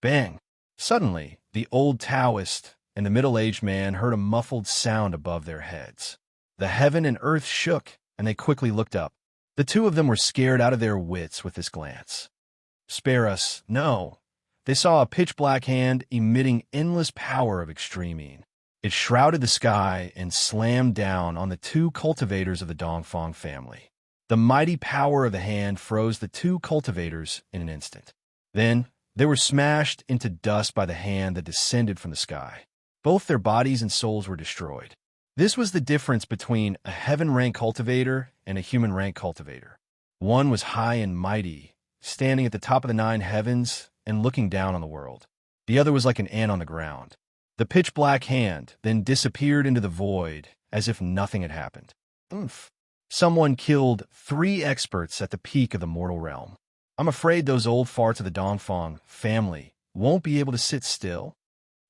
Bang! Suddenly, the old Taoist and the middle-aged man heard a muffled sound above their heads. The heaven and earth shook, and they quickly looked up. The 2 of them were scared out of their wits with this glance. "Spare us, no." They saw a pitch-black hand emitting endless power of extreme. It shrouded the sky and slammed down on the 2 cultivators of the Dongfang family. The mighty power of the hand froze the 2 cultivators in an instant. Then, they were smashed into dust by the hand that descended from the sky. Both their bodies and souls were destroyed. This was the difference between a heaven-rank cultivator and a human-rank cultivator. One was high and mighty, standing at the top of the 9 heavens and looking down on the world. The other was like an ant on the ground. The pitch-black hand then disappeared into the void as if nothing had happened. Oomph. Someone killed 3 experts at the peak of the mortal realm. I'm afraid those old farts of the Dongfang family won't be able to sit still.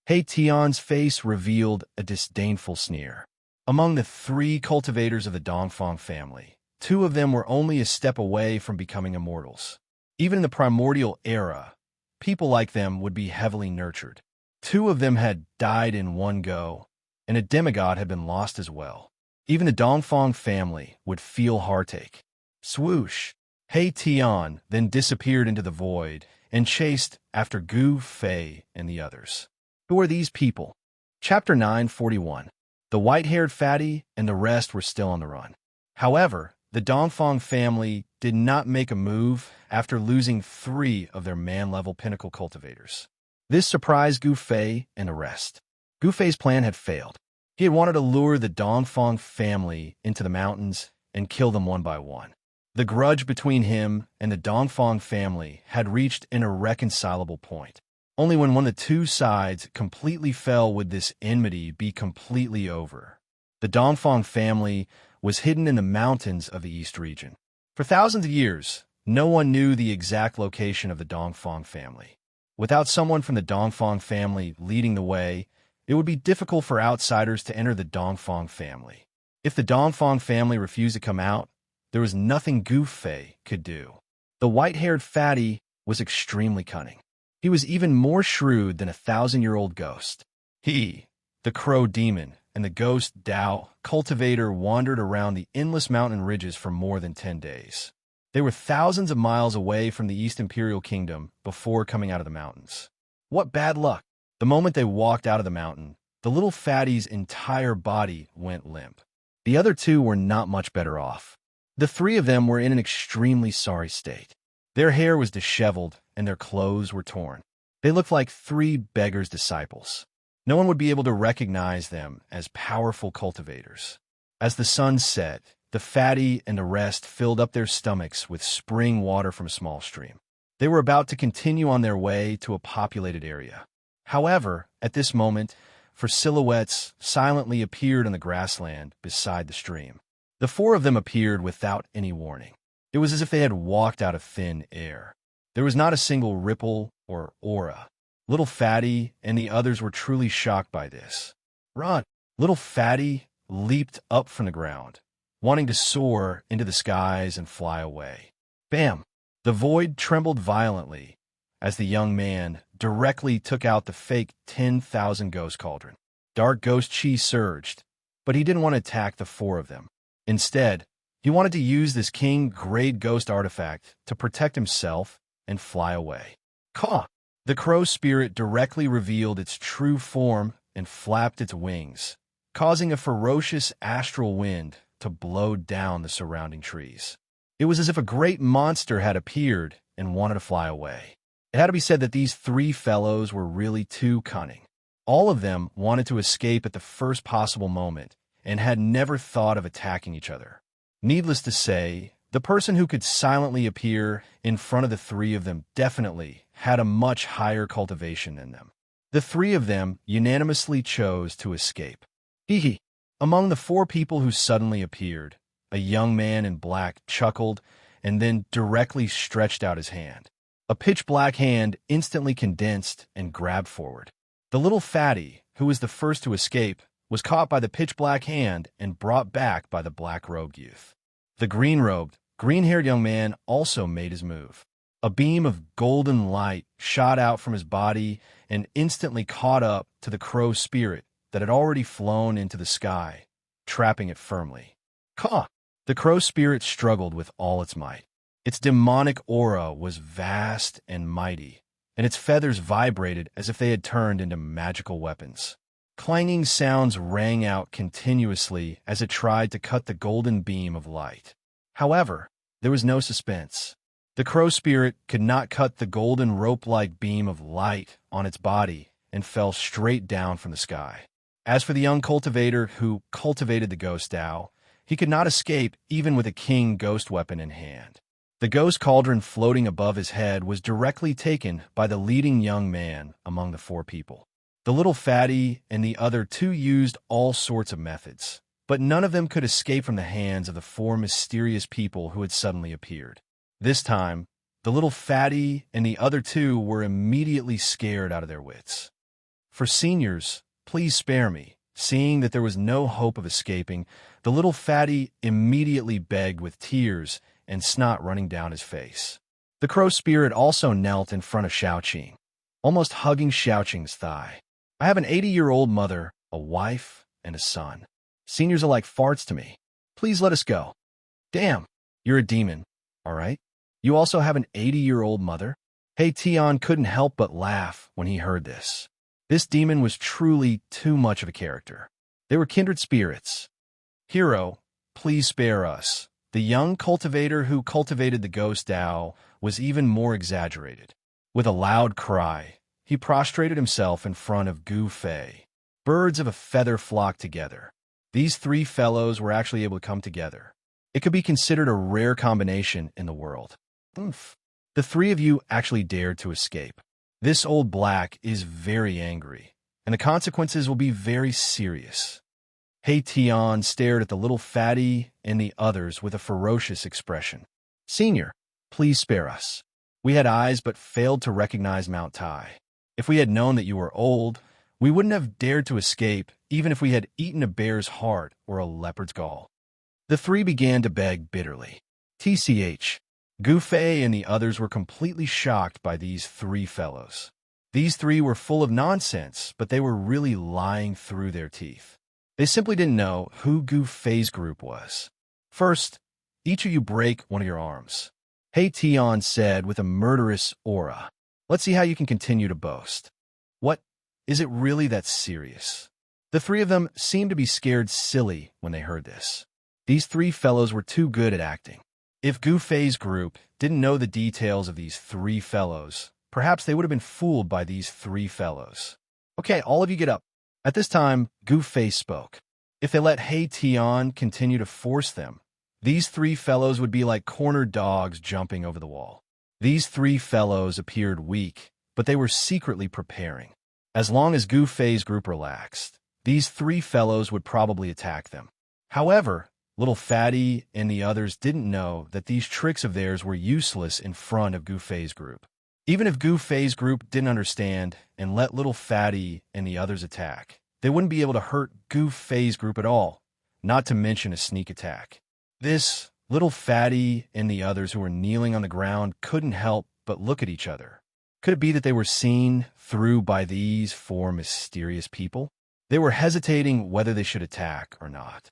He Tian's face revealed a disdainful sneer. Among the 3 cultivators of the Dongfang family, 2 of them were only a step away from becoming immortals. Even in the primordial era, people like them would be heavily nurtured. 2 of them had died in one go, and a demigod had been lost as well. Even the Dongfang family would feel heartache. Swoosh! He Tian then disappeared into the void and chased after Gu Fei and the others. Who are these people? Chapter 941. The white-haired fatty and the rest were still on the run. However, the Dongfang family did not make a move after losing 3 of their man-level pinnacle cultivators. This surprised Gu Fei and the rest. Gu Fei's plan had failed. He had wanted to lure the Dongfang family into the mountains and kill them one by one. The grudge between him and the Dongfang family had reached an irreconcilable point. Only when one of the 2 sides completely fell would this enmity be completely over. The Dongfang family was hidden in the mountains of the East region. For thousands of years, no one knew the exact location of the Dongfang family. Without someone from the Dongfang family leading the way, it would be difficult for outsiders to enter the Dongfang family. If the Dongfang family refused to come out, there was nothing Gu Fei could do. The white-haired fatty was extremely cunning. He was even more shrewd than a 1,000-year-old ghost. He, the crow demon, and the ghost Dao cultivator wandered around the endless mountain ridges for more than 10 days. They were thousands of miles away from the East Imperial Kingdom before coming out of the mountains. What bad luck! The moment they walked out of the mountain, the little fatty's entire body went limp. The other 2 were not much better off. The 3 of them were in an extremely sorry state. Their hair was disheveled and their clothes were torn. They looked like 3 beggars' disciples. No one would be able to recognize them as powerful cultivators. As the sun set, the fatty and the rest filled up their stomachs with spring water from a small stream. They were about to continue on their way to a populated area. However, at this moment, silhouettes silently appeared on the grassland beside the stream. The 4 of them appeared without any warning. It was as if they had walked out of thin air. There was not a single ripple or aura. Little Fatty and the others were truly shocked by this. Run! Little Fatty leaped up from the ground, wanting to soar into the skies and fly away. Bam! The void trembled violently, as the young man directly took out the fake 10,000 ghost cauldron. Dark ghost chi surged, but he didn't want to attack the four of them. Instead, he wanted to use this king-grade ghost artifact to protect himself and fly away. Caw! The crow spirit directly revealed its true form and flapped its wings, causing a ferocious astral wind to blow down the surrounding trees. It was as if a great monster had appeared and wanted to fly away. It had to be said that these three fellows were really too cunning. All of them wanted to escape at the first possible moment and had never thought of attacking each other. Needless to say, the person who could silently appear in front of the three of them definitely had a much higher cultivation than them. The three of them unanimously chose to escape. Hee. Among the four people who suddenly appeared, a young man in black chuckled and then directly stretched out his hand. A pitch-black hand instantly condensed and grabbed forward. The little fatty, who was the first to escape, was caught by the pitch-black hand and brought back by the black-robed youth. The green-robed, green-haired young man also made his move. A beam of golden light shot out from his body and instantly caught up to the crow spirit that had already flown into the sky, trapping it firmly. Caw! The crow spirit struggled with all its might. Its demonic aura was vast and mighty, and its feathers vibrated as if they had turned into magical weapons. Clanging sounds rang out continuously as it tried to cut the golden beam of light. However, there was no suspense. The crow spirit could not cut the golden rope-like beam of light on its body and fell straight down from the sky. As for the young cultivator who cultivated the ghost Dao, he could not escape even with a king ghost weapon in hand. The ghost cauldron floating above his head was directly taken by the leading young man among the four people. The little fatty and the other two used all sorts of methods, but none of them could escape from the hands of the four mysterious people who had suddenly appeared. This time, the little fatty and the other two were immediately scared out of their wits. For seniors, please spare me. Seeing that there was no hope of escaping, the little fatty immediately begged with tears and snot running down his face. The crow spirit also knelt in front of Xiaoqing, almost hugging Xiaoqing's thigh. I have an 80-year-old mother, a wife, and a son. Seniors are like farts to me. Please let us go. Damn, you're a demon, all right? You also have an 80-year-old mother? Hey Tian couldn't help but laugh when he heard this. This demon was truly too much of a character. They were kindred spirits. Hero, please spare us. The young cultivator who cultivated the ghost Dao was even more exaggerated. With a loud cry, he prostrated himself in front of Gu Fei. Birds of a feather flocked together. These three fellows were actually able to come together. It could be considered a rare combination in the world. Oomph. The three of you actually dared to escape. This old black is very angry, and the consequences will be very serious. Hey Tian stared at the little fatty and the others with a ferocious expression. Senior, please spare us. We had eyes but failed to recognize Mount Tai. If we had known that you were old, we wouldn't have dared to escape even if we had eaten a bear's heart or a leopard's gall. The three began to beg bitterly. TCH. Gu Fei and the others were completely shocked by these three fellows. These three were full of nonsense, but they were really lying through their teeth. They simply didn't know who Gu Fei's group was. First, each of you break one of your arms. Hey Tian said with a murderous aura. Let's see how you can continue to boast. What? Is it really that serious? The three of them seemed to be scared silly when they heard this. These three fellows were too good at acting. If Gu Fei's group didn't know the details of these three fellows, perhaps they would have been fooled by these three fellows. Okay, all of you get up. At this time, Gu Fei spoke. If they let Hey Tian continue to force them, these three fellows would be like cornered dogs jumping over the wall. These three fellows appeared weak, but they were secretly preparing. As long as Gu Fei's group relaxed, these three fellows would probably attack them. However, Little Fatty and the others didn't know that these tricks of theirs were useless in front of Gu Fei's group. Even if Gu Fei's group didn't understand and let Little Fatty and the others attack, they wouldn't be able to hurt Gu Fei's group at all, not to mention a sneak attack. This Little Fatty and the others who were kneeling on the ground couldn't help but look at each other. Could it be that they were seen through by these four mysterious people? They were hesitating whether they should attack or not.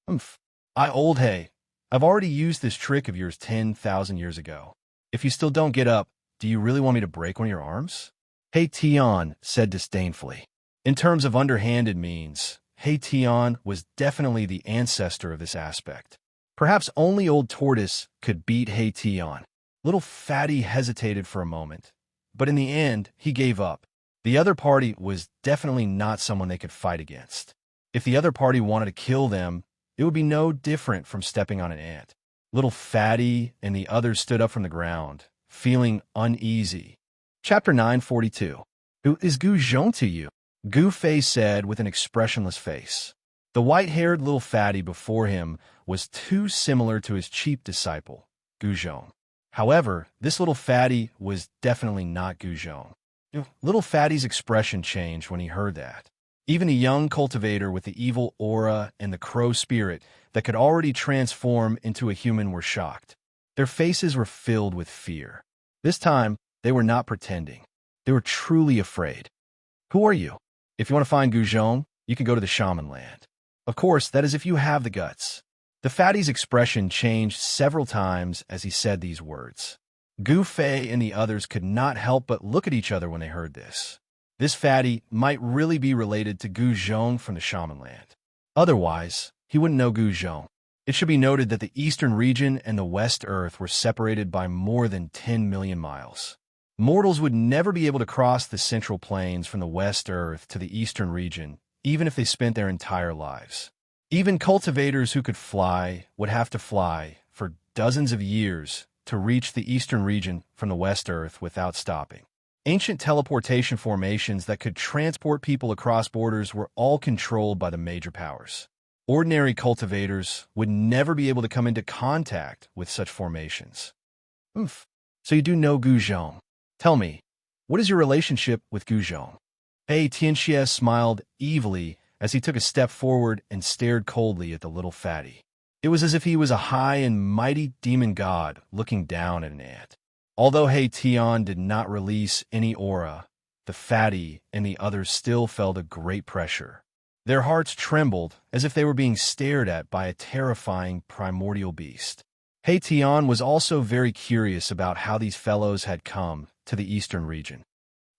Humph. Old Hay, I've already used this trick of yours 10,000 years ago. If you still don't get up, do you really want me to break one of your arms? Hey Tian said disdainfully. In terms of underhanded means, Hey Tian was definitely the ancestor of this aspect. Perhaps only Old Tortoise could beat Hey Tian. Little Fatty hesitated for a moment, but in the end, he gave up. The other party was definitely not someone they could fight against. If the other party wanted to kill them, it would be no different from stepping on an ant. Little Fatty and the others stood up from the ground, feeling uneasy. Chapter 942. Who is Gu Zhong to you? Gu Fei said with an expressionless face. The white-haired little Fatty before him was too similar to his cheap disciple, Gu Zhong. However, this little Fatty was definitely not Gu Zhong. Little Fatty's expression changed when he heard that. Even a young cultivator with the evil aura and the crow spirit that could already transform into a human were shocked. Their faces were filled with fear. This time, they were not pretending. They were truly afraid. Who are you? If you want to find Gu Zhong, you can go to the shaman land. Of course, that is if you have the guts. The Fatty's expression changed several times as he said these words. Gu Fei and the others could not help but look at each other when they heard this. This Fatty might really be related to Gu Zhong from the shaman land. Otherwise, he wouldn't know Gu Zhong. It should be noted that the eastern region and the West Earth were separated by more than 10 million miles. Mortals would never be able to cross the central plains from the West Earth to the eastern region, even if they spent their entire lives. Even cultivators who could fly would have to fly for dozens of years to reach the eastern region from the West Earth without stopping. Ancient teleportation formations that could transport people across borders were all controlled by the major powers. Ordinary cultivators would never be able to come into contact with such formations. So you do know Gu Zhong. Tell me, what is your relationship with Gu Zhong? Hey Xianxia smiled evilly as he took a step forward and stared coldly at the little Fatty. It was as if he was a high and mighty demon god looking down at an ant. Although Hey Tian did not release any aura, the Fatty and the others still felt a great pressure. Their hearts trembled as if they were being stared at by a terrifying primordial beast. Hey Tian was also very curious about how these fellows had come to the eastern region.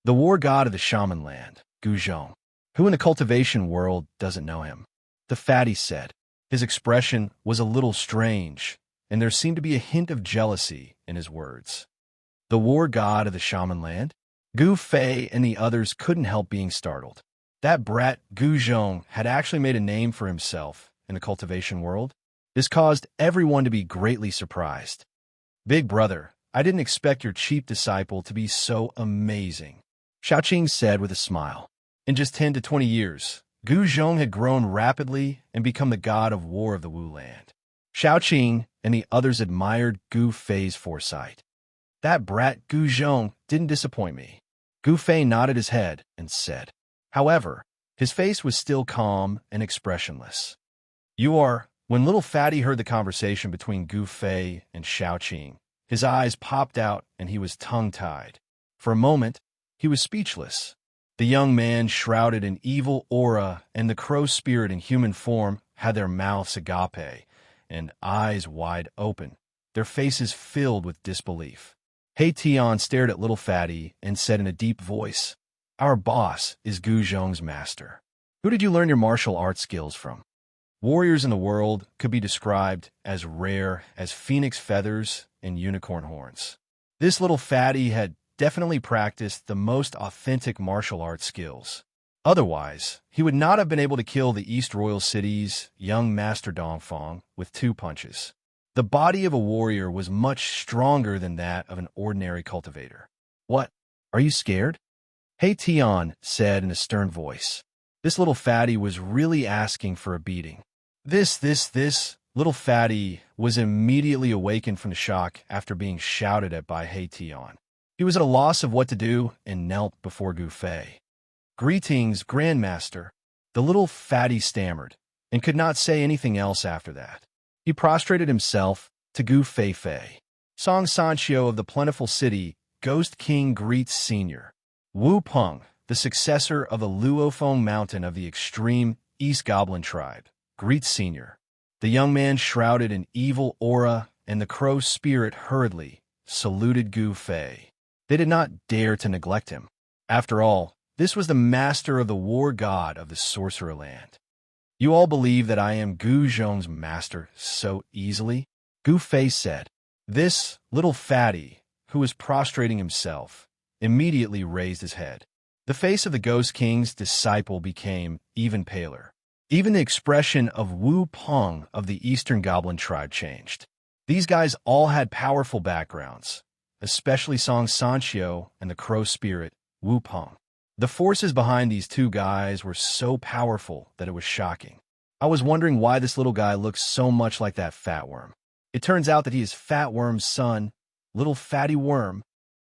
The war god of the shaman land, Gu Zhong. Who in the cultivation world doesn't know him? The Fatty said. His expression was a little strange, and there seemed to be a hint of jealousy in his words. The war god of the shaman land? Gu Fei and the others couldn't help being startled. That brat Gu Zhong had actually made a name for himself in the cultivation world. This caused everyone to be greatly surprised. Big brother, I didn't expect your cheap disciple to be so amazing, Xiaoqing said with a smile. In just 10 to 20 years, Gu Zhong had grown rapidly and become the god of war of the Wu land. Xiaoqing and the others admired Gu Fei's foresight. That brat Gu Zhong didn't disappoint me. Gu Fei nodded his head and said. However, his face was still calm and expressionless. When little Fatty heard the conversation between Gu Fei and Xiaoqing, his eyes popped out and he was tongue-tied. For a moment, he was speechless. The young man shrouded in evil aura and the crow spirit in human form had their mouths agape and eyes wide open, their faces filled with disbelief. Hey Tian stared at little Fatty and said in a deep voice, Our boss is Gu Zhong's master. Who did you learn your martial arts skills from? Warriors in the world could be described as rare as phoenix feathers and unicorn horns. This little Fatty had definitely practiced the most authentic martial arts skills. Otherwise, he would not have been able to kill the East Royal City's young Master Dongfang with 2 punches. The body of a warrior was much stronger than that of an ordinary cultivator. What? Are you scared? Hey Tian said in a stern voice. This little Fatty was really asking for a beating. This, little Fatty was immediately awakened from the shock after being shouted at by Hey Tian. He was at a loss of what to do and knelt before Gu Fei. Greetings, Grandmaster. The little Fatty stammered and could not say anything else after that. He prostrated himself to Gu Fei. Xianxia of the plentiful city Ghost King greets Senior. Wu Peng, the successor of the Luofeng Mountain of the extreme East Goblin tribe, greets Senior. The young man shrouded in evil aura and the crow spirit hurriedly saluted Gu Fei. They did not dare to neglect him. After all, this was the master of the war god of the sorcerer land. You all believe that I am Gu Zhong's master so easily? Gu Fei said. This little fatty, who was prostrating himself, immediately raised his head. The face of the Ghost King's disciple became even paler. Even the expression of Wu Peng of the Eastern Goblin tribe changed. These guys all had powerful backgrounds, especially Xianxia and the crow spirit, Wu Peng. The forces behind these two guys were so powerful that it was shocking. I was wondering why this little guy looks so much like that fat worm. It turns out that he is Fat Worm's son, little fatty worm.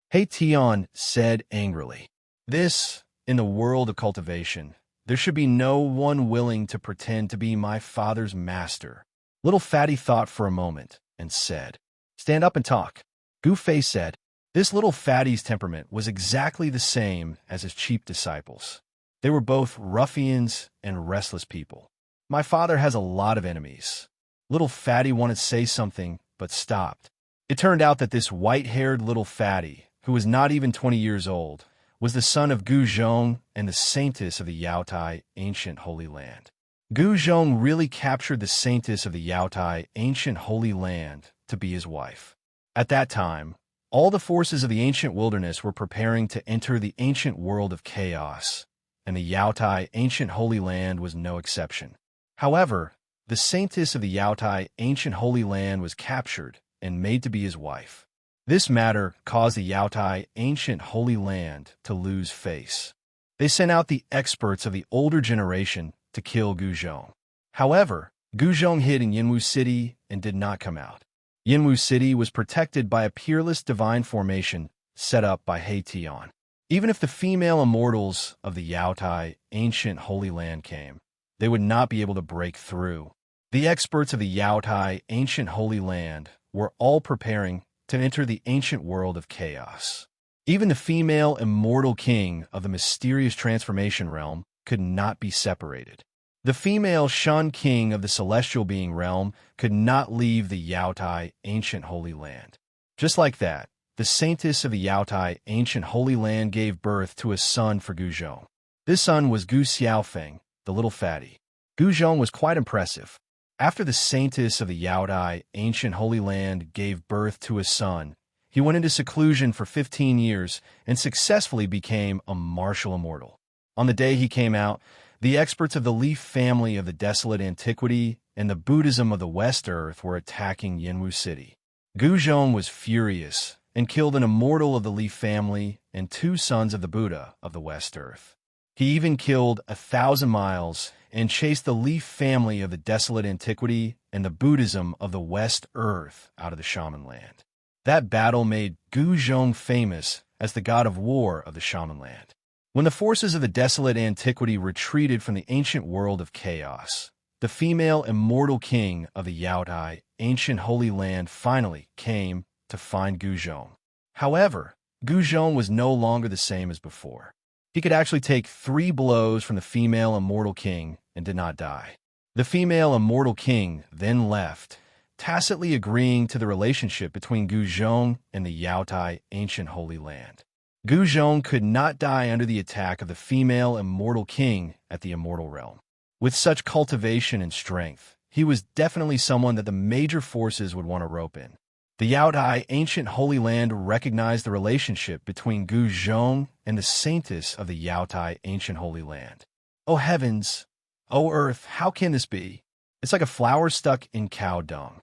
Hey Tian said angrily. This, in the world of cultivation, there should be no one willing to pretend to be my father's master. Little fatty thought for a moment and said, Stand up and talk. Gu Fei said. This little fatty's temperament was exactly the same as his cheap disciples. They were both ruffians and restless people. My father has a lot of enemies. Little fatty wanted to say something, but stopped. It turned out that this white-haired little fatty, who was not even 20 years old, was the son of Gu Zhong and the saintess of the Yaotai ancient Holy Land. Gu Zhong really captured the saintess of the Yaotai ancient Holy Land to be his wife. At that time, all the forces of the ancient wilderness were preparing to enter the ancient world of chaos, and the Yaotai ancient Holy Land was no exception. However, the saintess of the Yaotai ancient Holy Land was captured and made to be his wife. This matter caused the Yaotai ancient Holy Land to lose face. They sent out the experts of the older generation to kill Gu Zhong. However, Gu Zhong hid in Yinwu City and did not come out. Yinwu City was protected by a peerless divine formation set up by He Tian. Even if the female immortals of the Yaotai ancient Holy Land came, they would not be able to break through. The experts of the Yaotai ancient Holy Land were all preparing to enter the ancient world of chaos. Even the female immortal king of the mysterious transformation realm could not be separated. The female Shan king of the celestial being realm could not leave the Yaotai ancient Holy Land. Just like that, the saintess of the Yaotai ancient Holy Land gave birth to a son for Gu Zhong. This son was Gu Xiaofeng, the little fatty. Gu Zhong was quite impressive. After the saintess of the Yaotai ancient Holy Land gave birth to a son, he went into seclusion for 15 years and successfully became a martial immortal. On the day he came out, the experts of the Leaf family of the Desolate Antiquity and the Buddhism of the West Earth were attacking Yinwu City. Gu Zhong was furious and killed an immortal of the Leaf family and 2 sons of the Buddha of the West Earth. He even killed 1,000 miles and chased the Leaf family of the Desolate Antiquity and the Buddhism of the West Earth out of the Shaman Land. That battle made Gu Zhong famous as the god of war of the Shaman Land. When the forces of the Desolate Antiquity retreated from the ancient world of chaos, the female immortal king of the Yaotai ancient Holy Land finally came to find Gu Zhong. However, Gu Zhong was no longer the same as before. He could actually take 3 blows from the female immortal king and did not die. The female immortal king then left, tacitly agreeing to the relationship between Gu Zhong and the Yaotai ancient Holy Land. Gu Zhong could not die under the attack of the female immortal king at the immortal realm. With such cultivation and strength, he was definitely someone that the major forces would want to rope in. The Yaotai ancient Holy Land recognized the relationship between Gu Zhong and the saintess of the Yaotai ancient Holy Land. Oh heavens! Oh earth, how can this be? It's like a flower stuck in cow dung.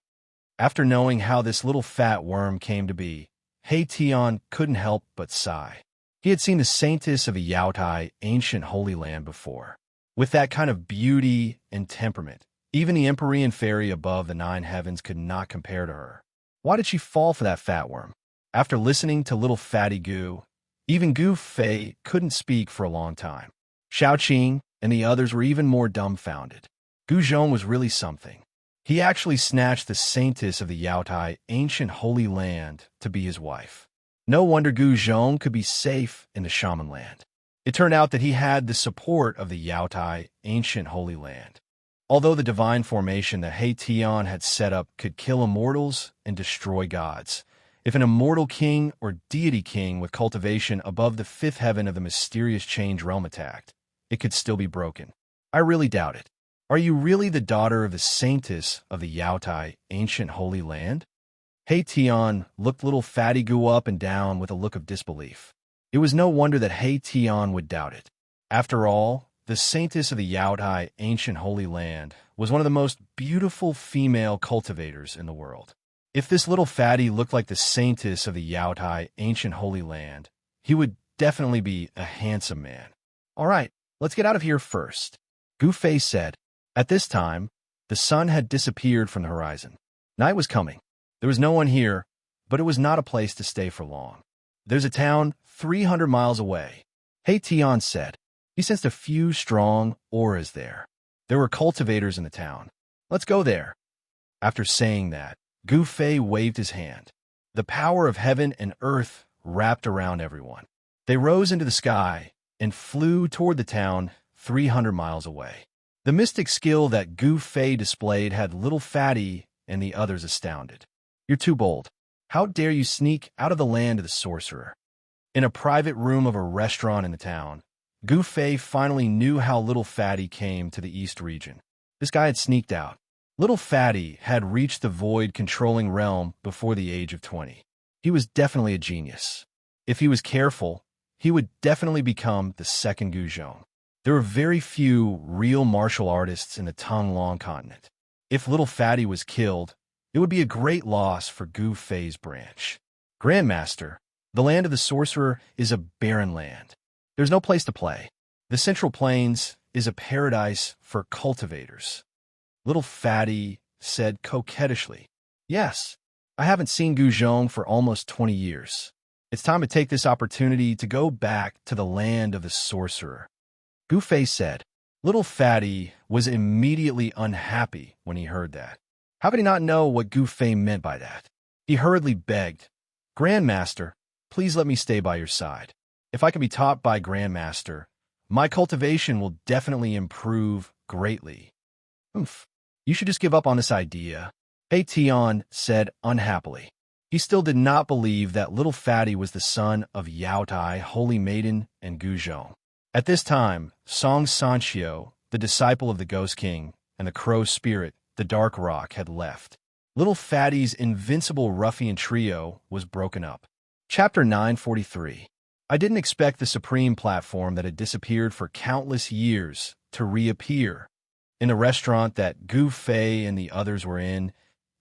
After knowing how this little fat worm came to be, He Tian couldn't help but sigh. He had seen the saintess of the Yaotai ancient Holy Land before. With that kind of beauty and temperament, even the Empyrean fairy above the 9 heavens could not compare to her. Why did she fall for that fat worm? After listening to little fatty Gu, even Gu Fei couldn't speak for a long time. Xiaoqing and the others were even more dumbfounded. Gu Zhong was really something. He actually snatched the saintess of the Yaotai ancient Holy Land to be his wife. No wonder Gu Zhong could be safe in the shaman land. It turned out that he had the support of the Yaotai, ancient Holy Land. Although the divine formation that He Tian had set up could kill immortals and destroy gods, if an immortal king or deity king with cultivation above the fifth heaven of the mysterious change realm attacked, it could still be broken. I really doubt it. Are you really the daughter of the saintess of the Yaotai, ancient Holy Land? He Tian looked little fatty Gu up and down with a look of disbelief. It was no wonder that He Tian would doubt it. After all, the saintess of the Yaotai, ancient Holy Land, was one of the most beautiful female cultivators in the world. If this little fatty looked like the saintess of the Yaotai, ancient Holy Land, he would definitely be a handsome man. All right, let's get out of here first, Gu Fei said. At this time, the sun had disappeared from the horizon. Night was coming. There was no one here, but it was not a place to stay for long. There's a town 300 miles away, He Tian said. He sensed a few strong auras there. There were cultivators in the town. Let's go there. After saying that, Gu Fei waved his hand. The power of heaven and earth wrapped around everyone. They rose into the sky and flew toward the town 300 miles away. The mystic skill that Gu Fei displayed had little fatty and the others astounded. You're too bold. How dare you sneak out of the land of the sorcerer? In a private room of a restaurant in the town, Gu Fei finally knew how Little Fatty came to the East region. This guy had sneaked out. Little Fatty had reached the void-controlling realm before the age of 20. He was definitely a genius. If he was careful, he would definitely become the second Gu Zhong. There were very few real martial artists in the Tonglong continent. If Little Fatty was killed, it would be a great loss for Gu Fei's branch. Grandmaster, the land of the sorcerer is a barren land. There's no place to play. The Central Plains is a paradise for cultivators. Little Fatty said coquettishly. Yes, I haven't seen Gu Zhong for almost 20 years. It's time to take this opportunity to go back to the land of the sorcerer. Gu Fei said. Little Fatty was immediately unhappy when he heard that. How could he not know what Gu Fei meant by that? He hurriedly begged, Grandmaster, please let me stay by your side. If I can be taught by Grandmaster, my cultivation will definitely improve greatly. Oof, you should just give up on this idea, He Tian said unhappily. He still did not believe that Little Fatty was the son of Yaotai, Holy Maiden, and Gu Zhong. At this time, Xianxia, the disciple of the Ghost King, and the Crow Spirit, the Dark Rock, had left. Little Fatty's invincible ruffian trio was broken up. Chapter 943. I didn't expect the Supreme Platform that had disappeared for countless years to reappear. In the restaurant that Gu Fei and the others were in,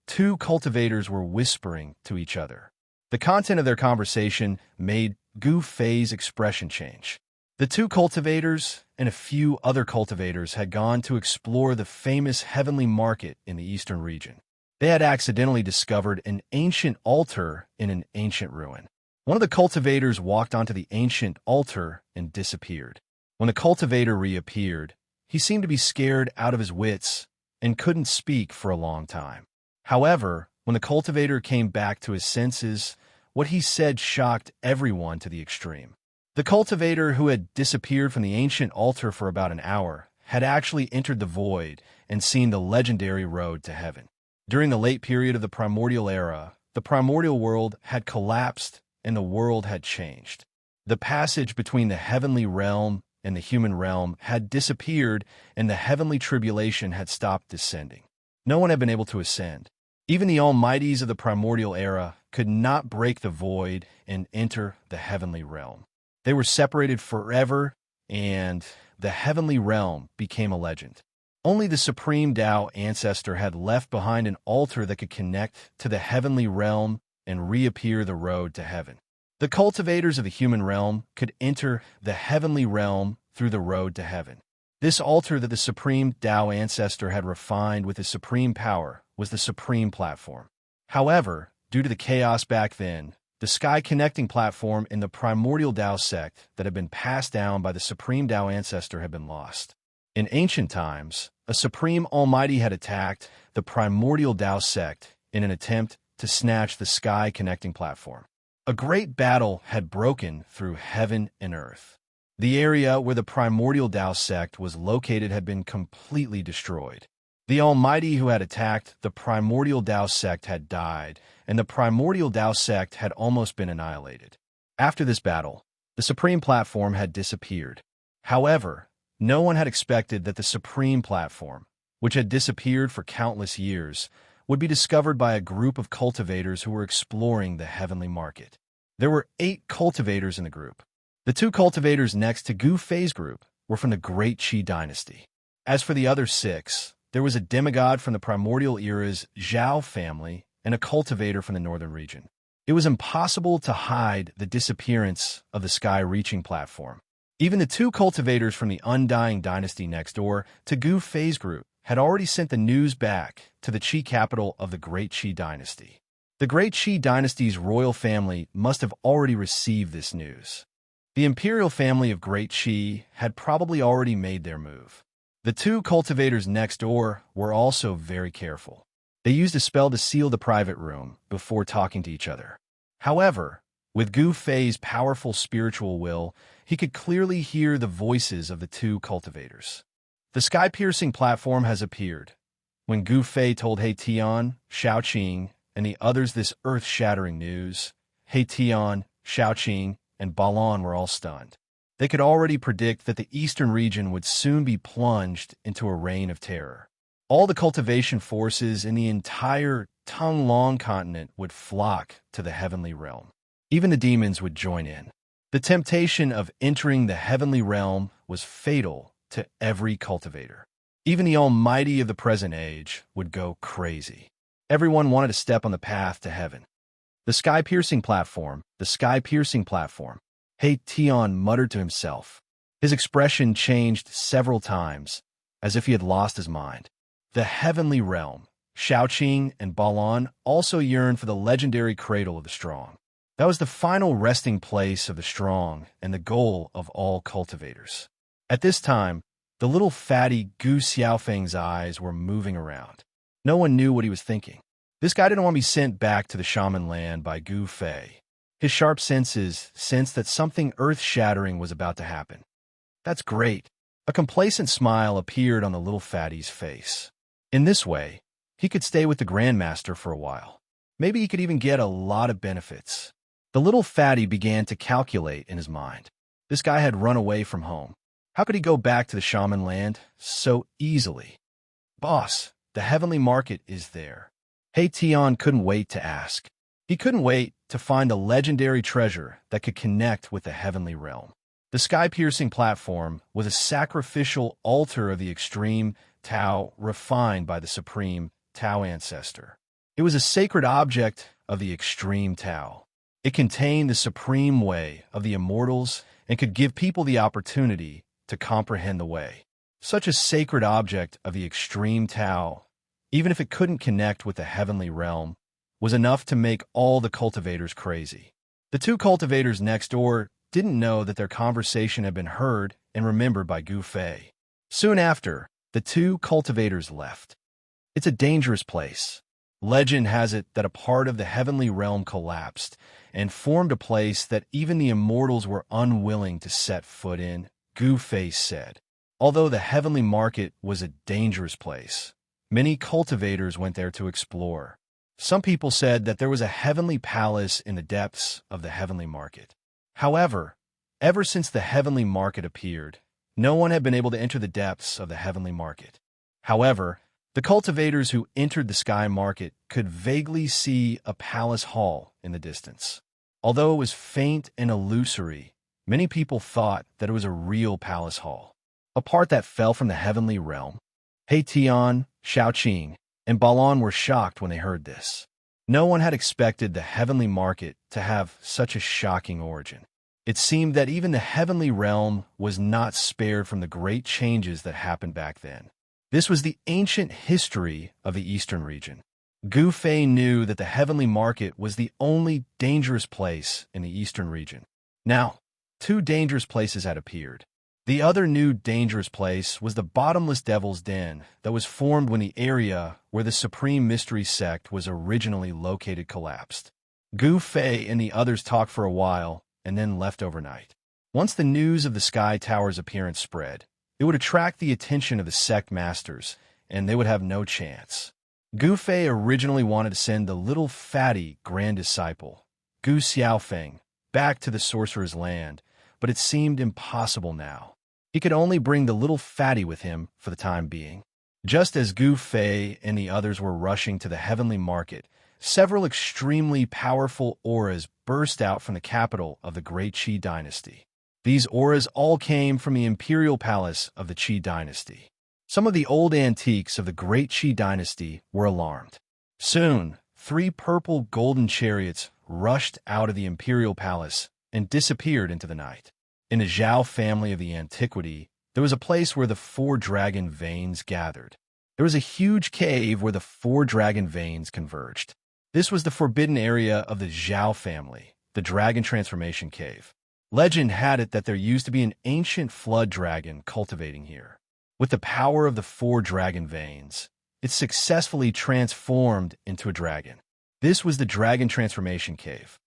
two cultivators were whispering to each other. The content of their conversation made Gu Fei's expression change. The two cultivators and a few other cultivators had gone to explore the famous heavenly market in the eastern region. They had accidentally discovered an ancient altar in an ancient ruin. One of the cultivators walked onto the ancient altar and disappeared. When the cultivator reappeared, he seemed to be scared out of his wits and couldn't speak for a long time. However, when the cultivator came back to his senses, what he said shocked everyone to the extreme. The cultivator who had disappeared from the ancient altar for about an hour had actually entered the void and seen the legendary road to heaven. During the late period of the primordial era, the primordial world had collapsed and the world had changed. The passage between the heavenly realm and the human realm had disappeared and the heavenly tribulation had stopped descending. No one had been able to ascend. Even the almighties of the primordial era could not break the void and enter the heavenly realm. They were separated forever, and the heavenly realm became a legend. Only the Supreme Tao Ancestor had left behind an altar that could connect to the heavenly realm and reappear the road to heaven. The cultivators of the human realm could enter the heavenly realm through the road to heaven. This altar that the Supreme Tao Ancestor had refined with his supreme power was the Supreme Platform. However, due to the chaos back then, the Sky Connecting Platform in the primordial Tao sect that had been passed down by the Supreme Tao Ancestor had been lost. In ancient times, a Supreme Almighty had attacked the primordial Tao sect in an attempt to snatch the Sky Connecting Platform. A great battle had broken through heaven and earth. The area where the primordial Tao sect was located had been completely destroyed. The Almighty who had attacked the primordial Tao sect had died, and the primordial Tao sect had almost been annihilated. After this battle, the Supreme Platform had disappeared. However, no one had expected that the Supreme Platform, which had disappeared for countless years, would be discovered by a group of cultivators who were exploring the heavenly market. There were 8 cultivators in the group. The 2 cultivators next to Gu Fei's group were from the Great Qi dynasty. As for the other 6, there was a demigod from the primordial era's Zhao family and a cultivator from the northern region. It was impossible to hide the disappearance of the sky-reaching platform. Even the 2 cultivators from the Undying dynasty next door to Gu Fei's group had already sent the news back to the Qi capital of the Great Qi dynasty. The Great Qi dynasty's royal family must have already received this news. The imperial family of Great Qi had probably already made their move. The 2 cultivators next door were also very careful. They used a spell to seal the private room before talking to each other. However, with Gu Fei's powerful spiritual will, he could clearly hear the voices of the 2 cultivators. The sky-piercing platform has appeared. When Gu Fei told He Tian, Xiaoqing, and the others this earth-shattering news, He Tian, Xiaoqing, and Balan were all stunned. They could already predict that the eastern region would soon be plunged into a reign of terror. All the cultivation forces in the entire Tonglong continent would flock to the heavenly realm. Even the demons would join in. The temptation of entering the heavenly realm was fatal to every cultivator. Even the Almighty of the present age would go crazy. Everyone wanted to step on the path to heaven. The sky-piercing platform, the sky-piercing platform. He Tian muttered to himself. His expression changed several times, as if he had lost his mind. The heavenly realm. Xiaoqing and Balan also yearned for the legendary cradle of the strong. That was the final resting place of the strong and the goal of all cultivators. At this time, the little fatty Gu Xiaofeng's eyes were moving around. No one knew what he was thinking. This guy didn't want to be sent back to the shaman land by Gu Fei. His sharp senses sensed that something earth-shattering was about to happen. That's great. A complacent smile appeared on the little fatty's face. In this way, he could stay with the Grandmaster for a while. Maybe he could even get a lot of benefits. The little fatty began to calculate in his mind. This guy had run away from home. How could he go back to the shaman land so easily? Boss, the heavenly market is there. He Tian couldn't wait to ask. He couldn't wait to find a legendary treasure that could connect with the heavenly realm. The sky-piercing platform was a sacrificial altar of the extreme Tao refined by the supreme Tao ancestor. It was a sacred object of the extreme Tao. It contained the supreme way of the immortals and could give people the opportunity to comprehend the way. Such a sacred object of the extreme Tao, even if it couldn't connect with the heavenly realm, was enough to make all the cultivators crazy. The 2 cultivators next door didn't know that their conversation had been heard and remembered by Gu Fei. Soon after, the 2 cultivators left. It's a dangerous place. Legend has it that a part of the heavenly realm collapsed and formed a place that even the immortals were unwilling to set foot in, Gu Fei said. Although the heavenly market was a dangerous place, many cultivators went there to explore. Some people said that there was a heavenly palace in the depths of the heavenly market. However, ever since the heavenly market appeared, no one had been able to enter the depths of the heavenly market. However, the cultivators who entered the sky market could vaguely see a palace hall in the distance. Although it was faint and illusory, many people thought that it was a real palace hall, a part that fell from the heavenly realm. He Tian, Xiaoqing, and Balan were shocked when they heard this. No one had expected the heavenly market to have such a shocking origin. It seemed that even the heavenly realm was not spared from the great changes that happened back then. This was the ancient history of the eastern region. Gu Fei knew that the heavenly market was the only dangerous place in the eastern region. Now, 2 dangerous places had appeared. The other new dangerous place was the bottomless devil's den that was formed when the area where the Supreme Mystery Sect was originally located collapsed. Gu Fei and the others talked for a while and then left overnight. Once the news of the Sky Tower's appearance spread, it would attract the attention of the sect masters, and they would have no chance. Gu Fei originally wanted to send the little fatty grand disciple, Gu Xiaofeng, back to the sorcerer's land, but it seemed impossible now. He could only bring the little fatty with him for the time being. Just as Gu Fei and the others were rushing to the heavenly market, several extremely powerful auras burst out from the capital of the Great Qi dynasty. These auras all came from the imperial palace of the Qi dynasty. Some of the old antiques of the Great Qi dynasty were alarmed. Soon, 3 purple golden chariots rushed out of the imperial palace and disappeared into the night. In the Zhao family of the antiquity, there was a place where the 4 dragon veins gathered. There was a huge cave where the 4 dragon veins converged. This was the forbidden area of the Zhao family, the Dragon Transformation Cave. Legend had it that there used to be an ancient flood dragon cultivating here. With the power of the 4 dragon veins, it successfully transformed into a dragon. This was the Dragon Transformation Cave.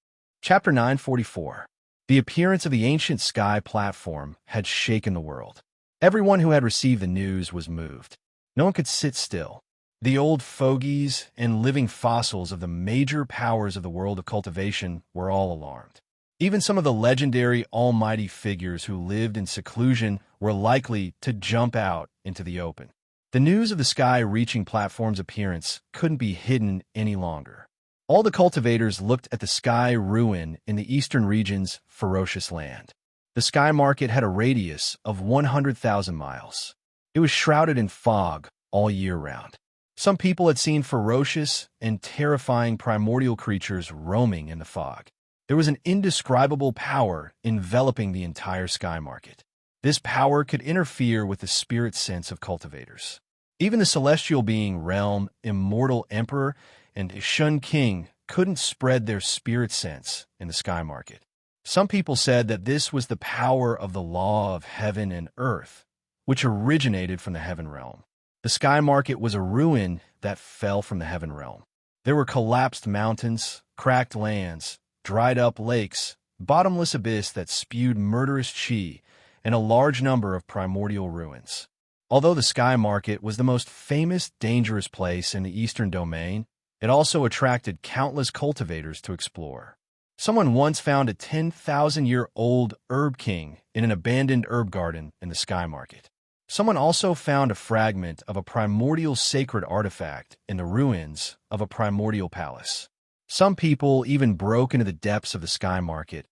Chapter 944. The appearance of the ancient sky platform had shaken the world. Everyone who had received the news was moved. No one could sit still. The old fogies and living fossils of the major powers of the world of cultivation were all alarmed. Even some of the legendary almighty figures who lived in seclusion were likely to jump out into the open. The news of the sky-reaching platform's appearance couldn't be hidden any longer. All the cultivators looked at the sky ruin in the eastern region's ferocious land. The sky market had a radius of 100,000 miles. It was shrouded in fog all year round. Some people had seen ferocious and terrifying primordial creatures roaming in the fog. There was an indescribable power enveloping the entire sky market. This power could interfere with the spirit sense of cultivators. Even the celestial being Realm, Immortal Emperor, and Shun King couldn't spread their spirit sense in the sky market. Some people said that this was the power of the law of heaven and earth, which originated from the heaven realm. The sky market was a ruin that fell from the heaven realm. There were collapsed mountains, cracked lands, dried-up lakes, bottomless abyss that spewed murderous qi, and a large number of primordial ruins. Although the sky market was the most famous, dangerous place in the eastern domain, it also attracted countless cultivators to explore. Someone once found a 10,000-year-old herb king in an abandoned herb garden in the sky market. Someone also found a fragment of a primordial sacred artifact in the ruins of a primordial palace. Some people even broke into the depths of the sky market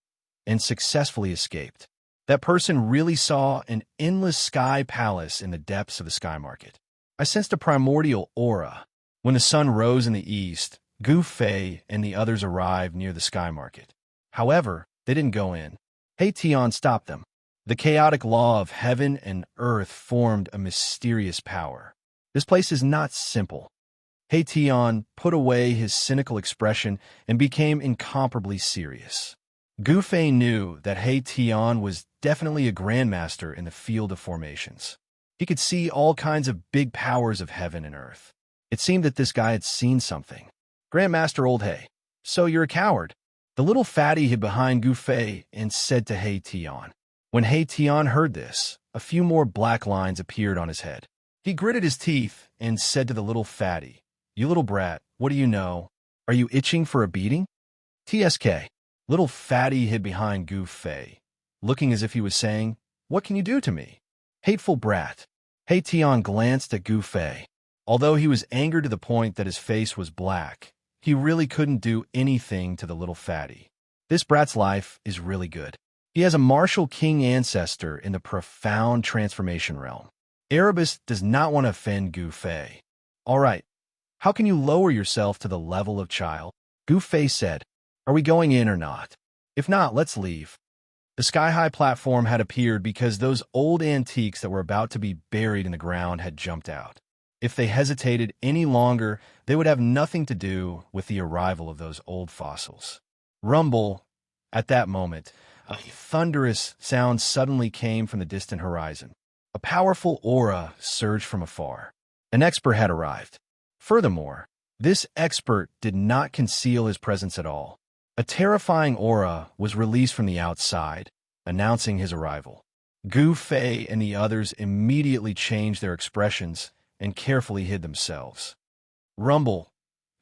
and successfully escaped. That person really saw an endless sky palace in the depths of the sky market. I sensed a primordial aura. When the sun rose in the east, Gu Fei and the others arrived near the sky market. However, they didn't go in. He Tian stopped them. The chaotic law of heaven and earth formed a mysterious power. This place is not simple. He Tian put away his cynical expression and became incomparably serious. Gu Fei knew that He Tian was definitely a grandmaster in the field of formations. He could see all kinds of big powers of heaven and earth. It seemed that this guy had seen something. Grandmaster Old He, so you're a coward. The little fatty hid behind Gu Fei and said to He Tian. When He Tian heard this, a few more black lines appeared on his head. He gritted his teeth and said to the little fatty, "You little brat, what do you know? Are you itching for a beating?" TSK. Little fatty hid behind Gu Fei, looking as if he was saying, "What can you do to me? Hateful brat." He Tian glanced at Gu Fei. Although he was angered to the point that his face was black, he really couldn't do anything to the little fatty. This brat's life is really good. He has a martial king ancestor in the profound transformation realm. Erebus does not want to offend Gu Fei. All right, how can you lower yourself to the level of child? Gu Fei said, "Are we going in or not? If not, let's leave." The sky-high platform had appeared because those old antiques that were about to be buried in the ground had jumped out. If they hesitated any longer, they would have nothing to do with the arrival of those old fossils. Rumble. At that moment, a thunderous sound suddenly came from the distant horizon. A powerful aura surged from afar. An expert had arrived. Furthermore, this expert did not conceal his presence at all. A terrifying aura was released from the outside, announcing his arrival. Gu Fei and the others immediately changed their expressions and carefully hid themselves. Rumble.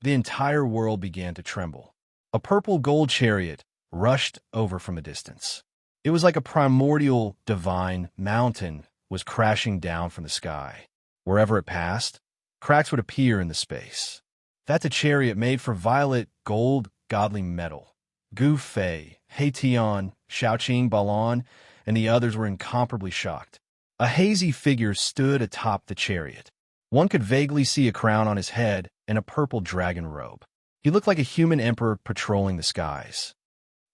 The entire world began to tremble. A purple gold chariot rushed over from a distance. It was like a primordial, divine mountain was crashing down from the sky. Wherever it passed, cracks would appear in the space. That's a chariot made for violet, gold, godly metal. Gu Fei, He Tian, Xiaoqing, Balon, and the others were incomparably shocked. A hazy figure stood atop the chariot. One could vaguely see a crown on his head and a purple dragon robe. He looked like a human emperor patrolling the skies.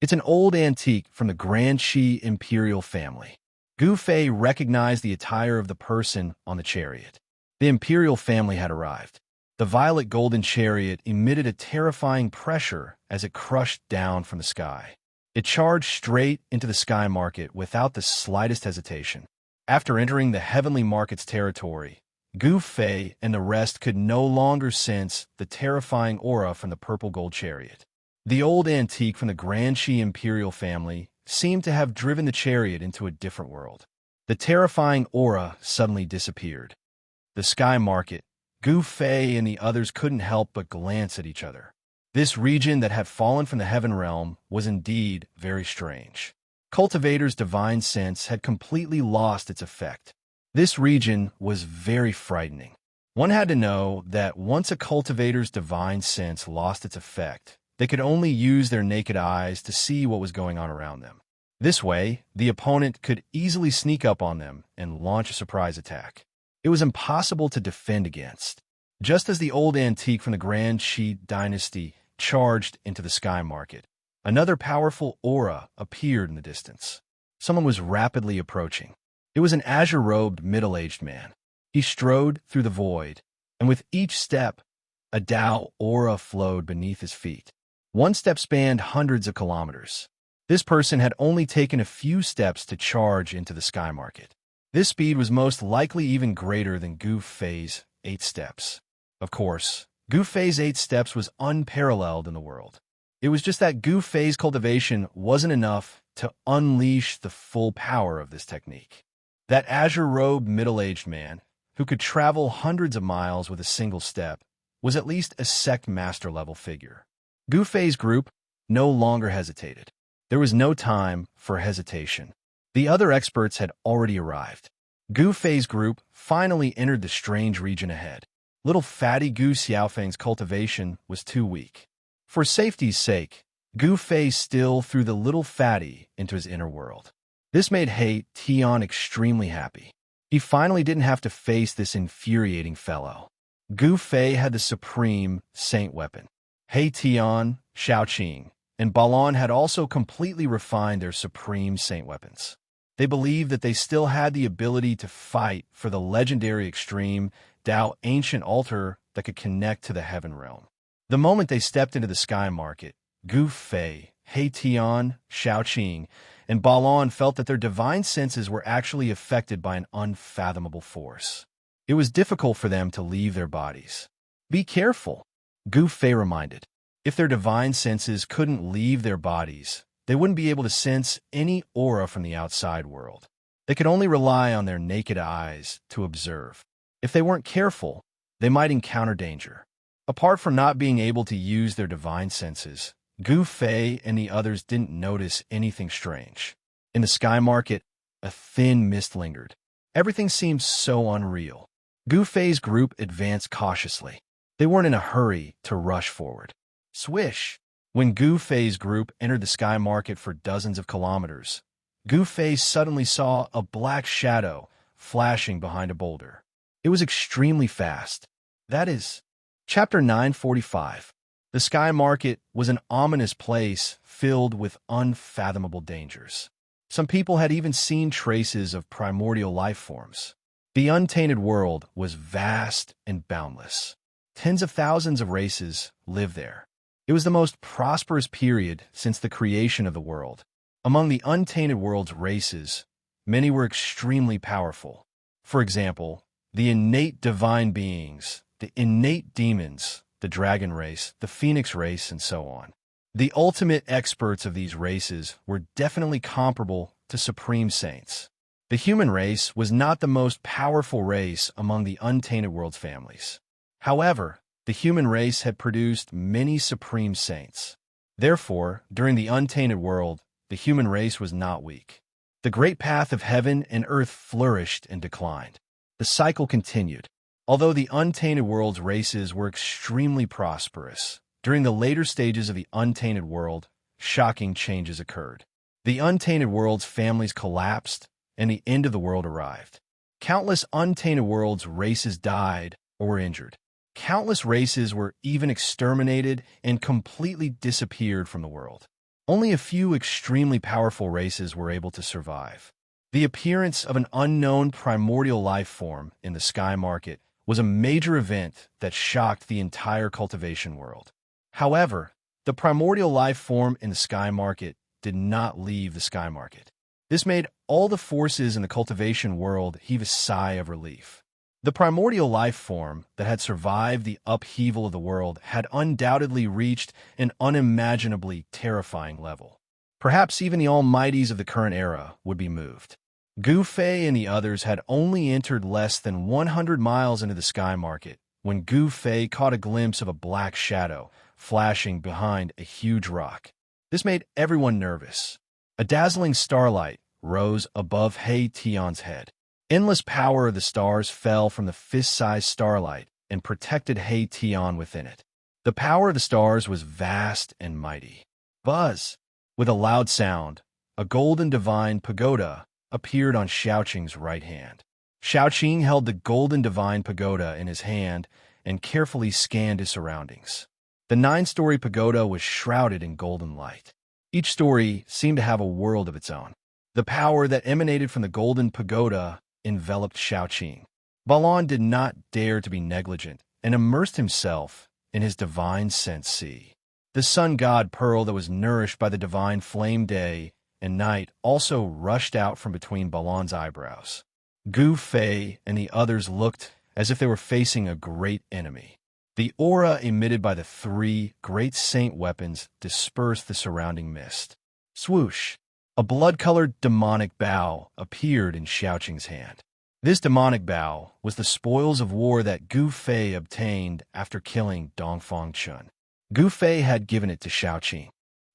It's an old antique from the Grand Qi imperial family. Gu Fei recognized the attire of the person on the chariot. The imperial family had arrived. The violet golden chariot emitted a terrifying pressure as it crushed down from the sky. It charged straight into the sky market without the slightest hesitation. After entering the heavenly market's territory, Gu Fei and the rest could no longer sense the terrifying aura from the purple gold chariot. The old antique from the Grand Qi imperial family seemed to have driven the chariot into a different world. The terrifying aura suddenly disappeared. The sky market, Gu Fei and the others couldn't help but glance at each other. This region that had fallen from the heaven realm was indeed very strange. Cultivator's divine sense had completely lost its effect. This region was very frightening. One had to know that once a cultivator's divine sense lost its effect, they could only use their naked eyes to see what was going on around them. This way, the opponent could easily sneak up on them and launch a surprise attack. It was impossible to defend against. Just as the old antique from the Grand Qi dynasty charged into the sky market, another powerful aura appeared in the distance. Someone was rapidly approaching. It was an azure-robed, middle-aged man. He strode through the void, and with each step, a Tao aura flowed beneath his feet. One step spanned hundreds of kilometers. This person had only taken a few steps to charge into the sky market. This speed was most likely even greater than Gu Fei's 8 steps. Of course, Gu Fei's 8 steps was unparalleled in the world. It was just that Gu Fei's cultivation wasn't enough to unleash the full power of this technique. That azure-robed middle-aged man, who could travel hundreds of miles with a single step, was at least a sect master-level figure. Gu Fei's group no longer hesitated. There was no time for hesitation. The other experts had already arrived. Gu Fei's group finally entered the strange region ahead. Little fatty Gu Xiaofeng's cultivation was too weak. For safety's sake, Gu Fei still threw the little fatty into his inner world. This made He Tian extremely happy. He finally didn't have to face this infuriating fellow. Gu Fei had the supreme saint weapon. He Tian, Xiaoqing, and Balon had also completely refined their supreme saint weapons. They believed that they still had the ability to fight for the legendary extreme Tao ancient altar that could connect to the heaven realm. The moment they stepped into the sky market, Gu Fei, He Tian, Xiaoqing, and Balon felt that their divine senses were actually affected by an unfathomable force. It was difficult for them to leave their bodies. Be careful, Gu Fei reminded. If their divine senses couldn't leave their bodies, they wouldn't be able to sense any aura from the outside world. They could only rely on their naked eyes to observe. If they weren't careful, they might encounter danger. Apart from not being able to use their divine senses, Gu Fei and the others didn't notice anything strange. In the sky market, a thin mist lingered. Everything seemed so unreal. Gu Fei's group advanced cautiously. They weren't in a hurry to rush forward. Swish! When Gu Fei's group entered the sky market for dozens of kilometers, Gu Fei suddenly saw a black shadow flashing behind a boulder. It was extremely fast. That is, Chapter 945. The sky market was an ominous place filled with unfathomable dangers. Some people had even seen traces of primordial life forms. The untainted world was vast and boundless. Tens of thousands of races lived there. It was the most prosperous period since the creation of the world. Among the untainted world's races, many were extremely powerful. For example, the innate divine beings, the innate demons, the dragon race, the phoenix race, and so on. The ultimate experts of these races were definitely comparable to supreme saints. The human race was not the most powerful race among the untainted world's families. However, the human race had produced many supreme saints. Therefore, during the untainted world, the human race was not weak. The great path of heaven and earth flourished and declined. The cycle continued. Although the untainted world's races were extremely prosperous, during the later stages of the untainted world, shocking changes occurred. The untainted world's families collapsed, and the end of the world arrived. Countless untainted world's races died or were injured. Countless races were even exterminated and completely disappeared from the world. Only a few extremely powerful races were able to survive. The appearance of an unknown primordial life form in the sky market was a major event that shocked the entire cultivation world. However, the primordial life form in the sky market did not leave the sky market. This made all the forces in the cultivation world heave a sigh of relief. The primordial life form that had survived the upheaval of the world had undoubtedly reached an unimaginably terrifying level. Perhaps even the almighties of the current era would be moved. Gu Fei and the others had only entered less than 100 miles into the sky market when Gu Fei caught a glimpse of a black shadow flashing behind a huge rock. This made everyone nervous. A dazzling starlight rose above He Tian's head. Endless power of the stars fell from the fist-sized starlight and protected He Tian within it. The power of the stars was vast and mighty. Buzz! With a loud sound, a golden divine pagoda appeared on Xiaoqing's right hand. Xiaoqing held the golden divine pagoda in his hand and carefully scanned his surroundings. The 9-story pagoda was shrouded in golden light. Each story seemed to have a world of its own. The power that emanated from the golden pagoda enveloped Xiaoqing. Balon did not dare to be negligent and immersed himself in his divine sense sea. The sun god pearl that was nourished by the divine flame day and night also rushed out from between Balon's eyebrows. Gu Fei and the others looked as if they were facing a great enemy. The aura emitted by the 3 great saint weapons dispersed the surrounding mist. Swoosh! A blood-colored demonic bow appeared in Xiaoqing's hand. This demonic bow was the spoils of war that Gu Fei obtained after killing Dongfang Chun. Gu Fei had given it to Xiaoqing.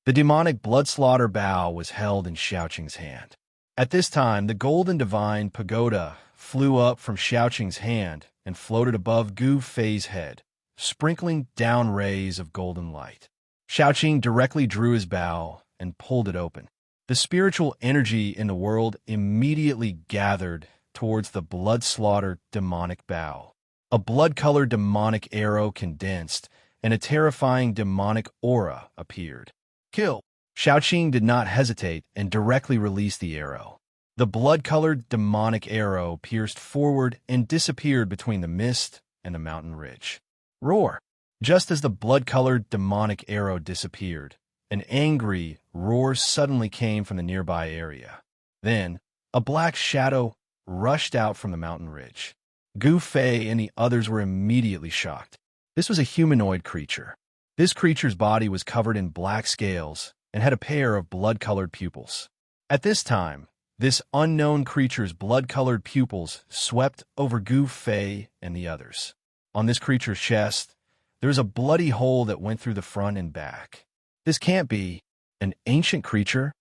The demonic blood slaughter bow was held in Xiaoqing's hand. At this time, the golden divine pagoda flew up from Xiaoqing's hand and floated above Gu Fei's head, sprinkling down rays of golden light. Xiaoqing directly drew his bow and pulled it open. The spiritual energy in the world immediately gathered towards the blood-slaughtered demonic bow. A blood-colored demonic arrow condensed, and a terrifying demonic aura appeared. Kill! Xiaoqing did not hesitate and directly released the arrow. The blood-colored demonic arrow pierced forward and disappeared between the mist and the mountain ridge. Roar! Just as the blood-colored demonic arrow disappeared, an angry roar suddenly came from the nearby area. Then, a black shadow rushed out from the mountain ridge. Gu Fei and the others were immediately shocked. This was a humanoid creature. This creature's body was covered in black scales and had a pair of blood-colored pupils. At this time, this unknown creature's blood-colored pupils swept over Gu Fei and the others. On this creature's chest, there was a bloody hole that went through the front and back. This can't be an ancient creature.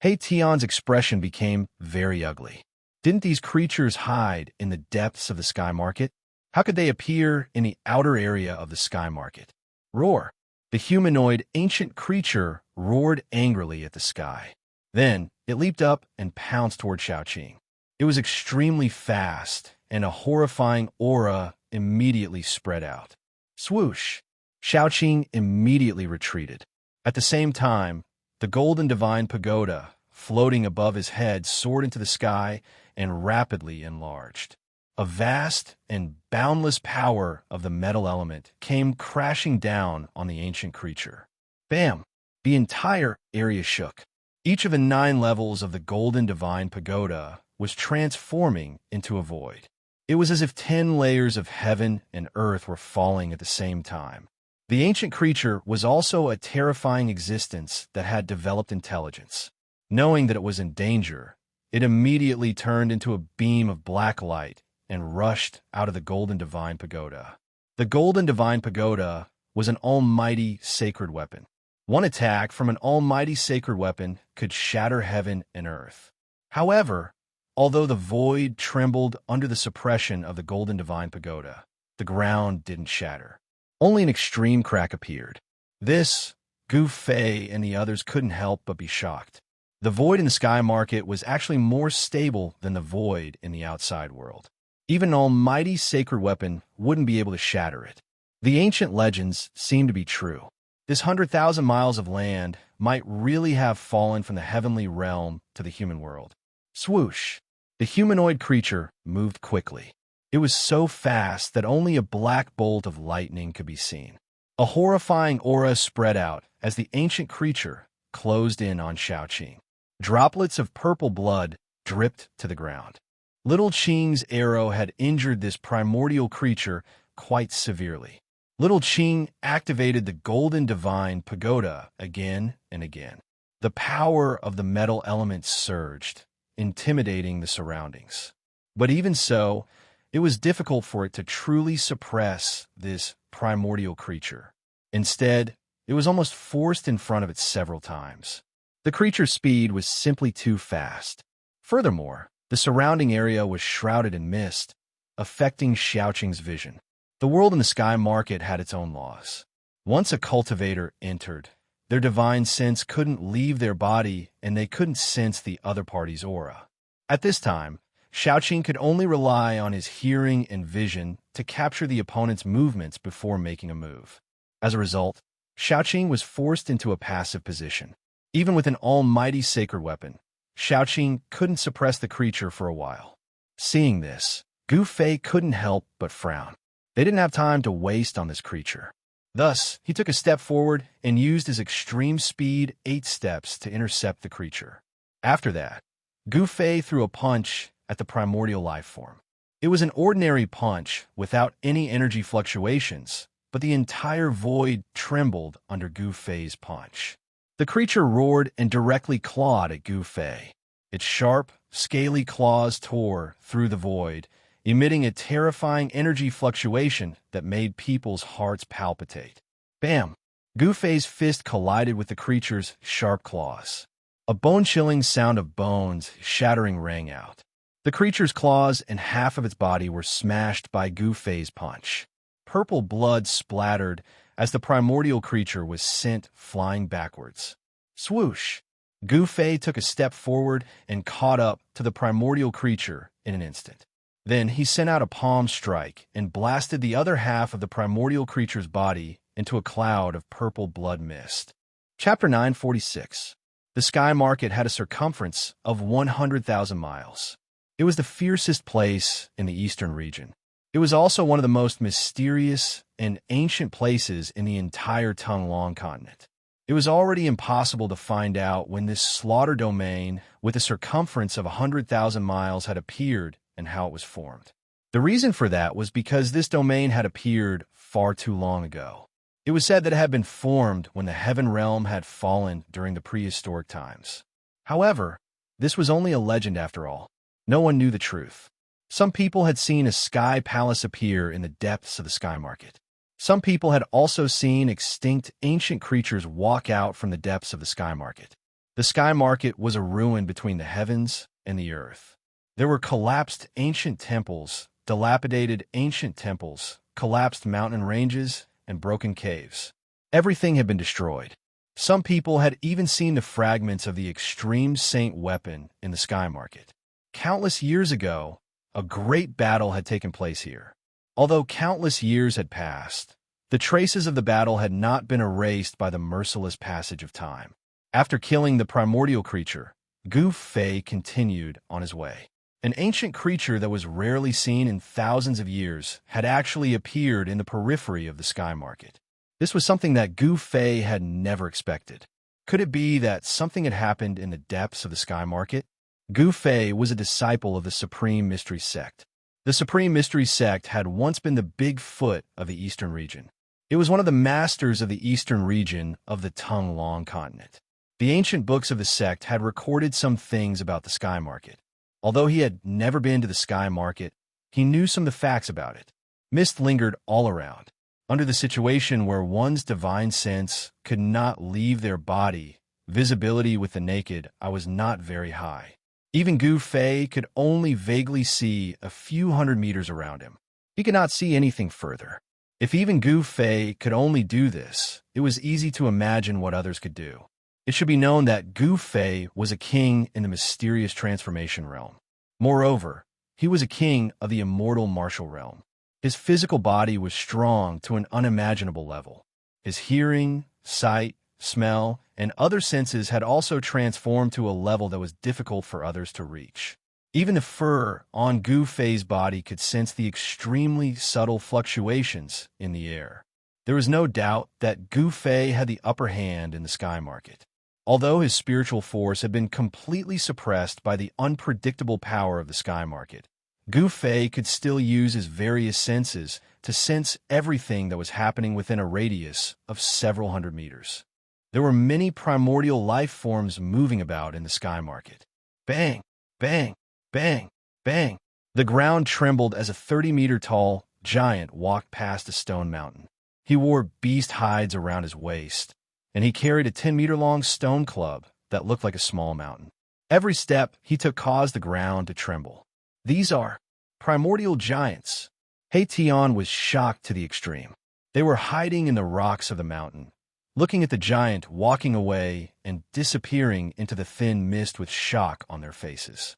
He Tian's expression became very ugly. Didn't these creatures hide in the depths of the sky market? How could they appear in the outer area of the sky market? Roar! The humanoid ancient creature roared angrily at the sky. Then it leaped up and pounced toward Xiaoqing. It was extremely fast, and a horrifying aura immediately spread out. Swoosh! Xiaoqing immediately retreated. At the same time, the golden divine pagoda, floating above his head, soared into the sky and rapidly enlarged. A vast and boundless power of the metal element came crashing down on the ancient creature. Bam! The entire area shook. Each of the 9 levels of the golden divine pagoda was transforming into a void. It was as if 10 layers of heaven and earth were falling at the same time. The ancient creature was also a terrifying existence that had developed intelligence. Knowing that it was in danger, it immediately turned into a beam of black light and rushed out of the Golden Divine Pagoda. The Golden Divine Pagoda was an almighty sacred weapon. One attack from an almighty sacred weapon could shatter heaven and earth. However, although the void trembled under the suppression of the Golden Divine Pagoda, the ground didn't shatter. Only an extreme crack appeared. This, Gu Fei and the others couldn't help but be shocked. The void in the sky market was actually more stable than the void in the outside world. Even an almighty sacred weapon wouldn't be able to shatter it. The ancient legends seemed to be true. This 100,000 miles of land might really have fallen from the heavenly realm to the human world. Swoosh! The humanoid creature moved quickly. It was so fast that only a black bolt of lightning could be seen. A horrifying aura spread out as the ancient creature closed in on Xiaoqing. Droplets of purple blood dripped to the ground. Little Qing's arrow had injured this primordial creature quite severely. Little Qing activated the Golden Divine Pagoda again and again. The power of the metal element surged, intimidating the surroundings. But even so, it was difficult for it to truly suppress this primordial creature. Instead, it was almost forced in front of it several times. The creature's speed was simply too fast. Furthermore, the surrounding area was shrouded in mist, affecting Xiaoqing's vision. The world in the sky market had its own laws. Once a cultivator entered, their divine sense couldn't leave their body and they couldn't sense the other party's aura. At this time, Xiaoqing could only rely on his hearing and vision to capture the opponent's movements before making a move. As a result, Xiaoqing was forced into a passive position. Even with an almighty sacred weapon, Xiaoqing couldn't suppress the creature for a while. Seeing this, Gu Fei couldn't help but frown. They didn't have time to waste on this creature. Thus, he took a step forward and used his extreme speed 8 steps to intercept the creature. After that, Gu Fei threw a punch at the primordial life form. It was an ordinary punch without any energy fluctuations, but the entire void trembled under Gu Fei's punch. The creature roared and directly clawed at Gu Fei. Its sharp, scaly claws tore through the void, emitting a terrifying energy fluctuation that made people's hearts palpitate. Bam! Gu Fei's fist collided with the creature's sharp claws. A bone-chilling sound of bones shattering rang out. The creature's claws and half of its body were smashed by Gu Fei's punch. Purple blood splattered as the primordial creature was sent flying backwards. Swoosh! Gu Fei took a step forward and caught up to the primordial creature in an instant. Then he sent out a palm strike and blasted the other half of the primordial creature's body into a cloud of purple blood mist. Chapter 946. The sky market had a circumference of 100,000 miles. It was the fiercest place in the eastern region. It was also one of the most mysterious and ancient places in the entire Tonglong continent. It was already impossible to find out when this slaughter domain with a circumference of 100,000 miles had appeared and how it was formed. The reason for that was because this domain had appeared far too long ago. It was said that it had been formed when the heaven realm had fallen during the prehistoric times. However, this was only a legend after all. No one knew the truth. Some people had seen a sky palace appear in the depths of the sky market. Some people had also seen extinct ancient creatures walk out from the depths of the sky market. The sky market was a ruin between the heavens and the earth. There were collapsed ancient temples, dilapidated ancient temples, collapsed mountain ranges, and broken caves. Everything had been destroyed. Some people had even seen the fragments of the extreme saint weapon in the sky market. Countless years ago, a great battle had taken place here. Although countless years had passed, the traces of the battle had not been erased by the merciless passage of time. After killing the primordial creature, Gu Fei continued on his way. An ancient creature that was rarely seen in thousands of years had actually appeared in the periphery of the sky market. This was something that Gu Fei had never expected. Could it be that something had happened in the depths of the sky market? Gu Fei was a disciple of the Supreme Mystery Sect. The Supreme Mystery Sect had once been the big foot of the eastern region. It was one of the masters of the eastern region of the Tonglong continent. The ancient books of the sect had recorded some things about the sky market. Although he had never been to the sky market, he knew some of the facts about it. Mist lingered all around. Under the situation where one's divine sense could not leave their body, visibility with the naked eye was not very high. Even Gu Fei could only vaguely see a few hundred meters around him. He could not see anything further. If even Gu Fei could only do this, it was easy to imagine what others could do. It should be known that Gu Fei was a king in the mysterious transformation realm. Moreover, he was a king of the immortal martial realm. His physical body was strong to an unimaginable level. His hearing, sight, smell, and other senses had also transformed to a level that was difficult for others to reach. Even the fur on Gu Fei's body could sense the extremely subtle fluctuations in the air. There was no doubt that Gu Fei had the upper hand in the sky market. Although his spiritual force had been completely suppressed by the unpredictable power of the sky market, Gu Fei could still use his various senses to sense everything that was happening within a radius of several hundred meters. There were many primordial life forms moving about in the sky market. Bang, bang, bang, bang. The ground trembled as a 30-meter-tall giant walked past a stone mountain. He wore beast hides around his waist, and he carried a 10-meter-long stone club that looked like a small mountain. Every step he took caused the ground to tremble. These are primordial giants. He Tian was shocked to the extreme. They were hiding in the rocks of the mountain, looking at the giant walking away and disappearing into the thin mist with shock on their faces.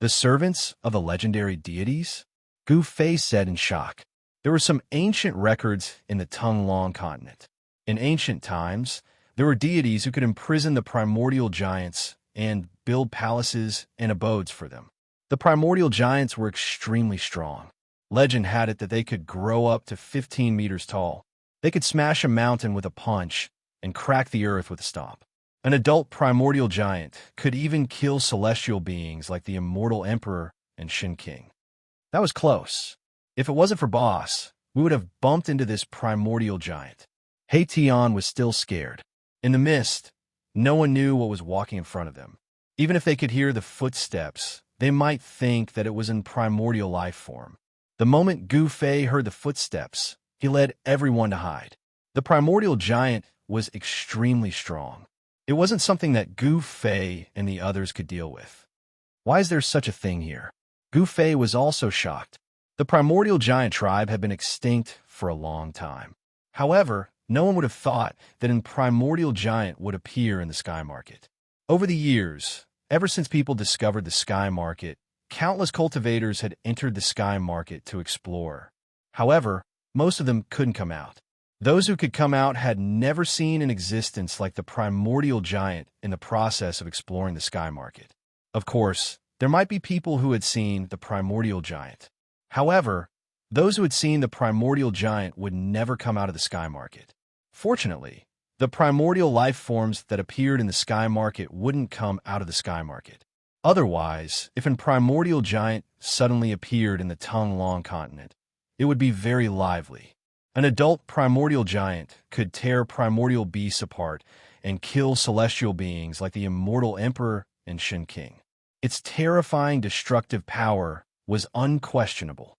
The servants of the legendary deities? Gu Fei said in shock. There were some ancient records in the Tonglong continent. In ancient times, there were deities who could imprison the primordial giants and build palaces and abodes for them. The primordial giants were extremely strong. Legend had it that they could grow up to 15 meters tall. They could smash a mountain with a punch and crack the earth with a stomp. An adult primordial giant could even kill celestial beings like the immortal emperor and Shin King. That was close. If it wasn't for Boss, we would have bumped into this primordial giant. He Tian was still scared. In the mist, no one knew what was walking in front of them. Even if they could hear the footsteps, they might think that it was in primordial life form. The moment Gu Fei heard the footsteps, he led everyone to hide. The primordial giant was extremely strong. It wasn't something that Gu Fei and the others could deal with. Why is there such a thing here? Gu Fei was also shocked. The primordial giant tribe had been extinct for a long time. However, no one would have thought that a primordial giant would appear in the sky market. Over the years, ever since people discovered the sky market, countless cultivators had entered the sky market to explore. However, most of them couldn't come out. Those who could come out had never seen an existence like the primordial giant in the process of exploring the sky market. Of course, there might be people who had seen the primordial giant. However, those who had seen the primordial giant would never come out of the sky market. Fortunately, the primordial life forms that appeared in the sky market wouldn't come out of the sky market. Otherwise, if a primordial giant suddenly appeared in the Tonglong continent, it would be very lively. An adult primordial giant could tear primordial beasts apart and kill celestial beings like the immortal emperor and Shin King. Its terrifying destructive power was unquestionable.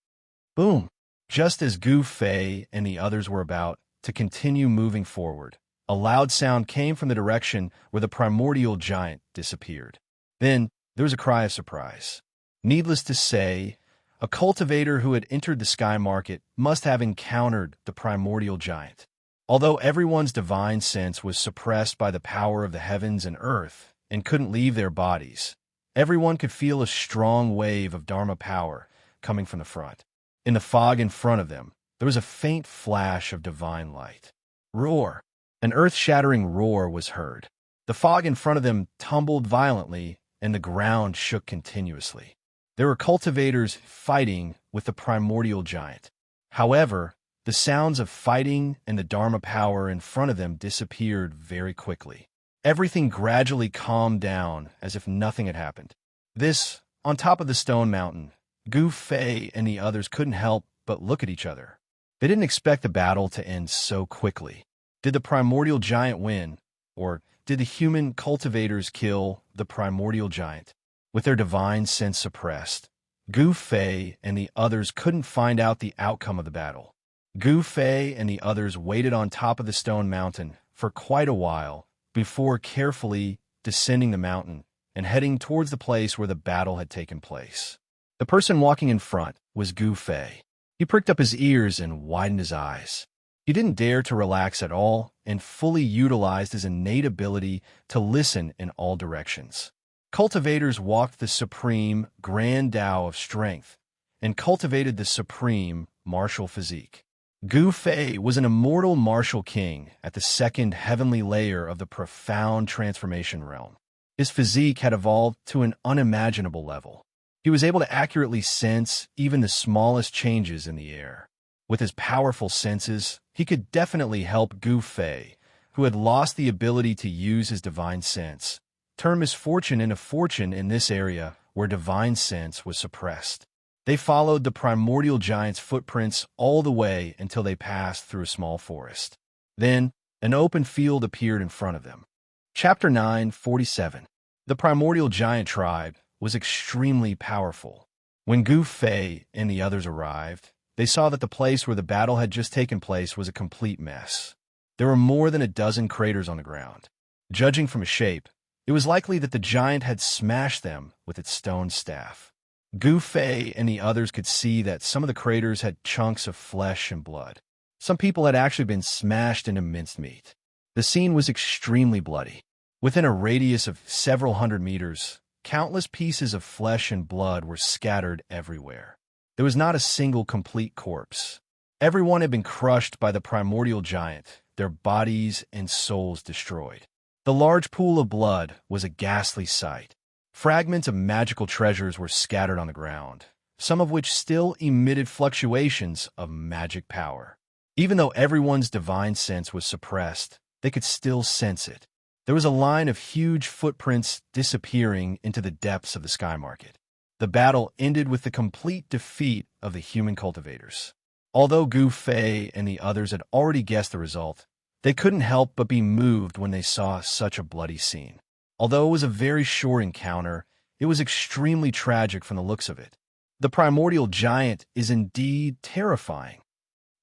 Boom! Just as Gu Fei and the others were about to continue moving forward, a loud sound came from the direction where the primordial giant disappeared. Then there was a cry of surprise. Needless to say, a cultivator who had entered the sky market must have encountered the primordial giant. Although everyone's divine sense was suppressed by the power of the heavens and earth and couldn't leave their bodies, everyone could feel a strong wave of Dharma power coming from the front. In the fog in front of them, there was a faint flash of divine light. Roar! An earth-shattering roar was heard. The fog in front of them tumbled violently, and the ground shook continuously. There were cultivators fighting with the primordial giant. However, the sounds of fighting and the Dharma power in front of them disappeared very quickly. Everything gradually calmed down as if nothing had happened. This, on top of the stone mountain, Gu Fei and the others couldn't help but look at each other. They didn't expect the battle to end so quickly. Did the primordial giant win, or did the human cultivators kill the primordial giant? With their divine sense suppressed, Gu Fei and the others couldn't find out the outcome of the battle. Gu Fei and the others waited on top of the stone mountain for quite a while before carefully descending the mountain and heading towards the place where the battle had taken place. The person walking in front was Gu Fei. He pricked up his ears and widened his eyes. He didn't dare to relax at all and fully utilized his innate ability to listen in all directions. Cultivators walked the supreme grand Tao of strength and cultivated the supreme martial physique. Gu Fei was an immortal martial king at the second heavenly layer of the profound transformation realm. His physique had evolved to an unimaginable level. He was able to accurately sense even the smallest changes in the air. With his powerful senses, he could definitely help Gu Fei, who had lost the ability to use his divine sense, turn misfortune into fortune in this area where divine sense was suppressed. They followed the primordial giant's footprints all the way until they passed through a small forest. Then, an open field appeared in front of them. Chapter 9:47. The primordial giant tribe was extremely powerful. When Gu Fei and the others arrived, they saw that the place where the battle had just taken place was a complete mess. There were more than a dozen craters on the ground. Judging from its shape, it was likely that the giant had smashed them with its stone staff. Gu Fei and the others could see that some of the craters had chunks of flesh and blood. Some people had actually been smashed into minced meat. The scene was extremely bloody. Within a radius of several hundred meters, countless pieces of flesh and blood were scattered everywhere. There was not a single complete corpse. Everyone had been crushed by the primordial giant, their bodies and souls destroyed. The large pool of blood was a ghastly sight. Fragments of magical treasures were scattered on the ground, some of which still emitted fluctuations of magic power. Even though everyone's divine sense was suppressed, they could still sense it. There was a line of huge footprints disappearing into the depths of the sky market. The battle ended with the complete defeat of the human cultivators. Although Gu Fei and the others had already guessed the result, they couldn't help but be moved when they saw such a bloody scene. Although it was a very short encounter, it was extremely tragic from the looks of it. The primordial giant is indeed terrifying.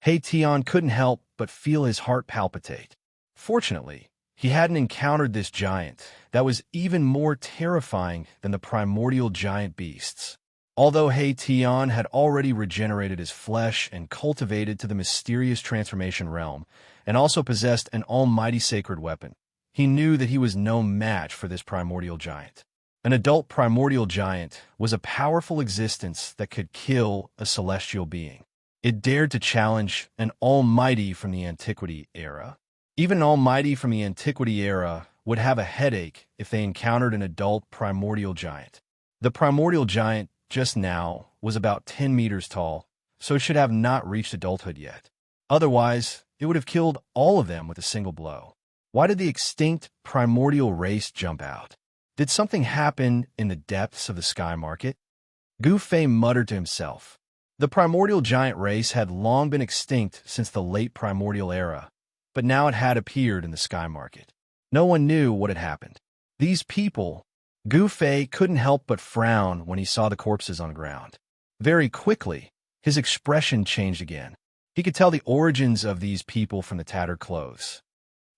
He Tian couldn't help but feel his heart palpitate. Fortunately, he hadn't encountered this giant that was even more terrifying than the primordial giant beasts. Although He Tian had already regenerated his flesh and cultivated to the mysterious transformation realm, and also possessed an almighty sacred weapon, he knew that he was no match for this primordial giant. An adult primordial giant was a powerful existence that could kill a celestial being. It dared to challenge an almighty from the antiquity era. Even an almighty from the antiquity era would have a headache if they encountered an adult primordial giant. The primordial giant just now was about 10 meters tall, so it should have not reached adulthood yet. Otherwise, it would have killed all of them with a single blow. Why did the extinct primordial race jump out? Did something happen in the depths of the sky market? Gu Fei muttered to himself. The primordial giant race had long been extinct since the late primordial era, but now it had appeared in the sky market. No one knew what had happened. These people, Gu Fei couldn't help but frown when he saw the corpses on the ground. Very quickly, his expression changed again. He could tell the origins of these people from the tattered clothes.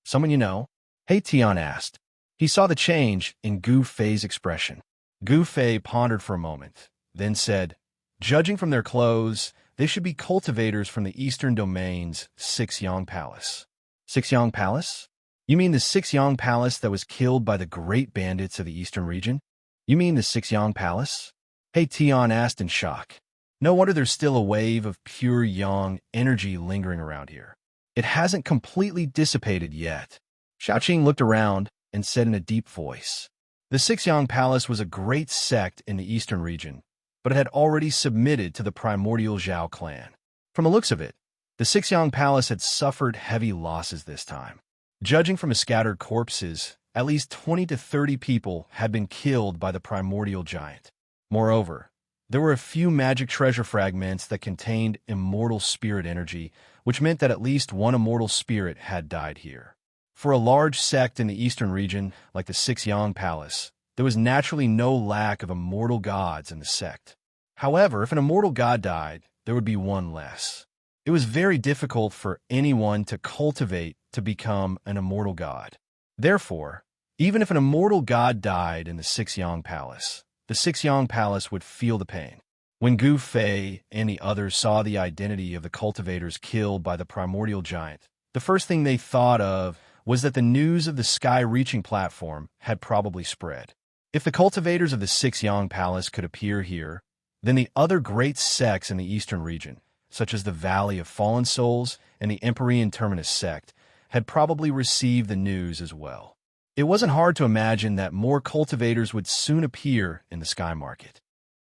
Someone you know? He Tian asked. He saw the change in Gu Fei's expression. Gu Fei pondered for a moment, then said, "Judging from their clothes, they should be cultivators from the eastern domain's Xianxia Palace." Xianxia Palace? You mean the Xianxia Palace that was killed by the great bandits of the eastern region? You mean the Xianxia Palace? He Tian asked in shock. No wonder there's still a wave of pure yang energy lingering around here. It hasn't completely dissipated yet. Xiaoqing looked around and said in a deep voice, "The Xianxia Palace was a great sect in the eastern region, but it had already submitted to the primordial Zhao clan. From the looks of it, the Xianxia Palace had suffered heavy losses this time. Judging from the scattered corpses, at least 20 to 30 people had been killed by the primordial giant. Moreover, There were a few magic treasure fragments that contained immortal spirit energy, which meant that at least one immortal spirit had died here. For a large sect in the eastern region, like the Xianxia Palace, there was naturally no lack of immortal gods in the sect. However, if an immortal god died, there would be one less. It was very difficult for anyone to cultivate to become an immortal god. Therefore, even if an immortal god died in the Xianxia Palace, the Xianxia Palace would feel the pain. When Gu Fei and the others saw the identity of the cultivators killed by the primordial giant, the first thing they thought of was that the news of the sky-reaching platform had probably spread. If the cultivators of the Xianxia Palace could appear here, then the other great sects in the eastern region, such as the Valley of Fallen Souls and the Empyrean Terminus sect, had probably received the news as well. It wasn't hard to imagine that more cultivators would soon appear in the sky market.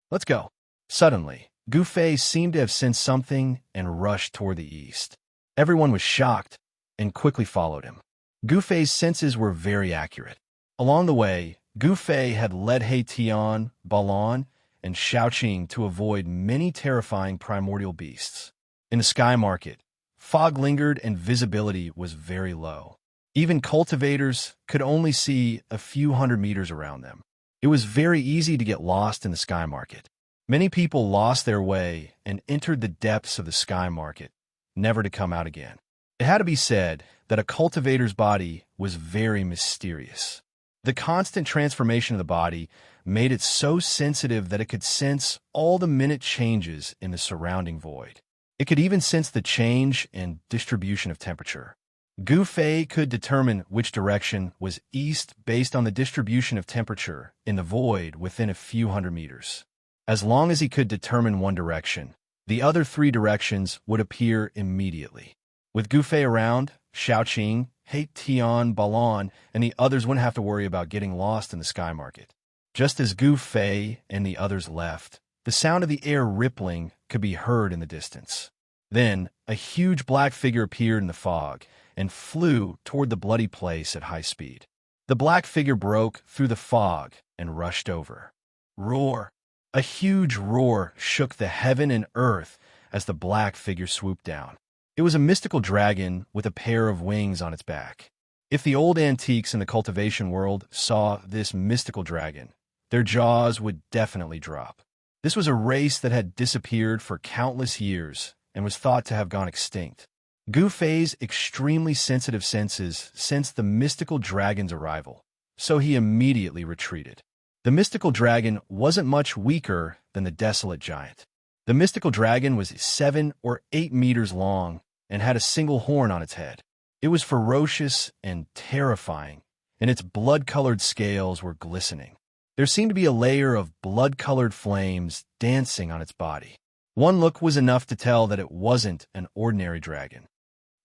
Let's go. Suddenly, Gu Fei seemed to have sensed something and rushed toward the east. Everyone was shocked and quickly followed him. Gu Fei's senses were very accurate. Along the way, Gu Fei had led Immortal Ballad and Xianxia to avoid many terrifying primordial beasts. In the sky market, fog lingered and visibility was very low. Even cultivators could only see a few hundred meters around them. It was very easy to get lost in the sky market. Many people lost their way and entered the depths of the sky market, never to come out again. It had to be said that a cultivator's body was very mysterious. The constant transformation of the body made it so sensitive that it could sense all the minute changes in the surrounding void. It could even sense the change and distribution of temperature. Gu Fei could determine which direction was east based on the distribution of temperature in the void within a few hundred meters. As long as he could determine one direction, the other three directions would appear immediately. With Gu Fei around, Xianxia, Immortal Ballad, and the others wouldn't have to worry about getting lost in the sky market. Just as Gu Fei and the others left, the sound of the air rippling could be heard in the distance. Then, a huge black figure appeared in the fog and flew toward the bloody place at high speed. The black figure broke through the fog and rushed over. Roar! A huge roar shook the heaven and earth as the black figure swooped down. It was a mystical dragon with a pair of wings on its back. If the old antiques in the cultivation world saw this mystical dragon, their jaws would definitely drop. This was a race that had disappeared for countless years and was thought to have gone extinct. Gu Fei's extremely sensitive senses sensed the mystical dragon's arrival, so he immediately retreated. The mystical dragon wasn't much weaker than the desolate giant. The mystical dragon was 7 or 8 meters long and had a single horn on its head. It was ferocious and terrifying, and its blood-colored scales were glistening. There seemed to be a layer of blood-colored flames dancing on its body. One look was enough to tell that it wasn't an ordinary dragon.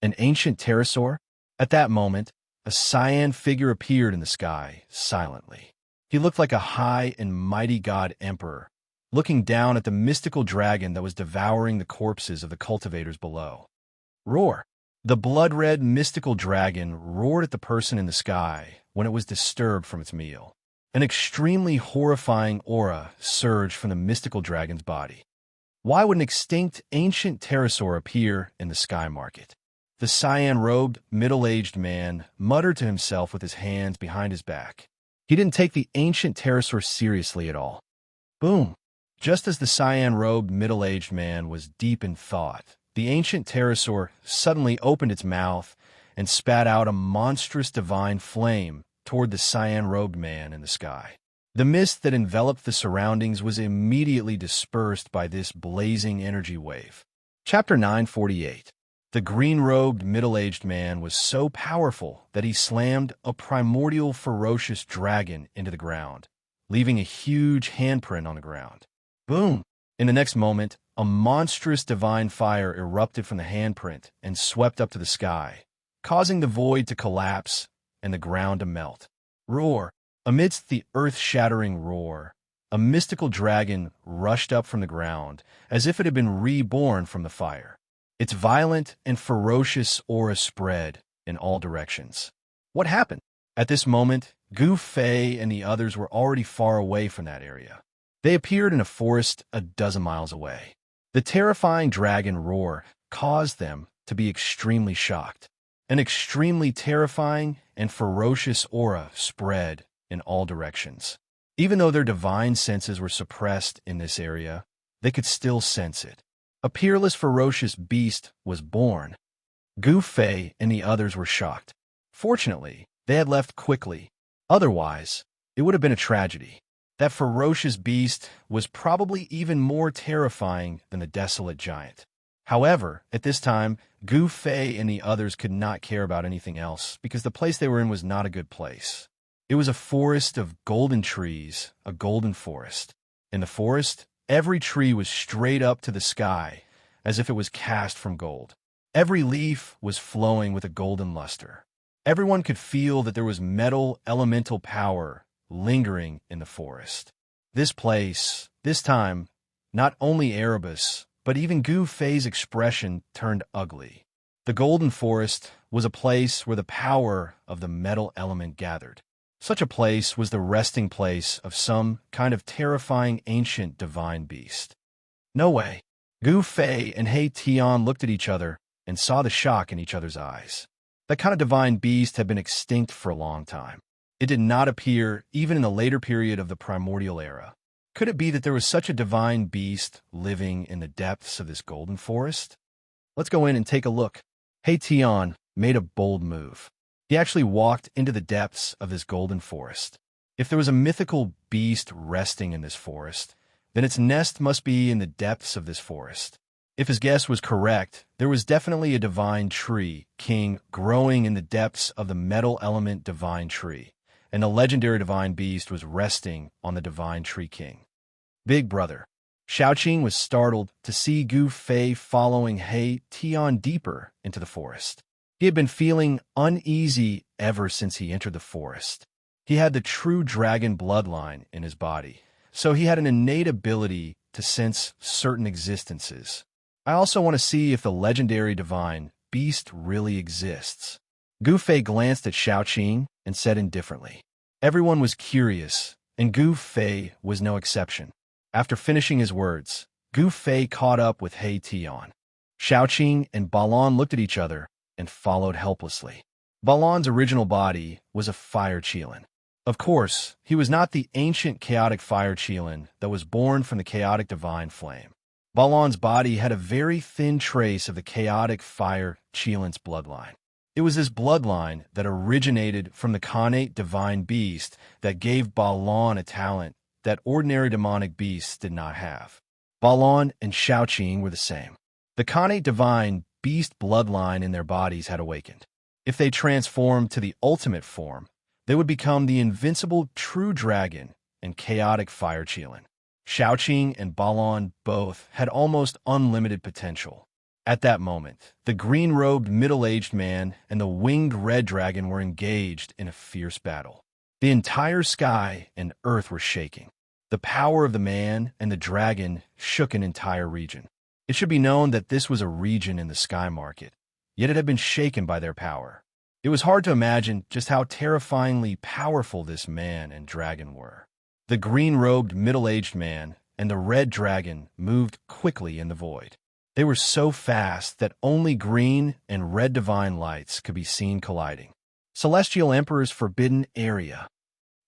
An ancient pterosaur? At that moment, a cyan figure appeared in the sky, silently. He looked like a high and mighty god emperor, looking down at the mystical dragon that was devouring the corpses of the cultivators below. Roar! The blood-red mystical dragon roared at the person in the sky when it was disturbed from its meal. An extremely horrifying aura surged from the mystical dragon's body. Why would an extinct ancient pterosaur appear in the sky market? The cyan-robed, middle-aged man muttered to himself with his hands behind his back. He didn't take the ancient pterosaur seriously at all. Boom! Just as the cyan-robed, middle-aged man was deep in thought, the ancient pterosaur suddenly opened its mouth and spat out a monstrous divine flame toward the cyan-robed man in the sky. The mist that enveloped the surroundings was immediately dispersed by this blazing energy wave. Chapter 948. The green-robed, middle-aged man was so powerful that he slammed a primordial ferocious dragon into the ground, leaving a huge handprint on the ground. Boom! In the next moment, a monstrous divine fire erupted from the handprint and swept up to the sky, causing the void to collapse and the ground to melt. Roar! Amidst the earth-shattering roar, a mystical dragon rushed up from the ground as if it had been reborn from the fire. Its violent and ferocious aura spread in all directions. What happened? At this moment, Gu Fei and the others were already far away from that area. They appeared in a forest a dozen miles away. The terrifying dragon roar caused them to be extremely shocked. An extremely terrifying and ferocious aura spread in all directions. Even though their divine senses were suppressed in this area, they could still sense it. A peerless, ferocious beast was born. Gu Fei and the others were shocked. Fortunately, they had left quickly. Otherwise, it would have been a tragedy. That ferocious beast was probably even more terrifying than the desolate giant. However, at this time, Gu Fei and the others could not care about anything else because the place they were in was not a good place. It was a forest of golden trees, a golden forest. In the forest, every tree was straight up to the sky, as if it was cast from gold. Every leaf was flowing with a golden luster. Everyone could feel that there was metal elemental power lingering in the forest. This place, this time, not only Erebus, but even Gu Fei's expression turned ugly. The golden forest was a place where the power of the metal element gathered. Such a place was the resting place of some kind of terrifying ancient divine beast. No way. Gu Fei and He Tian looked at each other and saw the shock in each other's eyes. That kind of divine beast had been extinct for a long time. It did not appear even in the later period of the primordial era. Could it be that there was such a divine beast living in the depths of this golden forest? Let's go in and take a look. He Tian made a bold move. He actually walked into the depths of this golden forest. If there was a mythical beast resting in this forest, then its nest must be in the depths of this forest. If his guess was correct, there was definitely a divine tree, king, growing in the depths of the metal element divine tree, and the legendary divine beast was resting on the divine tree king. Big brother. Xiaoqing was startled to see Gu Fei following He Tian deeper into the forest. He had been feeling uneasy ever since he entered the forest. He had the true dragon bloodline in his body, so he had an innate ability to sense certain existences. I also want to see if the legendary divine beast really exists. Gu Fei glanced at Xiaoqing and said indifferently. Everyone was curious, and Gu Fei was no exception. After finishing his words, Gu Fei caught up with He Tian. Xiaoqing and Balan looked at each other and followed helplessly. Balan's original body was a fire Qilin. Of course, he was not the ancient chaotic fire Qilin that was born from the chaotic divine flame. Balan's body had a very thin trace of the chaotic fire Qilin's bloodline. It was this bloodline that originated from the Khanate divine beast that gave Balan a talent that ordinary demonic beasts did not have. Balan and Xiaoqing were the same. The Khanate divine beast bloodline in their bodies had awakened. If they transformed to the ultimate form, they would become the invincible true dragon and chaotic fire Qilin. Xiaoqing and Balan both had almost unlimited potential. At that moment, the green-robed middle-aged man and the winged red dragon were engaged in a fierce battle. The entire sky and earth were shaking. The power of the man and the dragon shook an entire region. It should be known that this was a region in the sky market, yet it had been shaken by their power. It was hard to imagine just how terrifyingly powerful this man and dragon were. The green-robed middle-aged man and the red dragon moved quickly in the void. They were so fast that only green and red divine lights could be seen colliding. Celestial Emperor's forbidden area.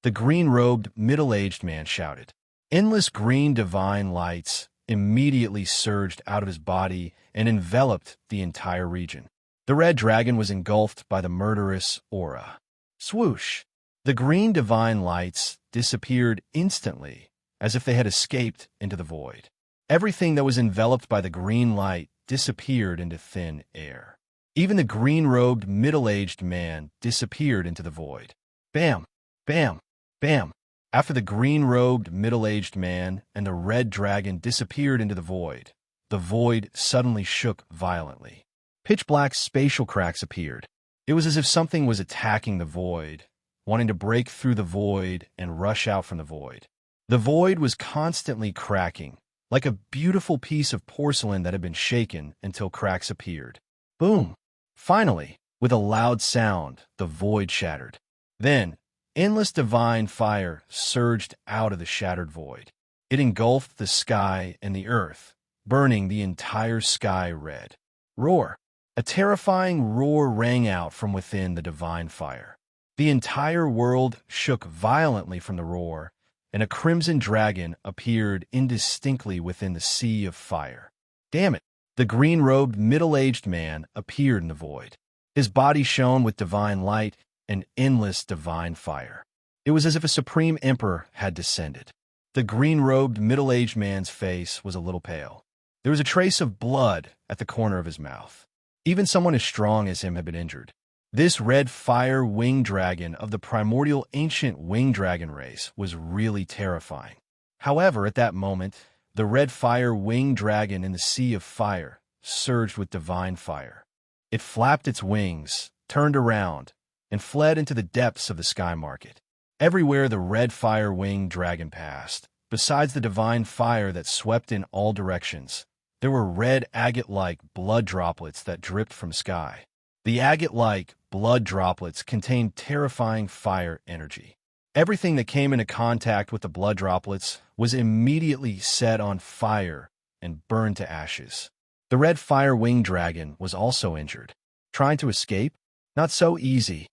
The green-robed middle-aged man shouted. Endless green divine lights immediately surged out of his body and enveloped the entire region. The red dragon was engulfed by the murderous aura. Swoosh! The green divine lights disappeared instantly, as if they had escaped into the void. Everything that was enveloped by the green light disappeared into thin air. Even the green-robed middle-aged man disappeared into the void. Bam! Bam! Bam! After the green-robed middle-aged man and the red dragon disappeared into the void suddenly shook violently. Pitch-black spatial cracks appeared. It was as if something was attacking the void, wanting to break through the void and rush out from the void. The void was constantly cracking, like a beautiful piece of porcelain that had been shaken until cracks appeared. Boom! Finally, with a loud sound, the void shattered. Then, endless divine fire surged out of the shattered void. It engulfed the sky and the earth, burning the entire sky red. Roar! A terrifying roar rang out from within the divine fire. The entire world shook violently from the roar, and a crimson dragon appeared indistinctly within the sea of fire. Damn it! The green-robed, middle-aged man appeared in the void. His body shone with divine light and endless divine fire. It was as if a supreme emperor had descended. The green-robed, middle-aged man's face was a little pale. There was a trace of blood at the corner of his mouth. Even someone as strong as him had been injured. This red fire winged dragon of the primordial ancient winged dragon race was really terrifying. However, at that moment, the red fire winged dragon in the sea of fire surged with divine fire. It flapped its wings, turned around, and fled into the depths of the sky market. Everywhere the red fire winged dragon passed, besides the divine fire that swept in all directions, there were red agate-like blood droplets that dripped from sky. The agate-like blood droplets contained terrifying fire energy. Everything that came into contact with the blood droplets was immediately set on fire and burned to ashes. The red fire-winged dragon was also injured. Trying to escape? Not so easy.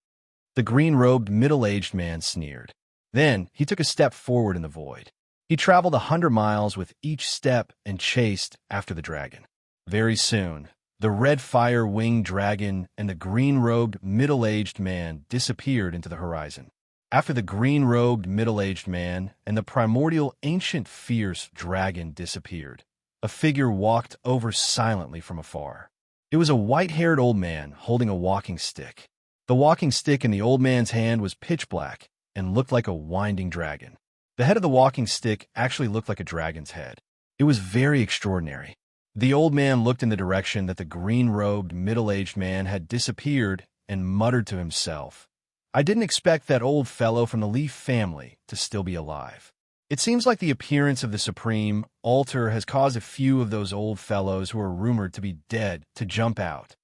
The green-robed, middle-aged man sneered. Then he took a step forward in the void. He traveled 100 miles with each step and chased after the dragon. Very soon, the red fire-winged dragon and the green-robed, middle-aged man disappeared into the horizon. After the green-robed, middle-aged man and the primordial, ancient, fierce dragon disappeared, a figure walked over silently from afar. It was a white-haired old man holding a walking stick. The walking stick in the old man's hand was pitch black and looked like a winding dragon. The head of the walking stick actually looked like a dragon's head. It was very extraordinary. The old man looked in the direction that the green-robed, middle-aged man had disappeared and muttered to himself, "I didn't expect that old fellow from the Leaf family to still be alive." It seems like the appearance of the supreme altar has caused a few of those old fellows who are rumored to be dead to jump out.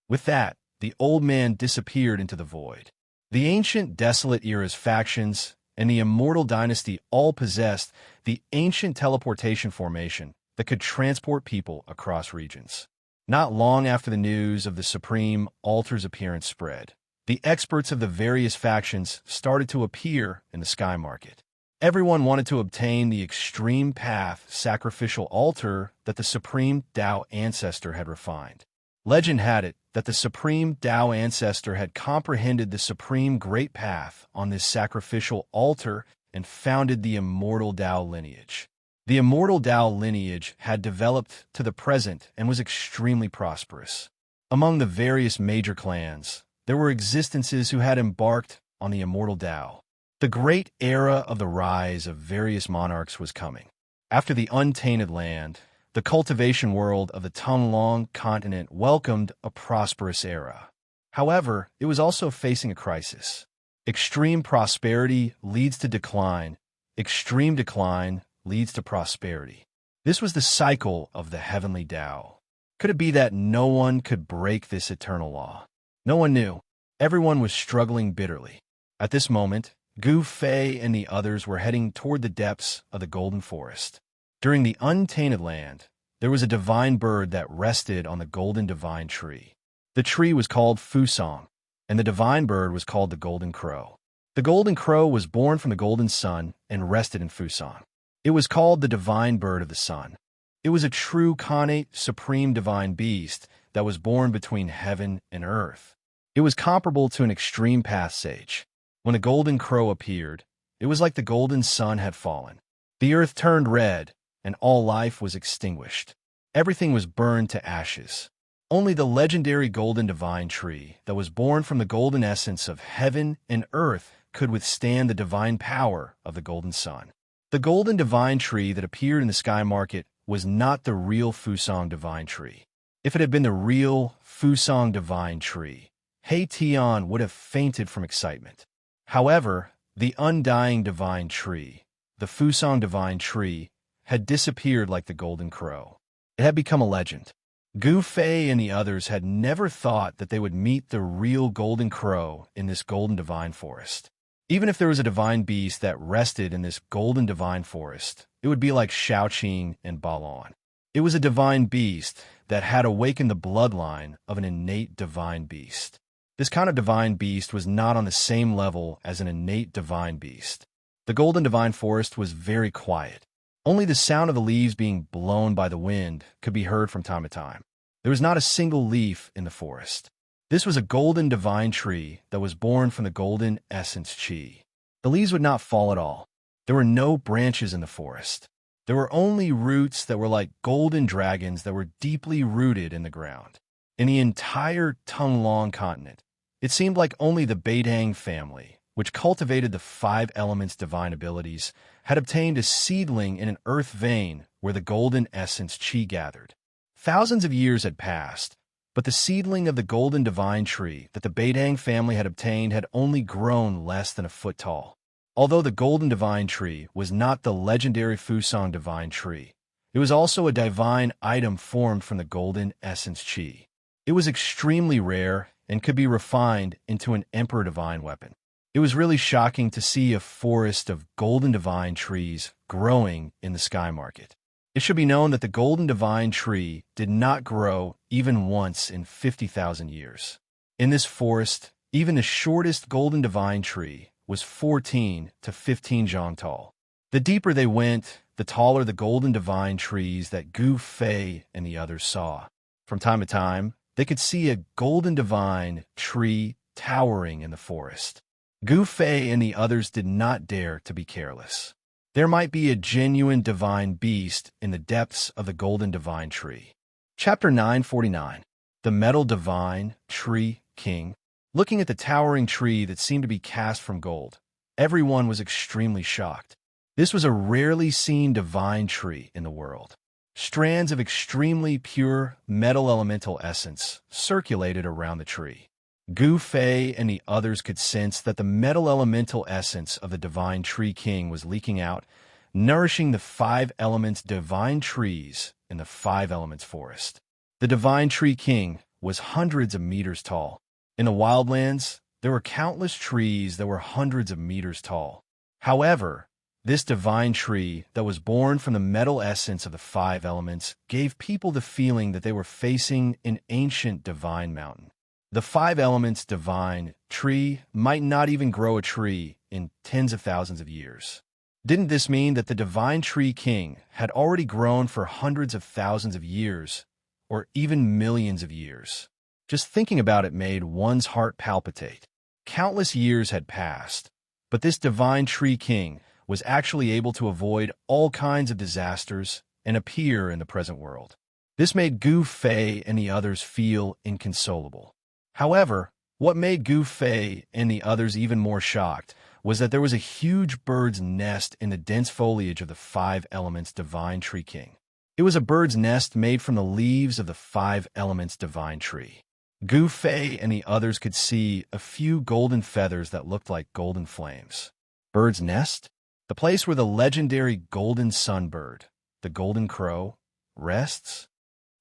With that, the old man disappeared into the void. The ancient desolate era's factions and the immortal dynasty all possessed the ancient teleportation formation that could transport people across regions. Not long after the news of the supreme altar's appearance spread, the experts of the various factions started to appear in the sky market. Everyone wanted to obtain the extreme path sacrificial altar that the supreme Tao ancestor had refined. Legend had it that the supreme Tao ancestor had comprehended the supreme great path on this sacrificial altar and founded the immortal Tao lineage. The immortal Tao lineage had developed to the present and was extremely prosperous. Among the various major clans, there were existences who had embarked on the immortal Tao. The great era of the rise of various monarchs was coming. After the untainted land, the cultivation world of the Tonglong continent welcomed a prosperous era. However, it was also facing a crisis. Extreme prosperity leads to decline. Extreme decline leads to prosperity. This was the cycle of the heavenly Tao. Could it be that no one could break this eternal law? No one knew. Everyone was struggling bitterly. At this moment, Gu Fei and the others were heading toward the depths of the Golden Forest. During the untainted land, there was a divine bird that rested on the golden divine tree. The tree was called Fusong, and the divine bird was called the Golden Crow. The Golden Crow was born from the Golden Sun and rested in Fusong. It was called the divine bird of the sun. It was a true connate, supreme divine beast that was born between heaven and earth. It was comparable to an extreme path sage. When the Golden Crow appeared, it was like the golden sun had fallen. The earth turned red, and all life was extinguished. Everything was burned to ashes. Only the legendary golden divine tree that was born from the golden essence of heaven and earth could withstand the divine power of the golden sun. The golden divine tree that appeared in the sky market was not the real Fusong divine tree. If it had been the real Fusong divine tree, He Tian would have fainted from excitement. However, the undying divine tree, the Fusong divine tree, had disappeared like the Golden Crow. It had become a legend. Gu Fei and the others had never thought that they would meet the real Golden Crow in this golden divine forest. Even if there was a divine beast that rested in this golden divine forest, it it would be like Xianxia and Balon. It was a divine beast that had awakened the bloodline of an innate divine beast. This kind of divine beast was not on the same level as an innate divine beast. The golden divine forest was very quiet. Only the sound of the leaves being blown by the wind could be heard from time to time. There was not a single leaf in the forest. This was a golden divine tree that was born from the golden essence chi. The leaves would not fall at all. There were no branches in the forest. There were only roots that were like golden dragons that were deeply rooted in the ground. In the entire Tonglong continent, it seemed like only the Beidang family, which cultivated the 5 elements' divine abilities, had obtained a seedling in an earth vein where the golden essence chi gathered. Thousands of years had passed, but the seedling of the golden divine tree that the Beidang family had obtained had only grown less than a foot tall. Although the golden divine tree was not the legendary Fusang divine tree, it was also a divine item formed from the golden essence chi. It was extremely rare and could be refined into an emperor divine weapon. It was really shocking to see a forest of golden divine trees growing in the sky market. It should be known that the golden divine tree did not grow even once in 50,000 years. In this forest, even the shortest golden divine tree was 14 to 15 zhang tall. The deeper they went, the taller the golden divine trees that Gu Fei and the others saw. From time to time, they could see a golden divine tree towering in the forest. Gu Fei and the others did not dare to be careless. There might be a genuine divine beast in the depths of the golden divine tree. Chapter 949. The Metal Divine Tree King. Looking at the towering tree that seemed to be cast from gold, everyone was extremely shocked. This was a rarely seen divine tree in the world. Strands of extremely pure metal elemental essence circulated around the tree. Gu Fei and the others could sense that the metal elemental essence of the divine tree king was leaking out, nourishing the 5 elements divine trees in the 5 elements forest. The divine tree king was hundreds of meters tall. In the wildlands, there were countless trees that were hundreds of meters tall. However, this divine tree that was born from the metal essence of the 5 elements gave people the feeling that they were facing an ancient divine mountain. The 5 elements divine tree might not even grow a tree in tens of thousands of years. Didn't this mean that the divine tree king had already grown for hundreds of thousands of years, or even millions of years? Just thinking about it made one's heart palpitate. Countless years had passed, but this divine tree king was actually able to avoid all kinds of disasters and appear in the present world. This made Gu Fei and the others feel inconsolable. However, what made Gu Fei and the others even more shocked was that there was a huge bird's nest in the dense foliage of the 5 elements divine tree king. It was a bird's nest made from the leaves of the 5 elements divine tree. Gu Fei and the others could see a few golden feathers that looked like golden flames. Bird's nest? The place where the legendary golden sunbird, the golden crow, rests?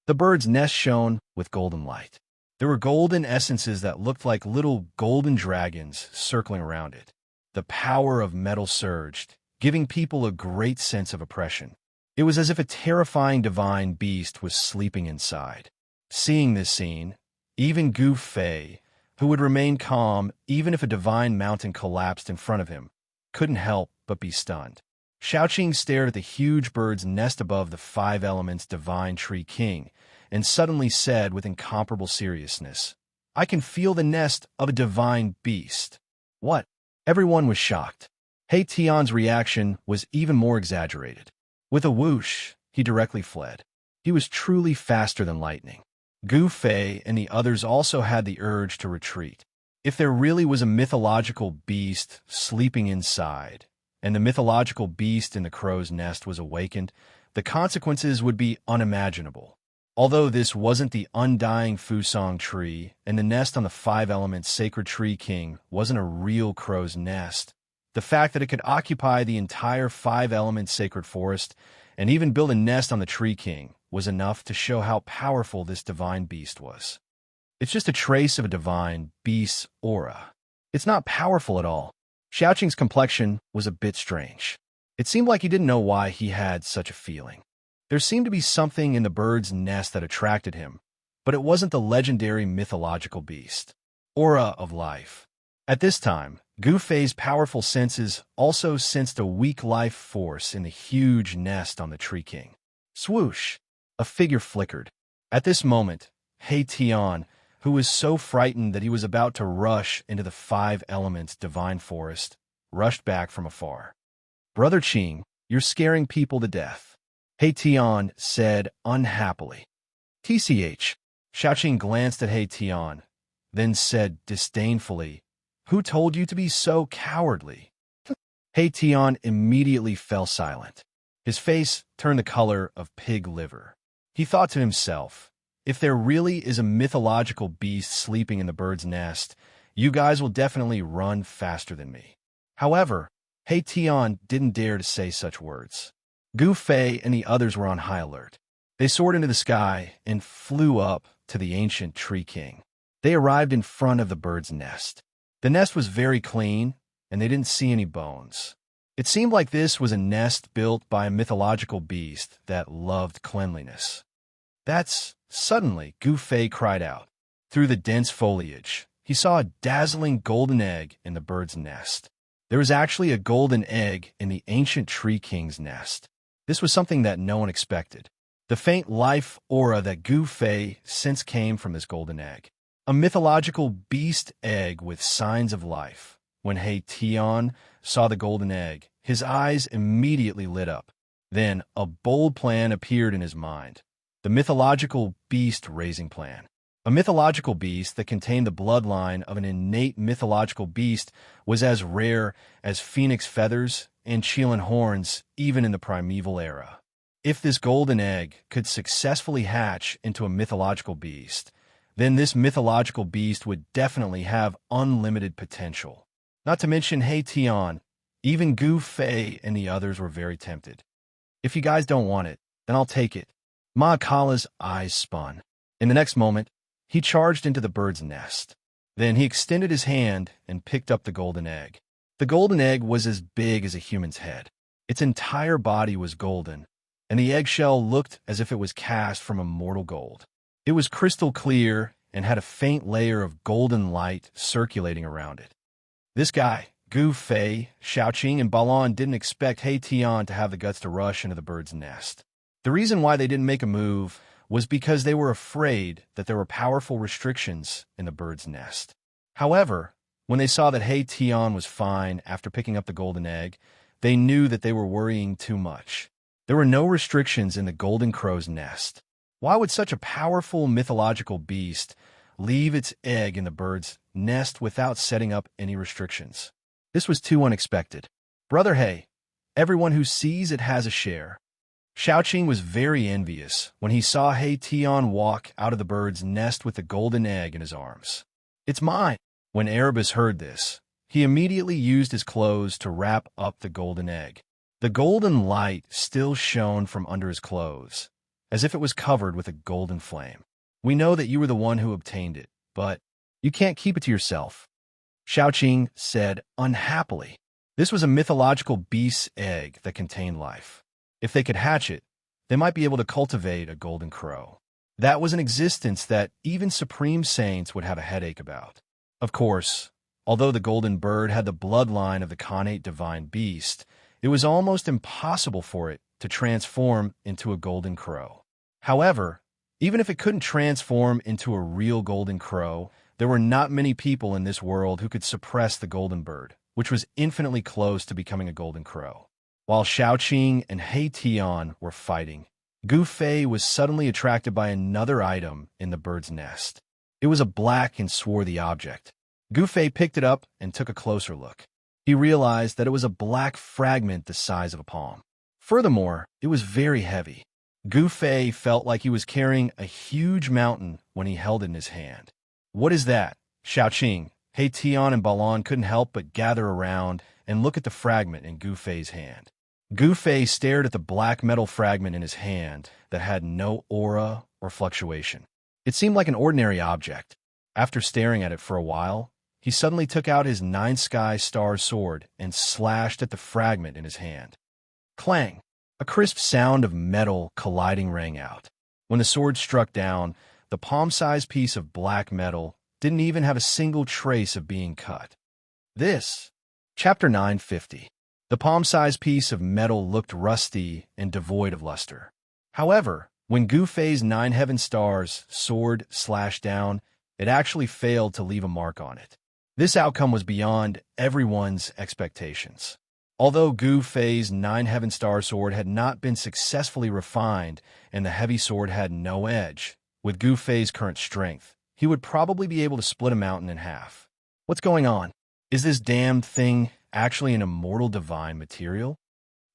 The bird's nest shone with golden light. There were golden essences that looked like little golden dragons circling around it. The power of metal surged, giving people a great sense of oppression. It was as if a terrifying divine beast was sleeping inside. Seeing this scene, even Gu Fei, who would remain calm even if a divine mountain collapsed in front of him, couldn't help but be stunned. Xiaoqing stared at the huge bird's nest above the 5 elements divine tree king and suddenly said with incomparable seriousness, "I can feel the nest of a divine beast." What? Everyone was shocked. He Tian's reaction was even more exaggerated. With a whoosh, he directly fled. He was truly faster than lightning. Gu Fei and the others also had the urge to retreat. If there really was a mythological beast sleeping inside, and the mythological beast in the crow's nest was awakened, the consequences would be unimaginable. Although this wasn't the undying Fusang tree, and the nest on the 5 elements sacred tree king wasn't a real crow's nest, the fact that it could occupy the entire 5 elements sacred forest and even build a nest on the tree king was enough to show how powerful this divine beast was. It's just a trace of a divine beast's aura. It's not powerful at all. Xiaoqing's complexion was a bit strange. It seemed like he didn't know why he had such a feeling. There seemed to be something in the bird's nest that attracted him, but it wasn't the legendary mythological beast. Aura of life. At this time, Gu Fei's powerful senses also sensed a weak life force in the huge nest on the Tree King. Swoosh! A figure flickered. At this moment, He Tian, who was so frightened that he was about to rush into the five elements divine forest, rushed back from afar. Brother Qing, you're scaring people to death, He Tian said unhappily. TCH. Xiaoqing glanced at He Tian, then said disdainfully, "Who told you to be so cowardly?" He Tian immediately fell silent. His face turned the color of pig liver. He thought to himself, if there really is a mythological beast sleeping in the bird's nest, you guys will definitely run faster than me. However, He Tian didn't dare to say such words. Gu Fei and the others were on high alert. They soared into the sky and flew up to the ancient Tree King. They arrived in front of the bird's nest. The nest was very clean, and they didn't see any bones. It seemed like this was a nest built by a mythological beast that loved cleanliness. Suddenly, Gu Fei cried out. Through the dense foliage, he saw a dazzling golden egg in the bird's nest. There was actually a golden egg in the ancient Tree King's nest. This was something that no one expected. The faint life aura that Gu Fei sensed came from this golden egg. A mythological beast egg with signs of life. When He Tian saw the golden egg, his eyes immediately lit up. Then a bold plan appeared in his mind. The mythological beast-raising plan. A mythological beast that contained the bloodline of an innate mythological beast was as rare as phoenix feathers and Qilin horns even in the primeval era. If this golden egg could successfully hatch into a mythological beast, then this mythological beast would definitely have unlimited potential. Not to mention He Tian, even Gu Fei and the others were very tempted. If you guys don't want it, then I'll take it. Ma Kala's eyes spun. In the next moment, he charged into the bird's nest. Then he extended his hand and picked up the golden egg. The golden egg was as big as a human's head. Its entire body was golden, and the eggshell looked as if it was cast from immortal gold. It was crystal clear and had a faint layer of golden light circulating around it. This guy, Gu Fei, Xiaoqing, and Balan didn't expect He Tian to have the guts to rush into the bird's nest. The reason why they didn't make a move was because they were afraid that there were powerful restrictions in the bird's nest. However, when they saw that He Tian was fine after picking up the golden egg, they knew that they were worrying too much. There were no restrictions in the golden crow's nest. Why would such a powerful mythological beast leave its egg in the bird's nest without setting up any restrictions? This was too unexpected. Brother He, everyone who sees it has a share. Xiaoqing was very envious when he saw He Tian walk out of the bird's nest with the golden egg in his arms. It's mine. When Erebus heard this, he immediately used his clothes to wrap up the golden egg. The golden light still shone from under his clothes, as if it was covered with a golden flame. We know that you were the one who obtained it, but you can't keep it to yourself, Xiaoqing said unhappily. This was a mythological beast's egg that contained life. If they could hatch it, they might be able to cultivate a golden crow. That was an existence that even supreme saints would have a headache about. Of course, although the golden bird had the bloodline of the connate divine beast, it was almost impossible for it to transform into a golden crow. However, even if it couldn't transform into a real golden crow, there were not many people in this world who could suppress the golden bird, which was infinitely close to becoming a golden crow. While Xiaoqing and He Tian were fighting, Gu Fei was suddenly attracted by another item in the bird's nest. It was a black and swarthy object. Gu Fei picked it up and took a closer look. He realized that it was a black fragment the size of a palm. Furthermore, it was very heavy. Gu Fei felt like he was carrying a huge mountain when he held it in his hand. What is that? Xiaoqing, He Tian, and Balan couldn't help but gather around and look at the fragment in Gu Fei's hand. Gu Fei stared at the black metal fragment in his hand that had no aura or fluctuation. It seemed like an ordinary object. After staring at it for a while, he suddenly took out his nine sky star sword and slashed at the fragment in his hand. Clang! A crisp sound of metal colliding rang out. When the sword struck down, the palm-sized piece of black metal didn't even have a single trace of being cut. This, Chapter 950. The palm-sized piece of metal looked rusty and devoid of luster. However, when Gu Fei's 9 heaven stars sword slashed down, it actually failed to leave a mark on it. This outcome was beyond everyone's expectations. Although Gu Fei's 9 heaven star sword had not been successfully refined and the heavy sword had no edge, with Gu Fei's current strength, he would probably be able to split a mountain in half. What's going on? Is this damned thing actually an immortal divine material?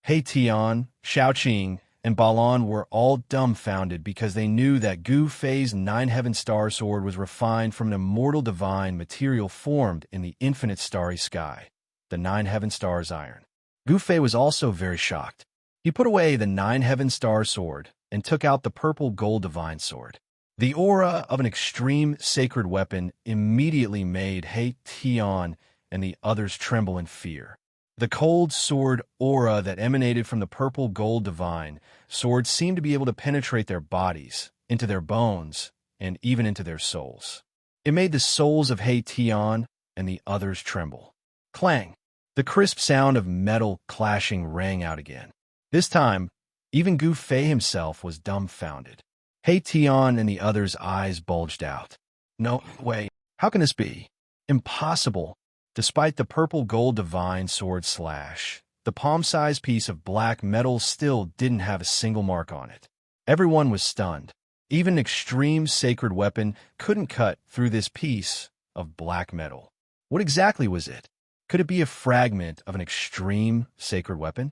He Tian, Xiaoqing, and Balan were all dumbfounded because they knew that Gu Fei's 9 heaven star sword was refined from an immortal divine material formed in the infinite starry sky, the 9 heaven stars iron. Gu Fei was also very shocked. He put away the 9 heaven star sword and took out the purple gold divine sword. The aura of an extreme sacred weapon immediately made He Tian and the others tremble in fear. The cold sword aura that emanated from the purple gold divine sword seemed to be able to penetrate their bodies, into their bones, and even into their souls. It made the souls of He Tian and the others tremble. Clang! The crisp sound of metal clashing rang out again. This time, even Gu Fei himself was dumbfounded. He Tian and the others' eyes bulged out. No way. How can this be? Impossible. Despite the purple gold divine sword slash, the palm-sized piece of black metal still didn't have a single mark on it. Everyone was stunned. Even an extreme sacred weapon couldn't cut through this piece of black metal. What exactly was it? Could it be a fragment of an extreme sacred weapon?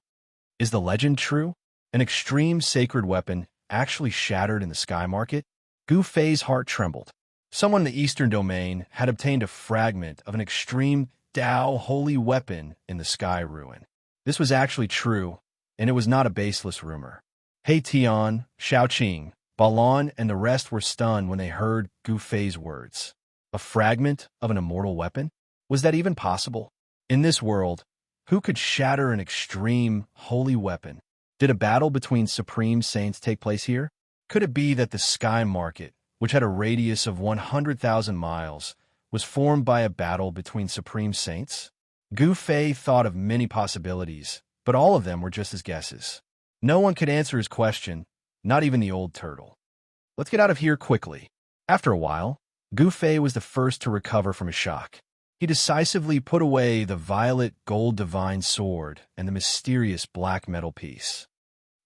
Is the legend true? An extreme sacred weapon actually shattered in the sky market? Gu Fei's heart trembled. Someone in the Eastern Domain had obtained a fragment of an extreme Dao holy weapon in the sky ruin. This was actually true, and it was not a baseless rumor. He Tian, Xiaoqing, Balan, and the rest were stunned when they heard Gu Fei's words. A fragment of an immortal weapon? Was that even possible? In this world, who could shatter an extreme holy weapon? Did a battle between supreme saints take place here? Could it be that the sky market, which had a radius of 100,000 miles, was formed by a battle between supreme saints? Gu Fei thought of many possibilities, but all of them were just his guesses. No one could answer his question, not even the old turtle. Let's get out of here quickly. After a while, Gu Fei was the first to recover from his shock. He decisively put away the violet gold divine sword and the mysterious black metal piece.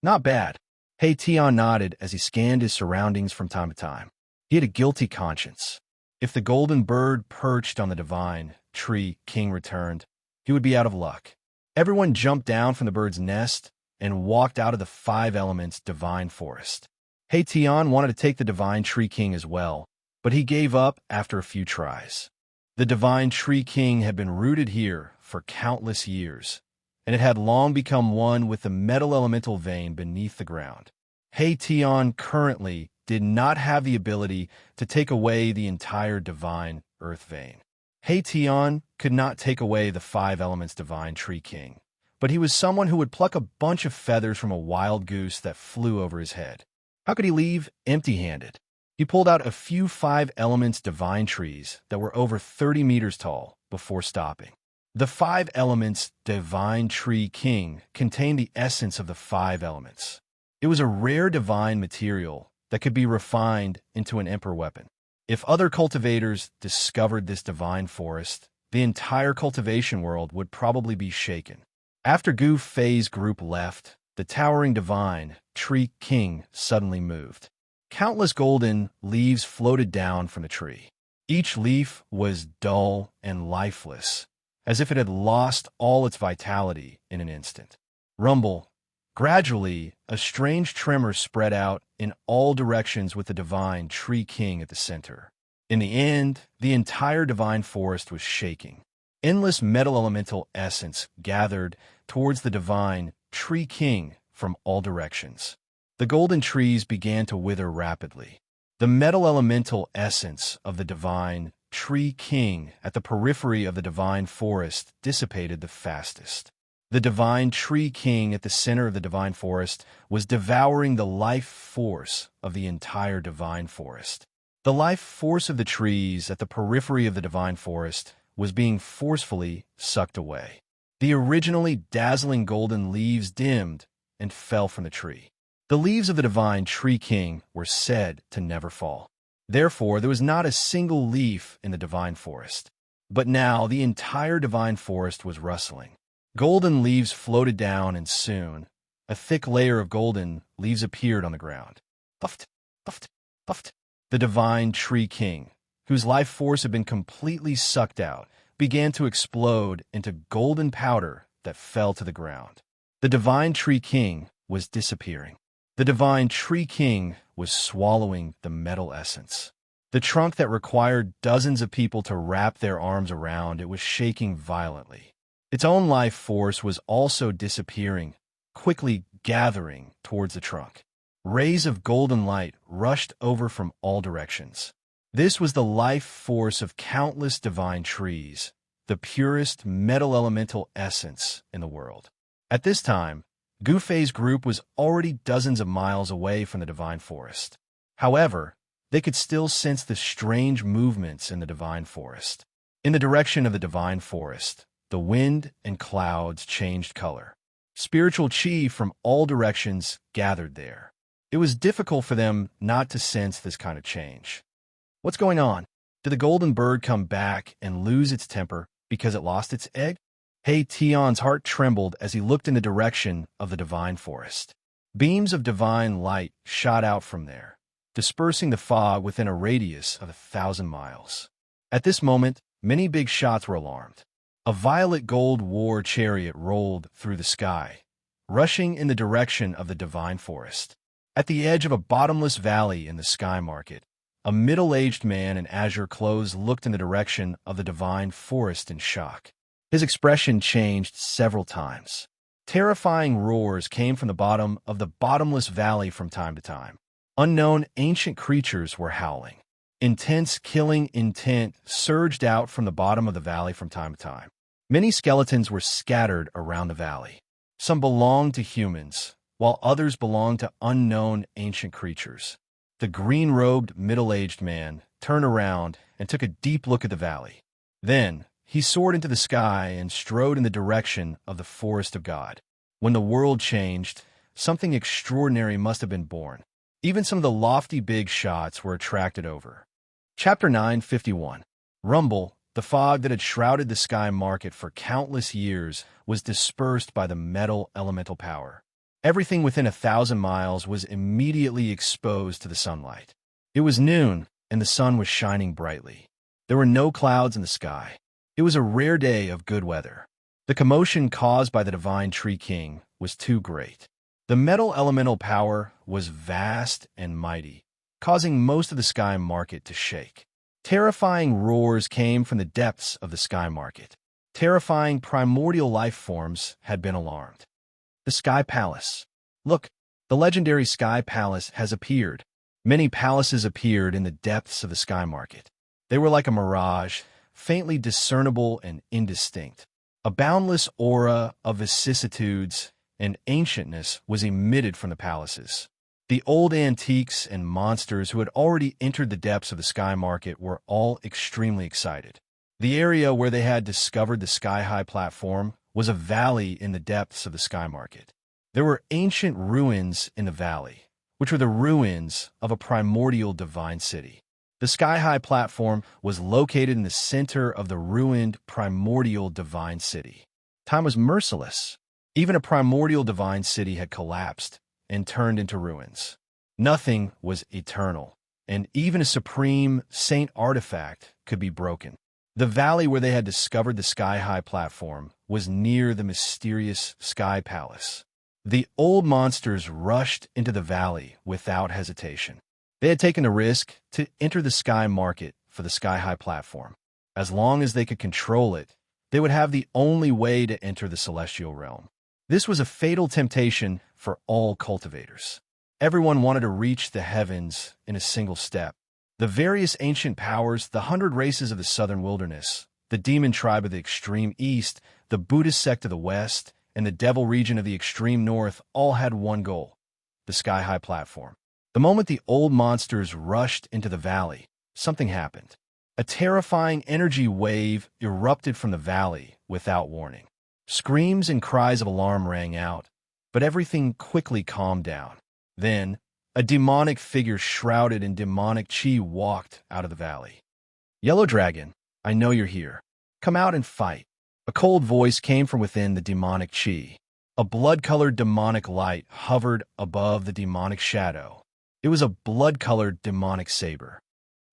Not bad. He Tian nodded as he scanned his surroundings from time to time. He had a guilty conscience. If the golden bird perched on the divine tree king returned, he would be out of luck. Everyone jumped down from the bird's nest and walked out of the 5 elements divine forest. He Tian wanted to take the divine tree king as well, but he gave up after a few tries. The divine tree king had been rooted here for countless years, and it had long become one with the metal elemental vein beneath the ground. He Tian currently did not have the ability to take away the entire divine earth vein. He Tian could not take away the 5 elements divine tree king, but he was someone who would pluck a bunch of feathers from a wild goose that flew over his head. How could he leave empty-handed? He pulled out a few 5 elements divine trees that were over 30 meters tall before stopping. The 5 elements divine tree king contained the essence of the 5 elements. It was a rare divine material that could be refined into an emperor weapon. If other cultivators discovered this divine forest, the entire cultivation world would probably be shaken. After Gu Fei's group left, the towering divine tree king suddenly moved. Countless golden leaves floated down from the tree. Each leaf was dull and lifeless, as if it had lost all its vitality in an instant. Rumble. Gradually, a strange tremor spread out in all directions with the divine tree king at the center. In the end, the entire divine forest was shaking. Endless metal elemental essence gathered towards the divine tree king from all directions. The golden trees began to wither rapidly. The metal elemental essence of the divine tree king at the periphery of the divine forest dissipated the fastest. The divine tree king at the center of the divine forest was devouring the life force of the entire divine forest. The life force of the trees at the periphery of the divine forest was being forcefully sucked away. The originally dazzling golden leaves dimmed and fell from the tree. The leaves of the divine tree king were said to never fall. Therefore, there was not a single leaf in the divine forest. But now the entire divine forest was rustling. Golden leaves floated down, and soon a thick layer of golden leaves appeared on the ground. Puffed, puffed, puffed. The divine tree king, whose life force had been completely sucked out, began to explode into golden powder that fell to the ground. The divine tree king was disappearing. The divine tree king was swallowing the metal essence. The trunk that required dozens of people to wrap their arms around it was shaking violently. Its own life force was also disappearing, quickly gathering towards the trunk. Rays of golden light rushed over from all directions. This was the life force of countless divine trees, the purest metal elemental essence in the world. At this time, Gufei's group was already dozens of miles away from the divine forest. However, they could still sense the strange movements in the divine forest. In the direction of the divine forest, the wind and clouds changed color. Spiritual chi from all directions gathered there. It was difficult for them not to sense this kind of change. What's going on? Did the golden bird come back and lose its temper because it lost its egg? He Tian's heart trembled as he looked in the direction of the divine forest. Beams of divine light shot out from there, dispersing the fog within a radius of 1,000 miles. At this moment, many big shots were alarmed. A violet gold war chariot rolled through the sky, rushing in the direction of the divine forest. At the edge of a bottomless valley in the sky market, a middle-aged man in azure clothes looked in the direction of the divine forest in shock. His expression changed several times. Terrifying roars came from the bottom of the bottomless valley from time to time. Unknown ancient creatures were howling. Intense killing intent surged out from the bottom of the valley from time to time. Many skeletons were scattered around the valley. Some belonged to humans, while others belonged to unknown ancient creatures. The green-robed middle-aged man turned around and took a deep look at the valley. Then, he soared into the sky and strode in the direction of the forest of God. When the world changed, something extraordinary must have been born. Even some of the lofty big shots were attracted over. Chapter 951. Rumble, the fog that had shrouded the sky market for countless years, was dispersed by the metal elemental power. Everything within 1,000 miles was immediately exposed to the sunlight. It was noon, and the sun was shining brightly. There were no clouds in the sky. It was a rare day of good weather. The commotion caused by the divine tree king was too great. The metal elemental power was vast and mighty, causing most of the sky market to shake. Terrifying roars came from the depths of the sky market. Terrifying primordial life forms had been alarmed. The Sky Palace. Look, the legendary Sky Palace has appeared. Many palaces appeared in the depths of the sky market. They were like a mirage, faintly discernible and indistinct. A boundless aura of vicissitudes and ancientness was emitted from the palaces. The old antiques and monsters who had already entered the depths of the sky market were all extremely excited. The area where they had discovered the sky-high platform was a valley in the depths of the sky market. There were ancient ruins in the valley, which were the ruins of a primordial divine city. The sky-high platform was located in the center of the ruined primordial divine city. Time was merciless. Even a primordial divine city had collapsed and turned into ruins. Nothing was eternal, and even a supreme saint artifact could be broken. The valley where they had discovered the sky-high platform was near the mysterious Sky Palace. The old monsters rushed into the valley without hesitation. They had taken the risk to enter the sky market for the sky-high platform. As long as they could control it, they would have the only way to enter the celestial realm. This was a fatal temptation for all cultivators. Everyone wanted to reach the heavens in a single step. The various ancient powers, the 100 races of the southern wilderness, the demon tribe of the extreme east, the Buddhist sect of the west, and the devil region of the extreme north all had one goal: the sky-high platform. The moment the old monsters rushed into the valley, something happened. A terrifying energy wave erupted from the valley without warning. Screams and cries of alarm rang out, but everything quickly calmed down. Then, a demonic figure shrouded in demonic chi walked out of the valley. "Yellow Dragon, I know you're here. Come out and fight." A cold voice came from within the demonic chi. A blood-colored demonic light hovered above the demonic shadow. It was a blood-colored demonic saber.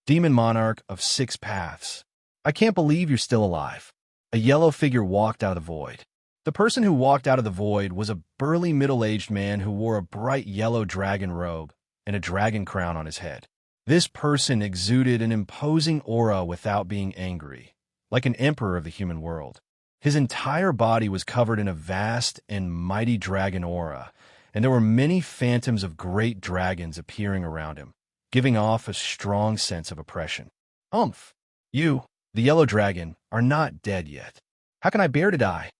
"Demon Monarch of 6 Paths, I can't believe you're still alive." A yellow figure walked out of the void. The person who walked out of the void was a burly middle-aged man who wore a bright yellow dragon robe and a dragon crown on his head. This person exuded an imposing aura without being angry, like an emperor of the human world. His entire body was covered in a vast and mighty dragon aura, and there were many phantoms of great dragons appearing around him, giving off a strong sense of oppression. You, the yellow dragon, are not dead yet. How can I bear to die?"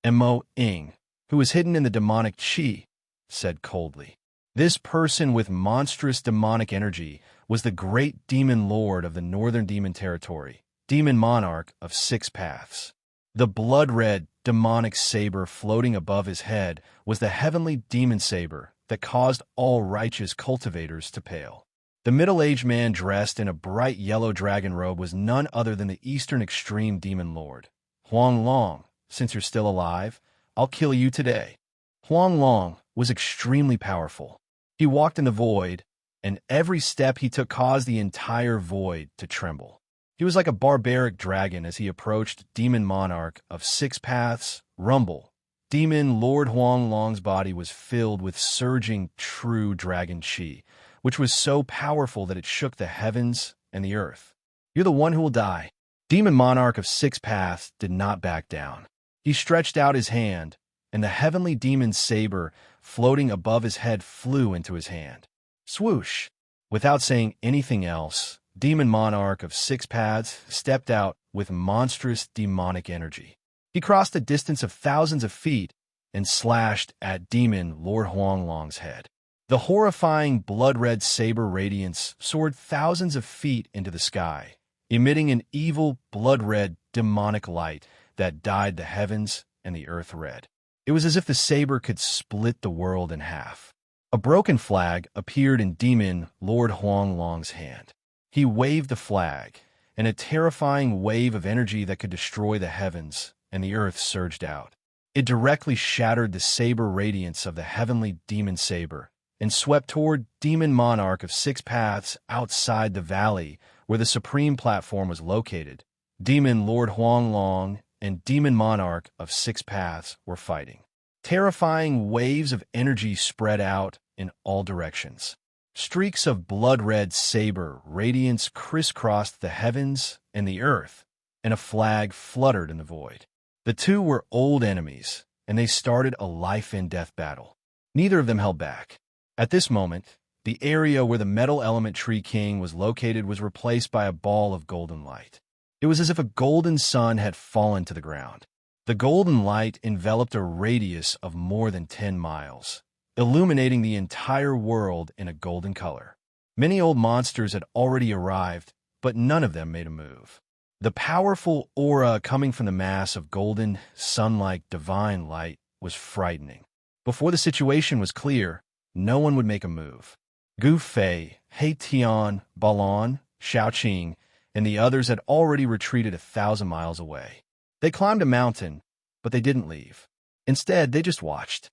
Mo Ing, who was hidden in the demonic chi, said coldly. This person with monstrous demonic energy was the great demon lord of the northern demon territory, Demon Monarch of 6 Paths. The blood-red demonic saber floating above his head was the heavenly demon saber that caused all righteous cultivators to pale. The middle-aged man dressed in a bright yellow dragon robe was none other than the Eastern Extreme Demon Lord. "Huang Long, since you're still alive, I'll kill you today." Huang Long was extremely powerful. He walked in the void, and every step he took caused the entire void to tremble. He was like a barbaric dragon as he approached Demon Monarch of 6 Paths. Rumble. Demon Lord Huang Long's body was filled with surging true dragon chi, which was so powerful that it shook the heavens and the earth. "You're the one who will die." Demon Monarch of 6 Paths did not back down. He stretched out his hand, and the heavenly demon saber floating above his head flew into his hand. Swoosh! Without saying anything else, Demon Monarch of 6 Paths stepped out with monstrous demonic energy. He crossed a distance of thousands of feet and slashed at Demon Lord Huang Long's head. The horrifying blood-red saber radiance soared thousands of feet into the sky, emitting an evil blood-red demonic light that dyed the heavens and the earth red. It was as if the saber could split the world in half. A broken flag appeared in Demon Lord Huang Long's hand. He waved the flag, and a terrifying wave of energy that could destroy the heavens and the earth surged out. It directly shattered the saber radiance of the heavenly demon saber and swept toward Demon Monarch of 6 Paths outside the valley where the supreme platform was located. Demon Lord Huang Long and Demon Monarch of 6 Paths were fighting. Terrifying waves of energy spread out in all directions. Streaks of blood-red saber radiance crisscrossed the heavens and the earth, and a flag fluttered in the void. The two were old enemies, and they started a life-and-death battle. Neither of them held back. At this moment, the area where the Metal Element Tree King was located was replaced by a ball of golden light. It was as if a golden sun had fallen to the ground. The golden light enveloped a radius of more than 10 miles, illuminating the entire world in a golden color. Many old monsters had already arrived, but none of them made a move. The powerful aura coming from the mass of golden, sun-like divine light was frightening. Before the situation was clear, no one would make a move. Gu Fei, He Tian, Balon, Xiaoqing, and the others had already retreated 1,000 miles away. They climbed a mountain, but they didn't leave. Instead, they just watched.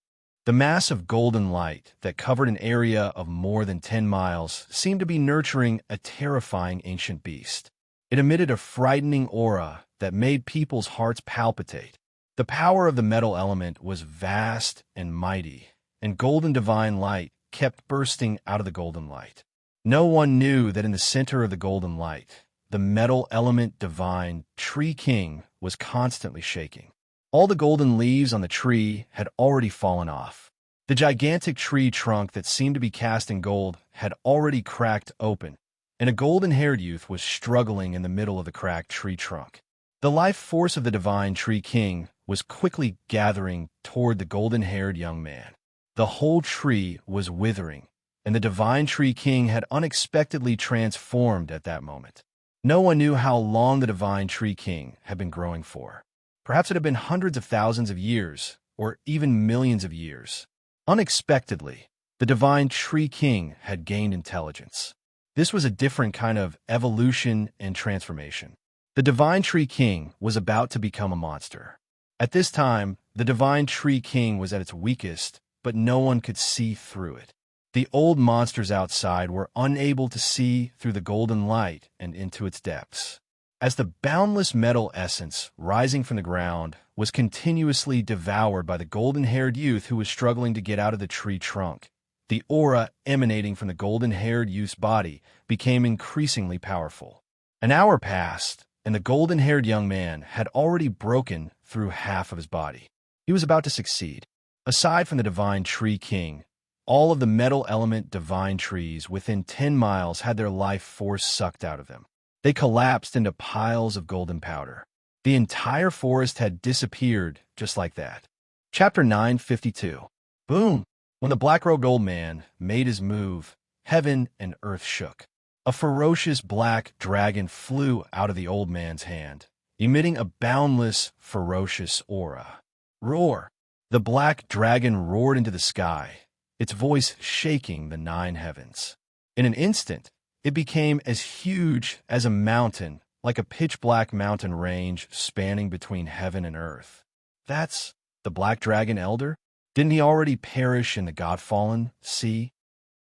The mass of golden light that covered an area of more than 10 miles seemed to be nurturing a terrifying ancient beast. It emitted a frightening aura that made people's hearts palpitate. The power of the metal element was vast and mighty, and golden divine light kept bursting out of the golden light. No one knew that in the center of the golden light, the metal element divine Tree King was constantly shaking. All the golden leaves on the tree had already fallen off. The gigantic tree trunk that seemed to be cast in gold had already cracked open, and a golden-haired youth was struggling in the middle of the cracked tree trunk. The life force of the Divine Tree King was quickly gathering toward the golden-haired young man. The whole tree was withering, and the Divine Tree King had unexpectedly transformed at that moment. No one knew how long the Divine Tree King had been growing for. Perhaps it had been hundreds of thousands of years, or even millions of years. Unexpectedly, the Divine Tree King had gained intelligence. This was a different kind of evolution and transformation. The Divine Tree King was about to become a monster. At this time, the Divine Tree King was at its weakest, but no one could see through it. The old monsters outside were unable to see through the golden light and into its depths. As the boundless metal essence rising from the ground was continuously devoured by the golden-haired youth who was struggling to get out of the tree trunk, the aura emanating from the golden-haired youth's body became increasingly powerful. An hour passed, and the golden-haired young man had already broken through half of his body. He was about to succeed. Aside from the Divine Tree King, all of the metal element divine trees within 10 miles had their life force sucked out of them. They collapsed into piles of golden powder. The entire forest had disappeared just like that. Chapter 952. Boom! When the black-robed old man made his move, heaven and earth shook. A ferocious black dragon flew out of the old man's hand, emitting a boundless, ferocious aura. Roar! The black dragon roared into the sky, its voice shaking the 9 heavens. In an instant, it became as huge as a mountain, like a pitch-black mountain range spanning between heaven and earth. That's the Black Dragon Elder? Didn't he already perish in the God-fallen sea?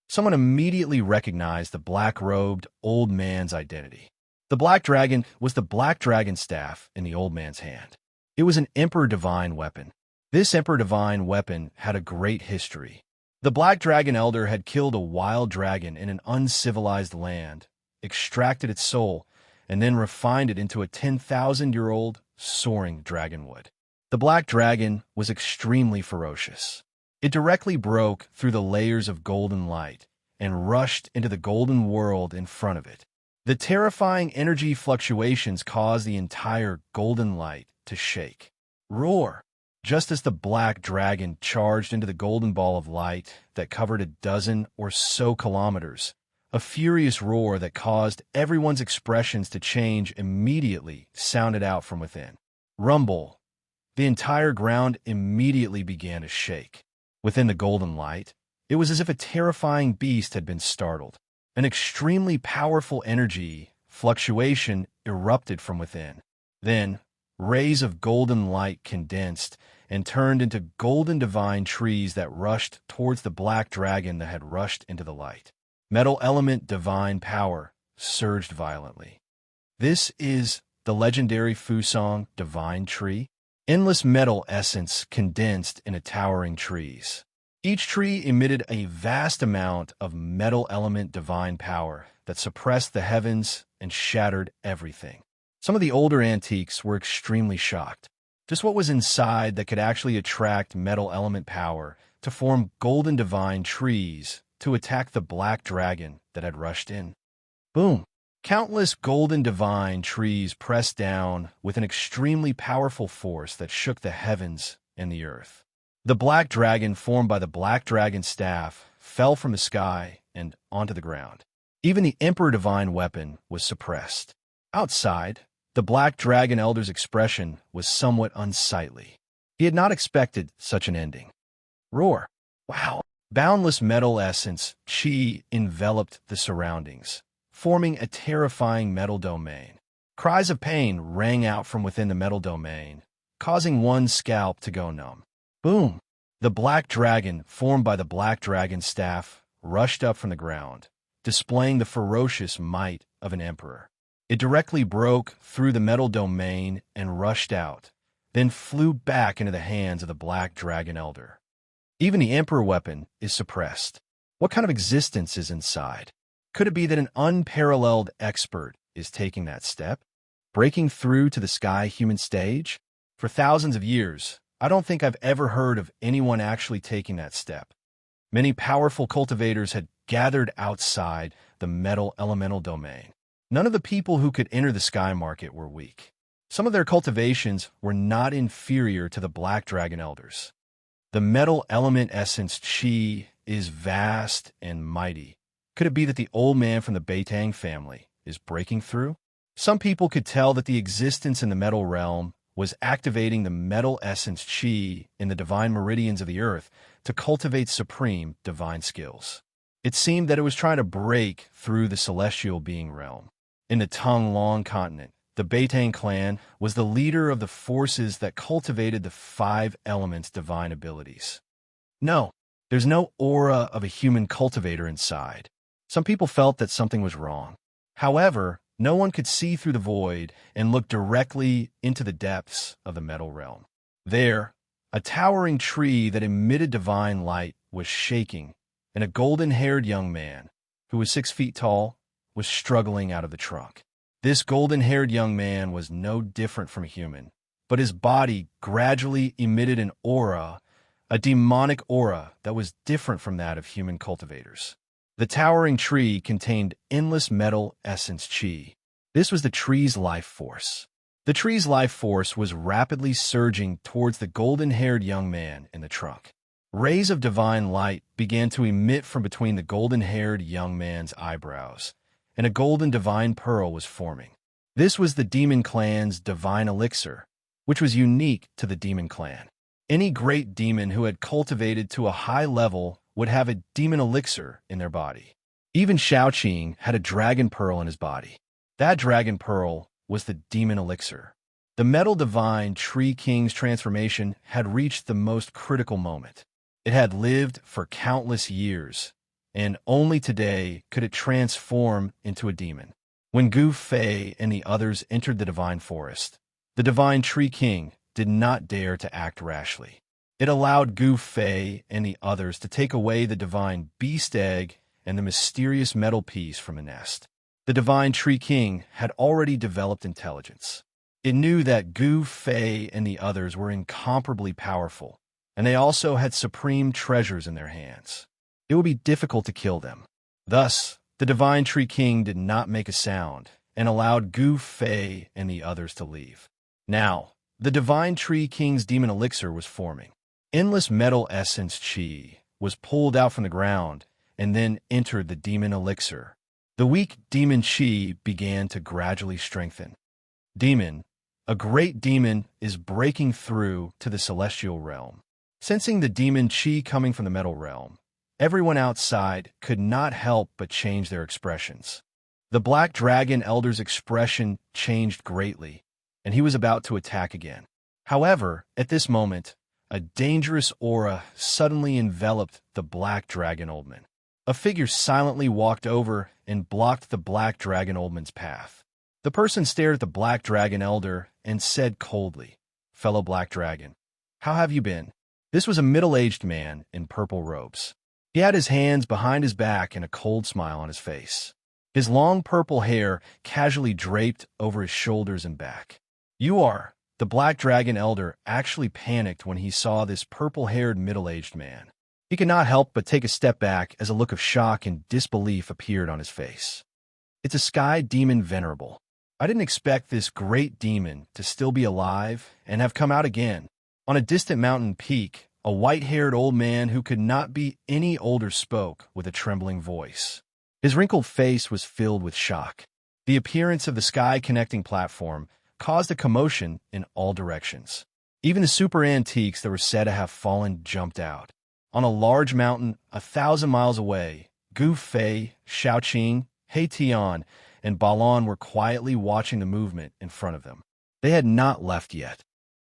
Someone immediately recognized the black-robed old man's identity. The Black Dragon was the Black Dragon staff in the old man's hand. It was an Emperor Divine weapon. This Emperor Divine weapon had a great history. The Black Dragon Elder had killed a wild dragon in an uncivilized land, extracted its soul, and then refined it into a 10,000-year-old soaring dragonwood. The Black Dragon was extremely ferocious. It directly broke through the layers of golden light and rushed into the golden world in front of it. The terrifying energy fluctuations caused the entire golden light to shake. Roar! Just as the Black Dragon charged into the golden ball of light that covered a dozen or so kilometers, a furious roar that caused everyone's expressions to change immediately sounded out from within. Rumble! The entire ground immediately began to shake. Within the golden light, it was as if a terrifying beast had been startled. An extremely powerful energy fluctuation erupted from within. Then, rays of golden light condensed and turned into golden divine trees that rushed towards the black dragon that had rushed into the light. Metal element divine power surged violently. This is the legendary Fusong divine tree. Endless metal essence condensed into towering trees. Each tree emitted a vast amount of metal element divine power that suppressed the heavens and shattered everything. Some of the older antiques were extremely shocked. Just what was inside that could actually attract metal element power to form golden divine trees to attack the black dragon that had rushed in. Boom! Countless golden divine trees pressed down with an extremely powerful force that shook the heavens and the earth. The black dragon formed by the black dragon staff fell from the sky and onto the ground. Even the Emperor Divine weapon was suppressed. Outside, the Black Dragon Elder's expression was somewhat unsightly. He had not expected such an ending. Roar! Wow! Boundless metal essence, chi, enveloped the surroundings, forming a terrifying metal domain. Cries of pain rang out from within the metal domain, causing one's scalp to go numb. Boom! The black dragon, formed by the black dragon staff, rushed up from the ground, displaying the ferocious might of an emperor. It directly broke through the metal domain and rushed out, then flew back into the hands of the black dragon elder. Even the emperor weapon is suppressed. What kind of existence is inside? Could it be that an unparalleled expert is taking that step, breaking through to the sky human stage? For thousands of years, I don't think I've ever heard of anyone actually taking that step. Many powerful cultivators had gathered outside the metal elemental domain. None of the people who could enter the sky market were weak. Some of their cultivations were not inferior to the Black Dragon Elders. The metal element essence Qi is vast and mighty. Could it be that the old man from the Beitang family is breaking through? Some people could tell that the existence in the metal realm was activating the metal essence Qi in the divine meridians of the earth to cultivate supreme divine skills. It seemed that it was trying to break through the celestial being realm. In the Tonglong continent, the Beitang clan was the leader of the forces that cultivated the 5 elements' divine abilities. No, there's no aura of a human cultivator inside. Some people felt that something was wrong. However, no one could see through the void and look directly into the depths of the metal realm. There, a towering tree that emitted divine light was shaking, and a golden-haired young man, who was 6 feet tall, was struggling out of the trunk. This golden-haired young man was no different from a human, but his body gradually emitted an aura, a demonic aura that was different from that of human cultivators. The towering tree contained endless metal essence Qi. This was the tree's life force. The tree's life force was rapidly surging towards the golden-haired young man in the trunk. Rays of divine light began to emit from between the golden-haired young man's eyebrows, and a golden divine pearl was forming. This was the demon clan's divine elixir, which was unique to the demon clan. Any great demon who had cultivated to a high level would have a demon elixir in their body. Even Xianxia had a dragon pearl in his body. That dragon pearl was the demon elixir. The metal divine Tree King's transformation had reached the most critical moment. It had lived for countless years, and only today could it transform into a demon. When Gu Fei and the others entered the divine forest, the divine Tree King did not dare to act rashly. It allowed Gu Fei and the others to take away the divine beast egg and the mysterious metal piece from the nest. The divine Tree King had already developed intelligence. It knew that Gu Fei and the others were incomparably powerful, and they also had supreme treasures in their hands. It would be difficult to kill them. Thus, the divine Tree King did not make a sound and allowed Gu Fei and the others to leave. Now, the divine Tree King's demon elixir was forming. Endless metal essence Qi was pulled out from the ground and then entered the demon elixir. The weak demon Qi began to gradually strengthen. Demon, a great demon, is breaking through to the celestial realm. Sensing the demon Qi coming from the metal realm, everyone outside could not help but change their expressions. The Black Dragon Elder's expression changed greatly, and he was about to attack again. However, at this moment, a dangerous aura suddenly enveloped the Black Dragon Oldman. A figure silently walked over and blocked the Black Dragon Oldman's path. The person stared at the Black Dragon Elder and said coldly, "Fellow Black Dragon, how have you been?" This was a middle-aged man in purple robes. He had his hands behind his back and a cold smile on his face. His long purple hair casually draped over his shoulders and back. "You are..." The Black Dragon Elder actually panicked when he saw this purple-haired middle-aged man. He could not help but take a step back as a look of shock and disbelief appeared on his face. "It's a sky demon venerable. I didn't expect this great demon to still be alive and have come out again." On a distant mountain peak, a white-haired old man who could not be any older spoke with a trembling voice. His wrinkled face was filled with shock. The appearance of the sky-connecting platform caused a commotion in all directions. Even the super antiques that were said to have fallen jumped out. On a large mountain 1,000 miles away, Gu Fei, Xiaoqing, He Tian, and Balon were quietly watching the movement in front of them. They had not left yet.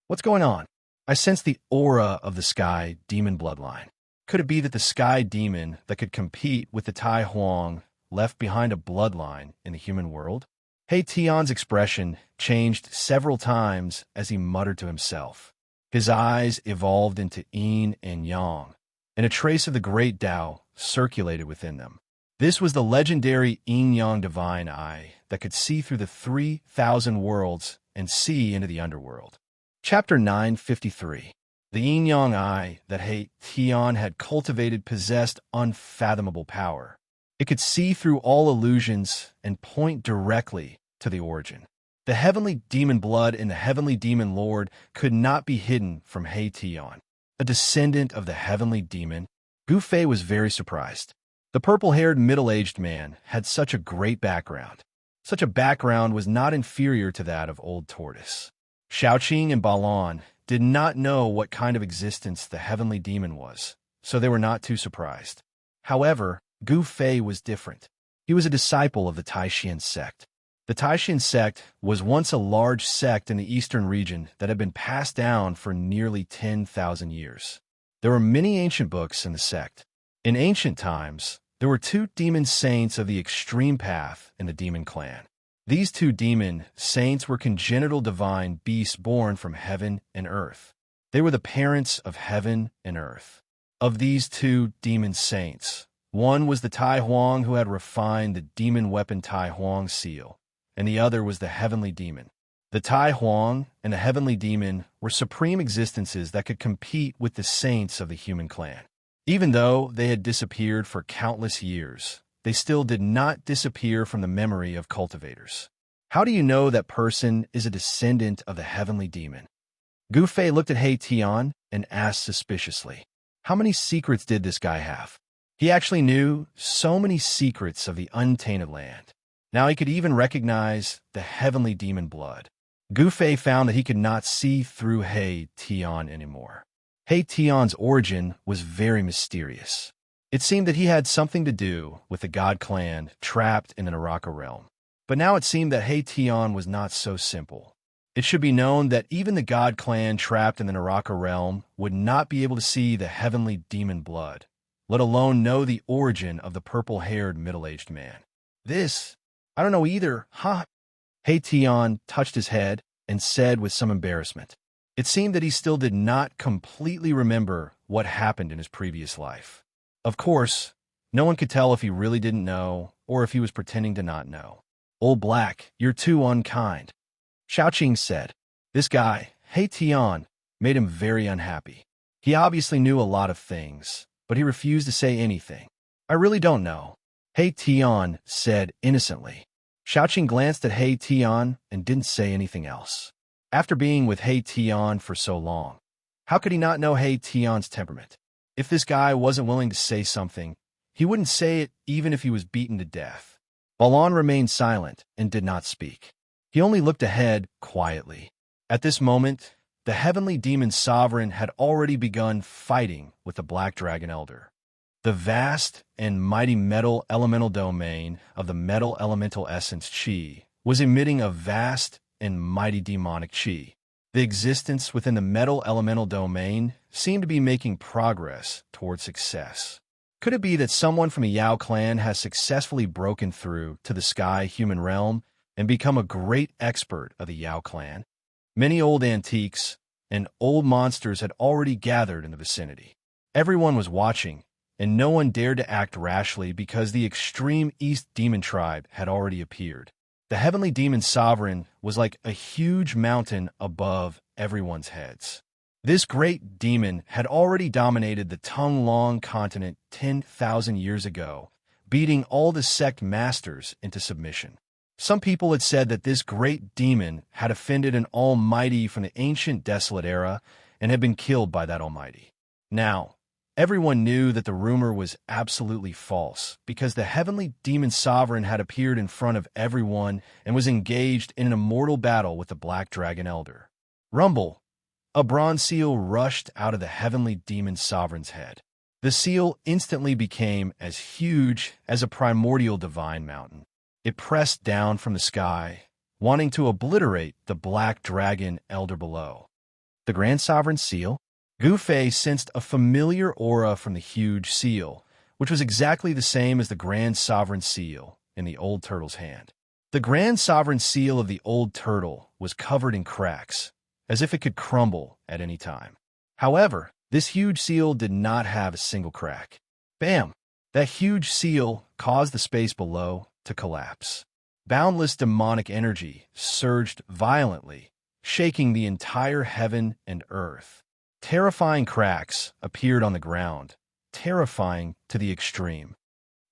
"What's going on?" I sensed the aura of the sky demon bloodline. Could it be that the sky demon that could compete with the Tai Huang left behind a bloodline in the human world? He Tian's expression changed several times as he muttered to himself. His eyes evolved into yin and yang, and a trace of the great Tao circulated within them. This was the legendary yin-yang divine eye that could see through the 3,000 worlds and see into the underworld. Chapter 953. The yin-yang eye that He Tian had cultivated possessed unfathomable power. It could see through all illusions and point directly to the origin. The heavenly demon blood in the heavenly demon lord could not be hidden from He Tian. A descendant of the heavenly demon, Gu Fei was very surprised. The purple-haired middle-aged man had such a great background. Such a background was not inferior to that of Old Tortoise. Xiaoqing and Balan did not know what kind of existence the heavenly demon was, so they were not too surprised. However, Gu Fei was different. He was a disciple of the Taishan sect. The Taishan sect was once a large sect in the eastern region that had been passed down for nearly 10,000 years. There were many ancient books in the sect. In ancient times, there were two demon saints of the extreme path in the demon clan. These two demon saints were congenital divine beasts born from heaven and earth. They were the parents of heaven and earth. Of these two demon saints, one was the Tai Huang who had refined the demon weapon Tai Huang seal, and the other was the heavenly demon. The Tai Huang and the heavenly demon were supreme existences that could compete with the saints of the human clan. Even though they had disappeared for countless years, they still did not disappear from the memory of cultivators. How do you know that person is a descendant of the heavenly demon? Gu Fei looked at He Tian and asked suspiciously, how many secrets did this guy have? He actually knew so many secrets of the untainted land. Now he could even recognize the heavenly demon blood. Gu Fei found that he could not see through He Tian anymore. He Tian's origin was very mysterious. It seemed that he had something to do with the God clan trapped in the Naraka realm. But now it seemed that He Tian was not so simple. It should be known that even the God clan trapped in the Naraka realm would not be able to see the heavenly demon blood, let alone know the origin of the purple-haired middle-aged man. I don't know either, huh? He Tian touched his head and said with some embarrassment. It seemed that he still did not completely remember what happened in his previous life. Of course, no one could tell if he really didn't know or if he was pretending to not know. Old Black, you're too unkind. Xiaoqing said. This guy, He Tian, made him very unhappy. He obviously knew a lot of things, but he refused to say anything. I really don't know, He Tian said innocently. Xiaoqing glanced at He Tian and didn't say anything else. After being with He Tian for so long, how could he not know He Tian's temperament? If this guy wasn't willing to say something, he wouldn't say it even if he was beaten to death. Balan remained silent and did not speak. He only looked ahead quietly. At this moment, the heavenly demon sovereign had already begun fighting with the Black Dragon Elder. The vast and mighty metal elemental domain of the metal elemental essence Qi was emitting a vast and mighty demonic Qi. The existence within the metal elemental domain seemed to be making progress toward success. Could it be that someone from the Yao clan has successfully broken through to the sky human realm and become a great expert of the Yao clan? Many old antiques and old monsters had already gathered in the vicinity. Everyone was watching, and no one dared to act rashly because the extreme East Demon tribe had already appeared. The heavenly demon sovereign was like a huge mountain above everyone's heads. This great demon had already dominated the Tonglong continent 10,000 years ago, beating all the sect masters into submission. Some people had said that this great demon had offended an almighty from the ancient desolate era and had been killed by that almighty. Now, everyone knew that the rumor was absolutely false because the heavenly demon sovereign had appeared in front of everyone and was engaged in an immortal battle with the Black Dragon Elder. Rumble! A bronze seal rushed out of the heavenly demon sovereign's head. The seal instantly became as huge as a primordial divine mountain. It pressed down from the sky, wanting to obliterate the Black Dragon Elder below. The Grand Sovereign Seal? Gu Fei sensed a familiar aura from the huge seal, which was exactly the same as the Grand Sovereign Seal in the old turtle's hand. The Grand Sovereign Seal of the old turtle was covered in cracks, as if it could crumble at any time. However, this huge seal did not have a single crack. Bam! That huge seal caused the space below to collapse. Boundless demonic energy surged violently, shaking the entire heaven and earth. Terrifying cracks appeared on the ground, terrifying to the extreme.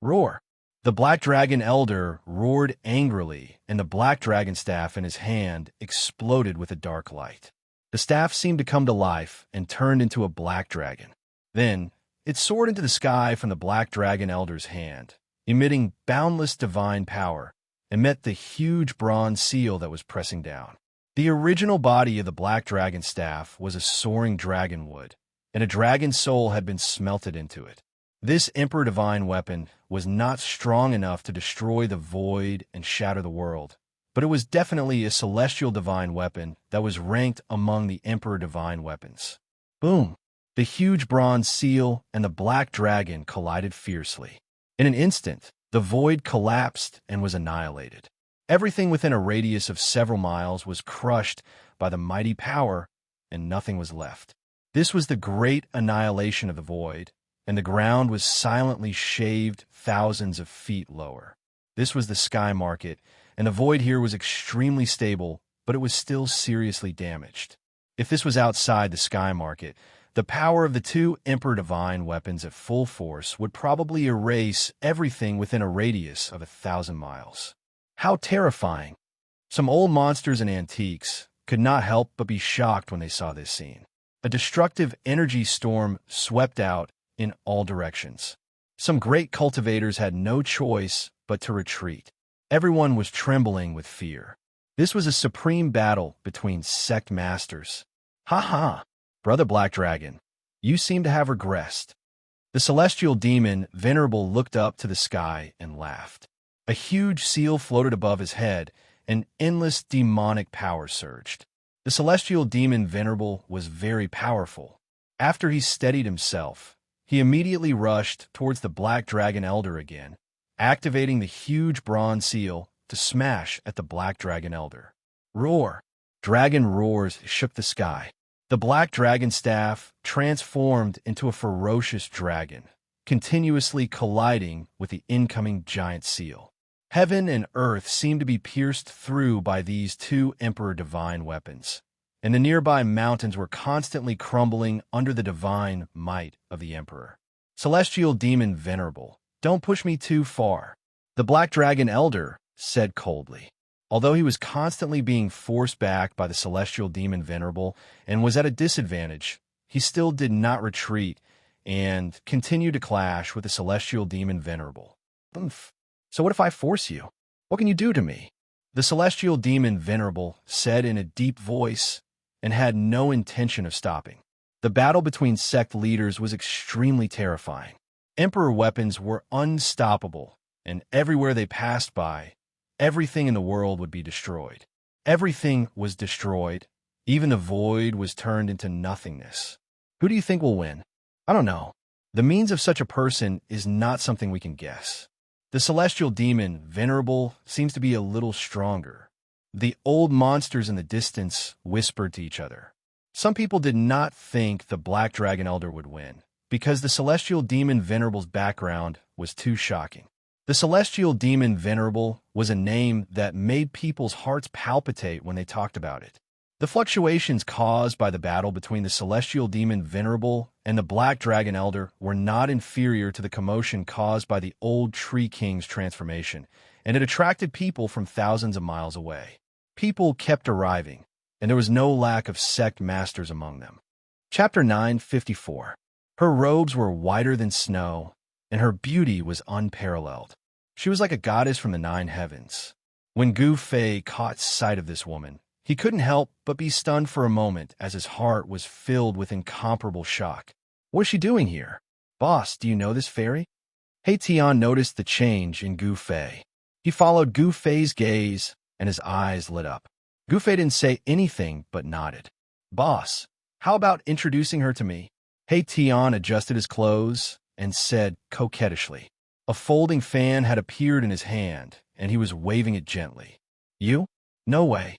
Roar! The Black Dragon Elder roared angrily, and the Black Dragon staff in his hand exploded with a dark light. The staff seemed to come to life and turned into a black dragon. Then, it soared into the sky from the Black Dragon Elder's hand, emitting boundless divine power, and met the huge bronze seal that was pressing down. The original body of the Black Dragon staff was a soaring dragon wood, and a dragon's soul had been smelted into it. This Emperor Divine weapon was not strong enough to destroy the void and shatter the world, but it was definitely a celestial divine weapon that was ranked among the Emperor Divine weapons. Boom! The huge bronze seal and the Black Dragon collided fiercely. In an instant, the void collapsed and was annihilated. Everything within a radius of several miles was crushed by the mighty power, and nothing was left. This was the great annihilation of the void, and the ground was silently shaved thousands of feet lower. This was the sky market, and the void here was extremely stable, but it was still seriously damaged. If this was outside the sky market, the power of the two Emperor Divine weapons at full force would probably erase everything within a radius of 1,000 miles. How terrifying! Some old monsters and antiques could not help but be shocked when they saw this scene. A destructive energy storm swept out in all directions. Some great cultivators had no choice but to retreat. Everyone was trembling with fear. This was a supreme battle between sect masters. Ha ha! Brother Black Dragon, you seem to have regressed. The celestial demon Venerable looked up to the sky and laughed. A huge seal floated above his head, and endless demonic power surged. The celestial demon Venerable was very powerful. After he steadied himself, he immediately rushed towards the Black Dragon Elder again, activating the huge bronze seal to smash at the Black Dragon Elder. Roar! Dragon roars shook the sky. The Black Dragon staff transformed into a ferocious dragon, continuously colliding with the incoming giant seal. Heaven and earth seemed to be pierced through by these two Emperor Divine weapons, and the nearby mountains were constantly crumbling under the divine might of the Emperor. Celestial Demon Venerable, don't push me too far, the Black Dragon Elder said coldly. Although he was constantly being forced back by the Celestial Demon Venerable and was at a disadvantage, he still did not retreat and continued to clash with the Celestial Demon Venerable. Oomph. So what if I force you? What can you do to me? The Celestial Demon Venerable said in a deep voice and had no intention of stopping. The battle between sect leaders was extremely terrifying. Emperor weapons were unstoppable, and everywhere they passed by, everything in the world would be destroyed. Everything was destroyed. Even the void was turned into nothingness. Who do you think will win? I don't know. The means of such a person is not something we can guess. The Celestial Demon Venerable seems to be a little stronger. The old monsters in the distance whispered to each other. Some people did not think the Black Dragon Elder would win, because the Celestial Demon Venerable's background was too shocking. The Celestial Demon Venerable was a name that made people's hearts palpitate when they talked about it. The fluctuations caused by the battle between the Celestial Demon Venerable and the Black Dragon Elder were not inferior to the commotion caused by the old Tree King's transformation, and it attracted people from thousands of miles away. People kept arriving, and there was no lack of sect masters among them. Chapter 954. Her robes were whiter than snow, and her beauty was unparalleled. She was like a goddess from the 9 heavens. When Gu Fei caught sight of this woman, he couldn't help but be stunned for a moment as his heart was filled with incomparable shock. What is she doing here? Boss, do you know this fairy? He Tian noticed the change in Gu Fei. He followed Gu Fei's gaze, and his eyes lit up. Gu Fei didn't say anything but nodded. Boss, how about introducing her to me? He Tian adjusted his clothes and said coquettishly. A folding fan had appeared in his hand, and he was waving it gently. You? No way.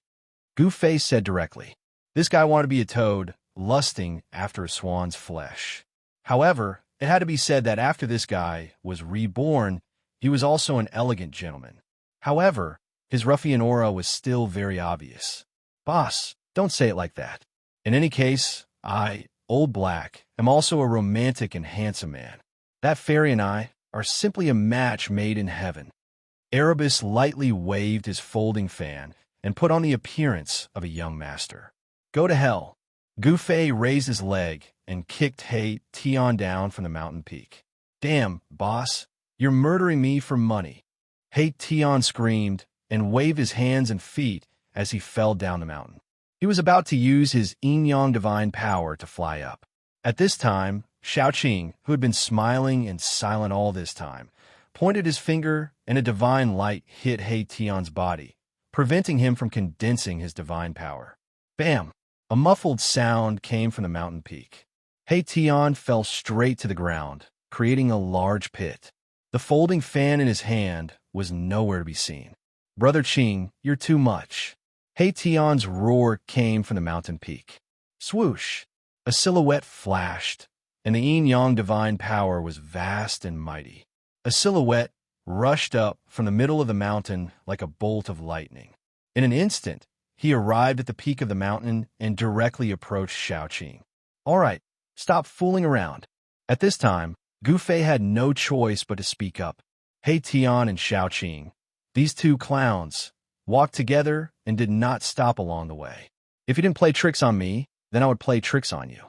Gu Fei said directly. This guy wanted to be a toad, lusting after a swan's flesh. However, it had to be said that after this guy was reborn, he was also an elegant gentleman. However, his ruffian aura was still very obvious. Boss, don't say it like that. In any case, I, Old Black, am also a romantic and handsome man. That fairy and I are simply a match made in heaven. Erebus lightly waved his folding fan and put on the appearance of a young master. Go to hell. Gufei raised his leg and kicked He Tian down from the mountain peak. Damn, boss, you're murdering me for money. He Tian screamed and waved his hands and feet as he fell down the mountain. He was about to use his yin-yang divine power to fly up. At this time, Xiaoqing, who had been smiling and silent all this time, pointed his finger and a divine light hit He Tian's body, preventing him from condensing his divine power. Bam! A muffled sound came from the mountain peak. He Tian fell straight to the ground, creating a large pit. The folding fan in his hand was nowhere to be seen. Brother Qing, you're too much. He Tian's roar came from the mountain peak. Swoosh! A silhouette flashed, and the yin-yang divine power was vast and mighty. A silhouette rushed up from the middle of the mountain like a bolt of lightning. In an instant, he arrived at the peak of the mountain and directly approached Xiaoqing. All right, stop fooling around. At this time, Gufei had no choice but to speak up. He Tian and Xiaoqing, these two clowns, walked together and did not stop along the way. If you didn't play tricks on me, then I would play tricks on you.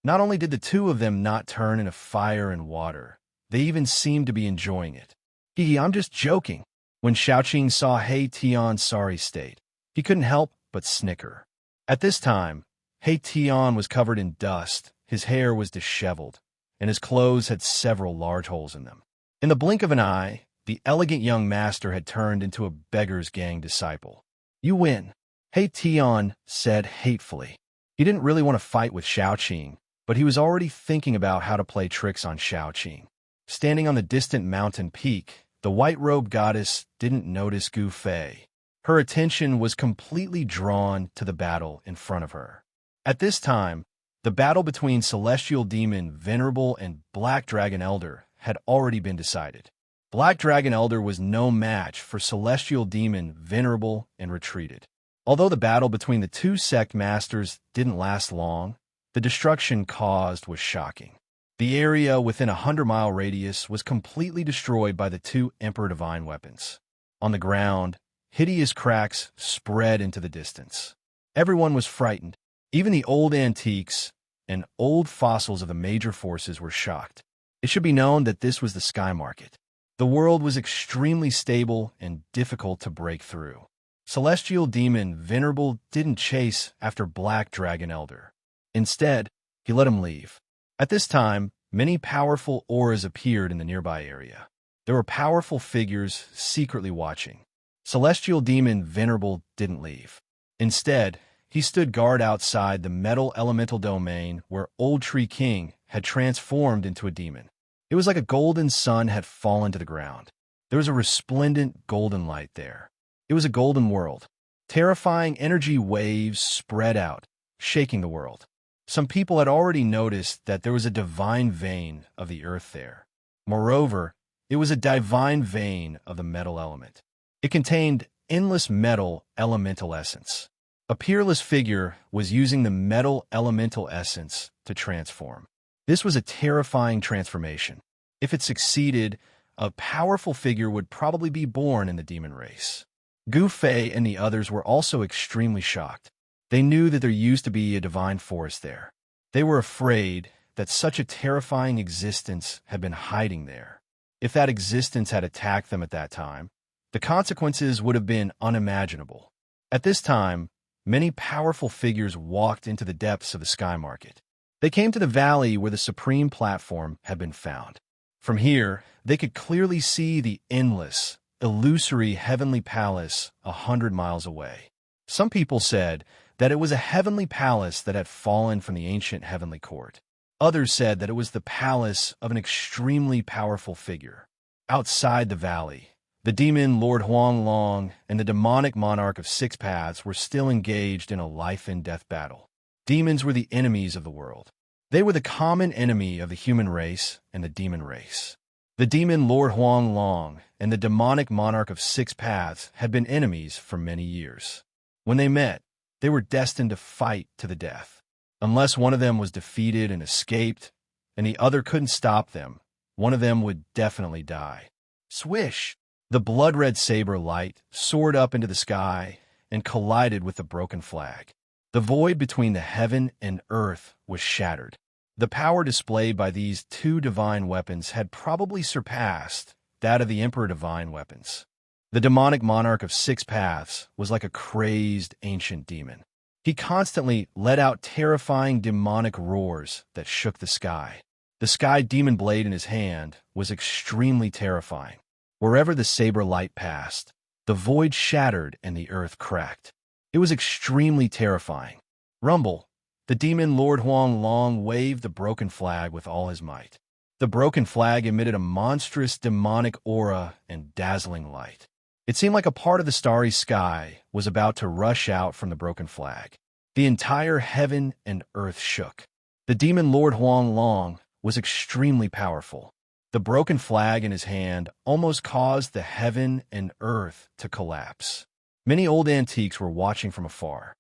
Not only did the two of them not turn into fire and water, they even seemed to be enjoying it. I'm just joking. When Xiaoqing saw He Tian's sorry state, he couldn't help but snicker. At this time, He Tian was covered in dust, his hair was disheveled, and his clothes had several large holes in them. In the blink of an eye, the elegant young master had turned into a beggar's gang disciple. You win, He Tian said hatefully. He didn't really want to fight with Xiaoqing, but he was already thinking about how to play tricks on Xiaoqing. Standing on the distant mountain peak, the white-robed goddess didn't notice Gufei. Her attention was completely drawn to the battle in front of her. At this time, the battle between Celestial Demon Venerable and Black Dragon Elder had already been decided. Black Dragon Elder was no match for Celestial Demon Venerable and retreated. Although the battle between the two sect masters didn't last long, the destruction caused was shocking. The area within a 100-mile radius was completely destroyed by the two Emperor Divine weapons. On the ground, hideous cracks spread into the distance. Everyone was frightened. Even the old antiques and old fossils of the major forces were shocked. It should be known that this was the Sky Market. The world was extremely stable and difficult to break through. Celestial Demon Venerable didn't chase after Black Dragon Elder. Instead, he let him leave. At this time, many powerful auras appeared in the nearby area. There were powerful figures secretly watching. Celestial Demon Venerable didn't leave. Instead, he stood guard outside the metal elemental domain where Old Tree King had transformed into a demon. It was like a golden sun had fallen to the ground. There was a resplendent golden light there. It was a golden world. Terrifying energy waves spread out, shaking the world. Some people had already noticed that there was a divine vein of the earth there. Moreover, it was a divine vein of the metal element. It contained endless metal elemental essence. A peerless figure was using the metal elemental essence to transform. This was a terrifying transformation. If it succeeded, a powerful figure would probably be born in the demon race. Gufei and the others were also extremely shocked. They knew that there used to be a divine force there. They were afraid that such a terrifying existence had been hiding there. If that existence had attacked them at that time, the consequences would have been unimaginable. At this time, many powerful figures walked into the depths of the Sky Market. They came to the valley where the supreme platform had been found. From here, they could clearly see the endless, illusory heavenly palace 100 miles away. Some people said that it was a heavenly palace that had fallen from the ancient heavenly court. Others said that it was the palace of an extremely powerful figure. Outside the valley, the demon Lord Huang Long and the demonic monarch of Six Paths were still engaged in a life-and-death battle. Demons were the enemies of the world. They were the common enemy of the human race and the demon race. The demon Lord Huang Long and the demonic monarch of Six Paths had been enemies for many years. When they met, they were destined to fight to the death. Unless one of them was defeated and escaped, and the other couldn't stop them, one of them would definitely die. Swish! The blood-red saber light soared up into the sky and collided with the broken flag. The void between the heaven and earth was shattered. The power displayed by these two divine weapons had probably surpassed that of the Emperor Divine weapons. The demonic monarch of 6 paths was like a crazed ancient demon. He constantly let out terrifying demonic roars that shook the sky. The sky demon blade in his hand was extremely terrifying. Wherever the saber light passed, the void shattered and the earth cracked. It was extremely terrifying. Rumble! The demon Lord Huang Long waved the broken flag with all his might. The broken flag emitted a monstrous demonic aura and dazzling light. It seemed like a part of the starry sky was about to rush out from the broken flag. The entire heaven and earth shook. The demon Lord Huang Long was extremely powerful. The broken flag in his hand almost caused the heaven and earth to collapse. Many old antiques were watching from afar.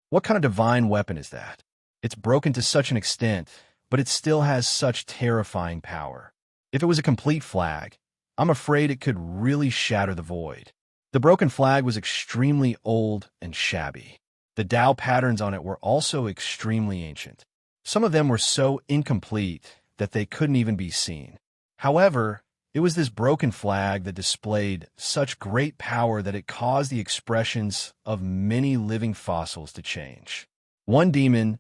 What kind of divine weapon is that? It's broken to such an extent, but it still has such terrifying power. If it was a complete flag, I'm afraid it could really shatter the void. The broken flag was extremely old and shabby. The Tao patterns on it were also extremely ancient. Some of them were so incomplete that they couldn't even be seen. However, it was this broken flag that displayed such great power that it caused the expressions of many living fossils to change. One demon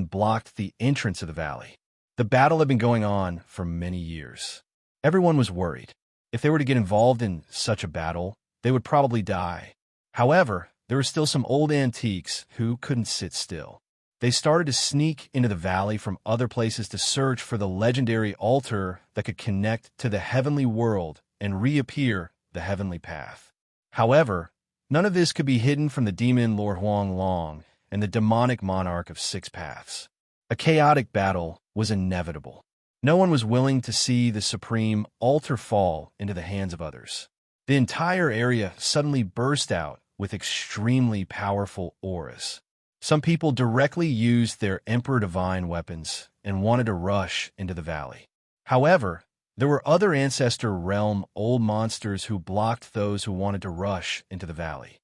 blocked the entrance of the valley. The battle had been going on for many years. Everyone was worried. If they were to get involved in such a battle, they would probably die. However, there were still some old antiques who couldn't sit still. They started to sneak into the valley from other places to search for the legendary altar that could connect to the heavenly world and reappear the heavenly path. However, none of this could be hidden from the demon Lord Huang Long and the demonic monarch of 6 paths. A chaotic battle was inevitable. No one was willing to see the supreme altar fall into the hands of others. The entire area suddenly burst out with extremely powerful auras. Some people directly used their Emperor Divine weapons and wanted to rush into the valley. However, there were other Ancestor Realm old monsters who blocked those who wanted to rush into the valley.